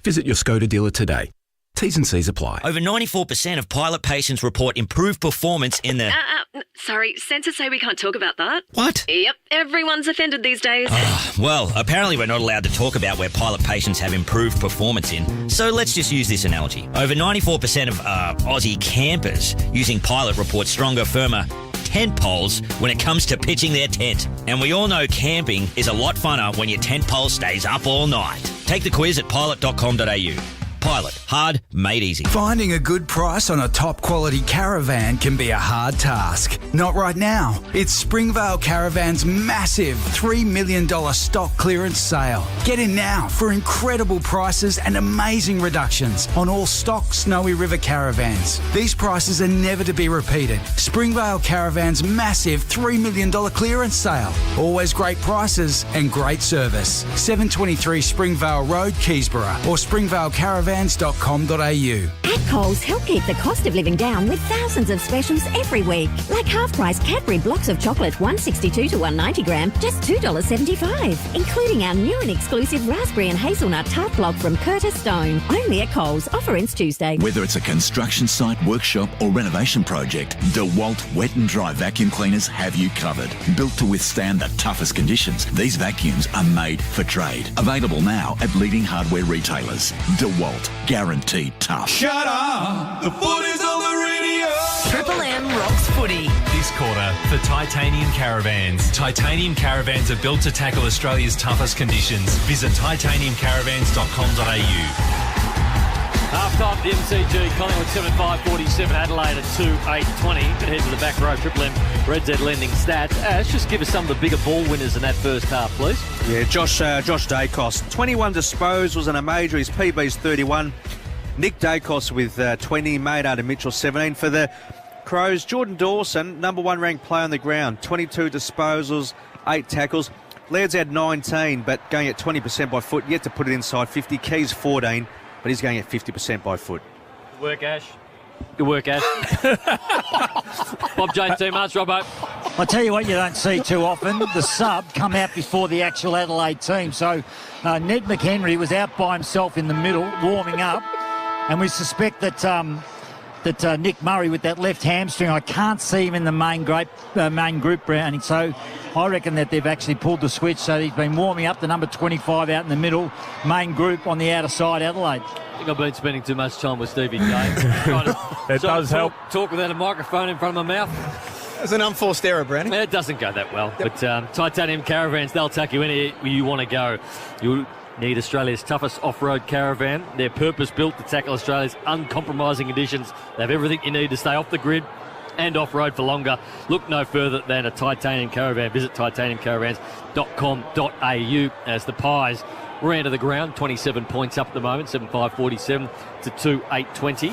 Visit your Skoda dealer today. T's and C's apply. Over 94% of pilot patients report improved performance in the... Sorry, sensors say we can't talk about that. What? Yep, everyone's offended these days. Well, apparently we're not allowed to talk about where pilot patients have improved performance in, so let's just use this analogy. Over 94% of Aussie campers using Pilot report stronger, firmer tent poles when it comes to pitching their tent. And we all know camping is a lot funner when your tent pole stays up all night. Take the quiz at pilot.com.au. Pilot. Hard, made easy. Finding a good price on a top quality caravan can be a hard task. Not right now. It's Springvale Caravan's massive $3 million stock clearance sale. Get in now for incredible prices and amazing reductions on all stock Snowy River caravans. These prices are never to be repeated. Springvale Caravan's massive $3 million clearance sale. Always great prices and great service. 723 Springvale Road, Keysborough or springvalecaravan.com.au. At Coles, help keep the cost of living down with thousands of specials every week. Like half-price Cadbury blocks of chocolate, $1.62 to $1.90 gram, just $2.75. Including our new and exclusive raspberry and hazelnut tart block from Curtis Stone. Only at Coles. Offer ends Tuesday. Whether it's a construction site, workshop or renovation project, DeWalt wet and dry vacuum cleaners have you covered. Built to withstand the toughest conditions, these vacuums are made for trade. Available now at leading hardware retailers. DeWalt. DeWalt. Guaranteed tough. Shut up! The footy's on the radio! Triple M rocks footy. This quarter for Titanium Caravans. Titanium Caravans are built to tackle Australia's toughest conditions. Visit titaniumcaravans.com.au. Half-time at the MCG, Collingwood 7-5-47, Adelaide at 2-8-20. Head to the back row, Triple M, Red Z lending stats. Ash, just give us some of the bigger ball winners in that first half, please. Yeah, Josh Dacos, 21 disposals and a major. His PB's 31. Nick Dacos with 20, Maynard and Mitchell 17. For the Crows, Jordan Dawson, number one ranked player on the ground, 22 disposals, 8 tackles. Laird's had 19, but going at 20% by foot, yet to put it inside 50. Keys 14. But he's going at 50% by foot. Good work, Ash. Good work, Ash. Bob James, Team March, Robbo. I tell you what you don't see too often, the sub come out before the actual Adelaide team. So Ned McHenry was out by himself in the middle, warming up. And we suspect that Nick Murray with that left hamstring, I can't see him in the main group, Brownie. So I reckon that they've actually pulled the switch. So he's been warming up the number 25 out in the middle, main group on the outer side, Adelaide. I think I've been spending too much time with Stevie James. It does help. Talk without a microphone in front of my mouth. It's an unforced error, Brownie. It doesn't go that well. Yep. But Titanium Caravans, they'll take you anywhere you want to go. You need Australia's toughest off-road caravan. They're purpose-built to tackle Australia's uncompromising conditions. They have everything you need to stay off the grid and off-road for longer. Look no further than a Titanium Caravan. Visit titaniumcaravans.com.au as the Pies ran to the ground. 27 points up at the moment, 7-5-47 to 2-8-20.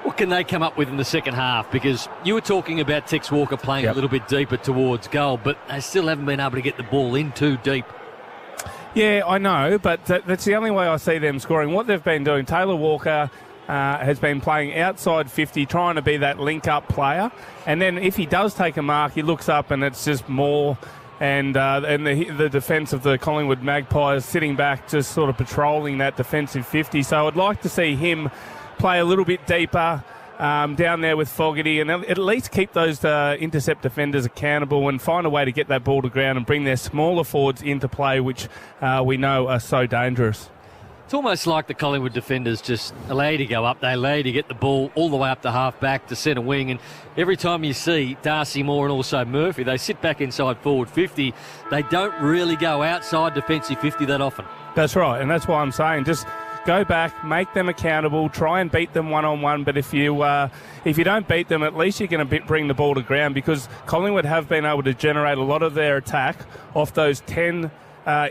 What can they come up with in the second half? Because you were talking about Tex Walker playing a little bit deeper towards goal, but they still haven't been able to get the ball in too deep. Yeah, I know, but that's the only way I see them scoring. What they've been doing, Taylor Walker has been playing outside 50, trying to be that link-up player. And then if he does take a mark, he looks up and it's just more. And the defence of the Collingwood Magpies sitting back, just sort of patrolling that defensive 50. So I'd like to see him play a little bit deeper down there with Fogarty and at least keep those intercept defenders accountable and find a way to get that ball to ground and bring their smaller forwards into play, which we know are so dangerous. It's almost like the Collingwood defenders just allow you to go up. They allow you to get the ball all the way up to half-back to centre wing. And every time you see Darcy Moore and also Murphy, they sit back inside forward 50. They don't really go outside defensive 50 that often. That's right, and that's why I'm saying just go back, make them accountable, try and beat them one-on-one. But if you don't beat them, at least you're going to bring the ball to ground, because Collingwood have been able to generate a lot of their attack off those 10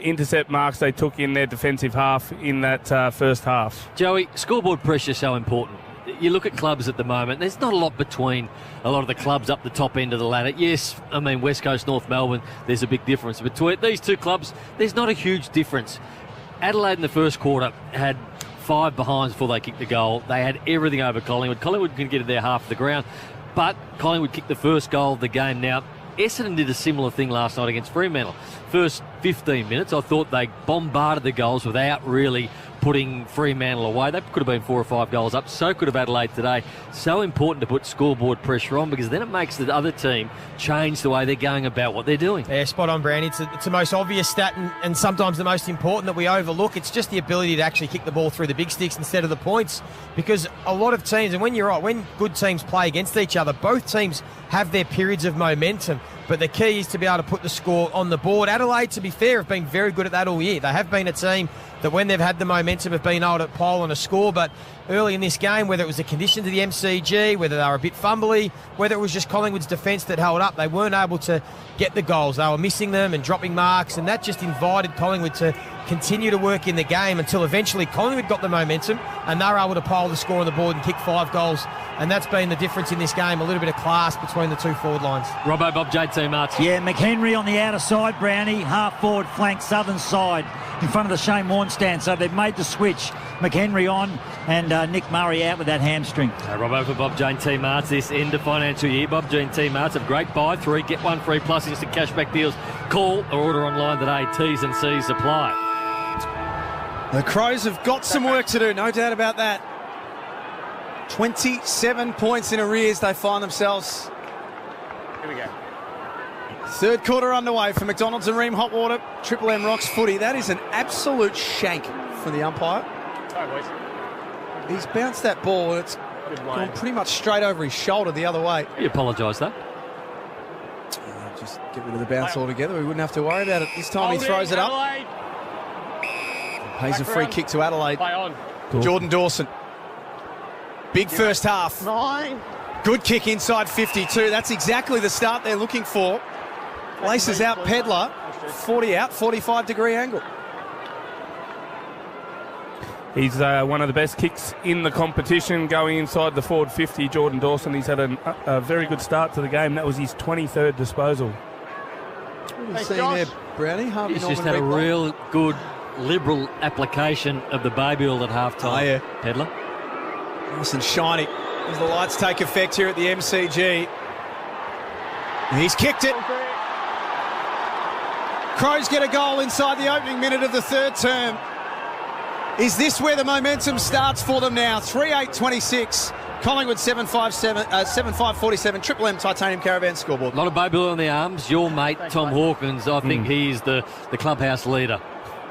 intercept marks they took in their defensive half in that first half. Joey, scoreboard pressure is so important. You look at clubs at the moment, there's not a lot between a lot of the clubs up the top end of the ladder. Yes, I mean, West Coast, North Melbourne, there's a big difference. Between these two clubs, there's not a huge difference. Adelaide in the first quarter had 5 behinds before they kicked the goal. They had everything over Collingwood. Collingwood could get to their half of the ground, but Collingwood kicked the first goal of the game. Now, Essendon did a similar thing last night against Fremantle. First 15 minutes, I thought they bombarded the goals without really putting Fremantle away. They could have been 4 or 5 goals up. So could have Adelaide today. So important to put scoreboard pressure on, because then it makes the other team change the way they're going about what they're doing. Yeah, spot on, Brand. It's the most obvious stat and sometimes the most important that we overlook. It's just the ability to actually kick the ball through the big sticks instead of the points, because a lot of teams, and when you're right, when good teams play against each other, both teams have their periods of momentum. But the key is to be able to put the score on the board. Adelaide, to be fair, have been very good at that all year. They have been a team that when they've had the momentum have been able to pile on a score. But early in this game, whether it was the conditions of the MCG, whether they were a bit fumbly, whether it was just Collingwood's defence that held up, they weren't able to get the goals. They were missing them and dropping marks, and that just invited Collingwood to continue to work in the game until eventually Collingwood got the momentum and they were able to pile the score on the board and kick 5 goals. And that's been the difference in this game, a little bit of class between the two forward lines. Robbo, Bob, JT Martin. Yeah, McHenry on the outer side, Brownie, half forward flank, southern side, in front of the Shane Warne stand. So they've made the switch. McHenry on and Nick Murray out with that hamstring. Robbo for Bob, JT Martin. This end of financial year, Bob, JT Martin, great buy 3, get 1 free plus instant cashback deals. Call or order online today. T's and C's apply. The Crows have got some work to do, no doubt about that. 27 points in arrears they find themselves. Here we go. Third quarter underway for McDonald's and Ream Hot Water. Triple M Rocks footy. That is an absolute shank from the umpire. He's bounced that ball and it's gone pretty much straight over his shoulder the other way. You apologise, though. Just get rid of the bounce altogether. We wouldn't have to worry about it. This time he throws it up. Pays a free kick to Adelaide. Jordan Dawson. Big first half. Good kick inside 52. That's exactly the start they're looking for. Laces out Pedler. 40 out, 45-degree angle. He's one of the best kicks in the competition, going inside the forward 50, Jordan Dawson. He's had a very good start to the game. That was his 23rd disposal. What are you seeing there, Brownie? He's just had a real good, liberal application of the baby oil at half-time. Oh, yeah. Pedler. Nice and shiny as the lights take effect here at the MCG. He's kicked it. Crows get a goal inside the opening minute of the third term. Is this where the momentum starts for them now? 3-8-26. Collingwood 7-5-47. Triple M Titanium Caravan scoreboard. A lot of baby oil on the arms. Your mate, Tom Hawkins, I think he's the clubhouse leader.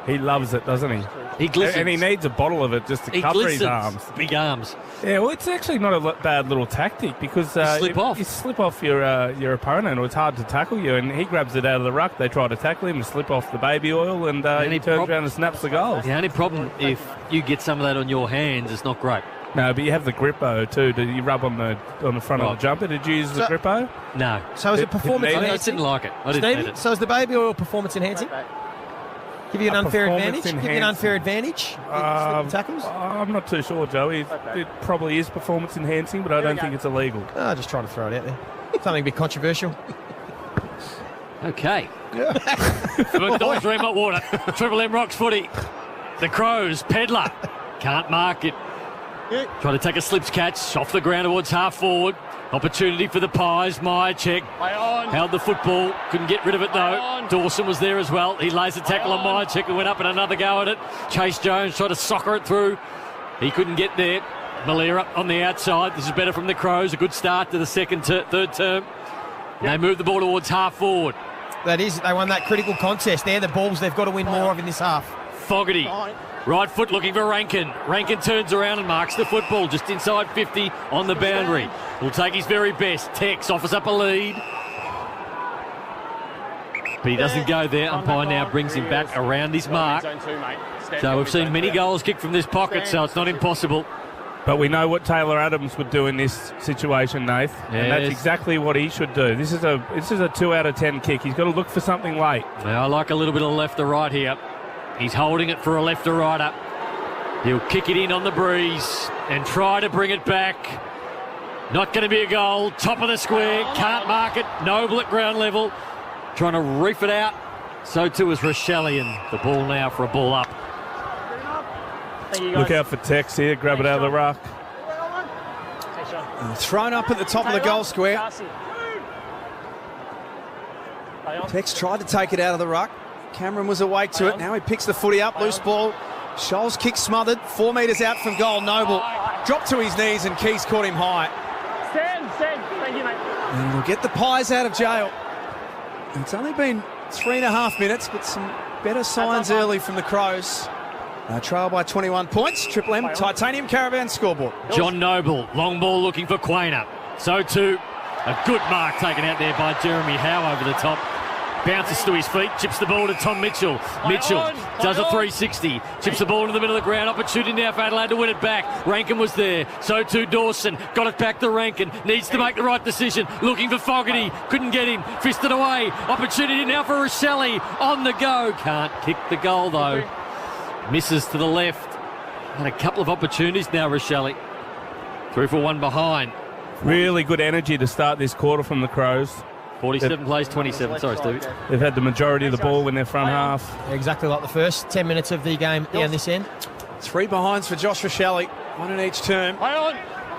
He loves it, doesn't he? He glistens. And he needs a bottle of it just to cover his arms. Big arms. Yeah, well, it's actually not a bad little tactic because you slip off your opponent, or it's hard to tackle you, and he grabs it out of the ruck. They try to tackle him and slip off the baby oil, and he turns around and snaps the goals. The only problem, if you get some of that on your hands, it's not great. No, but you have the grippo too. Do you rub on the front of the jumper? Did you use the grippo? No. So is it performance enhancing? I didn't like it. I didn't need it. So is the baby oil performance enhancing? Give you an unfair advantage? Give you an unfair advantage? Tackles? I'm not too sure, Joey. It probably is performance enhancing, but I don't think it's illegal. Just trying to throw it out there. Something a bit controversial. Okay. McDonald's Dream Hot Water. Triple M Rocks footy. The Crows. Pedler. Can't mark it. Try to take a slips catch off the ground towards half forward. Opportunity for the Pies. Meyer check. Held the football. Couldn't get rid of it though. Dawson was there as well. He lays a tackle on Meyer check and went up and another go at it. Chase Jones tried to soccer it through. He couldn't get there. Malera on the outside. This is better from the Crows. A good start to the third term. They move the ball towards half forward. That is, they won that critical contest. They're the balls they've got to win more of in this half. Fogarty. Right foot looking for Rankin. Rankin turns around and marks the football just inside 50 on the boundary. Will take his very best. Tex offers up a lead. But he doesn't go there. Umpire now brings him back around his mark. So we've seen many goals kicked from this pocket, so it's not impossible. But we know what Taylor Adams would do in this situation, Nath. Yes. And that's exactly what he should do. This is a 2 out of 10 kick. He's got to look for something late. Now, I like a little bit of left to right here. He's holding it for a left to right up. He'll kick it in on the breeze and try to bring it back. Not going to be a goal. Top of the square. Can't mark it. Noble at ground level. Trying to reef it out. So too is Rochelle, and the ball now for a ball up. Look out for Tex here. Grab it out of the ruck. Thrown up at the top of the goal square. Tex tried to take it out of the ruck. Cameron was awake to it. Now he picks the footy up. Loose ball. Scholes kick smothered. 4 metres out from goal. Noble dropped to his knees and Keys caught him high. Stand. Thank you, mate. And we'll get the Pies out of jail. It's only been 3.5 minutes, but some better signs early from the Crows. Trail by 21 points. Triple M Titanium Caravan scoreboard. John Noble. Long ball looking for Quainer. So too. A good mark taken out there by Jeremy Howe over the top. Bounces to his feet, chips the ball to Tom Mitchell. Mitchell does a 360, chips the ball into the middle of the ground. Opportunity now for Adelaide to win it back. Rankin was there, so too Dawson. Got it back to Rankin, needs to make the right decision. Looking for Fogarty, couldn't get him, fisted away. Opportunity now for Rochelle on the go. Can't kick the goal though. Misses to the left. Had a couple of opportunities now, Rochelle. 3 for 1 behind. Really good energy to start this quarter from the Crows. 47 plays 27. Sorry, Stevie. They've had the majority of the ball in their front half. Exactly like the first 10 minutes of the game down this end. 3 behinds for Josh Rochelle. 1 in each term.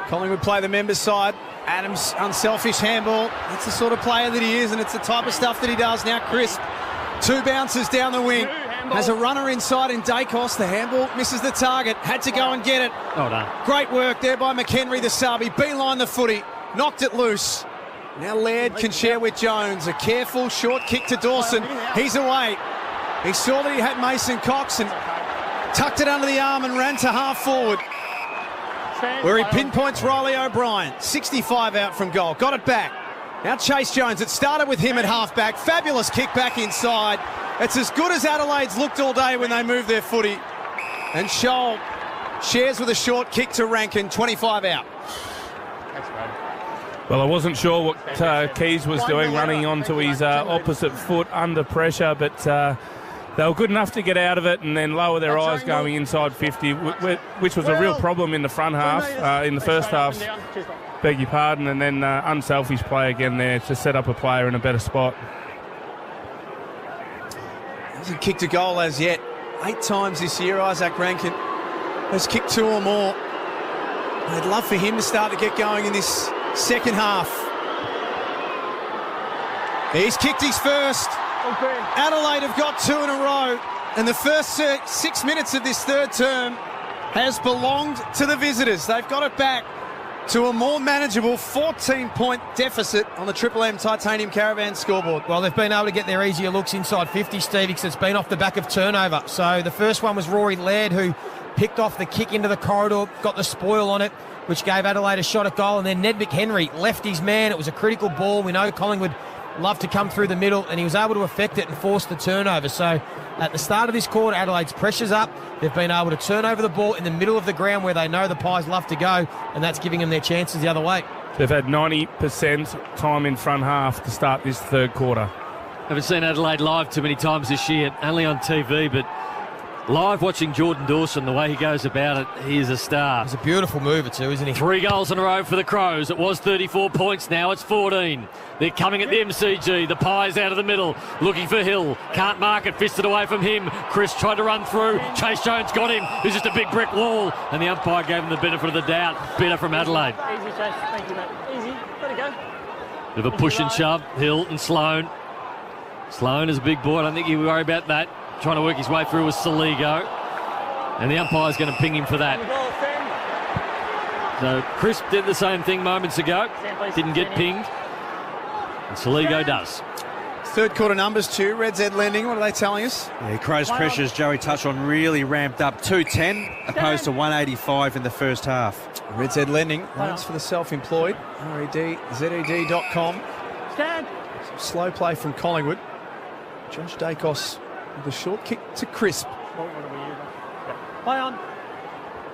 Collingwood play the members' side. Adams, unselfish handball. That's the sort of player that he is, and it's the type of stuff that he does. Now Crisp. 2 bounces down the wing. Has a runner inside in Dacos. The handball misses the target. Had to go and get it. Well done. Great work there by McHenry, the sub. He beelined the footy. Knocked it loose. Now Laird can share with Jones. A careful short kick to Dawson. He's away. He saw that he had Mason Cox and tucked it under the arm and ran to half forward, where he pinpoints Riley O'Brien. 65 out from goal. Got it back. Now Chase Jones. It started with him at half-back. Fabulous kick back inside. It's as good as Adelaide's looked all day when they move their footy. And Scholl shares with a short kick to Rankin. 25 out. Well, I wasn't sure what Keys was doing, running onto his opposite foot under pressure, but they were good enough to get out of it and then lower their eyes going inside 50, which was a real problem in the front half, in the first half. Beg your pardon, and then unselfish play again there to set up a player in a better spot. Hasn't kicked a goal as yet. 8 times this year, Isaac Rankin has kicked 2 or more. I'd love for him to start to get going in this second half. He's kicked his first. Adelaide have got 2 in a row, and the first 6 minutes of this third term has belonged to the visitors. They've got it back to a more manageable 14-point deficit on the Triple M Titanium Caravan scoreboard. Well, they've been able to get their easier looks inside 50, Stevie, because it's been off the back of turnover. So the first one was Rory Laird, who picked off the kick into the corridor, got the spoil on it, which gave Adelaide a shot at goal. And then Ned McHenry left his man. It was a critical ball. We know Collingwood love to come through the middle, and he was able to affect it and force the turnover. So at the start of this quarter, Adelaide's pressure's up. They've been able to turn over the ball in the middle of the ground where they know the Pies love to go, and that's giving them their chances the other way. They've had 90% time in front half to start this third quarter. Haven't seen Adelaide live too many times this year, only on TV, but live watching Jordan Dawson, the way he goes about it, he is a star. He's a beautiful mover too, isn't he? 3 goals in a row for the Crows. It was 34 points, now it's 14. They're coming at the MCG. The Pies out of the middle, looking for Hill. Can't mark it, fisted away from him. Chris tried to run through. Chase Jones got him. It was just a big brick wall, and the umpire gave him the benefit of the doubt. Better from Adelaide. Easy, Chase. Thank you, mate. Easy. Let it go. Bit of a push and shove. Hill and Sloan. Sloan is a big boy. I don't think you worry about that. Trying to work his way through with Saligo. And the umpire's going to ping him for that. So Chris did the same thing moments ago. Didn't get pinged. And Saligo does. Third quarter numbers too. Red's Ed Lending, what are they telling us? Yeah, Crows pressures, Joey touched on, really ramped up. 210 opposed to 185 in the first half. Red's Ed Lending, loans for the self-employed. REDZED.com. Stand. Some slow play from Collingwood. Josh Dacos with a short kick to Crisp. Play on.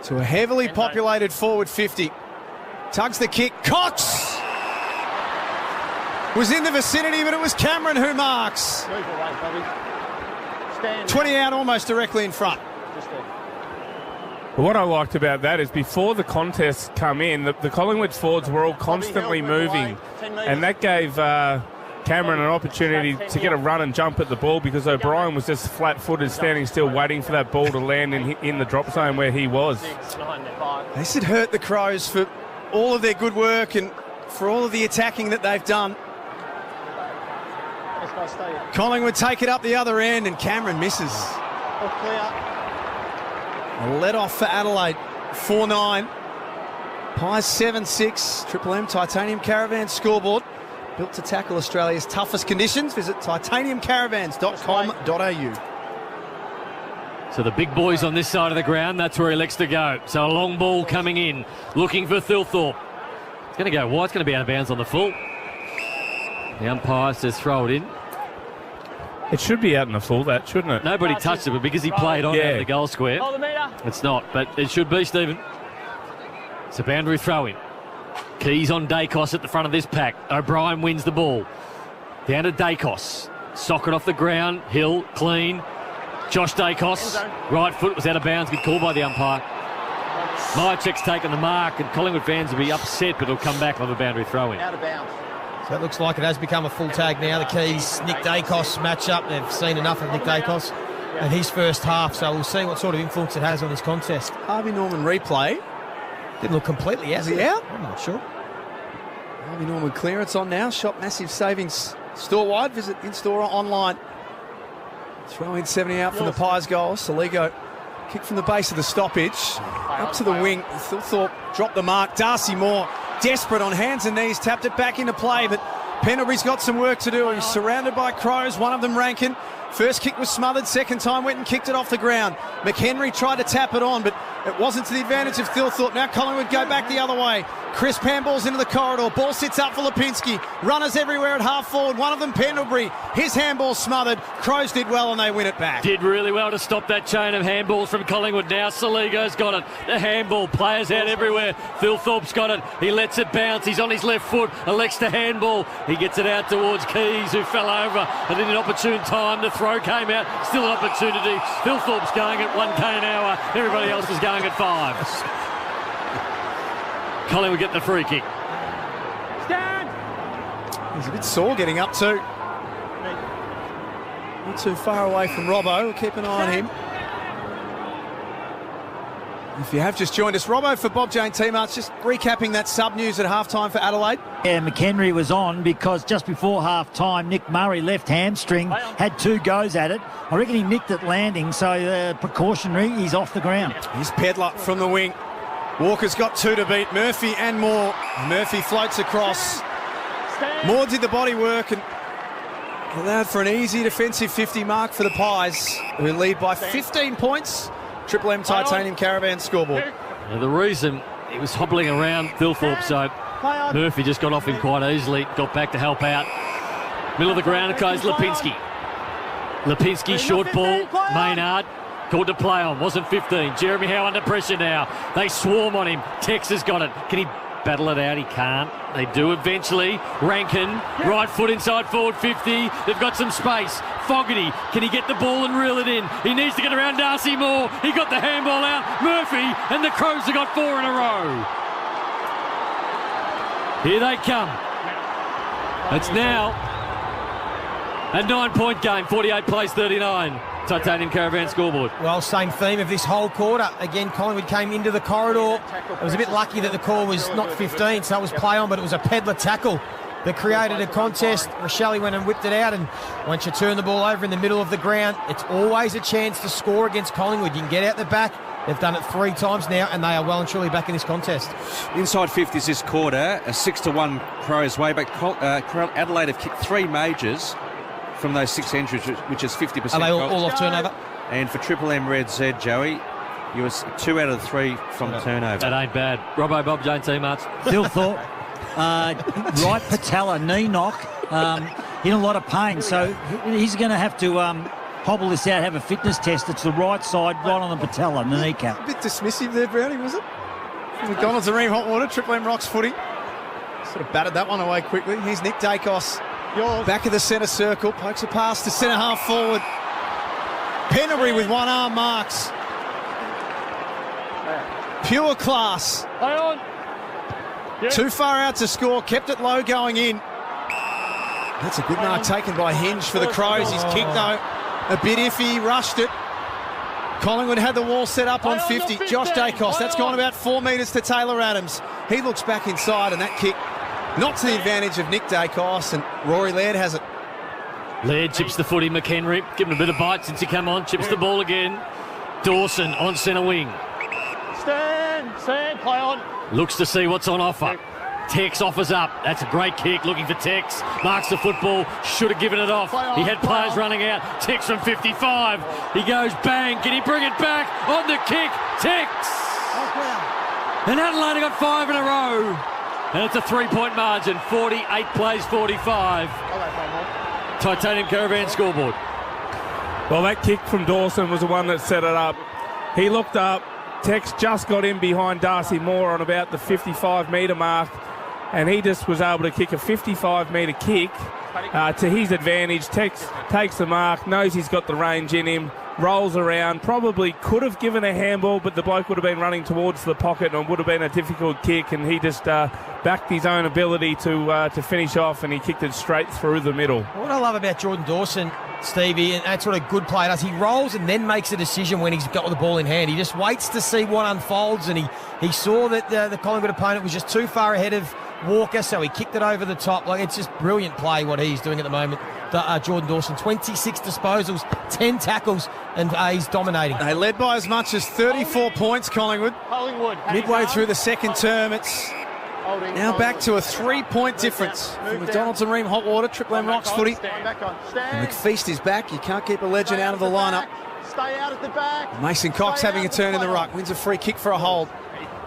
To a heavily populated forward 50. Tugs the kick. Cox was in the vicinity, but it was Cameron who marks. Move away, Bobby. Stand. 20 out, almost directly in front. Just there. What I liked about that is before the contest come in, the Collingwood forwards were all constantly moving, and that gave Cameron an opportunity to get a run and jump at the ball, because O'Brien was just flat-footed, standing still, waiting for that ball to land in the drop zone where he was. This had hurt the Crows for all of their good work and for all of the attacking that they've done. Collingwood take it up the other end, and Cameron misses. A let off for Adelaide, 4-9. Pies 7-6. Triple M Titanium Caravan scoreboard. Built to tackle Australia's toughest conditions. Visit titaniumcaravans.com.au. So the big boys on this side of the ground, that's where he likes to go. So a long ball coming in, looking for Thilthorpe. It's going to go wide, it's going to be out of bounds on the full. The umpire says throw it in. It should be out in the full, that, shouldn't it? Nobody touched it, but because he played on out of the goal square, it's not. But it should be, Stephen. It's a boundary throw-in. Keys on Dacos at the front of this pack. O'Brien wins the ball. Down to Dacos. Socket off the ground. Hill, clean. Josh Dacos. Right foot was out of bounds. Good call by the umpire. Mychek's taken the mark, and Collingwood fans will be upset, but it'll come back on the boundary throw-in. Out of bounds. So it looks like it has become a full tag now. The Keys, Nick Dacos match up. They've seen enough of Nick Dacos and his first half, so we'll see what sort of influence it has on this contest. Harvey Norman replay. Didn't look completely out. Is he out? I'm not sure. Harvey Norman clearance on now. Shop massive savings store-wide. Visit in-store or online. Throw in 70 out from the Pies goal. Saligo kick from the base of the stoppage. Up to the wing. Thilthorpe dropped the mark. Darcy Moore desperate on hands and knees. Tapped it back into play, but Pendlebury's got some work to do. He's surrounded by Crows. One of them Rankin. First kick was smothered, second time went and kicked it off the ground. McHenry tried to tap it on, but it wasn't to the advantage of Thilthorpe. Now Collingwood go back the other way. Crisp handballs into the corridor. Ball sits up for Lipinski. Runners everywhere at half forward. One of them, Pendlebury. His handball smothered. Crows did well and they win it back. Did really well to stop that chain of handballs from Collingwood. Now Saligo's got it. The handball. Players out everywhere. Thilthorpe's got it. He lets it bounce. He's on his left foot. Elects to handball. He gets it out towards Keys, who fell over. And in an opportune time, the throw came out. Still an opportunity. Thilthorpe's going at 1k an hour. Everybody else is going at 5. Collingwood get the free kick. Stand! He's a bit sore getting up too. Not too far away from Robbo. We'll keep an eye on him. If you have just joined us, Robbo for Bob Jane T-Marts, just recapping that sub-news at halftime for Adelaide. Yeah, McHenry was on because just before half-time, Nick Murray, left hamstring, had 2 goes at it. I reckon he nicked it landing, so precautionary, he's off the ground. Here's Pedler from the wing. Walker's got 2 to beat. Murphy and Moore. Murphy floats across. Moore did the body work and allowed for an easy defensive 50 mark for the Pies, who lead by 15 points. Triple M Titanium Caravan scoreboard. Now the reason he was hobbling around Thilthorpe, so Murphy just got off him quite easily, got back to help out. Middle of the ground goes Lipinski. Lipinski, short ball, Maynard. Called to play on, wasn't 15. Jeremy Howe under pressure now. They swarm on him. Tex has got it. Can he battle it out? He can't. They do eventually. Rankin, right foot inside forward 50. They've got some space. Fogarty, can he get the ball and reel it in? He needs to get around Darcy Moore. He got the handball out. Murphy, and the Crows have got 4 in a row. Here they come. It's now a 9-point game. 48 plays 39. Titanium Caravan scoreboard. Well, same theme of this whole quarter. Again, Collingwood came into the corridor. It was a bit lucky that the call was not 15, so it was play on, but it was a Pedler tackle that created a contest. Rochelle went and whipped it out, and once you turn the ball over in the middle of the ground, it's always a chance to score against Collingwood. You can get out the back. They've done it 3 times now, and they are well and truly back in this contest. Inside 50s this quarter, a 6-1 Crows way, but Adelaide have kicked 3 majors from those 6 entries, which is 50%. Are they all off turnover? And for Triple M Red Z, Joey, you were 2 out of the 3 from turnover. That ain't bad. Robbo, Bob Jane T-Marts. Thilthorpe, right patella, knee knock, in a lot of pain. So he's going to have to hobble this out, have a fitness test. It's the right side, right on the patella, the kneecap. A bit dismissive there, Brownie, was it? McDonald's Areem hot water, Triple M Rocks footy. Sort of batted that one away quickly. Here's Nick Dacos. Back of the centre circle, pokes a pass to centre half forward. Pendlebury with one arm marks. Pure class. Too far out to score, kept it low going in. That's a good mark taken by Hinge for the Crows. His kick though, a bit iffy, rushed it. Collingwood had the wall set up on 50. Josh Dacos, that's gone about 4 metres to Taylor Adams. He looks back inside and that kick not to the advantage of Nick Dacos, and Rory Laird has it. Laird chips the footy, McHenry, give him a bit of bite since he come on, chips the ball again. Dawson on centre wing. Stand, play on. Looks to see what's on offer. Tex offers up. That's a great kick, looking for Tex. Marks the football, should have given it off. He had players running out. Tex from 55. He goes bang, can he bring it back? On the kick, Tex! And Adelaide got 5 in a row. And it's a 3-point margin, 48 plays 45. Titanium Caravan scoreboard. Well, that kick from Dawson was the one that set it up. He looked up. Tex just got in behind Darcy Moore on about the 55-metre mark, and he just was able to kick a 55-metre kick to his advantage. Tex takes the mark, knows he's got the range in him, rolls around, probably could have given a handball, but the bloke would have been running towards the pocket and it would have been a difficult kick, and he just backed his own ability to finish off, and he kicked it straight through the middle. What I love about Jordan Dawson, Stevie, and that's what a good player does. He rolls and then makes a decision when he's got the ball in hand. He just waits to see what unfolds, and he saw that the Collingwood opponent was just too far ahead of Walker, so he kicked it over the top. Like, it's just brilliant play what he's doing at the moment. Jordan Dawson, 26 disposals, 10 tackles, and he's dominating. They led by as much as 34 points, Collingwood. Midway through the second term, it's Now back to a 3-point difference for McDonald's and Ream Hotwater, Triple M Rocks footy. And McFeast is back. You can't keep a legend out of the lineup. Stay out at the back. Mason Cox having a turn in the ruck. Wins a free kick for a hold.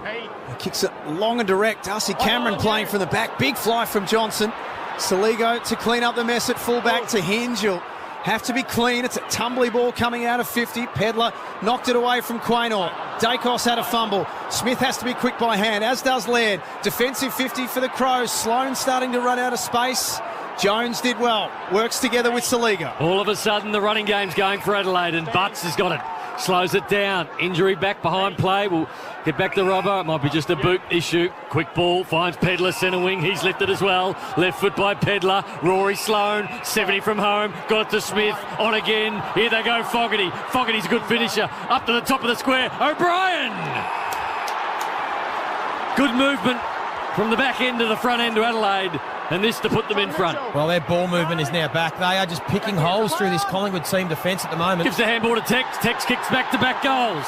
He kicks it long and direct. Darcy Cameron playing from the back. Big fly from Johnson. Saligo to clean up the mess at fullback to Hinge. He'll have to be clean. It's a tumbly ball coming out of 50. Pedler knocked it away from Quaynor. Dacos had a fumble. Smith has to be quick by hand, as does Laird. Defensive 50 for the Crows. Sloan starting to run out of space. Jones did well. Works together with Saligo. All of a sudden, the running game's going for Adelaide, and Butts has got it. Slows it down. Injury back behind play. We'll get back to Robbo. It might be just a boot issue. Quick ball. Finds Pedler, centre wing. He's lifted as well. Left foot by Pedler. Rory Sloan. 70 from home. Got it to Smith. On again. Here they go, Fogarty. Fogarty's a good finisher. Up to the top of the square. O'Brien! Good movement from the back end to the front end to Adelaide. And this to put them in front. Well, their ball movement is now back. They are just picking holes through this Collingwood team defence at the moment. Gives the handball to Tex. Tex kicks back-to-back goals.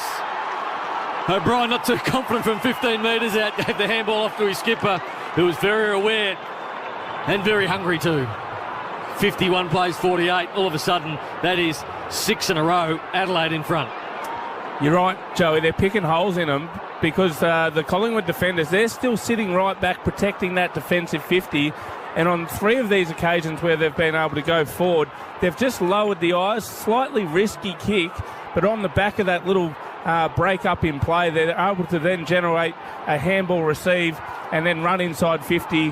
O'Brien not too confident from 15 metres out. Gave the handball off to his skipper, who was very aware and very hungry too. 51 plays 48. All of a sudden, that is 6 in a row. Adelaide in front. You're right, Joey. They're picking holes in them because the Collingwood defenders, they're still sitting right back protecting that defensive 50. And on 3 of these occasions where they've been able to go forward, they've just lowered the eyes, slightly risky kick, but on the back of that little break up in play, they're able to then generate a handball receive and then run inside 50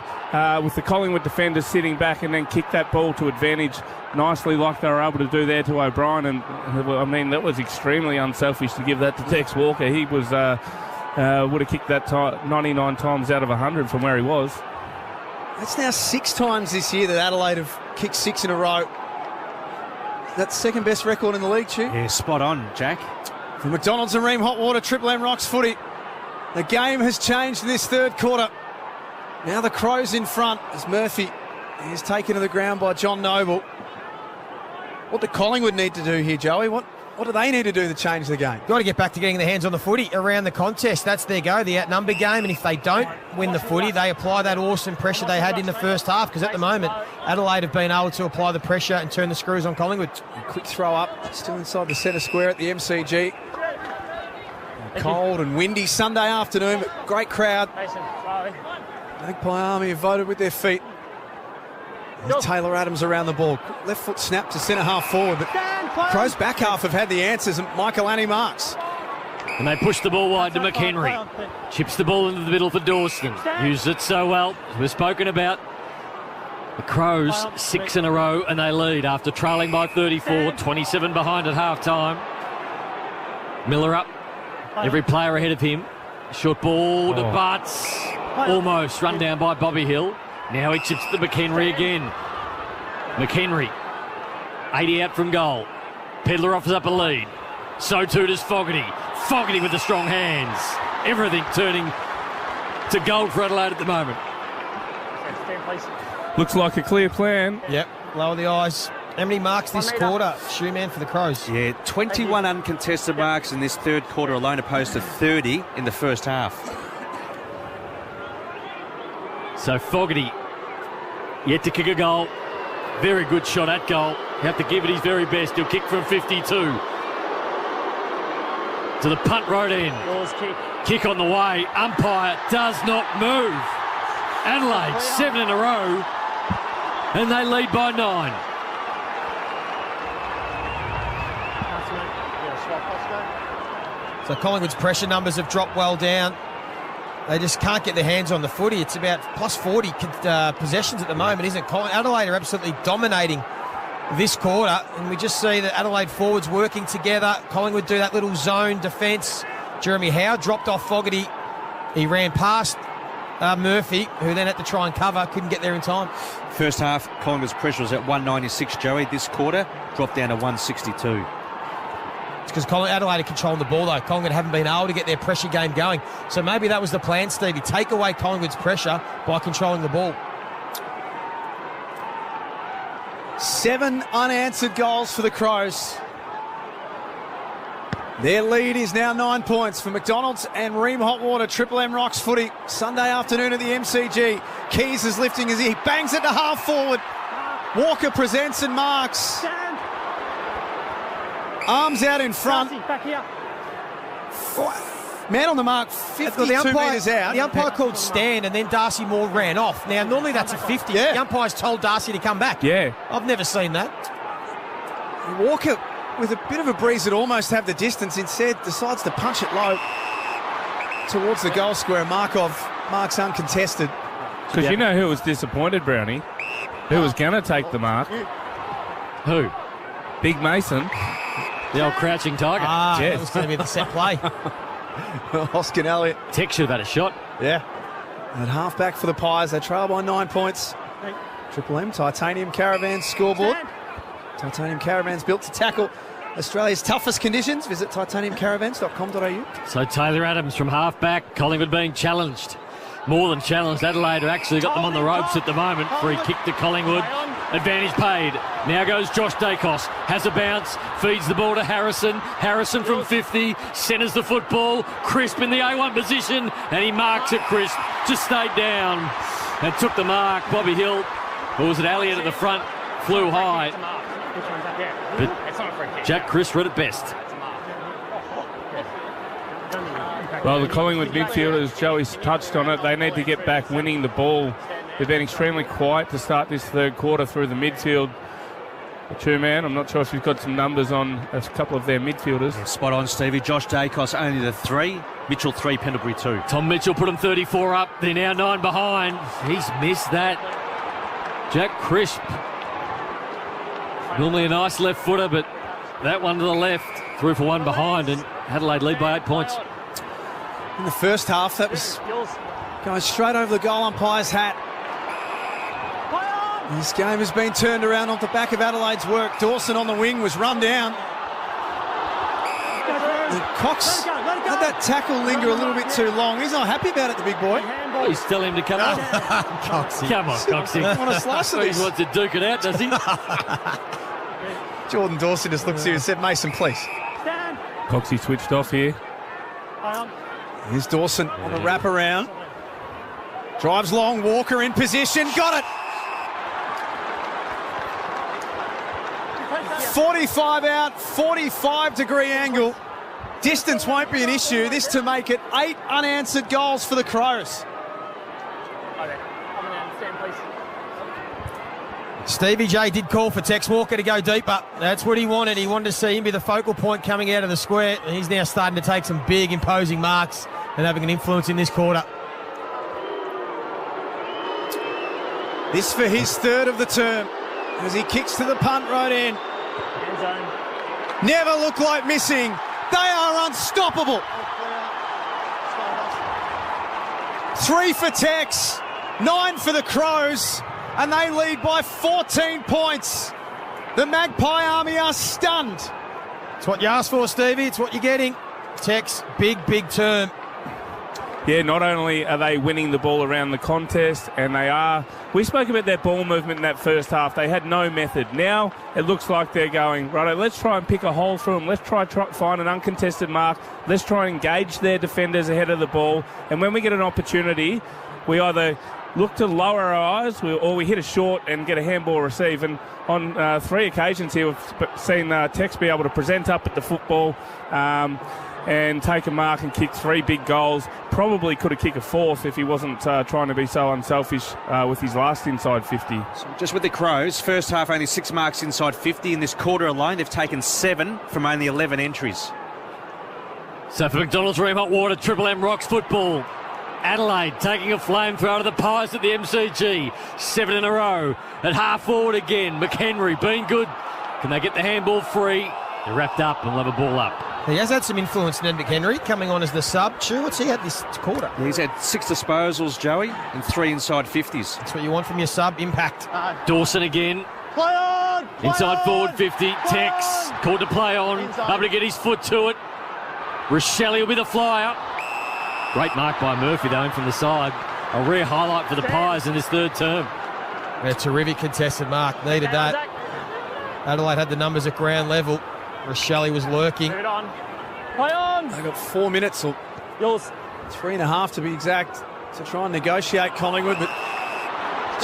with the Collingwood defenders sitting back and then kick that ball to advantage nicely like they were able to do there to O'Brien. And I mean, that was extremely unselfish to give that to Tex Walker. He was would have kicked that 99 times out of 100 from where he was. That's now 6 times this year that Adelaide have kicked 6 in a row. That's the second best record in the league, Stu. Yeah, spot on, Jack. For McDonald's and Ream Hotwater, Triple M Rocks footy. The game has changed in this third quarter. Now the Crows in front as Murphy is taken to the ground by John Noble. What do Collingwood need to do here, Joey? What do they need to do to change the game? Got to get back to getting their hands on the footy around the contest. That's their go, the outnumbered game. And if they don't win the footy, they apply that awesome pressure they had in the first half. Because at the moment, Adelaide have been able to apply the pressure and turn the screws on Collingwood. A quick throw up, still inside the centre square at the MCG. Cold and windy Sunday afternoon, but great crowd. Magpie Army have voted with their feet. There's Taylor Adams around the ball. Left foot snap to centre half forward, but Crows back half have had the answers, and Michael Annie marks. And they push the ball wide to McHenry. Chips the ball into the middle for Dawson. Uses it so well. We've spoken about the Crows 6 in a row, and they lead after trailing by 34, 27 behind at half-time. Miller up. Every player ahead of him. Short ball to Butts. Almost run down by Bobby Hill. Now he chips to McHenry again. McHenry, 80 out from goal. Pedler offers up a lead. So too does Fogarty. Fogarty with the strong hands. Everything turning to gold for Adelaide at the moment. Looks like a clear plan. Yep, lower the eyes. How many marks this quarter, Shoeman, for the Crows? Yeah, 21 uncontested marks in this third quarter alone, opposed to 30 in the first half. So Fogarty yet to kick a goal. Very good shot at goal. You have to give it his very best. He'll kick from 52. To the punt road end. Kick on the way. Umpire does not move. Adelaide, 7 in a row. And they lead by 9. So Collingwood's pressure numbers have dropped well down. They just can't get their hands on the footy. It's about plus 40 possessions at the moment, isn't it? Adelaide are absolutely dominating this quarter, and we just see that Adelaide forwards working together. Collingwood do that little zone defence. Jeremy Howe dropped off Fogarty. He ran past Murphy, who then had to try and cover, couldn't get there in time. First half, Collingwood's pressure was at 196, Joey. This quarter, dropped down to 162. It's because Adelaide are controlling the ball, though. Collingwood haven't been able to get their pressure game going. So maybe that was the plan, Stevie. Take away Collingwood's pressure by controlling the ball. 7 unanswered goals for the Crows. Their lead is now 9 points for McDonald's and Ream Hot Water. Triple M Rocks footy Sunday afternoon at the MCG. Keys is lifting as he bangs it to half forward. Walker presents and marks. Arms out in front. Back here. Man on the mark, 52 metres out. The umpire called stand and then Darcy Moore ran off. Now, normally that's a 50. Yeah. The umpire's told Darcy to come back. Yeah. I've never seen that. Walker, with a bit of a breeze that almost have the distance, instead decides to punch it low towards the goal square. Mark's uncontested. Because you know who was disappointed, Brownie? Who was going to take the mark? Who? Big Mason. The old crouching tiger. Yes. That was going to be the set play. Hoskin Elliott. Tech should have had a shot. Yeah. At half-back for the Pies, they trail by 9 points. Triple M, Titanium Caravans scoreboard. Titanium Caravans built to tackle Australia's toughest conditions. Visit titaniumcaravans.com.au. So Taylor Adams from half-back. Collingwood being challenged. More than challenged. Adelaide have actually got them on the ropes at the moment. Free kick to Collingwood. Advantage paid. Now goes Josh Dacos. Has a bounce. Feeds the ball to Harrison. Harrison from 50. Centres the football. Crisp in the A1 position. And he marks it crisp. Just stayed down. And took the mark. Bobby Hill. Or was it Elliott at the front? Flew high. But Jack Crisp read it best. Well, the Collingwood midfielders, Joey's touched on it. They need to get back winning the ball. They've been extremely quiet to start this third quarter through the midfield. The two-man, I'm not sure if you've got some numbers on a couple of their midfielders. Yeah, spot on, Stevie. Josh Dacos only the 3. Mitchell 3, Pendlebury 2. Tom Mitchell put them 34 up. They're now 9 behind. He's missed that. Jack Crisp. Normally a nice left footer, but that one to the left. Through for one behind, and Adelaide lead by 8 points. In the first half, that was going straight over the goal umpire's hat. This game has been turned around off the back of Adelaide's work. Dawson on the wing was run down. And Cox had that tackle linger a little bit too long. He's not happy about it, the big boy. Oh, he's telling him to come on. Coxie. Come on, Coxie. Want a slice of He this? wants to duke it out, does he? Jordan Dawson just looks here and said, Mason, please. Coxie switched off here. Here's Dawson on the wraparound. Drives long, Walker in position, got it! 45 out, 45-degree angle. Distance won't be an issue. This to make it 8 unanswered goals for the Crows. Stevie J did call for Tex Walker to go deeper. That's what he wanted. He wanted to see him be the focal point coming out of the square. And he's now starting to take some big, imposing marks and having an influence in this quarter. This for his third of the term as he kicks to the punt right end. Never look like missing. They are unstoppable. 3 for Tex, 9 for the Crows, and they lead by 14 points. The Magpie Army are stunned. It's what you asked for, Stevie. It's what you're getting. Tex, big term. Yeah, not only are they winning the ball around the contest, and they are... We spoke about their ball movement in that first half. They had no method. Now it looks like they're going, right, let's try and pick a hole through them. Let's try find an uncontested mark. Let's try and engage their defenders ahead of the ball. And when we get an opportunity, we either look to lower our eyes or we hit a short and get a handball receive. And on 3 occasions here, we've seen Tex be able to present up at the football and take a mark and kick 3 big goals. Probably could have kicked a 4th if he wasn't trying to be so unselfish with his last inside 50. So just with the Crows, first half only 6 marks inside 50. In this quarter alone, they've taken 7 from only 11 entries. So for McDonald's Ream Hot Water, Triple M Rocks football. Adelaide taking a flamethrower to the Pies at the MCG. 7 in a row. At half forward again. McHenry being good. Can they get the handball free? They're wrapped up and will have a ball up. He has had some influence, Ned McHenry, coming on as the sub. Stu, what's he had this quarter? He's had 6 disposals, Joey, and 3 inside 50s. That's what you want from your sub, impact. Dawson again. Play on! Inside forward 50. Tex called to play on. Able to get his foot to it. Rochelle will be the flyer. Great mark by Murphy, though, in from the side. A rare highlight for the Pies in this third term. A terrific contested mark. Needed that. Adelaide had the numbers at ground level. Rochelle was lurking. They've got 4 minutes, or 3.5 to be exact, to try and negotiate Collingwood, but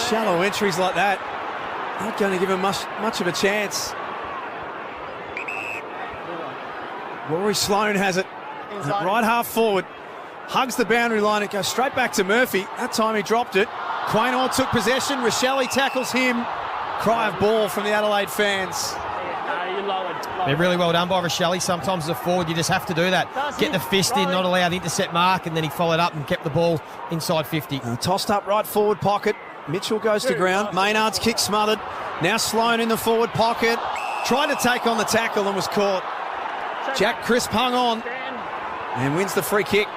shallow entries like that not going to give them much of a chance. Rory Sloane has it. Right half forward. Hugs the boundary line. It goes straight back to Murphy. That time he dropped it. Quaynor took possession. Rochelle tackles him. Cry of ball from the Adelaide fans. They're really well done by Rochelle. Sometimes as a forward, you just have to do that. Get the fist in, not allow the intercept mark, and then he followed up and kept the ball inside 50. Tossed up right forward pocket. Mitchell goes to ground. Maynard's kick smothered. Now Sloane in the forward pocket. Tried to take on the tackle and was caught. Jack Crisp hung on and wins the free kick.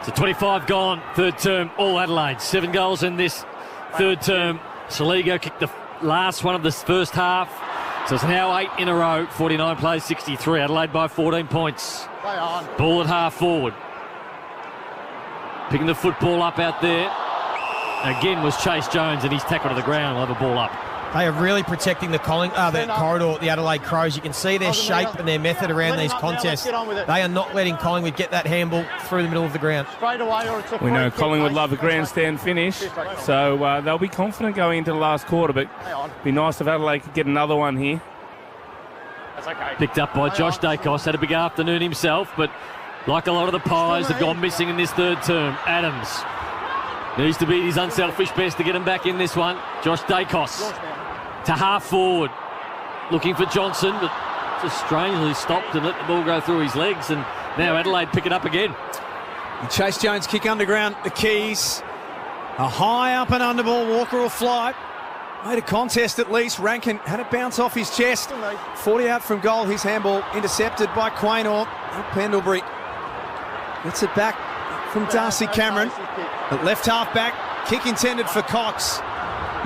So 25 gone, third term, all Adelaide. 7 goals in this third term. Saligo kicked the last one of this first half. So it's now 8 in a row. 49 plays, 63. Adelaide by 14 points. Ball at half forward. Picking the football up out there. Again was Chase Jones, and he's tackled to the ground. We'll have a ball up. They are really protecting the corridor, the Adelaide Crows. You can see their shape and their method around these contests. They are not letting Collingwood get that handball through the middle of the ground. We know Collingwood love a grandstand finish, so they'll be confident going into the last quarter, but it'd be nice if Adelaide could get another one here. Picked up by Josh Dacos. Had a big afternoon himself, but like a lot of the Pies have gone missing in this third term. Adams needs to be his unselfish best to get him back in this one. Josh Dacos to half forward, looking for Johnson, but just strangely stopped and let the ball go through his legs, and now Adelaide pick it up again. And Chase Jones kick underground, the Keys. A high up and under ball, Walker will fly. Made a contest at least. Rankin had it bounce off his chest. 40 out from goal, his handball intercepted by Quaynor. Pendlebury gets it back from Darcy Cameron. At left half back, kick intended for Cox.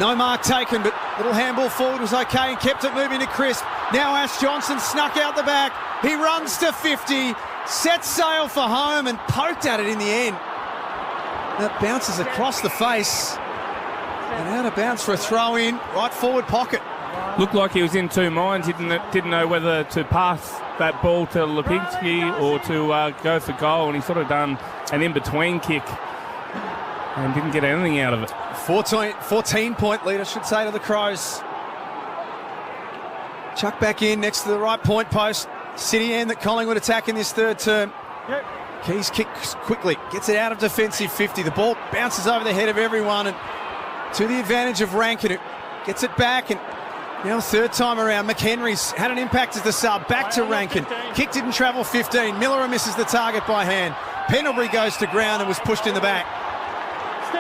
No mark taken, but little handball forward was okay and kept it moving to Crisp. Now Ash Johnson snuck out the back. He runs to 50, sets sail for home and poked at it in the end. That bounces across the face and out of bounds for a throw in, right forward pocket. Looked like he was in two minds. He didn't know whether to pass that ball to Lipinski or to go for goal, and he sort of done an in-between kick and didn't get anything out of it. 14-point lead, I should say, to the Crows. Chuck back in next to the right point post. City end that Collingwood attack in this third term. Keys kicks quickly, gets it out of defensive 50. The ball bounces over the head of everyone and to the advantage of Rankin, who gets it back, and now third time around. McHenry's had an impact as the sub. Back to Rankin. Kick didn't travel 15. Miller misses the target by hand. Pendlebury goes to ground and was pushed in the back.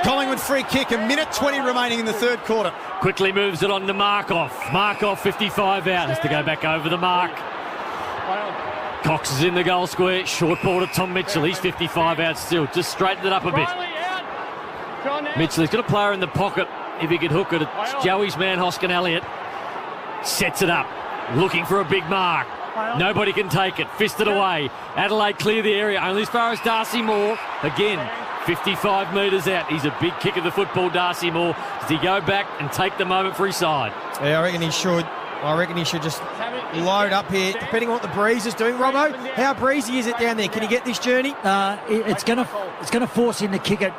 Collingwood free kick, 1:20 remaining in the third quarter. Quickly moves it on to Markov. Markov 55 out, has to go back over the mark. Cox is in the goal square, short ball to Tom Mitchell. He's 55 out still, just straightened it up a bit. Mitchell, he's got a player in the pocket if he could hook it. It's Joey's man, Hoskin Elliott. Sets it up, looking for a big mark. Nobody can take it, fisted away. Adelaide clear the area, only as far as Darcy Moore. Again, 55 metres out. He's a big kick of the football, Darcy Moore. Does he go back and take the moment for his side? Yeah, I reckon he should. I reckon he should just load up here, depending on what the breeze is doing. Robbo, how breezy is it down there? Can he get this journey? It's going to force him to kick it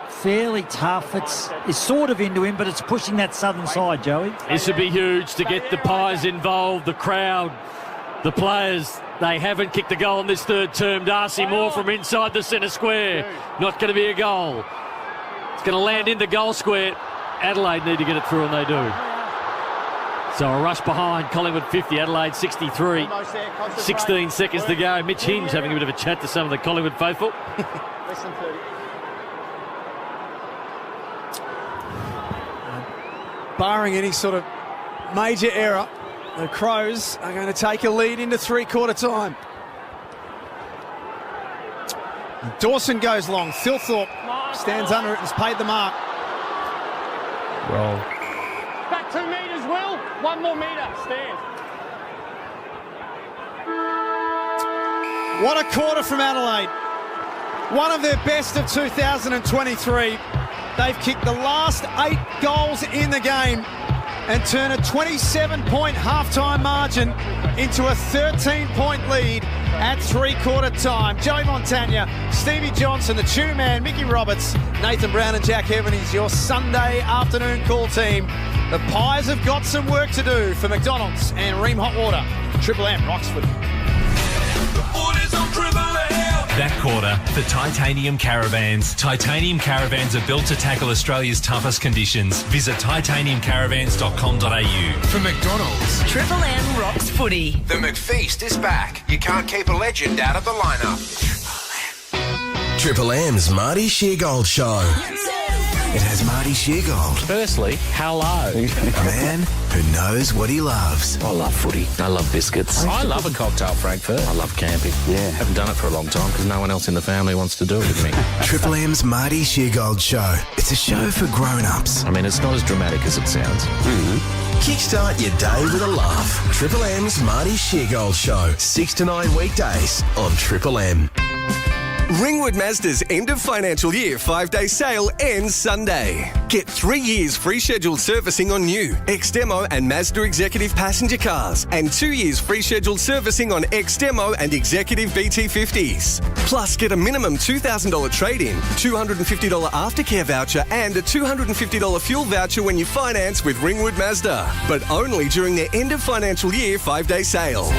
fairly tough. It's sort of into him, but it's pushing that southern side, Joey. This would be huge to get the Pies involved, the crowd, the players. They haven't kicked a goal in this third term. Darcy Moore from inside the centre square. Not going to be a goal. It's going to land in the goal square. Adelaide need to get it through, and they do. So a rush behind. Collingwood 50, Adelaide 63. 16 seconds to go. Mitch Hinge having a bit of a chat to some of the Collingwood faithful. Barring any sort of major error, the Crows are going to take a lead into three-quarter time. Dawson goes long. Thilthorpe stands under it and has paid the mark. Roll. Back 2 metres, Will. 1 more metre. Stand. What a quarter from Adelaide. One of their best of 2023. They've kicked the last 8 goals in the game. and turn a 27-point halftime margin into a 13-point lead at three-quarter time. Joey Montagna, Stevie Johnson, the Chew Man, Mickey Roberts, Nathan Brown and Jack Heaven is your Sunday afternoon call team. The Pies have got some work to do for McDonald's and Ream Hot Water. Triple M rocks for them. That quarter for Titanium Caravans. Titanium Caravans are built to tackle Australia's toughest conditions. Visit titaniumcaravans.com.au. For McDonald's, Triple M rocks footy. the McFeast is back. You can't keep a legend out of the lineup. Triple M's Marty Sheargold Show. It has Marty Sheargold. Firstly, hello. A man who knows what he loves. I love footy. I love biscuits. I love a cocktail Frankfurt. I love camping. Yeah. Haven't done it for a long time because no one else in the family wants to do it with me. Triple M's Marty Sheargold Show. It's a show for grown-ups. I mean, it's not as dramatic as it sounds. Mm-hmm. Kickstart your day with a laugh. Triple M's Marty Sheargold Show. 6 to 9 weekdays on Triple M. Ringwood Mazda's end of financial year 5-day sale ends Sunday. Get 3 years free scheduled servicing on new X-Demo and Mazda Executive passenger cars and 2 years free scheduled servicing on X-Demo and Executive BT50s. Plus, get a minimum $2,000 trade-in, $250 aftercare voucher and a $250 fuel voucher when you finance with Ringwood Mazda. But only during their end of financial year 5-day sale.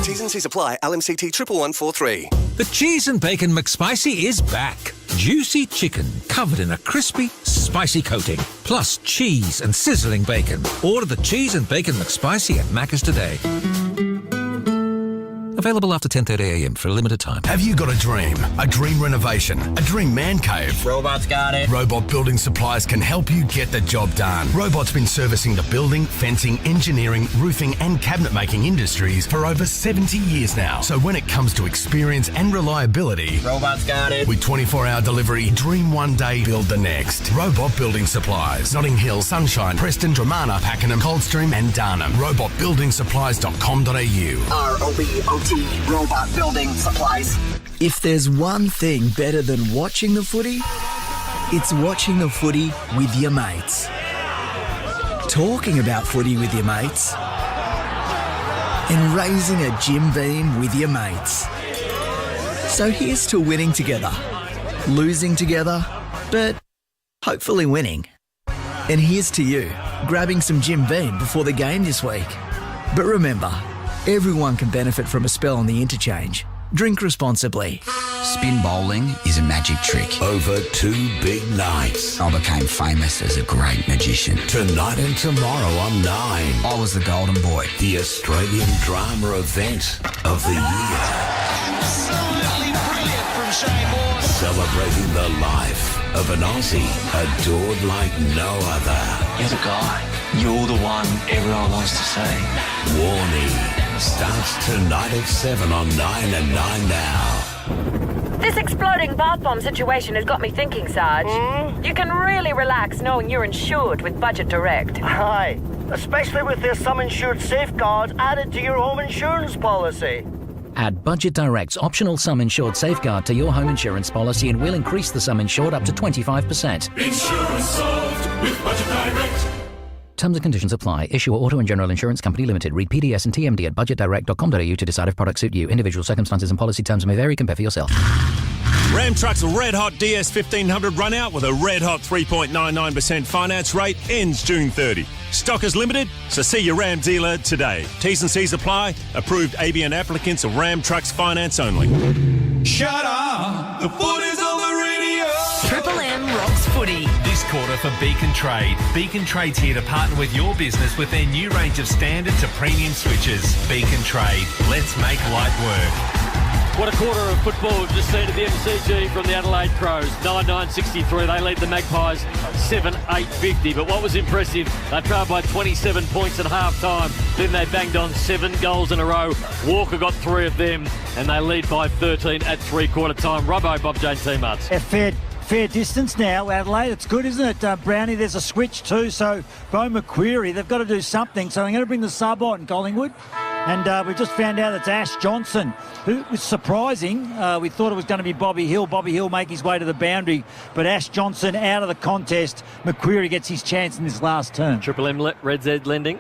T's and C's apply. LMCT 11143. The Cheese and Bacon McSpicy is back. Juicy chicken covered in a crispy, spicy coating, plus cheese and sizzling bacon. Order the Cheese and Bacon McSpicy at Macca's today. Available after 10:30am for a limited time. Have you got a dream renovation, a dream man cave? Robot's got it. Robot Building Supplies can help you get the job done. Robot's been servicing the building, fencing, engineering, roofing and cabinet making industries for over 70 years now. So when it comes to experience and reliability, Robot's got it. With 24-hour delivery, dream one day, build the next. Robot Building Supplies. Notting Hill, Sunshine, Preston, Dramana, Pakenham, Coldstream and Darnham. robotbuildingsupplies.com.au. ROBOT Robot Building Supplies. If there's one thing better than watching the footy, it's watching the footy with your mates. Talking about footy with your mates. And raising a Jim Beam with your mates. So here's to winning together, losing together, but hopefully winning. And here's to you, grabbing some Jim Beam before the game this week. But remember, everyone can benefit from a spell on the interchange. Drink responsibly. Spin bowling is a magic trick. Over 2 big nights. I became famous as a great magician. Tonight and tomorrow on 9. I was the golden boy. The Australian drama event of the year. Absolutely brilliant from Shane Moore. Celebrating the life of an Aussie adored like no other. You're the guy. You're the one everyone wants to see. Warning starts tonight at 7 on 9 and 9 now. This exploding bath bomb situation has got me thinking, Sarge. You can really relax knowing you're insured with Budget Direct. Aye, especially with their sum insured safeguards added to your home insurance policy. Add Budget Direct's optional sum insured safeguard to your home insurance policy and we'll increase the sum insured up to 25%. Insurance solved with Budget Direct. Terms and conditions apply. Issuer Auto and General Insurance Company Limited. Read PDS and TMD at budgetdirect.com.au to decide if products suit you. Individual circumstances and policy terms may vary. Compare for yourself. Ram Truck's Red Hot DS 1500 run out with a red hot 3.99% finance rate ends June 30. Stock is limited, so see your Ram dealer today. T's and C's apply. Approved ABN applicants of Ram Trucks finance only. Shut up! The foot is on the radio! Triple M rocks footy. This quarter for Beacon Trade. Beacon Trade's here to partner with your business with their new range of standard to premium switches. Beacon Trade. Let's make light work. What a quarter of football we've just seen at the MCG from the Adelaide Crows. 9-9-63. They lead the Magpies 7-8-50. But what was impressive, they trailed by 27 points at half-time. Then they banged on 7 goals in a row. Walker got 3 of them, and they lead by 13 at three-quarter time. Robbo, Bob Jane teammates. Fair distance now, Adelaide. It's good, isn't it, Brownie? There's a switch too, so Bo McQuarrie, they've got to do something. So I'm going to bring the sub on, Collingwood. And we just found out it's Ash Johnson, who was surprising. We thought it was going to be Bobby Hill. Bobby Hill make his way to the boundary, but Ash Johnson out of the contest. McQuarrie gets his chance in this last term. Triple M Red Z lending.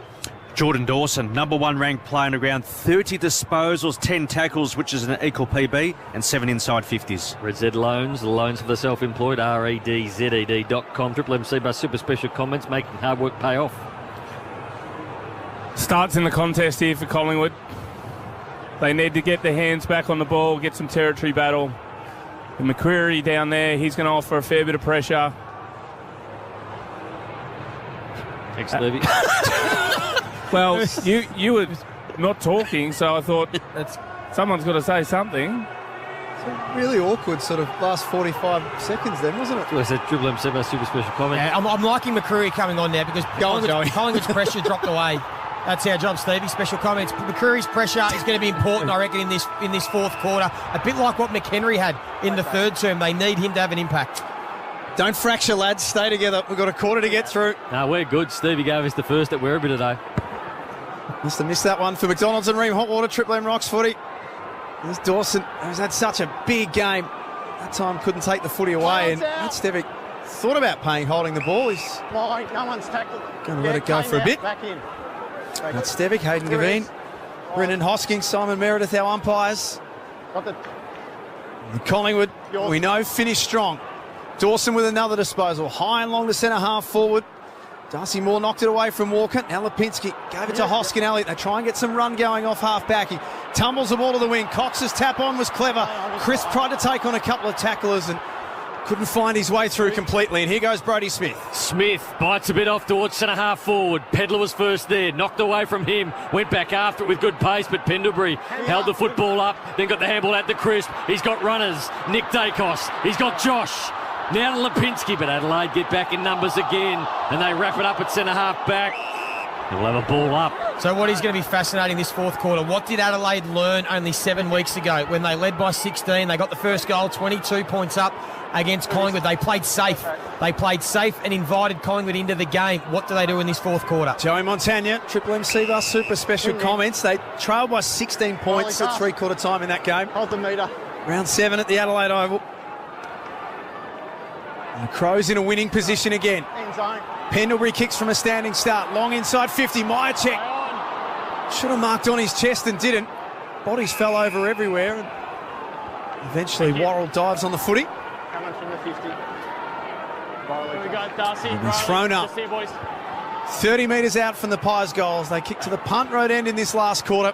Jordan Dawson, number one ranked player on the ground, 30 disposals, 10 tackles, which is an equal PB, and 7 inside 50s. Red Z Loans, the loans for the self-employed, REDZED.com. Triple M Seabus Super Special Comments, making hard work pay off. Starts in the contest here for Collingwood. They need to get their hands back on the ball, get some territory battle. And McQuarrie down there, he's going to offer a fair bit of pressure. Thanks, Levy. Well, you were not talking, so I thought someone's got to say something. It's a really awkward sort of last 45 seconds then, wasn't it? I said Triple M Seabus Super Special Comment. Yeah, I'm liking McQuarrie coming on now because Collingwood's pressure dropped away. That's our job, Stevie. Special comments. McQuarrie's pressure is going to be important, I reckon, in this fourth quarter. A bit like what McHenry had in the third term. They need him to have an impact. Don't fracture, lads. Stay together. We've got a quarter to get through. No, we're good. Stevie gave us the first at Werribee today. Must have missed that one for McDonald's and Ream Hotwater. Triple M Rocks footy. There's Dawson, who's had such a big game. That time couldn't take the footy away, and Matt Stevic thought about holding the ball. He's No one's tackled. going to let it go for a bit. Back in. Matt Stevic, Hayden Gavin, Brendan Hoskins, Simon Meredith, our umpires. Collingwood, we know, finished strong. Dawson with another disposal. High and long to centre half forward. Darcy Moore knocked it away from Walker. Now Lipinski gave it to Hoskin Elliott. They try and get some run going off half back. He tumbles the ball to the wing. Cox's tap on was clever. Chris tried to take on a couple of tacklers and couldn't find his way through completely. And here goes Brodie Smith. Smith bites a bit off towards centre half forward. Pedler was first there. Knocked away from him. Went back after it with good pace, but Pendlebury held the football up. Then got the handball out to Crisp. He's got runners. Nick Dacos. He's got Josh. Now to Lipinski, but Adelaide get back in numbers again, and they wrap it up at centre half back. He'll have a ball up. So what is going to be fascinating this fourth quarter, what did Adelaide learn only 7 weeks ago when they led by 16? They got the first goal, 22 points up against Collingwood. They played safe. They played safe and invited Collingwood into the game. What do they do in this fourth quarter? Joey Montagna, Triple M Seabus Super Special Comments. They trailed by 16 points at three-quarter time in that game. Hold the meter. Round 7 at the Adelaide Oval. And the Crows in a winning position again. End zone. Pendlebury kicks from a standing start. Long inside 50. Myercheck should have marked on his chest and didn't. Bodies fell over everywhere. And eventually Worrell dives on the footy. Coming from the 50. Here we go, Darcy. And he's thrown up. 30 metres out from the Pies goals. They kick to the punt road end in this last quarter.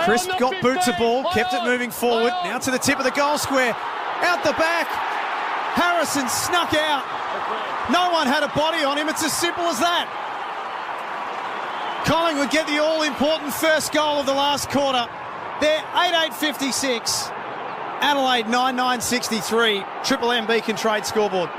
Crisp got boots of ball, kept it moving forward. Now to the tip of the goal square. Out the back. Harrison snuck out. No one had a body on him. It's as simple as that. Collingwood get the all-important first goal of the last quarter. They're 8-8-56. Adelaide 9-9-63. Triple M Beacon Trade scoreboard.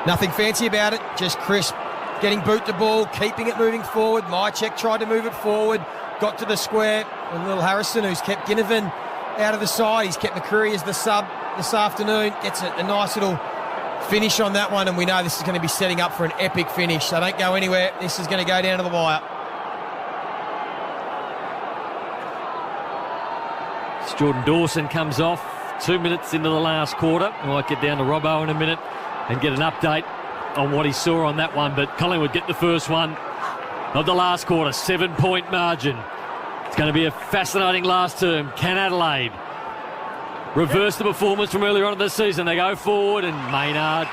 Nothing fancy about it, just Crisp getting boot the ball, keeping it moving forward. Myercheck tried to move it forward, got to the square. And little Harrison, who's kept Ginnivan out of the side, he's kept McQuarrie as the sub this afternoon, gets a nice little finish on that one, and we know this is going to be setting up for an epic finish. So don't go anywhere. This is going to go down to the wire. Jordan Dawson comes off 2 minutes into the last quarter. I might get down to Robbo in a minute and get an update on what he saw on that one, but Collingwood get the first one of the last quarter, 7-point margin. It's going to be a fascinating last term. Can Adelaide reverse the performance from earlier on in the season? They go forward, and Maynard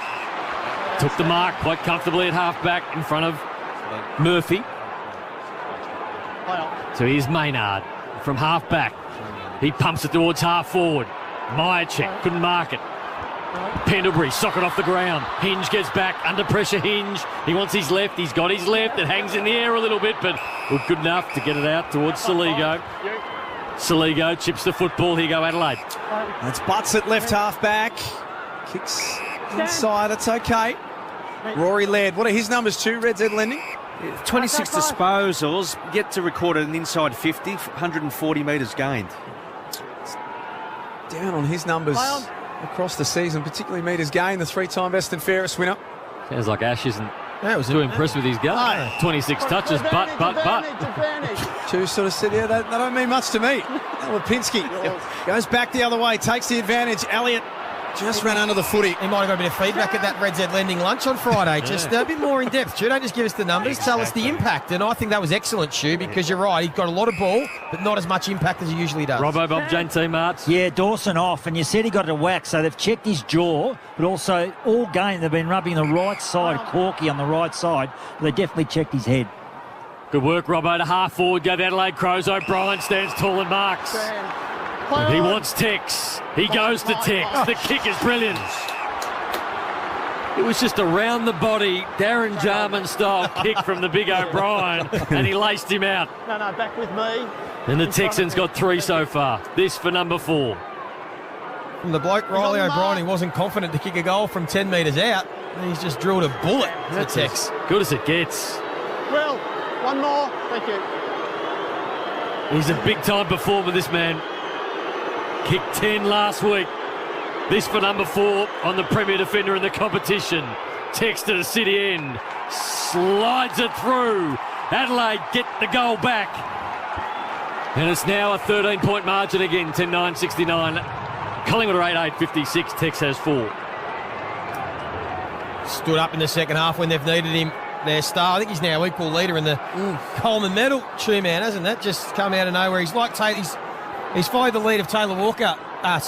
took the mark quite comfortably at half-back in front of Murphy. So here's Maynard from half-back. He pumps it towards half-forward. Myercheck couldn't mark it. Pendlebury socket off the ground. Hinge gets back, under pressure Hinge. He wants his left, he's got his left. It hangs in the air a little bit, but good enough to get it out towards Saligo. Saligo chips the football. Here go Adelaide. That's Butts at left half back. Kicks inside. It's okay. Rory Laird. What are his numbers too? Red Z Lending. 26 disposals, yet to record an inside 50, 140 metres gained. Down on his numbers across the season, particularly metres gained. The 3-time best and fairest winner. Sounds like Ash isn't That was too impressed with his gun. 26 touches, but. Two sort of sit here. They don't mean much to me. Lipinski goes back the other way, takes the advantage. Elliott just ran under the footy. He might have got a bit of feedback at that Red Z Lending lunch on Friday. Just a bit more in depth. Stu, don't just give us the numbers. Tell us the impact. And I think that was excellent, Stu, because you're right. He got a lot of ball, but not as much impact as he usually does. Robbo, Bob, JT, Marts. Yeah, Dawson off, and you said he got it a whack, so they've checked his jaw, but also all game they've been rubbing the right side, Corky on the right side. But they definitely checked his head. Good work, Robbo, to half forward. Go to Adelaide Crows. O'Brien stands tall and marks. He wants Tex. He goes to Tex. The kick is brilliant. It was just a round the body, Darren Jarman style kick from the big O'Brien, and he laced him out. No, back with me. And the Texans got 3 so far. This for number 4. From the bloke, Riley O'Brien, he wasn't confident to kick a goal from 10 metres out. And he's just drilled a bullet to Tex. As good as it gets. Well, one more. Thank you. He's a big-time performer, this man. Kicked 10 last week. This for number 4 on the premier defender in the competition. Tex to the city end. Slides it through. Adelaide get the goal back. And it's now a 13-point margin again, 10-9-69. Collingwood are 8-8-56. Tex has 4. Stood up in the second half when they've needed him. Their star, I think he's now equal leader in the Coleman medal. True man, hasn't that just come out of nowhere? He's like he's followed the lead of Taylor Walker. Of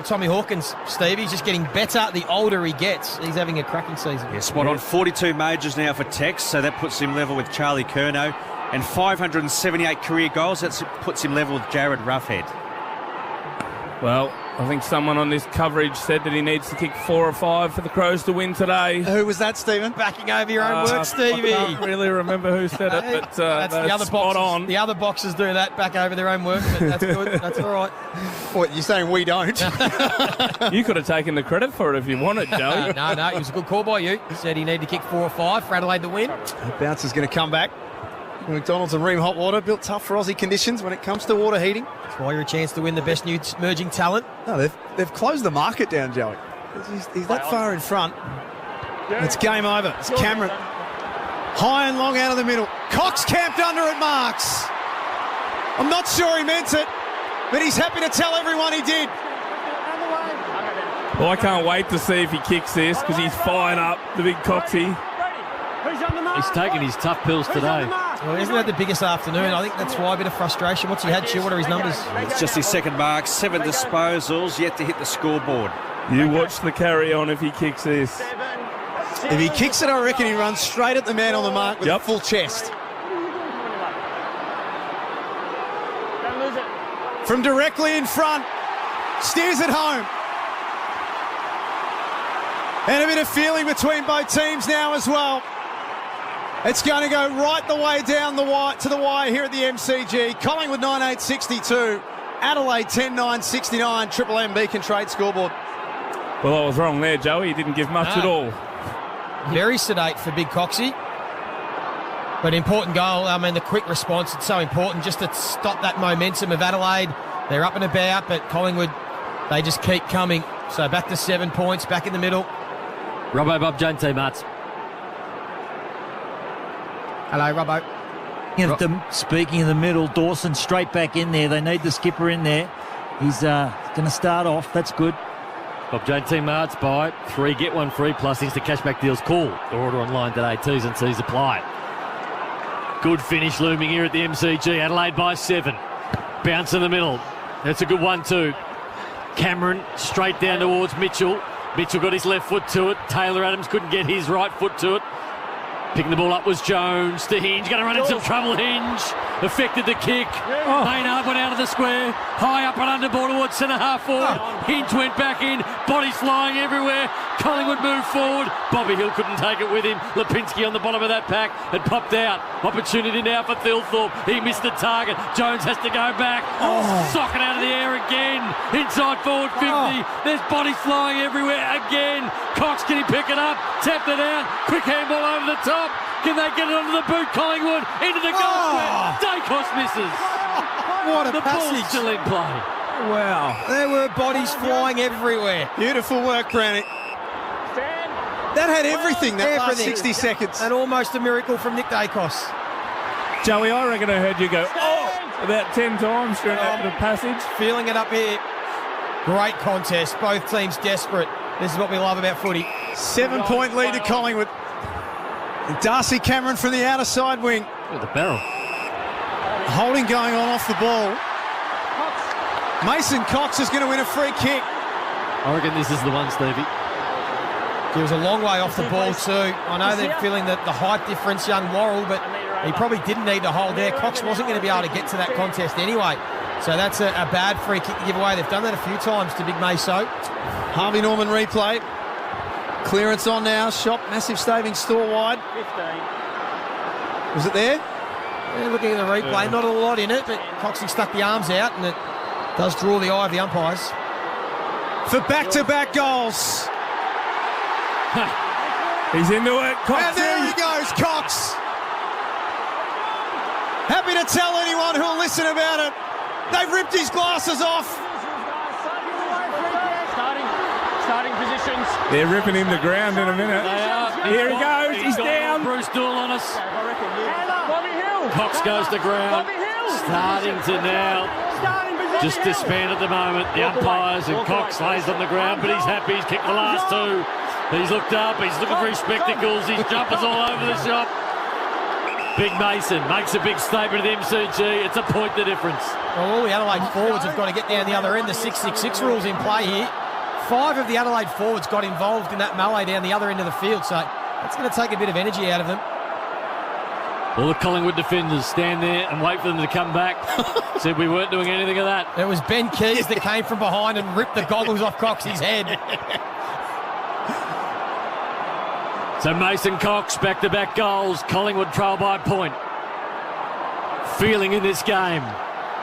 Tommy Hawkins, Steve. He's just getting better the older he gets. He's having a cracking season. Yeah, spot on. 42 majors now for Tex, so that puts him level with Charlie Curnow. And 578 career goals, that puts him level with Jared Roughhead. Well, I think someone on this coverage said that he needs to kick 4 or 5 for the Crows to win today. Who was that, Stephen? Backing over your own work, Stevie. I can't really remember who said it, but that's the other spot boxes, on. The other boxers do that, back over their own work, but that's good. That's all right. What, you're saying we don't? You could have taken the credit for it if you wanted, Joey. No, it was a good call by you. Said he needed to kick 4 or 5 for Adelaide to win. The bouncer's going to come back. McDonald's and Ream Hot Water, built tough for Aussie conditions when it comes to water heating. That's why you're a chance to win the best new emerging talent. No, they've closed the market down, Joey. He's that far in front. It's game over. It's Cameron. High and long out of the middle. Cox camped under at marks. I'm not sure he meant it, but he's happy to tell everyone he did. Well, I can't wait to see if he kicks this because he's firing up the big Coxie. He's taking his tough pills today. Well, isn't that the biggest afternoon? I think that's why a bit of frustration. What's he had, Stu? What are his numbers? It's just his second mark, 7 disposals, yet to hit the scoreboard. You watch the carry on if he kicks this. If he kicks it, I reckon he runs straight at the man on the mark with a full chest. Don't lose it. From directly in front, steers it home. And a bit of feeling between both teams now as well. It's going to go right the way down the wire to the wire here at the MCG. Collingwood 9-8-62. Adelaide 10-9-69. Triple M Beacon Trade scoreboard. Well, I was wrong there, Joey. He didn't give much at all. Very sedate for Big Coxie. But important goal. I mean, the quick response, it's so important just to stop that momentum of Adelaide. They're up and about, but Collingwood, they just keep coming. So back to 7 points, back in the middle. Robbo, Bob, JT, Marts. Hello, Robbo. Speaking of the middle, Dawson straight back in there. They need the skipper in there. He's going to start off. That's good. Bob, JT, Marts, buy 3, get 1 free, plus Insta cashback deals. Call or order online today. T's and C's apply. Good finish looming here at the MCG. Adelaide by 7. Bounce in the middle. That's a good 1-2. Cameron straight down towards Mitchell. Mitchell got his left foot to it. Taylor Adams couldn't get his right foot to it. Picking the ball up was Jones to Hinge. Going to run into some trouble, Hinge. Affected the kick. Maynard went out of the square. High up and under ball towards centre-half forward. Hinge went back in. Bodies flying everywhere. Collingwood moved forward. Bobby Hill couldn't take it with him. Lipinski on the bottom of that pack had popped out. Opportunity now for Thilthorpe. He missed the target. Jones has to go back. Sock it out of the air again. Inside forward 50. There's bodies flying everywhere again. Cox, can he pick it up? Tapped it out. Quick handball over the top. Can they get it onto the boot? Collingwood into the goal square. Dacos misses. What a the passage. ball's still in play. Wow. There were bodies flying everywhere. Beautiful work, Granny. That had everything, that last 60 seconds. And almost a miracle from Nick Dacos. Joey, I reckon I heard you go, about 10 times during the passage. Feeling it up here. Great contest. Both teams desperate. This is what we love about footy. 7-point lead to Collingwood. And Darcy Cameron from the outer side wing. With the barrel. Holding going on off the ball. Mason Cox is going to win a free kick. I reckon this is the one, Stevie. He was a long way off the ball too. I know they're feeling the height difference, young Worrell, but he probably didn't need to hold there. Cox wasn't going to be able to get to that contest anyway. So that's a bad free kick to give away. They've done that a few times to Big Meso. Harvey Norman replay. Clearance on now. Shot, massive staving, store wide. 15. Was it there? Yeah, looking at the replay, not a lot in it, but Coxie stuck the arms out and it does draw the eye of the umpires. For back-to-back goals. He's into it. Cox. And there he goes, Cox. Happy to tell anyone who'll listen about it. They've ripped his glasses off. Starting positions. They're ripping him to ground in a minute. They are. Here he goes. He's got down. Bruce Dool on us. Bobby Hill. Cox goes to ground. Starting to now just disband at the moment. The umpires and Cox lays on the ground, but he's happy. He's kicked the last two. He's looked up. He's looking for his spectacles. His jumpers all over the shop. Big Mason makes a big statement at MCG. It's a point the difference. Well, all the Adelaide forwards have got to get down the other end. The 666 rules in play here. 5 of the Adelaide forwards got involved in that melee down the other end of the field, so that's going to take a bit of energy out of them. All the Collingwood defenders stand there and wait for them to come back. Said we weren't doing anything of that. It was Ben Keys that came from behind and ripped the goggles off Coxie's head. So Mason Cox, back-to-back goals. Collingwood trail by a point. Feeling in this game.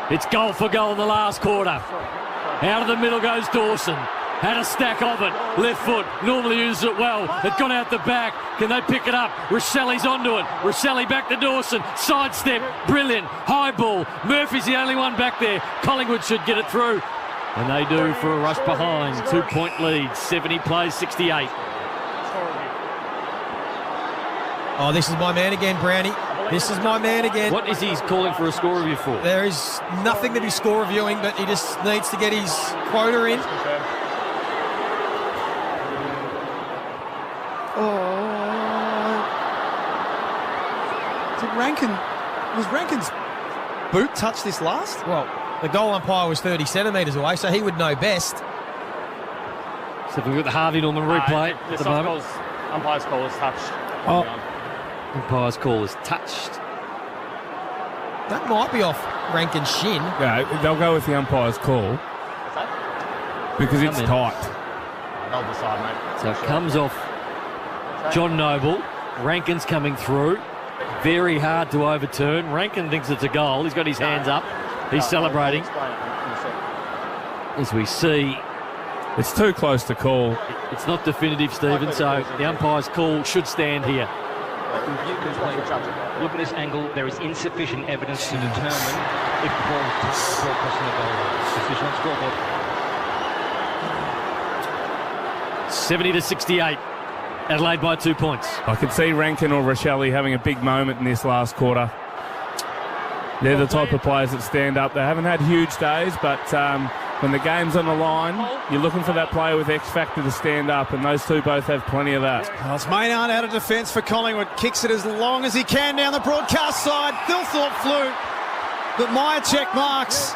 It's goal for goal in the last quarter. Out of the middle goes Dawson. Had a stack of it. Left foot. Normally uses it well. It got out the back. Can they pick it up? Rochelli's onto it. Rochelli back to Dawson. Sidestep. Brilliant. High ball. Murphy's the only one back there. Collingwood should get it through. And they do for a rush behind. 2-point lead. 70 plays 68. Oh, this is my man again, Brownie. This is my man again. What is he calling for a score review for? There is nothing to be score reviewing, but he just needs to get his quota in. Was Rankin's boot touch this last? Well, the goal umpire was 30 centimetres away, so he would know best. So we've got the Harvey Norman replay at the moment. Umpire's call is touched. Umpire's call is touched. That might be off Rankin's shin. No, they'll go with the umpire's call because it's tight. They'll decide, mate. So it comes off John Noble. Rankin's coming through. Very hard to overturn. Rankin thinks it's a goal. He's got his hands up. He's celebrating. As we see, it's too close to call. It's not definitive, Stephen, so the umpire's call should stand here. Look at this angle. There is insufficient evidence to determine if the ball crossing the goal. Decision on scoreboard. 70 to 68. Adelaide by 2 points. I could see Rankin or Rochelli having a big moment in this last quarter. They're the type of players that stand up. They haven't had huge days, but when the game's on the line, you're looking for that player with X factor to stand up, and those two both have plenty of that. Well, it's Maynard out of defence for Collingwood. Kicks it as long as he can down the broadcast side. Thilthorpe flew, but Meyer check marks.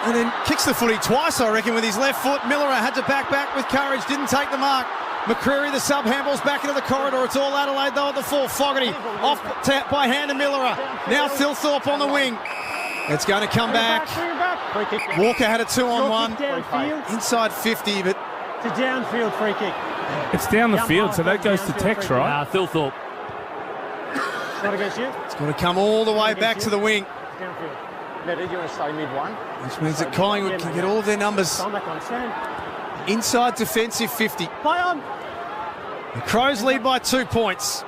And then kicks the footy twice, I reckon, with his left foot. Millerer had to back with courage, didn't take the mark. McCreary, the sub, handballs back into the corridor. It's all Adelaide, though, at the full. Fogarty off by hand to Millerer. Now Thilthorpe on the wing. It's going to come back. Walker had a 2-on-1. Inside 50, but... It's a downfield free kick. It's down the field, so that goes to Tex, right? Thilthorpe. Not against you. It's going to come all the way back to the wing. Downfield. No, did you want to stay mid-one? Which means that Collingwood can get all of their numbers. Stand back on, stand. Inside defensive 50. Play on. The Crows lead by 2 points.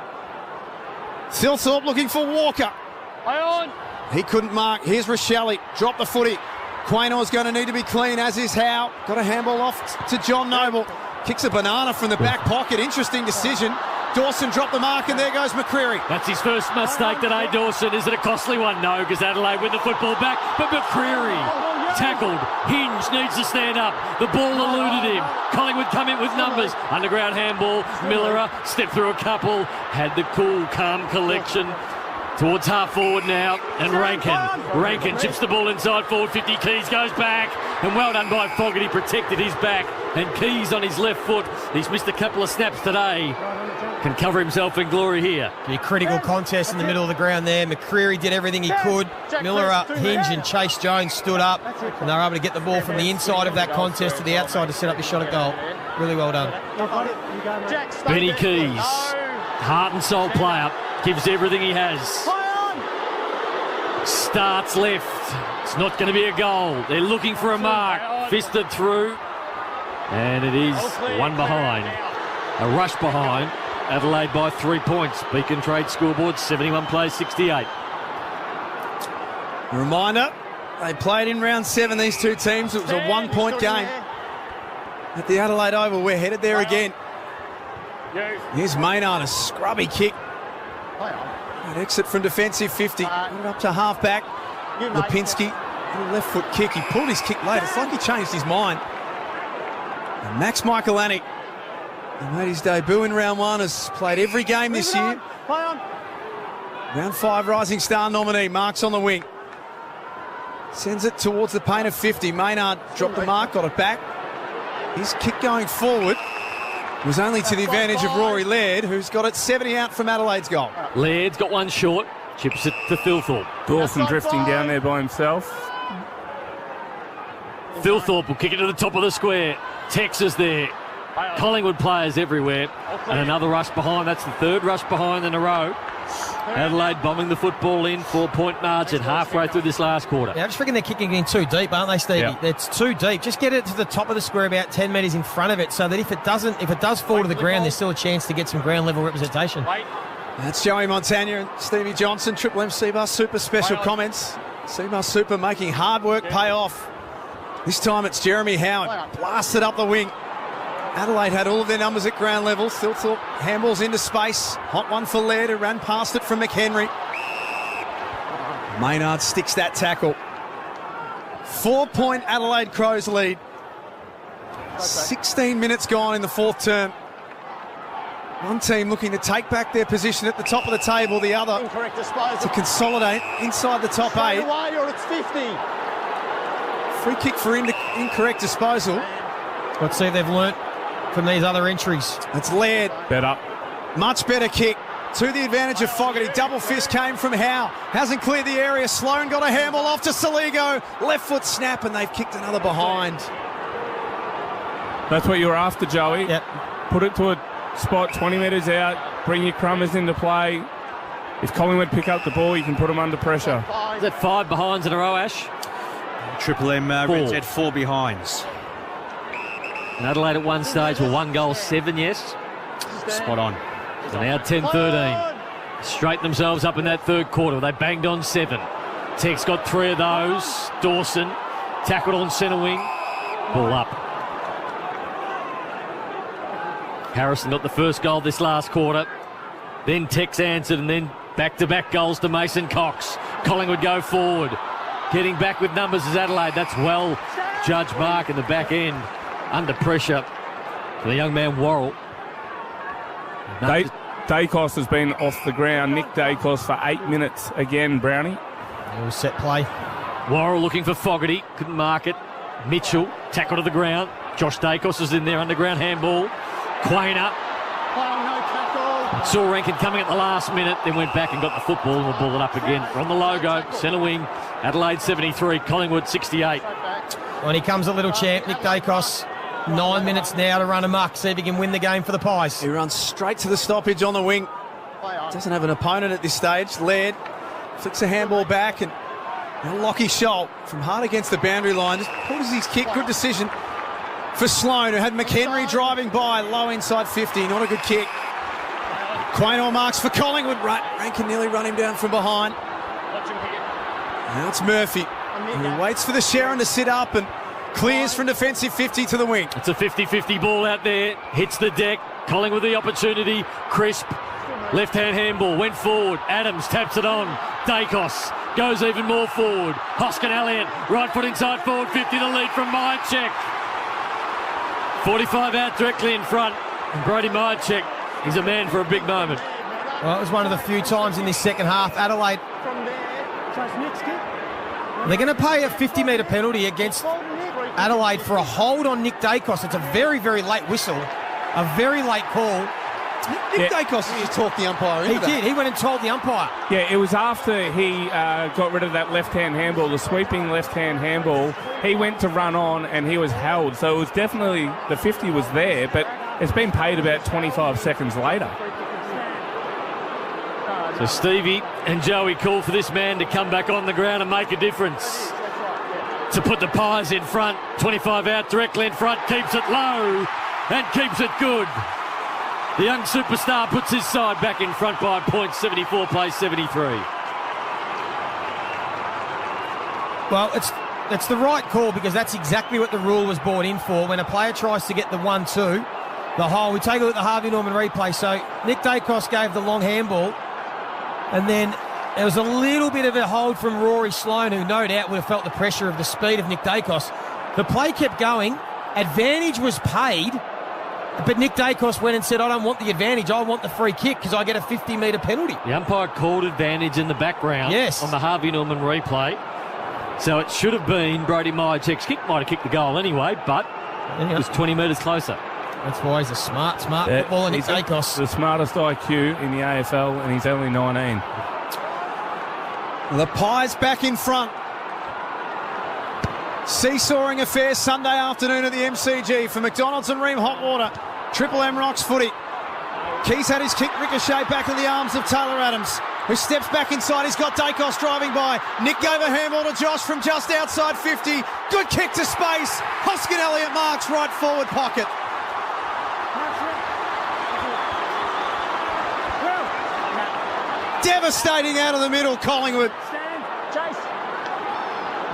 Thilthorpe looking for Walker. Play on. He couldn't mark. Here's Rochelli. Drop the footy. Quaynor's going to need to be clean, as is Howe. Got a handball off to John Noble. Kicks a banana from the back pocket. Interesting decision. Dawson dropped the mark, and there goes McCreary. That's his first mistake today, Dawson. Is it a costly one? No, because Adelaide win the football back. But McCreary tackled. Hinge needs to stand up. The ball eluded him. Collingwood come in with numbers. Underground handball. Miller stepped through a couple. Had the cool, calm collection. Towards half forward now, and Rankin chips the ball inside forward 50. Keys goes back, and well done by Fogarty, protected his back, and Keys on his left foot. He's missed a couple of snaps today. Can cover himself in glory here. A critical contest in the middle of the ground there. McCreary did everything he could. Miller, Hinge and Chase Jones stood up, and they were able to get the ball from the inside of that contest to the outside to set up the shot at goal. Really well done. Benny Keys, heart and soul player, gives everything he has. Starts left. It's not going to be a goal. They're looking for a mark. Fisted through. And it is one behind. A rush behind. Adelaide by 3 points. Beacon Trade scoreboard, 71 plays 68. A reminder, they played in round 7, these two teams. It was a 1 point game. At the Adelaide Oval, we're headed there again. Here's Maynard, a scrubby kick. An exit from defensive 50. Got it up to half-back. Lipinski, little left foot kick. He pulled his kick late. It's like he changed his mind. And Max Michaelani, he made his debut in round 1, has played every game this year. Round 5 Rising Star nominee, marks on the wing. Sends it towards the paint of 50. Maynard dropped the mark, got it back. His kick going forward was only to the advantage of Rory Laird, who's got it 70 out from Adelaide's goal. Laird's got one short, chips it to Thilthorpe. Dawson drifting down there by himself. Thilthorpe will kick it to the top of the square. Texas there. Collingwood players everywhere. And another rush behind. That's the third rush behind in a row. Adelaide bombing the football in, 4 point margin halfway through this last quarter. Yeah, I just reckon they're kicking in too deep, aren't they, Stevie? Yeah. It's too deep. Just get it to the top of the square, about 10 metres in front of it, so that if it does fall to the ground, there's still a chance to get some ground level representation. That's Joey Montagna and Stevie Johnson. Triple M Seabar Super special comments. Seabar Super making hard work pay off. This time it's Jeremy Howard, blasted up the wing. Adelaide had all of their numbers at ground level. Thilthorpe handballs into space. Hot one for Laird, who ran past it from McHenry. Maynard sticks that tackle. 4 point Adelaide Crows lead. 16 minutes gone in the fourth term. One team looking to take back their position at the top of the table, the other to consolidate inside the top 8. Free kick for incorrect disposal. Let's see if they've learnt from these other entries. It's Laird. Better. Much better kick to the advantage of Fogarty. Double fist came from Howe. Hasn't cleared the area. Sloan got a handball off to Saligo. Left foot snap, and they've kicked another behind. That's what you were after, Joey. Yep. Put it to a spot 20 metres out. Bring your crummers into play. If Collingwood pick up the ball, you can put them under pressure. Is that 5 behinds in a row, Ash? Triple M Reds had 4 behinds. And Adelaide at one stage were 1 goal, 7, yes? Spot on. So now 10-13. Straighten themselves up in that third quarter. They banged on 7. Tex got 3 of those. Dawson tackled on centre wing. Ball up. Harrison got the first goal this last quarter. Then Tex answered, and then back-to-back goals to Mason Cox. Collingwood go forward. Getting back with numbers is Adelaide. That's well judged mark in the back end. Under pressure for the young man Worrell. Dacos has been off the ground. Nick Dacos for 8 minutes again, Brownie. It was set play. Worrell looking for Fogarty. Couldn't mark it. Mitchell tackle to the ground. Josh Dacos is in there. Underground handball. Quainer. Saw Rankin coming at the last minute, then went back and got the football and will ball it up again. From the logo, centre wing, Adelaide 73, Collingwood 68. When he comes a little champ, Nick Dacos, 9 minutes now to run amok, see if he can win the game for the Pies. He runs straight to the stoppage on the wing. Doesn't have an opponent at this stage. Laird flicks a handball back, and Lockie Scholl from hard against the boundary line. Just pulls his kick. Good decision for Sloan, who had McHenry driving by, low inside 50. Not a good kick. Quaynor marks for Collingwood. Rankin nearly run him down from behind. Now it's Murphy. He waits for the Sharon to sit up, and Clears from defensive 50 to the wing. It's a 50-50 ball out there. Hits the deck. Collingwood with the opportunity. Crisp. Left-hand handball. Went forward. Adams taps it on. Dacos goes even more forward. Hoskin Elliott. Right foot inside forward 50. The lead from Myercheck. 45 out directly in front. And Brody Myercheck, he's a man for a big moment. Well, it was one of the few times in this second half. Adelaide, they're going to pay a 50-metre penalty against Adelaide for a hold on Nick Dacos. It's a very, very late whistle, a very late call. Nick Dacos just talked the umpire into that. He did. He went and told the umpire. Yeah, it was after he got rid of that left-hand handball, the sweeping left-hand handball. He went to run on and he was held. So it was definitely, the 50 was there, but it's been paid about 25 seconds later. So Stevie and Joey call for this man to come back on the ground and make a difference. To put the Pies in front, 25 out directly in front, keeps it low and keeps it good. The young superstar puts his side back in front by a point, 74 plays 73. Well, it's the right call because that's exactly what the rule was brought in for. When a player tries to get the 1-2, the hole, we take a look at the Harvey Norman replay. So Nick Dacos gave the long handball, and then there was a little bit of a hold from Rory Sloane, who no doubt would have felt the pressure of the speed of Nick Dacos. The play kept going. Advantage was paid, but Nick Dacos went and said, I don't want the advantage, I want the free kick because I get a 50-metre penalty. The umpire called advantage in the background on the Harvey Norman replay. So it should have been Brody Myercheck's kick. Might have kicked the goal anyway, but it was 20 metres closer. That's why he's a smart footballer, Nick Dacos. The smartest IQ in the AFL, and he's only 19. The Pies back in front. Seesawing affair Sunday afternoon at the MCG for McDonald's and Ream Hot Water. Triple M Rocks footy. Keys had his kick ricochet back in the arms of Taylor Adams, who steps back inside. He's got Dacos driving by. Nick gave a handball to Josh from just outside 50. Good kick to space. Hoskin Elliott marks right forward pocket. Devastating out of the middle, Collingwood.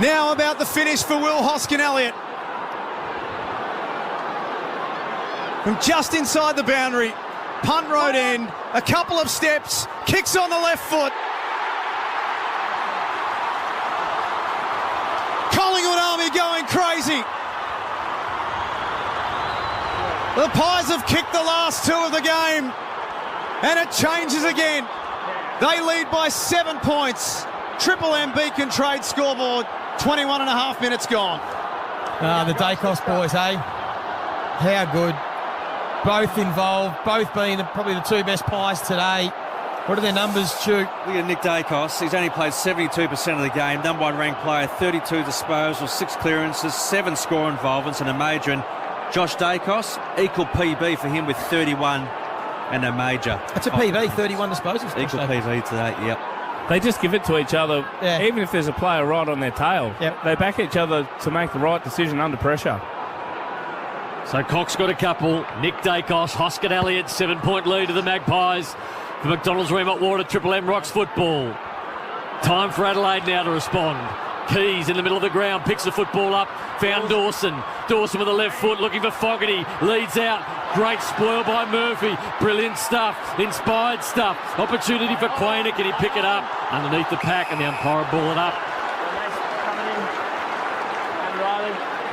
Now about the finish for Will Hoskin Elliott. From just inside the boundary, punt road end, a couple of steps, kicks on the left foot. Collingwood Army going crazy. The Pies have kicked the last two of the game, and it changes again. They lead by 7 points. Triple M Beacon Trade scoreboard, 21 and a half minutes gone. The Dacos boys, hey? How good. Both involved, both being probably the two best Pies today. What are their numbers, Stu? Look at Nick Dacos. He's only played 72% of the game. Number one ranked player, 32 disposals, 6 clearances, 7 score involvements and a major. And Josh Dacos, equal PB for him with 31 and a major. That's a PB, 31 disposals. Equal PB today, yep. They just give it to each other, even if there's a player right on their tail. Yep. They back each other to make the right decision under pressure. So Cox got a couple. Nick Dacos, Hoskin Elliott, 7-point lead to the Magpies for McDonald's Remote Water, Triple M Rocks football. Time for Adelaide now to respond. Keys in the middle of the ground, picks the football up, found Dawson. Dawson with the left foot, looking for Fogarty, leads out. Great spoil by Murphy. Brilliant stuff, inspired stuff. Opportunity for Quainer, can he pick it up? Underneath the pack, and the umpire ball it up.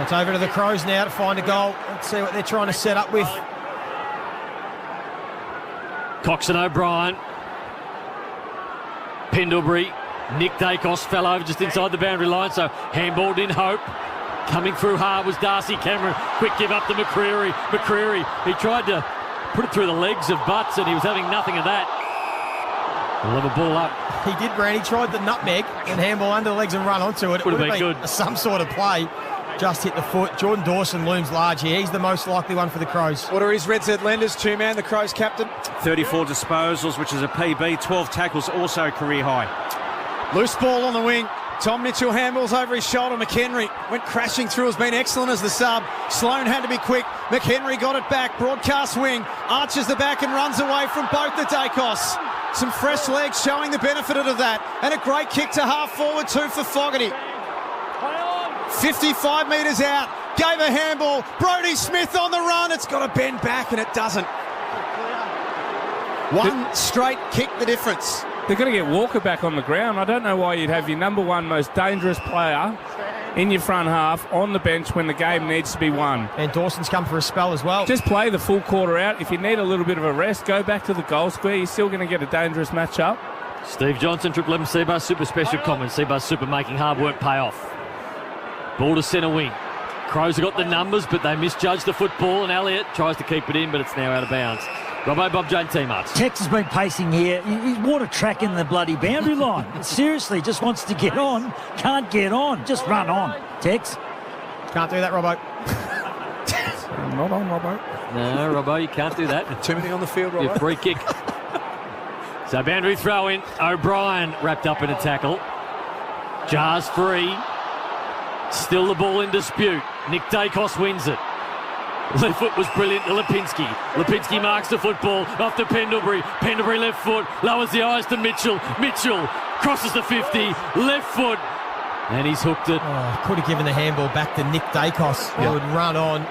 It's over to the Crows now to find a goal. Let's see what they're trying to set up with. Cox and O'Brien. Pendlebury. Nick Dacos fell over just inside the boundary line, so handballed in hope. Coming through hard was Darcy Cameron. Quick give up to McCreary. McCreary, he tried to put it through the legs of Butts, and he was having nothing of that. We'll have a ball up. He did, Brand. He tried the nutmeg and handball under the legs and run onto it. It would have been good. Some sort of play. Just hit the foot. Jordan Dawson looms large here. He's the most likely one for the Crows. What are his Red Z lenders? 2-man, the Crows captain. 34 disposals, which is a PB. 12 tackles, also career high. Loose ball on the wing. Tom Mitchell handballs over his shoulder. McHenry went crashing through, has been excellent as the sub. Sloane had to be quick. McHenry got it back. Broadcast wing. Arches the back and runs away from both the Dacos. Some fresh legs showing the benefit of that. And a great kick to half forward too for Fogarty. 55 metres out. Gave a handball. Brodie Smith on the run. It's got to bend back, and it doesn't. One straight kick, the difference. They're going to get Walker back on the ground. I don't know why you'd have your number one most dangerous player in your front half on the bench when the game needs to be won. And Dawson's come for a spell as well. Just play the full quarter out. If you need a little bit of a rest, go back to the goal square. You're still going to get a dangerous matchup. Steve Johnson, Triple M Seabus Super special comment. Seabus Super making hard work pay off. Ball to centre wing. Crows have got the numbers, but they misjudged the football, and Elliott tries to keep it in, but it's now out of bounds. Robbo, Bob Jane, T-Marks. Tex has been pacing here. He's water tracking the bloody boundary line. Seriously, just wants to get on. Can't get on. Just run on. Tex. Can't do that, Robbo. Not on, Robbo. No, Robbo, you can't do that. Too many on the field, Robbo. Your free kick. So boundary throw in. O'Brien wrapped up in a tackle. Jars free. Still the ball in dispute. Nick Dacos wins it. Left foot was brilliant to Lipinski. Lipinski marks the football off to Pendlebury. Pendlebury left foot, lowers the eyes to Mitchell. Mitchell crosses the 50, left foot, and he's hooked it. Oh, could have given the handball back to Nick Dacos, who would run on,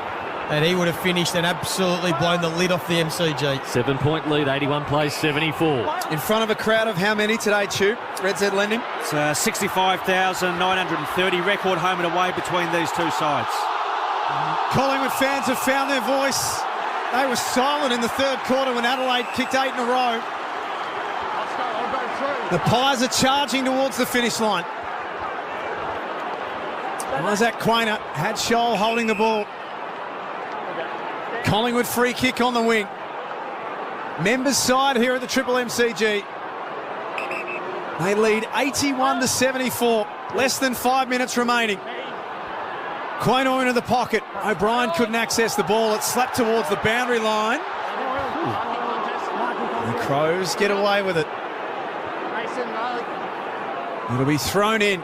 and he would have finished and absolutely blown the lid off the MCG. 7-point lead, 81 plays 74. In front of a crowd of how many today, Tube? Red Z lending? It's 65,930, record home and away between these two sides. Collingwood fans have found their voice. They were silent in the third quarter when Adelaide kicked 8 in a row. The Pies are charging towards the finish line. Isaac Quainer had Scholl holding the ball. Collingwood free kick on the wing. Members side here at the Triple MCG. They lead 81-74. Less than 5 minutes remaining. Quainer into the pocket. O'Brien couldn't access the ball. It slapped towards the boundary line. The Crows get away with it. It'll be thrown in.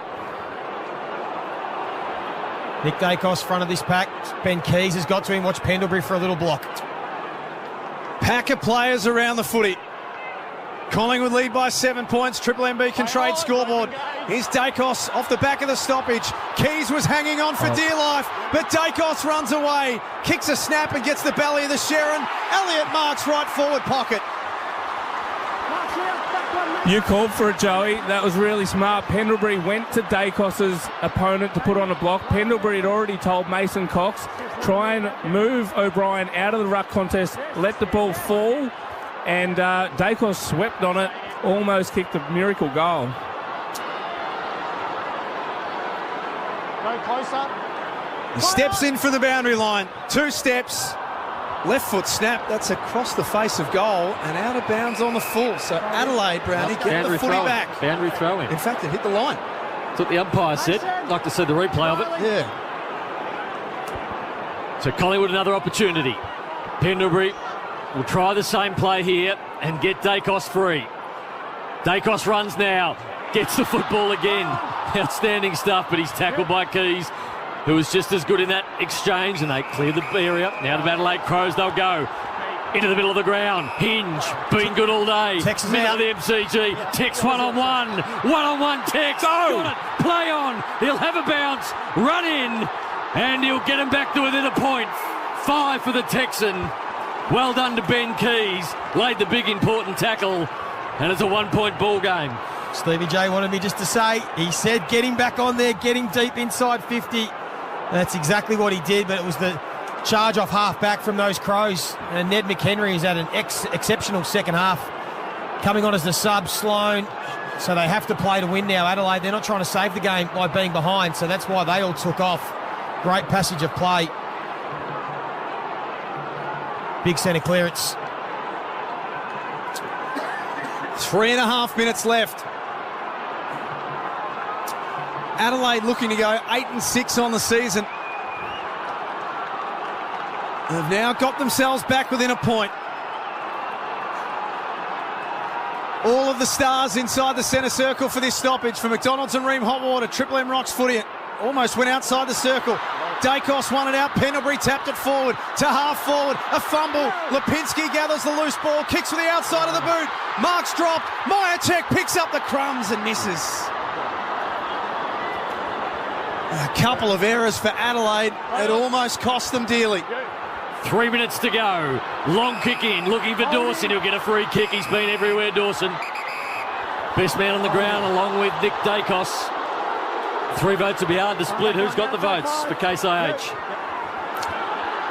Nick Dacos, front of this pack. Ben Keys has got to him. Watch Pendlebury for a little block. Pack of players around the footy. Collingwood lead by 7 points. Triple M Beacon Trade scoreboard. Here's Dacos off the back of the stoppage. Keys was hanging on for dear life, but Dacos runs away, kicks a snap and gets the belly of the Sharon. Elliott marks right forward pocket. You called for it, Joey. That was really smart. Pendlebury went to Dacos's opponent to put on a block. Pendlebury had already told Mason Cox, try and move O'Brien out of the ruck contest, let the ball fall, and Dacos swept on it, almost kicked a miracle goal. Go closer. He steps in from the boundary line. 2 steps. Left foot snap. That's across the face of goal and out of bounds on the full. So Adelaide, Brownie, get the footy back. Boundary throw in. In fact, it hit the line. That's what the umpire said. I'd like to see the replay of it. Yeah. So Collingwood another opportunity. Pendlebury will try the same play here and get Dacos free. Dacos runs now. Gets the football again. Outstanding stuff, but he's tackled by Keys, who was just as good in that exchange, and they clear the area. Now the Adelaide Crows, they'll go into the middle of the ground. Hinge, been good all day. Tex is Middle out. of the MCG. Tex one-on-one. One-on-one Tex. Got it. Play on. He'll have a bounce. Run in. And he'll get him back to within a point. 5 for the Texan. Well done to Ben Keys. Laid the big important tackle. And it's a 1-point ball game. Stevie J wanted me just to say, he said get him back on there, get him deep inside 50. That's exactly what he did, but it was the charge off half back from those Crows. And Ned McHenry has had an exceptional second half. Coming on as the sub, Sloan. So they have to play to win now. Adelaide, they're not trying to save the game by being behind, so that's why they all took off. Great passage of play. Big centre clearance. 3.5 minutes left. Adelaide looking to go 8-6 on the season. They've now got themselves back within a point. All of the stars inside the centre circle for this stoppage for McDonald's and Ream Hot Water. Triple M Rocks footy. Almost went outside the circle. Dacos won it out. Pendlebury tapped it forward to half forward. A fumble. Lipinski gathers the loose ball. Kicks with the outside of the boot. Mark's dropped. Myercheck picks up the crumbs and misses. A couple of errors for Adelaide. It almost cost them dearly. 3 minutes to go. Long kick in, looking for Dawson. He'll get a free kick. He's been everywhere, Dawson. Best man on the ground along with Nick Dacos. 3 votes will be hard to split. Who's got the votes for Case IH?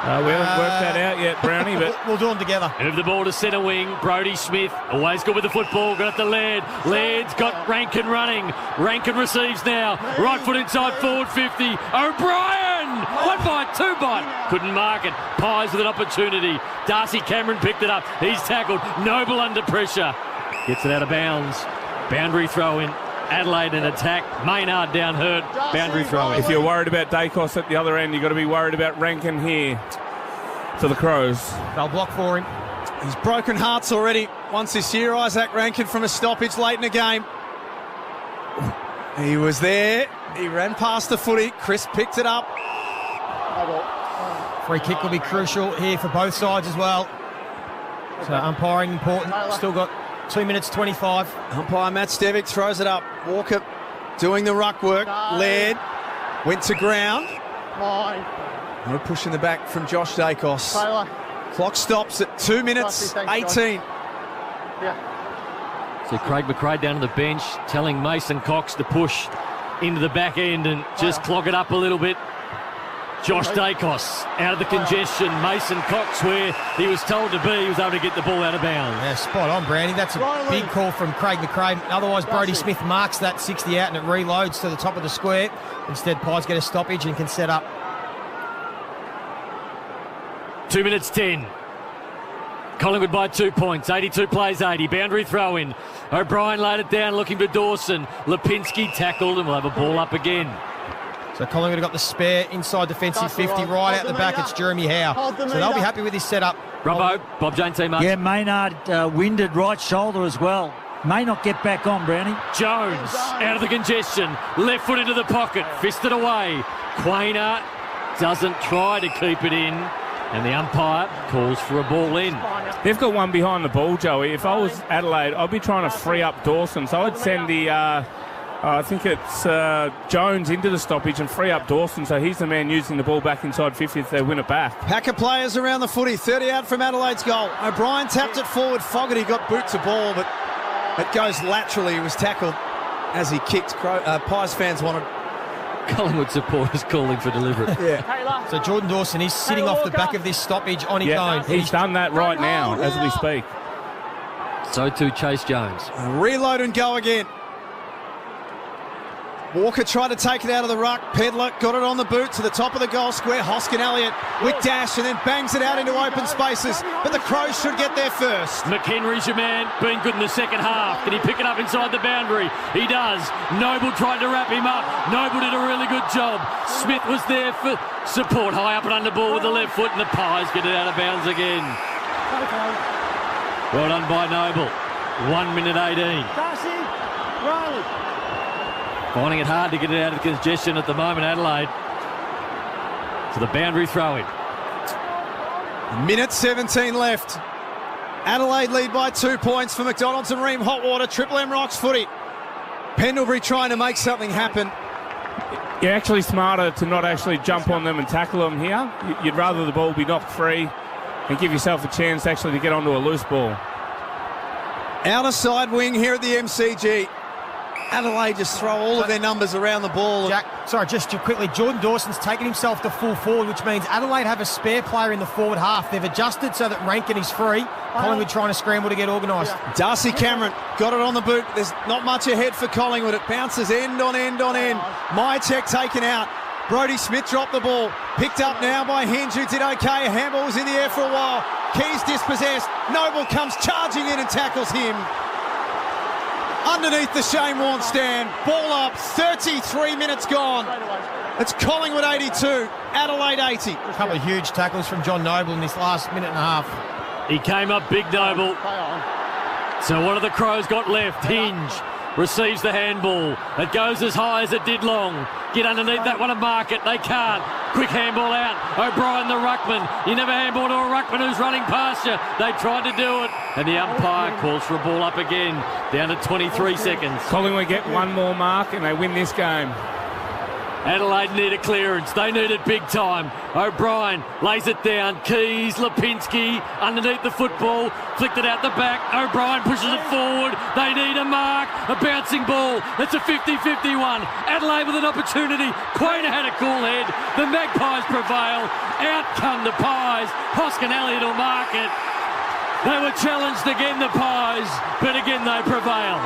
We haven't worked that out yet, Brownie, but we'll do them together. Move the ball to centre wing. Brody Smith, always good with the football. Got it to Laird. Laird's got Rankin running. Rankin receives now. Right foot inside forward 50. O'Brien! 1 bite, 2 bite. Couldn't mark it. Pies with an opportunity. Darcy Cameron picked it up. He's tackled. Noble under pressure. Gets it out of bounds. Boundary throw in. Adelaide in attack. Maynard down hurt. Boundary throw in. If you're worried about Dacos at the other end, you've got to be worried about Rankin here for the Crows. They'll block for him. He's broken hearts already once this year, Isaac Rankin, from a stoppage late in the game. He was there. He ran past the footy. Chris picked it up. Free kick will be crucial here for both sides as well. So umpiring important. Still got 2 minutes 25. Umpire Matt Stevic throws it up. Walker doing the ruck work. Laird went to ground. No push in the back from Josh Dacos. Clock stops at 2 minutes 18. So Craig McRae down on the bench telling Mason Cox to push into the back end and just clog it up a little bit. Josh Dacos out of the congestion. Mason Cox, where he was told to be, he was able to get the ball out of bounds. Yeah, spot on, Brandy. That's a big call from Craig McRae. Otherwise, Brody Smith marks that 60 out and it reloads to the top of the square. Instead, Pies get a stoppage and can set up. 2 minutes 10. Collingwood by 2 points. 82 plays 80. Boundary throw in. O'Brien laid it down looking for Dawson. Lipinski tackled and we'll have a ball up again. So Collingwood have got the spare inside defensive 50 right out the back. It's Jeremy Howe. So they'll be happy with this setup. Robbo, Bob Jane team up. Yeah, Maynard winded right shoulder as well. May not get back on, Brownie. Jones out of the congestion. Left foot into the pocket. Fisted away. Quainer doesn't try to keep it in. And the umpire calls for a ball in. They've got one behind the ball, Joey. If I was Adelaide, I'd be trying to free up Dawson. So I'd send the... I think it's Jones into the stoppage and free up Dawson, so he's the man using the ball back inside 50 if they win it back. Pack of players around the footy, 30 out from Adelaide's goal. O'Brien tapped it forward. Fogarty got boot to ball, but it goes laterally. He was tackled as he kicked. Pies fans wanted... Collingwood supporters calling for deliberate. Yeah. So Jordan Dawson is sitting off the back of this stoppage on his own. He's done that right now as we speak. So too Chase Jones. Reload and go again. Walker tried to take it out of the ruck. Pedler got it on the boot to the top of the goal square. Hoskin Elliott with dash and then bangs it out into open spaces. But the Crows should get there first. McHenry's your man, been good in the second half. Can he pick it up inside the boundary? He does. Noble tried to wrap him up. Noble did a really good job. Smith was there for support. High up and under ball with the left foot, and the Pies get it out of bounds again. Well done by Noble. 1 minute 18. Finding it hard to get it out of the congestion at the moment, Adelaide. To the boundary throw-in. Minute 17 left. Adelaide lead by 2 points for McDonald's and Ream Hotwater. Triple M Rocks footy. Pendlebury trying to make something happen. You're actually smarter to not actually jump on them and tackle them here. You'd rather the ball be knocked free and give yourself a chance actually to get onto a loose ball. Outer side wing here at the MCG. Adelaide just throw all of their numbers around the ball. Jack, sorry, just quickly, Jordan Dawson's taken himself to full forward, which means Adelaide have a spare player in the forward half. They've adjusted so that Rankin is free. Collingwood trying to scramble to get organised. Darcy Cameron got it on the boot. There's not much ahead for Collingwood. It bounces end on end on end. Mychek taken out. Brody Smith dropped the ball. Picked up now by Hinge, who did okay. A handball was in the air for a while. Keys dispossessed. Noble comes charging in and tackles him. Underneath the Shane Warne stand, ball up, 33 minutes gone. It's Collingwood 82, Adelaide 80. A couple of huge tackles from John Noble in this last minute and a half. He came up big, Noble. So what have the Crows got left? Hinge receives the handball. It goes as high as it did long. Get underneath that one and mark it. They can't. Quick handball out. O'Brien the ruckman. You never handball to a ruckman who's running past you. They tried to do it. And the umpire calls for a ball up again. Down to 23 seconds. Collingwood get one more mark and they win this game. Adelaide need a clearance. They need it big time. O'Brien lays it down. Keys, Lipinski underneath the football. Flicked it out the back. O'Brien pushes it forward. They need a mark. A bouncing ball. It's a 50-51. Adelaide with an opportunity. Quainer had a cool head. The Magpies prevail. Out come the Pies. Hoskin Elliott will mark it. They were challenged again, the Pies, but again they prevail.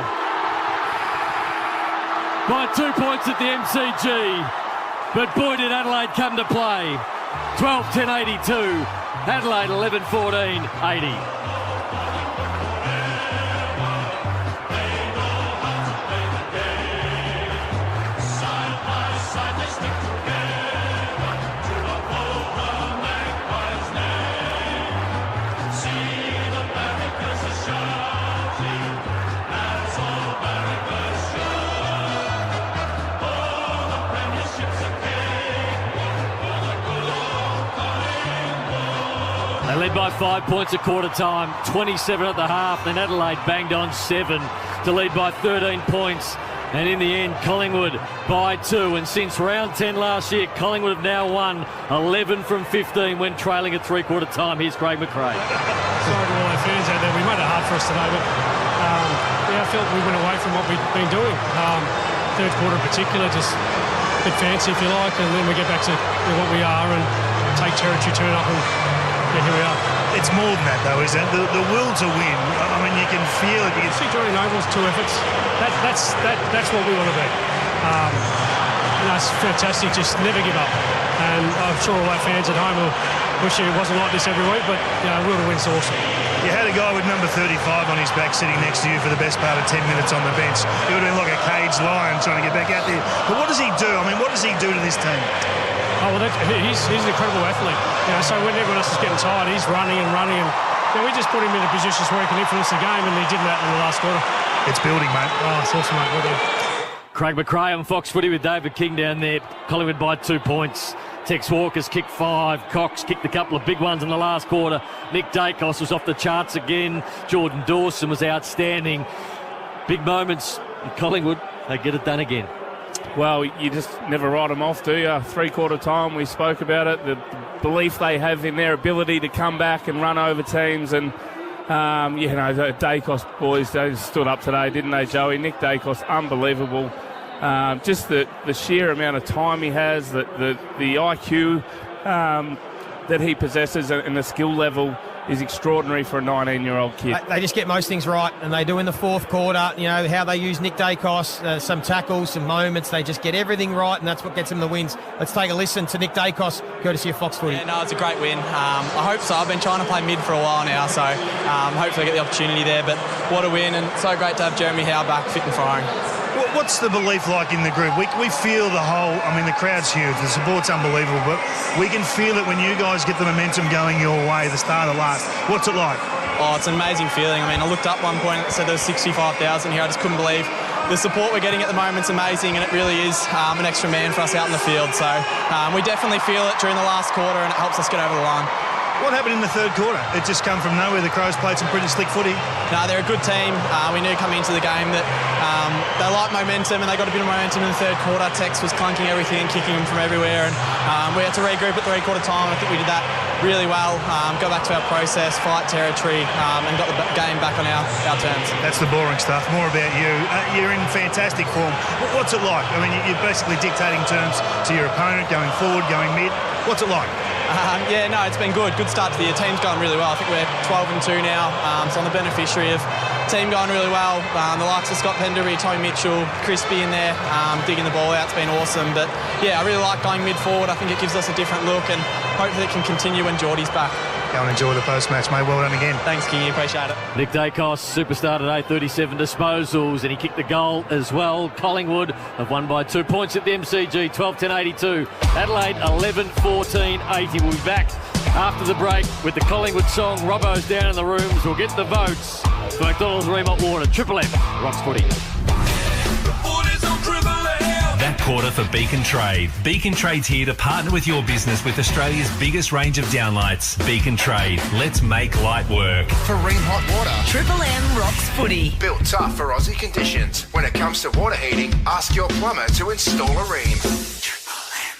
By 2 points at the MCG. But boy did Adelaide come to play. 12-10-82. Adelaide 11-14-80. They led by 5 points at quarter time, 27 at the half, then Adelaide banged on 7 to lead by 13 points. And in the end, Collingwood by 2. And since round 10 last year, Collingwood have now won 11 from 15 when trailing at three-quarter time. Here's Craig McRae. Sorry to all our fans out there. We made it hard for us today, but I felt we went away from what we've been doing. Third quarter in particular, just a bit fancy, if you like, and then we get back to what we are and take territory, turn up, and here we are. It's more than that, though, isn't it? The will to win. I mean, you can feel it. You can see Johnny Noble's 2 efforts. That's what we want to be. It's fantastic. Just never give up. And I'm sure all our fans at home will wish it wasn't like this every week, but will to win's awesome. You had a guy with number 35 on his back sitting next to you for the best part of 10 minutes on the bench. It would have been like a caged lion trying to get back out there. But what does he do? I mean, what does he do to this team? Oh, well, he's an incredible athlete. So when everyone else is getting tired, he's running and running. And we just put him in a position where he can influence the game, and he did that in the last quarter. It's building, mate. Oh, it's awesome, mate. Well done. Craig McRae on Fox Footy with David King down there. Collingwood by 2 points. Tex Walker's kicked 5. Cox kicked a couple of big ones in the last quarter. Nick Dacos was off the charts again. Jordan Dawson was outstanding. Big moments in Collingwood. They get it done again. Well, you just never write them off, do you? Three-quarter time, we spoke about it. The belief they have in their ability to come back and run over teams. And, the Dacos boys, they stood up today, didn't they, Joey? Nick Dacos, unbelievable. Just the sheer amount of time he has, the IQ that he possesses and the skill level is extraordinary for a 19-year-old kid. They just get most things right, and they do in the fourth quarter. How they use Nick Dacos, some tackles, some moments. They just get everything right, and that's what gets them the wins. Let's take a listen to Nick Dacos, courtesy of Fox Footy. Yeah, no, it's a great win. I hope so. I've been trying to play mid for a while now, so hopefully I get the opportunity there. But what a win, and so great to have Jeremy Howe back fit and firing. What's the belief like in the group? We feel the whole, the crowd's huge, the support's unbelievable, but we can feel it when you guys get the momentum going your way, the start of last. What's it like? Oh, it's an amazing feeling. I looked up one point, it said there was 65,000 here. I just couldn't believe the support we're getting at the moment's amazing, and it really is an extra man for us out in the field. So we definitely feel it during the last quarter, and it helps us get over the line. What happened in the third quarter? It just come from nowhere. The Crows played some pretty slick footy. No, they're a good team. We knew coming into the game that they like momentum, and they got a bit of momentum in the third quarter. Tex was clunking everything, kicking them from everywhere, and we had to regroup at three-quarter time. I think we did that really well. Go back to our process, fight territory, and got the game back on our terms. That's the boring stuff. More about you. You're in fantastic form. What's it like? You're basically dictating terms to your opponent, going forward, going mid. What's it like? It's been good. Good start to the year. Team's going really well. I think we're 12-2 now, so I'm the beneficiary of team going really well. The likes of Scott Penderbury, Tommy Mitchell, Crispy in there, digging the ball out. It's been awesome. But, I really like going mid-forward. I think it gives us a different look, and hopefully it can continue when Geordie's back. Go and enjoy the post-match, mate. Well done again. Thanks, Kingy. Appreciate it. Nick Dacos, superstar today, 37 disposals, and he kicked the goal as well. Collingwood have won by 2 points at the MCG, 12-10-82. Adelaide, 11-14-80. We'll be back after the break with the Collingwood song. Robbo's down in the rooms. We'll get the votes for McDonald's Remont Water. Triple M, Rocks Footy. That quarter for Beacon Trade. Beacon Trade's here to partner with your business with Australia's biggest range of downlights. Beacon Trade. Let's make light work. For Ream Hot Water. Triple M Rocks Footy. Built tough for Aussie conditions. When it comes to water heating, ask your plumber to install a Ream.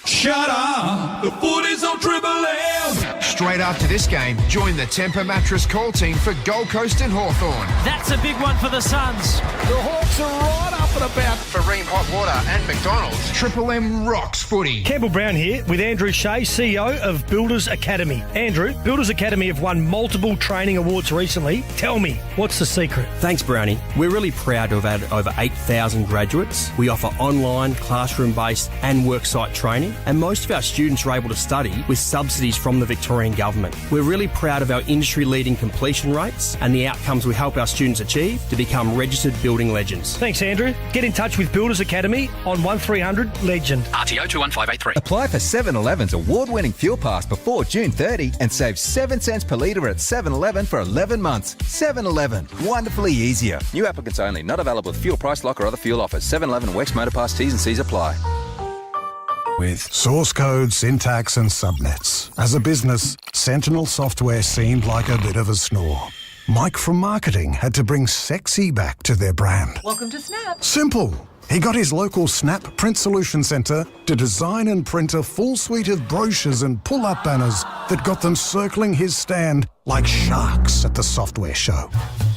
Shut up! The footy's on Triple M! Straight after this game, join the Temper Mattress call team for Gold Coast and Hawthorn. That's a big one for the Suns. The Hawks are right up and about for Ream Hot Water and McDonald's. Triple M rocks footy. Campbell Brown here with Andrew Shea, CEO of Builders Academy. Andrew, Builders Academy have won multiple training awards recently. Tell me, what's the secret? Thanks, Brownie. We're really proud to have had over 8,000 graduates. We offer online, classroom-based and worksite training, and most of our students are able to study with subsidies from the Victorian Government. We're really proud of our industry-leading completion rates and the outcomes we help our students achieve to become registered building legends. Thanks, Andrew. Get in touch with Builders Academy on 1300 Legend. RTO 21583. Apply for 7-Eleven's award-winning fuel pass before June 30 and save 7 cents per litre at 7-Eleven for 11 months. 7-Eleven. Wonderfully easier. New applicants only. Not available with fuel price lock or other fuel offers. 7-Eleven Wex Motor Pass. T's and C's apply. With source code, syntax and subnets. As a business, Sentinel Software seemed like a bit of a snore. Mike from marketing had to bring sexy back to their brand. Welcome to Snap. Simple. He got his local Snap Print Solution Centre to design and print a full suite of brochures and pull-up banners that got them circling his stand like sharks at the software show.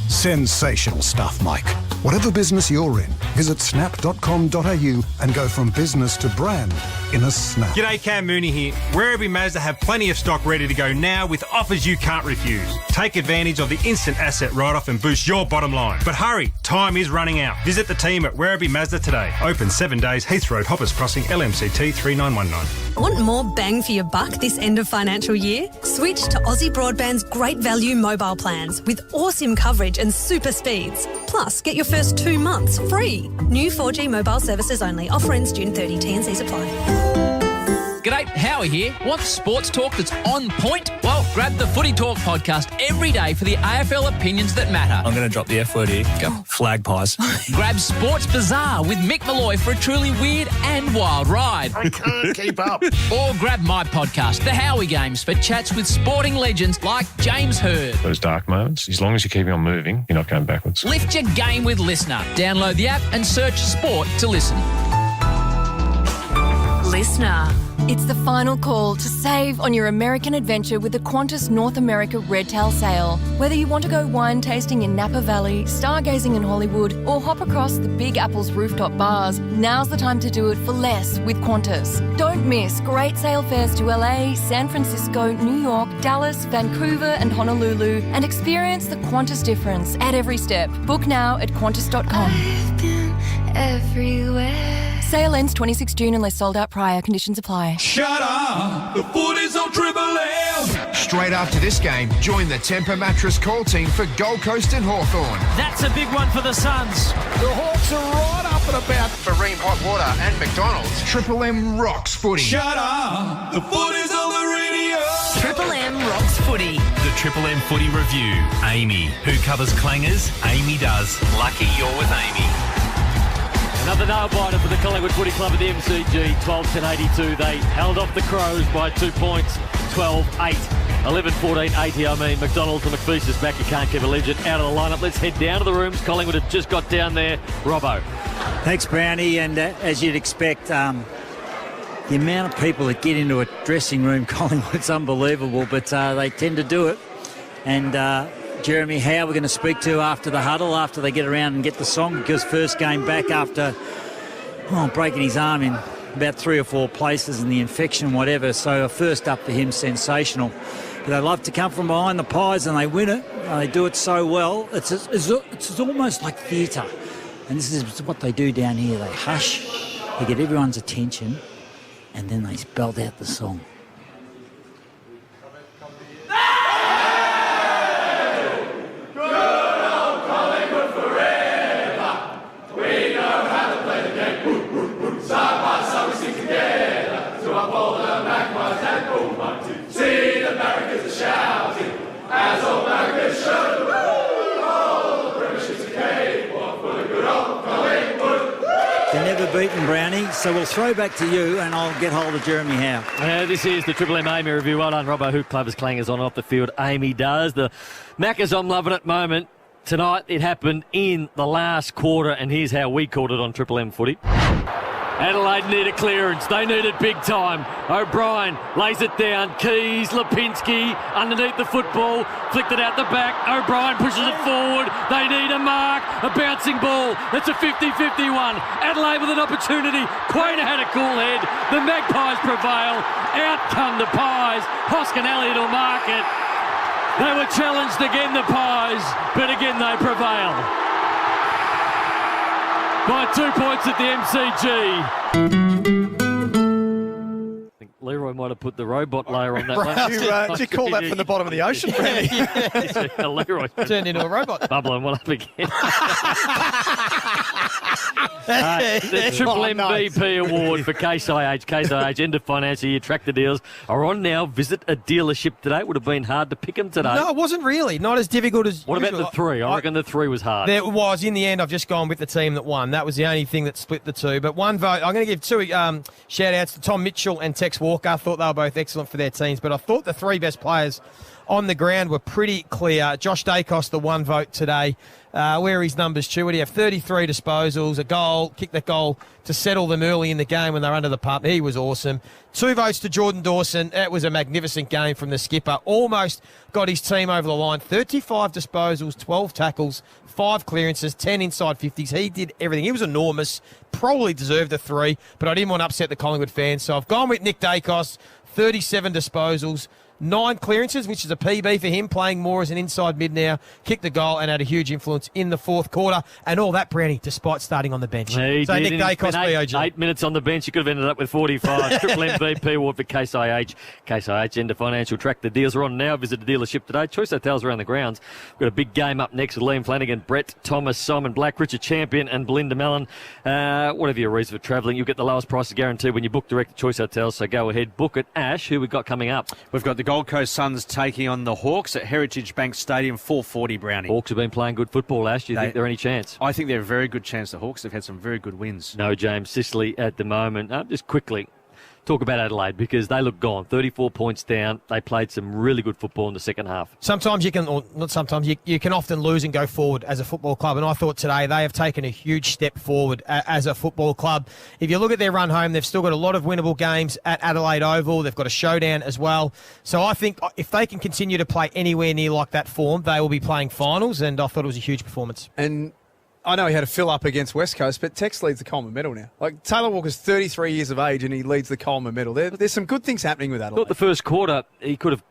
Sensational stuff, Mike. Whatever business you're in, visit snap.com.au and go from business to brand in a snap. G'day, Cam Mooney here. Werribee Mazda have plenty of stock ready to go now with offers you can't refuse. Take advantage of the instant asset write-off and boost your bottom line. But hurry, time is running out. Visit the team at Werribee Mazda today. Open 7 days, Heath Road, Hoppers Crossing, LMCT 3919. Want more bang for your buck this end of financial year? Switch to Aussie Broadband's great value mobile plans with awesome coverage and super speeds. Plus, get your first 2 months free. New 4G mobile services only. Offer ends June 30. T&Cs apply. G'day, Howie here. Want sports talk that's on point? Well, grab the Footy Talk podcast every day for the AFL opinions that matter. I'm going to drop the F word here. Go. Flag pies. Grab Sports Bazaar with Mick Malloy for a truly weird and wild ride. I can't keep up. Or grab my podcast, The Howie Games, for chats with sporting legends like James Hird. Those dark moments, as long as you're keeping on moving, you're not going backwards. Lift your game with Listener. Download the app and search Sport to listen. Listener. It's the final call to save on your American adventure with the Qantas North America Redtail Sale. Whether you want to go wine tasting in Napa Valley, stargazing in Hollywood, or hop across the Big Apple's rooftop bars, now's the time to do it for less with Qantas. Don't miss great sale fares to LA, San Francisco, New York, Dallas, Vancouver and Honolulu, and experience the Qantas difference at every step. Book now at Qantas.com. I've been everywhere. Sale ends 26 June unless sold out prior. Conditions apply. Shut up! The footy's on Triple M! Straight after this game, join the Temper Mattress call team for Gold Coast and Hawthorn. That's a big one for the Suns. The Hawks are right up and about for Ream Hot Water and McDonald's. Triple M rocks footy. Shut up! The footy's on the radio! Triple M rocks footy. The Triple M Footy Review. Amy. Who covers clangers? Amy does. Lucky you're with Amy. Another nail-biter for the Collingwood Footy Club at the MCG, 12-10-82. They held off the Crows by 2 points, 12-8. 11-14-80. I mean, McDonald to McPheast is back. You can't keep a legend out of the lineup. Let's head down to the rooms. Collingwood have just got down there. Robbo. Thanks, Brownie. And as you'd expect, the amount of people that get into a dressing room, Collingwood's unbelievable, but they tend to do it. And Jeremy Howe we're going to speak to after the huddle, after they get around and get the song, because first game back after breaking his arm in about 3 or 4 places and the infection, whatever. So a first up for him, sensational. But they love to come from behind the pies and they win it. They do it so well. It's almost like theatre. And this is what they do down here. They hush, they get everyone's attention, and then they belt out the song. They're never beaten, Brownie, so we'll throw back to you and I'll get hold of Jeremy Howe. This is the Triple M Amy review. Well done, Robbo. Who covers clangers on and off the field? Amy does. The Maccas I'm loving it moment. Tonight it happened in the last quarter, and here's how we called it on Triple M Footy. Adelaide need a clearance. They need it big time. O'Brien lays it down. Keys, Lipinski underneath the football. Flicked it out the back. O'Brien pushes it forward. They need a mark. A bouncing ball. It's a 50-51. Adelaide with an opportunity. Quainer had a cool head. The Magpies prevail. Out come the Pies. Hoskin Elliott will mark it. They were challenged again, the Pies, but again they prevail. By 2 points at the MCG. I think Leroy might have put the robot layer on that one. Did you call that from the bottom of the ocean, Brandy? Leroy turned into a robot. Bubbling one up again. The Triple MVP award for Case IH end of financial year tractor deals are on now. Visit a dealership today. Would have been hard to pick them today. No, it wasn't really. Not as difficult as What usual. about the three? I reckon the three was hard. There was. In the end, I've just gone with the team that won. That was the only thing that split the two. But one vote, I'm going to give two shout-outs to Tom Mitchell and Tex Walker. I thought they were both excellent for their teams. But I thought the three best players on the ground were pretty clear. Josh Dacos, the one vote today. Where are his numbers, Stu? What do you have? 33 disposals, a goal, kicked that goal to settle them early in the game when they're under the pump. He was awesome. 2 votes to Jordan Dawson. That was a magnificent game from the skipper. Almost got his team over the line. 35 disposals, 12 tackles, 5 clearances, 10 inside 50s. He did everything. He was enormous. Probably deserved a 3, but I didn't want to upset the Collingwood fans. So I've gone with Nick Dacos, 37 disposals, 9 clearances, which is a PB for him, playing more as an inside mid now. Kicked the goal and had a huge influence in the fourth quarter. And all that, Brownie, despite starting on the bench. So Nick Dacos, BOG. 8 minutes on the bench. You could have ended up with 45. Triple MVP award for Case IH. Case IH end of financial track. The deals are on now. Visit a dealership today. Choice hotels around the grounds. We've got a big game up next with Liam Flanagan, Brett Thomas, Simon Black, Richard Champion and Belinda Mellon. Whatever your reason for travelling, you'll get the lowest prices guaranteed when you book direct to Choice Hotels. So go ahead, book it. Ash, who we got coming up? We've got the Gold Coast Suns taking on the Hawks at Heritage Bank Stadium, 4:40 Brownie. Hawks have been playing good football, Ash. Do you think they're any chance? I think they're a very good chance, the Hawks. They've had some very good wins. No James Sicily at the moment. Just quickly, talk about Adelaide because they look gone. 34 points down. They played some really good football in the second half. Sometimes you can, or not sometimes, you can often lose and go forward as a football club. And I thought today they have taken a huge step forward as a football club. If you look at their run home, they've still got a lot of winnable games at Adelaide Oval. They've got a showdown as well. So I think if they can continue to play anywhere near like that form, they will be playing finals. And I thought it was a huge performance. And I know he had a fill-up against West Coast, but Tex leads the Coleman medal now. Like, Taylor Walker's 33 years of age and he leads the Coleman medal. There's some good things happening with Adelaide. I thought the first quarter, he could have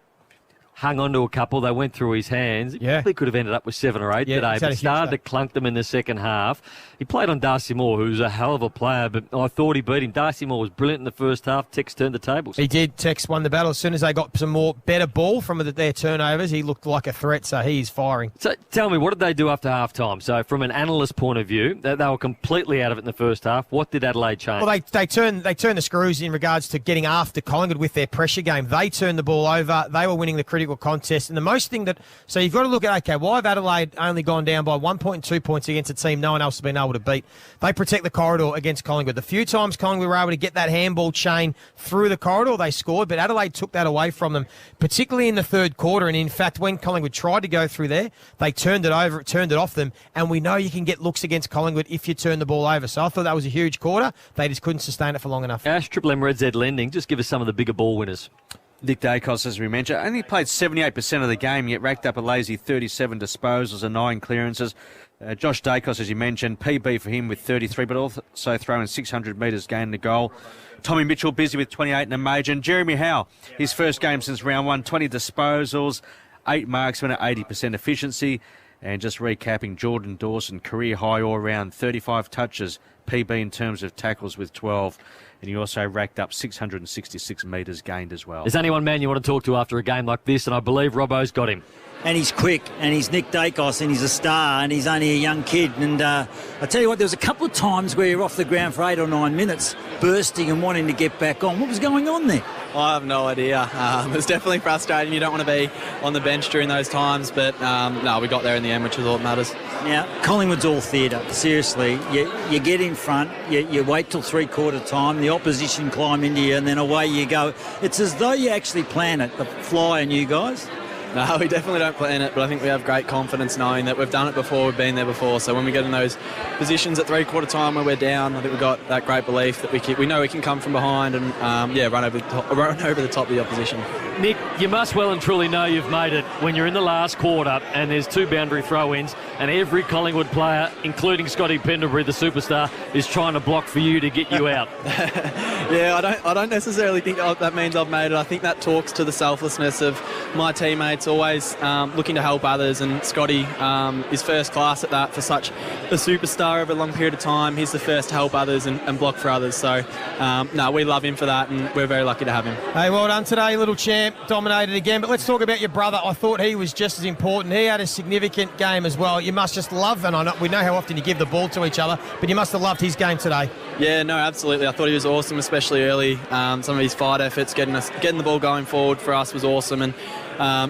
hung on to a couple. They went through his hands. He probably could have ended up with 7 or 8 today, but started to clunk them in the second half. He played on Darcy Moore, who's a hell of a player, but I thought he beat him. Darcy Moore was brilliant in the first half. Tex turned the tables. He did. Tex won the battle. As soon as they got some more better ball from their turnovers, he looked like a threat, so he's firing. So tell me, what did they do after half-time? So from an analyst point of view, they were completely out of it in the first half. What did Adelaide change? Well, they turned the screws in regards to getting after Collingwood with their pressure game. They turned the ball over. They were winning the critical contest. And the most thing so you've got to look at, okay, why have Adelaide only gone down by 1 point, 2 points against a team no one else has been able to beat? They protect the corridor against Collingwood. The few times Collingwood were able to get that handball chain through the corridor, they scored, but Adelaide took that away from them, particularly in the third quarter. And in fact, when Collingwood tried to go through there, they turned it off them. And we know you can get looks against Collingwood if you turn the ball over. So I thought that was a huge quarter. They just couldn't sustain it for long enough. Ash, Triple M Red Z Lending, just give us some of the bigger ball winners. Nick Dacos, as we mentioned, only played 78% of the game, yet racked up a lazy 37 disposals and 9 clearances. Josh Dacos, as you mentioned, PB for him with 33, but also throwing 600 metres gain to goal. Tommy Mitchell busy with 28 in a major. And Jeremy Howe, his first game since round 1, 20 disposals, 8 marksmen at 80% efficiency. And just recapping, Jordan Dawson, career high all round, 35 touches, PB in terms of tackles with 12. And he also racked up 666 metres gained as well. Is anyone man you want to talk to after a game like this? And I believe Robbo's got him. And he's quick, and he's Nick Dacos, and he's a star, and he's only a young kid. And I tell you what, there was a couple of times where you're off the ground for 8 or 9 minutes, bursting and wanting to get back on. What was going on there? I have no idea. It's definitely frustrating. You don't want to be on the bench during those times, but no, we got there in the end, which is all that matters. Now, Collingwood's all theatre, seriously. You get in front, you wait till three-quarter time, the opposition climb into you, and then away you go. It's as though you actually plan it, the fly and you guys. No, we definitely don't plan it, but I think we have great confidence knowing that we've done it before, we've been there before. So when we get in those positions at three-quarter time where we're down, I think we've got that great belief that we know we can come from behind and run over the top of the opposition. Nick, you must well and truly know you've made it when you're in the last quarter and there's 2 boundary throw-ins and every Collingwood player, including Scotty Pendlebury, the superstar, is trying to block for you to get you out. Yeah, I don't necessarily think that means I've made it. I think that talks to the selflessness of my teammates, always looking to help others, and Scotty is first class at that for such a superstar over a long period of time. He's the first to help others and block for others. So, we love him for that, and we're very lucky to have him. Hey, well done today, little champ. Dominated again. But let's talk about your brother. I thought he was just as important. He had a significant game as well. You must just love, and we know how often you give the ball to each other, but you must have loved his game today. Yeah, no, absolutely. I thought he was awesome, especially early. Some of his fight efforts, getting the ball going forward for us was awesome. And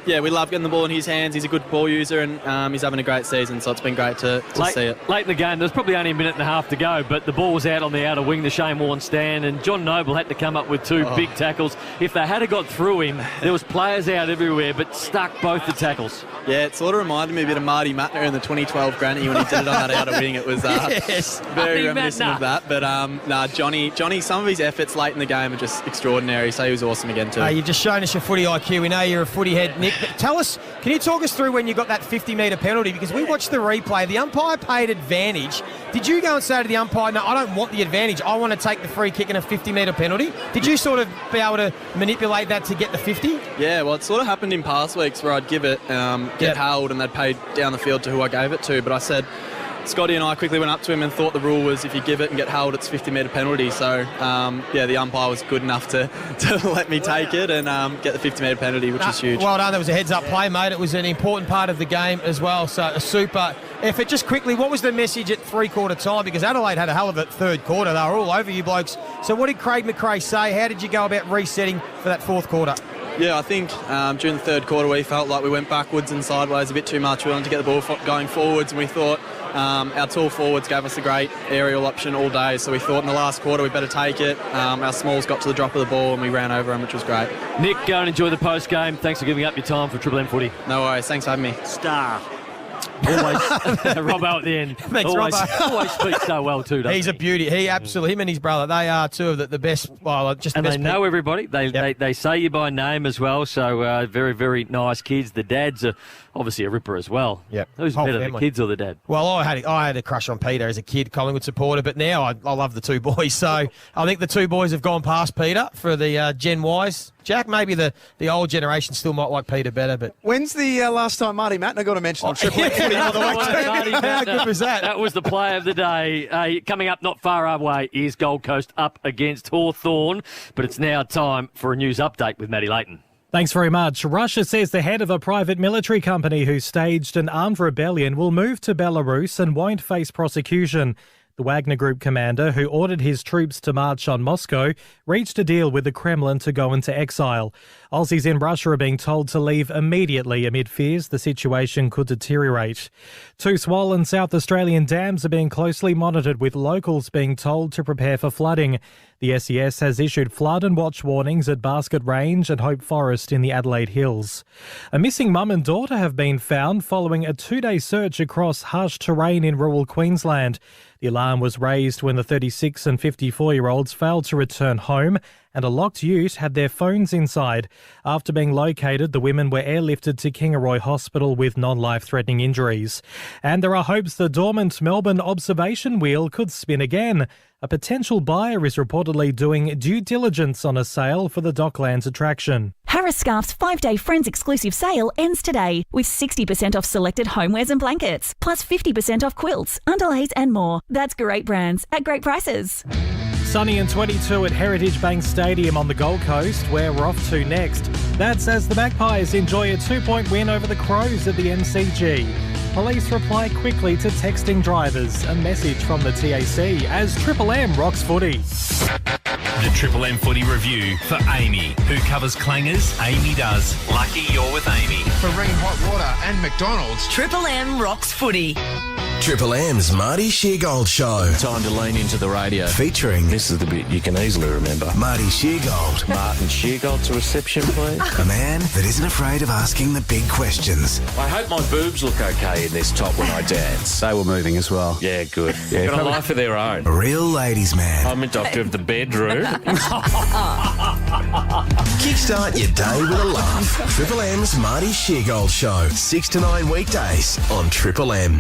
we love getting the ball in his hands. He's a good ball user, and he's having a great season, so it's been great to see it. Late in the game, there was probably only a minute and a half to go, but the ball was out on the outer wing, the Shane Warne stand, and John Noble had to come up with 2 big tackles. If they had got through him, there was players out everywhere, but stuck both the tackles. Yeah, it sort of reminded me a bit of Marty Matner in the 2012 Granny when he did it on that outer wing. It was very reminiscent of that. But Johnny, some of his efforts late in the game are just extraordinary, so he was awesome again too. You've just shown us your footy IQ. We know you're a footy head, Nick. But tell us, can you talk us through when you got that 50-metre penalty? Because we watched the replay. The umpire paid advantage. Did you go and say to the umpire, no, I don't want the advantage. I want to take the free kick and a 50-metre penalty? Did you sort of be able to manipulate that to get the 50? Yeah, well, it sort of happened in past weeks where I'd give it, get held, and they'd pay down the field to who I gave it to. But I said, Scotty and I quickly went up to him and thought the rule was if you give it and get held, it's 50-metre penalty. So, the umpire was good enough to let me take it and get the 50-metre penalty, which is huge. Well done. That was a heads-up play, mate. It was an important part of the game as well. So, a super effort. Just quickly, what was the message at three-quarter time? Because Adelaide had a hell of a third quarter. They were all over you blokes. So, what did Craig McRae say? How did you go about resetting for that fourth quarter? Yeah, I think during the third quarter we felt like we went backwards and sideways a bit too much. We wanted to get the ball going forwards, and we thought our tall forwards gave us a great aerial option all day. So we thought in the last quarter we better take it. Our smalls got to the drop of the ball and we ran over them, which was great. Nick, go and enjoy the post-game. Thanks for giving up your time for Triple M Footy. No worries. Thanks for having me. Star. Always Robbo at the end. Thanks, always speaks so well too, doesn't he? He's a beauty. He absolutely, him and his brother, they are two of the best. Well, just and the best they know everybody. They say you by name as well. So very, very nice kids. The dads are obviously a ripper as well. Yep. Who's Whole better, family. the kids or the dad? Well, I had a crush on Peter as a kid, Collingwood supporter, but now I love the two boys. So I think the two boys have gone past Peter for the Gen Ys. Jack, maybe the old generation still might like Peter better, but when's the last time Marty Matner got a mention on Triple M Footy? By the way, how good was that? That was the play of the day. Coming up not far away is Gold Coast up against Hawthorn, but it's now time for a news update with Matty Leighton. Thanks very much. Russia says the head of a private military company who staged an armed rebellion will move to Belarus and won't face prosecution. The Wagner Group commander, who ordered his troops to march on Moscow, reached a deal with the Kremlin to go into exile. Aussies in Russia are being told to leave immediately amid fears the situation could deteriorate. 2 swollen South Australian dams are being closely monitored, with locals being told to prepare for flooding. The SES has issued flood and watch warnings at Basket Range and Hope Forest in the Adelaide Hills. A missing mum and daughter have been found following a 2-day search across harsh terrain in rural Queensland. The alarm was raised when the 36 and 54-year-olds failed to return home and a locked ute had their phones inside. After being located, the women were airlifted to Kingaroy Hospital with non-life-threatening injuries. And there are hopes the dormant Melbourne observation wheel could spin again. A potential buyer is reportedly doing due diligence on a sale for the Docklands attraction. Harris Scarf's 5-day Friends exclusive sale ends today with 60% off selected homewares and blankets, plus 50% off quilts, underlays and more. That's great brands at great prices. Sunny and 22 at Heritage Bank Stadium on the Gold Coast, where we're off to next. That's as the Magpies enjoy a 2-point win over the Crows at the MCG. Police reply quickly to texting drivers. A message from the TAC as Triple M rocks footy. The Triple M Footy Review for Amy. Who covers clangers? Amy does. Lucky you're with Amy. For Ring Hot Water and McDonald's. Triple M rocks footy. Triple M's Marty Sheargold Show. Time to lean into the radio. Featuring... This is the bit you can easily remember. Marty Sheargold. Martin Sheargold to reception, please. A man that isn't afraid of asking the big questions. I hope my boobs look okay in this top when I dance. They were moving as well. Yeah, good. Yeah, got a life of their own. A real ladies' man. I'm a doctor of the bedroom. Kickstart your day with a laugh. Triple M's Marty Sheargold Show. 6 to 9 weekdays on Triple M.